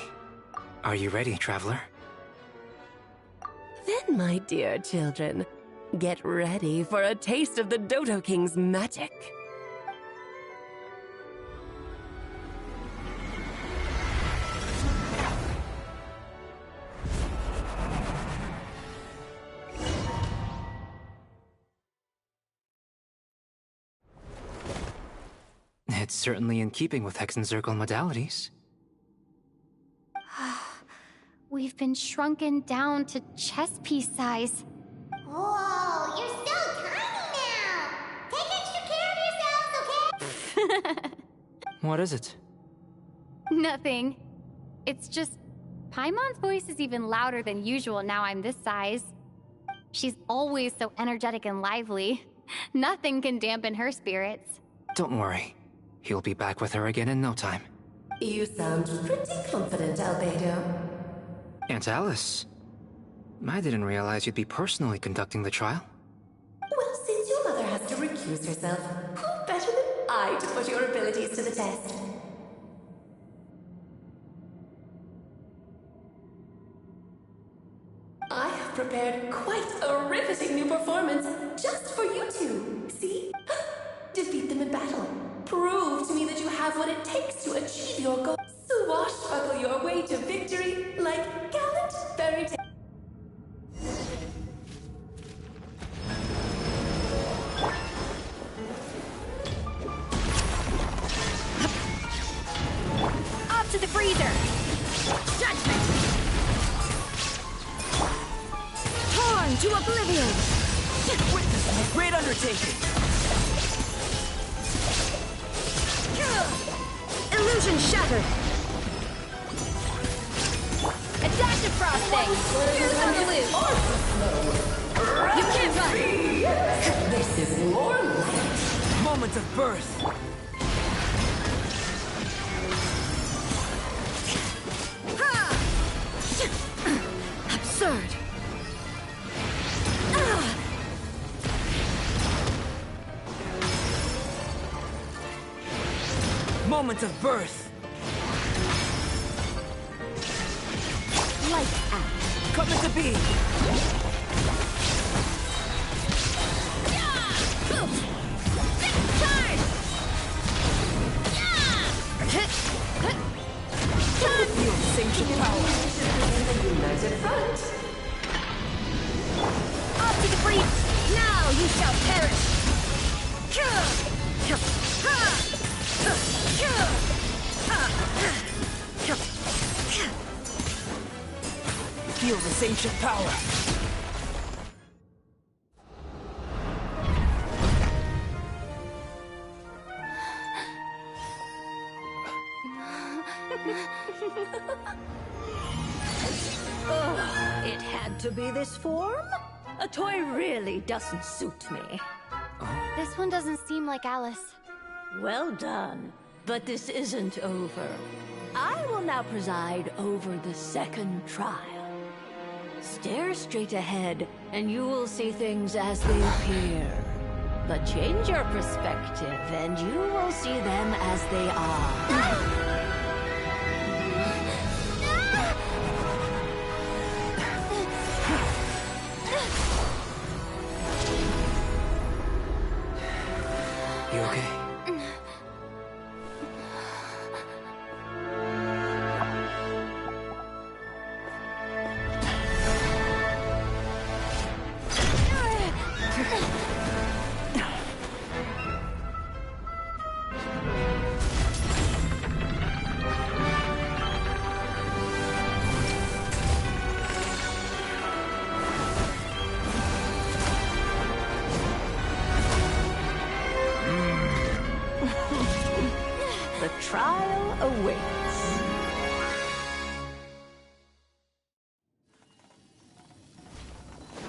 Are you ready, Traveler? Then, my dear children, get ready for a taste of the Dodo King's magic. It's certainly in keeping with Hexencircle modalities. We've been shrunken down to chess piece size. Whoa, you're so tiny now! Take extra care of yourselves, okay? What is it? Nothing. It's just... Paimon's voice is even louder than usual now I'm this size. She's always so energetic and lively. Nothing can dampen her spirits. Don't worry. He'll be back with her again in no time. You sound pretty confident, Albedo. Aunt Alice, I didn't realize you'd be personally conducting the trial. Well, since your mother has to recuse herself, who better than I to put your abilities to the test? I have prepared quite a riveting new performance just for you two. See? Defeat them in battle. Prove to me that you have what it takes to achieve your goal. Swashbuckle your way to victory like gallant fairy tale. Up to the freezer! Judgment! Torn to oblivion! Witness a great undertaking! Illusion shattered! Adaptive frosting! Here's on the loose! You can't run! This is more light. Moment of birth! Absurd! Moment of birth! Light out! Come at the beam! Charge! Feel sanctioned power! United front! Up to the breach! Now you shall perish! Feel this ancient power! It had to be this form? A toy really doesn't suit me. This one doesn't seem like Alice. Well done, but this isn't over. I will now preside over the second trial. Stare straight ahead, and you will see things as they appear. But change your perspective, and you will see them as they are. You okay?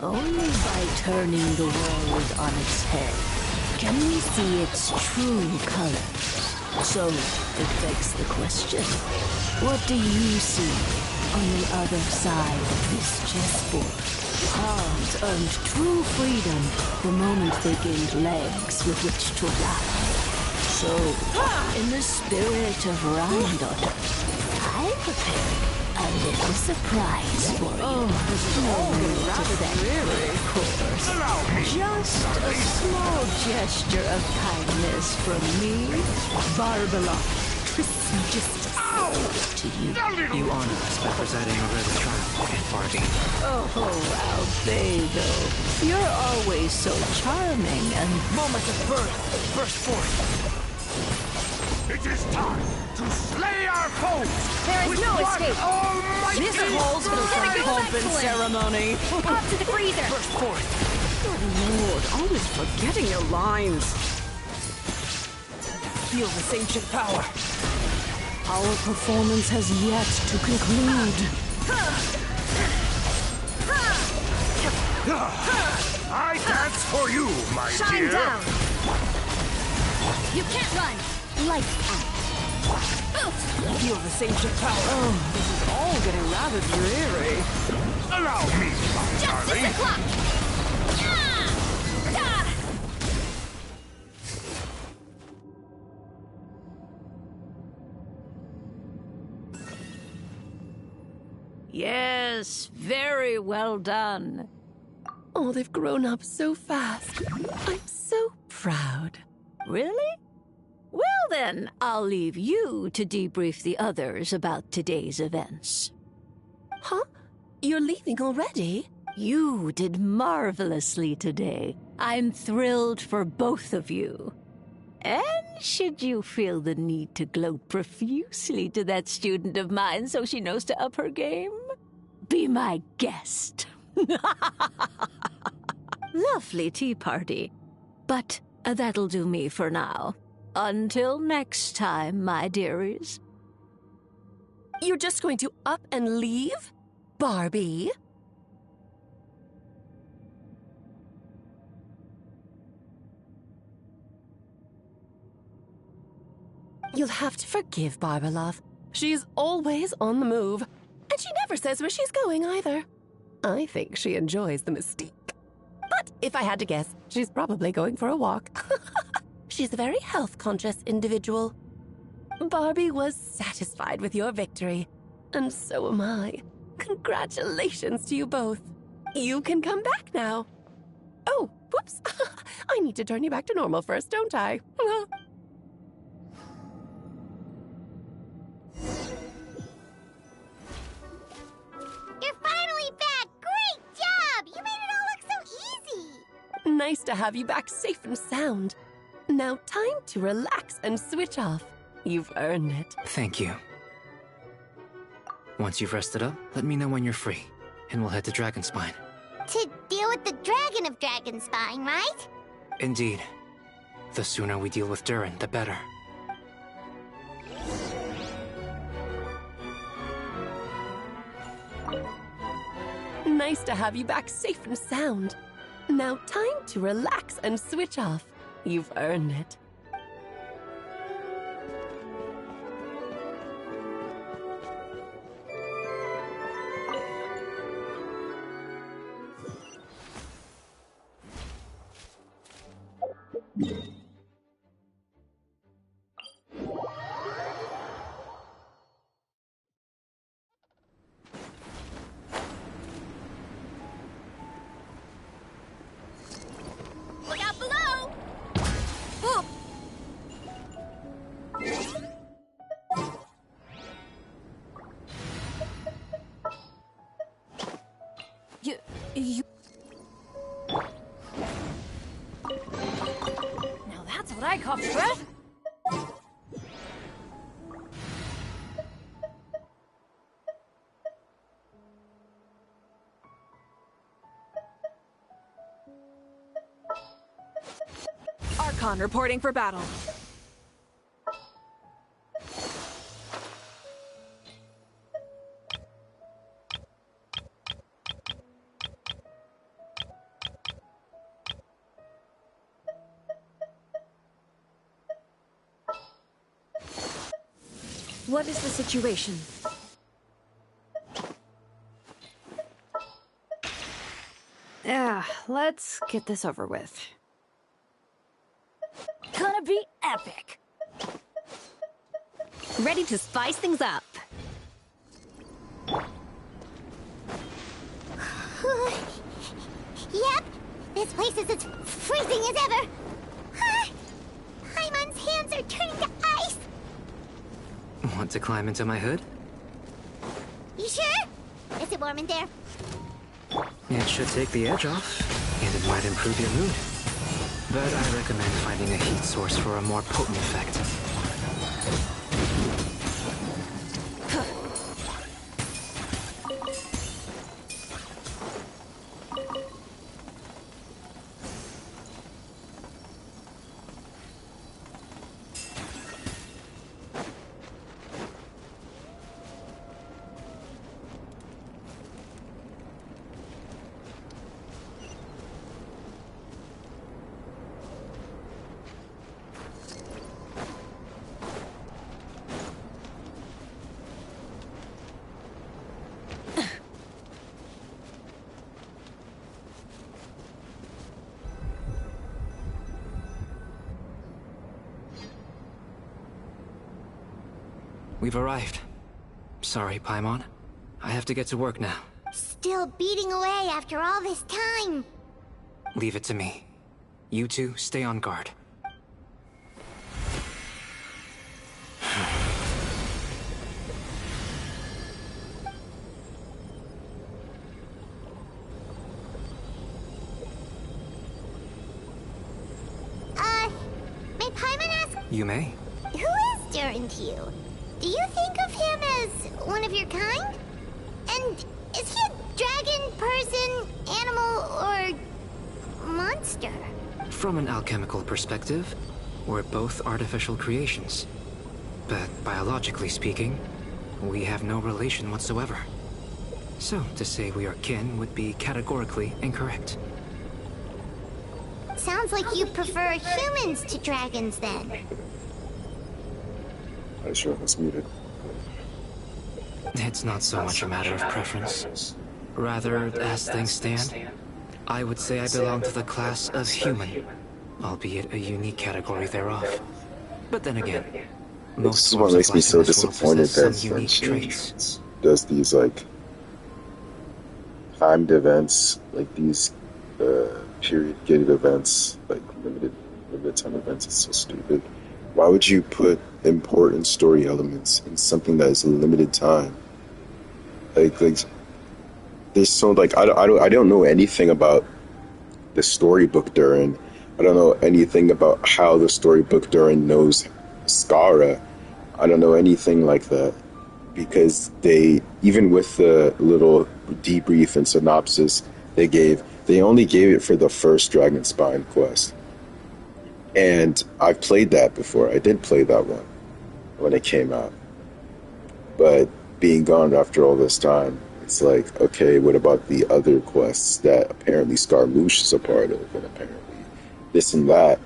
Only by turning the world on its head can we see its true colors. So, it begs the question, what do you see on the other side of this chessboard? Pawns earned true freedom the moment they gained legs with which to ride. So, in the spirit of Rhymedaughter, I prepared a little surprise for you. Oh, this is all really, of course. Just a small gesture of kindness from me, Barbara Trismegistus, to you. You honor us by presiding over the trial, Aunt Barbie. Oh, Albedo, you're always so charming and... Moment of birth, burst forth. It is time to slay our foes! There is no escape! Almighty This calls for the pomp and ceremony! Up to the freezer! Burst forth! Good lord, always forgetting your lines. Feel this ancient power. Our performance has yet to conclude. I dance for you, my Shine dear! down! You can't run! Lights out! Feel this ancient power. Oh, this is all getting rather dreary. Allow me, my darling. Justice o'clock! Yes, very well done. Oh, they've grown up so fast. I'm so proud. Really? Well then, I'll leave you to debrief the others about today's events. Huh? You're leaving already? You did marvelously today. I'm thrilled for both of you. And should you feel the need to gloat profusely to that student of mine so she knows to up her game, be my guest. Lovely tea party. But that'll do me for now. Until next time, my dearies. You're just going to up and leave? Barbie? You'll have to forgive Barbalov. She's always on the move. And she never says where she's going either. I think she enjoys the mystique. But if I had to guess, she's probably going for a walk. She's a very health-conscious individual. Barbie was satisfied with your victory. And so am I. Congratulations to you both. You can come back now. Oh, whoops. I need to turn you back to normal first, don't I? You're finally back! Great job! You made it all look so easy! Nice to have you back safe and sound. Now time to relax and switch off. You've earned it. Thank you. Once you've rested up, let me know when you're free, and we'll head to Dragonspine. To deal with the Dragon of Dragonspine, right? Indeed. The sooner we deal with Durin, the better. Nice to have you back safe and sound. Now time to relax and switch off. You've earned it. Look out below! Oh. You... Now that's what I call breath! Archon reporting for battle. What is the situation? Yeah, let's get this over with. Gonna be epic. Ready to spice things up. Yep, this place is as freezing as ever. Paimon's hands are turning to ice. Want to climb into my hood? You sure? Is it warm in there? It should take the edge off, and it might improve your mood. But I recommend finding a heat source for a more potent effect. We've arrived. Sorry, Paimon. I have to get to work now. Still beating away after all this time. Leave it to me. You two, stay on guard. May Paimon ask? You may. Who is Durin to you? Do you think of him as one of your kind? And is he a dragon, person, animal, or monster? From an alchemical perspective, we're both artificial creations. But biologically speaking, we have no relation whatsoever. So, to say we are kin would be categorically incorrect. Sounds like you prefer humans to dragons, then. I sure was muted. It's not so much a matter of preference. Rather, as things stand, I would say I belong to the class of human, albeit a unique category thereof. But then again, This is what makes me so disappointed that Genshin does these, like, timed events, like these period-gated events, like limited time events. It's so stupid. Why would you put important story elements in something that is a limited time? Like there's so, like, I don't know anything about the storybook Durin. I don't know anything about how the storybook Durin knows Skara. I don't know anything like that, because they, even with the little debrief and synopsis they only gave it for the first Dragonspine quest. And I've played that before. I did play that one when it came out. But being gone after all this time, it's like, okay, what about the other quests that apparently Scarlouche is a part of, and apparently this and that?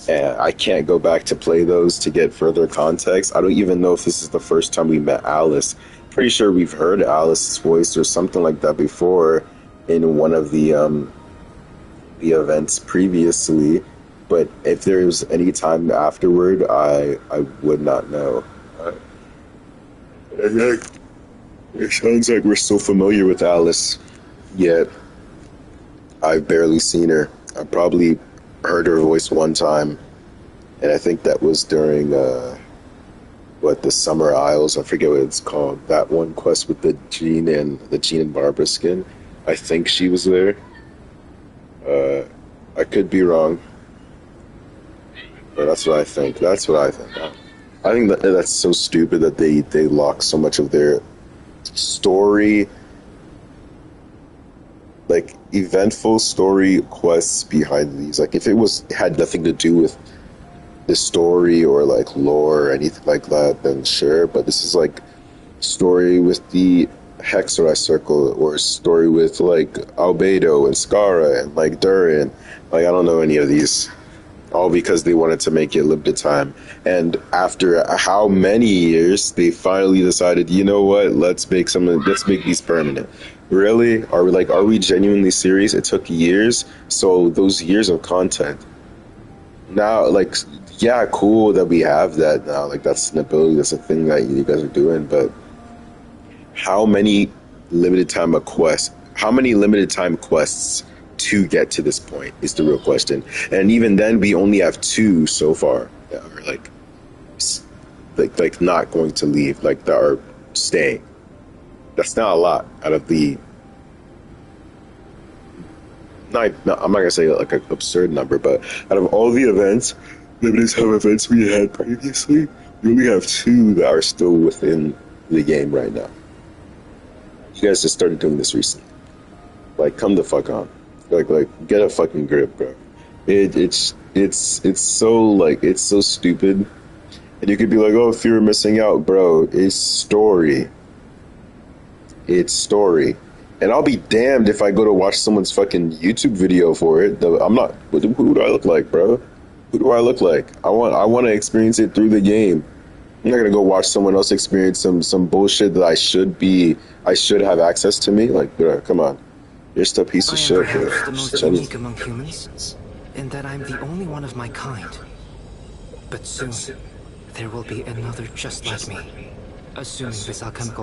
And I can't go back to play those to get further context. I don't even know if this is the first time we met Alice. Pretty sure we've heard Alice's voice or something like that before in one of the events previously. But if there's any time afterward, I would not know. It sounds like we're so familiar with Alice, yet I've barely seen her. I probably heard her voice one time, and I think that was during the Summer Isles. I forget what it's called. That one quest with the Jean and Barbara skin. I think she was there. I could be wrong, but that's what I think. I think that's so stupid that they lock so much of their story, like eventful story quests behind these. Like if it had nothing to do with the story or like lore or anything like that, then sure. But this is like story with the Hexeri Circle, or story with like Albedo and Skara and like Durin. Like I don't know any of these all because they wanted to make it limited time. And after how many years, they finally decided, you know what? Let's make these permanent. Really? Are we genuinely serious? It took years. So those years of content. Now, like, yeah, cool that we have that now. Like, that's an ability. That's a thing that you guys are doing. But how many limited time quests? How many limited time quests to get to this point is the real question. And even then, we only have 2 so far that are like not going to leave, like that are staying. That's not a lot out of the. I'm not gonna say like an absurd number, but out of all the events, limited time events we had previously, we only have 2 that are still within the game right now. You guys just started doing this recently. Like, come the fuck on. Like, get a fucking grip, bro. It's so, like, it's so stupid. And you could be like, oh, fear of missing out, bro. It's story. It's story. And I'll be damned if I go to watch someone's fucking YouTube video for it. I'm not, who do I look like, bro? Who do I look like? I want to experience it through the game. I'm not gonna go watch someone else experience some bullshit that I should have access to me. Like, bro, come on. You're just a piece of shit. I am perhaps the most unique among humans, in that I'm the only one of my kind. But soon, there will be another just like me, assuming this alchemical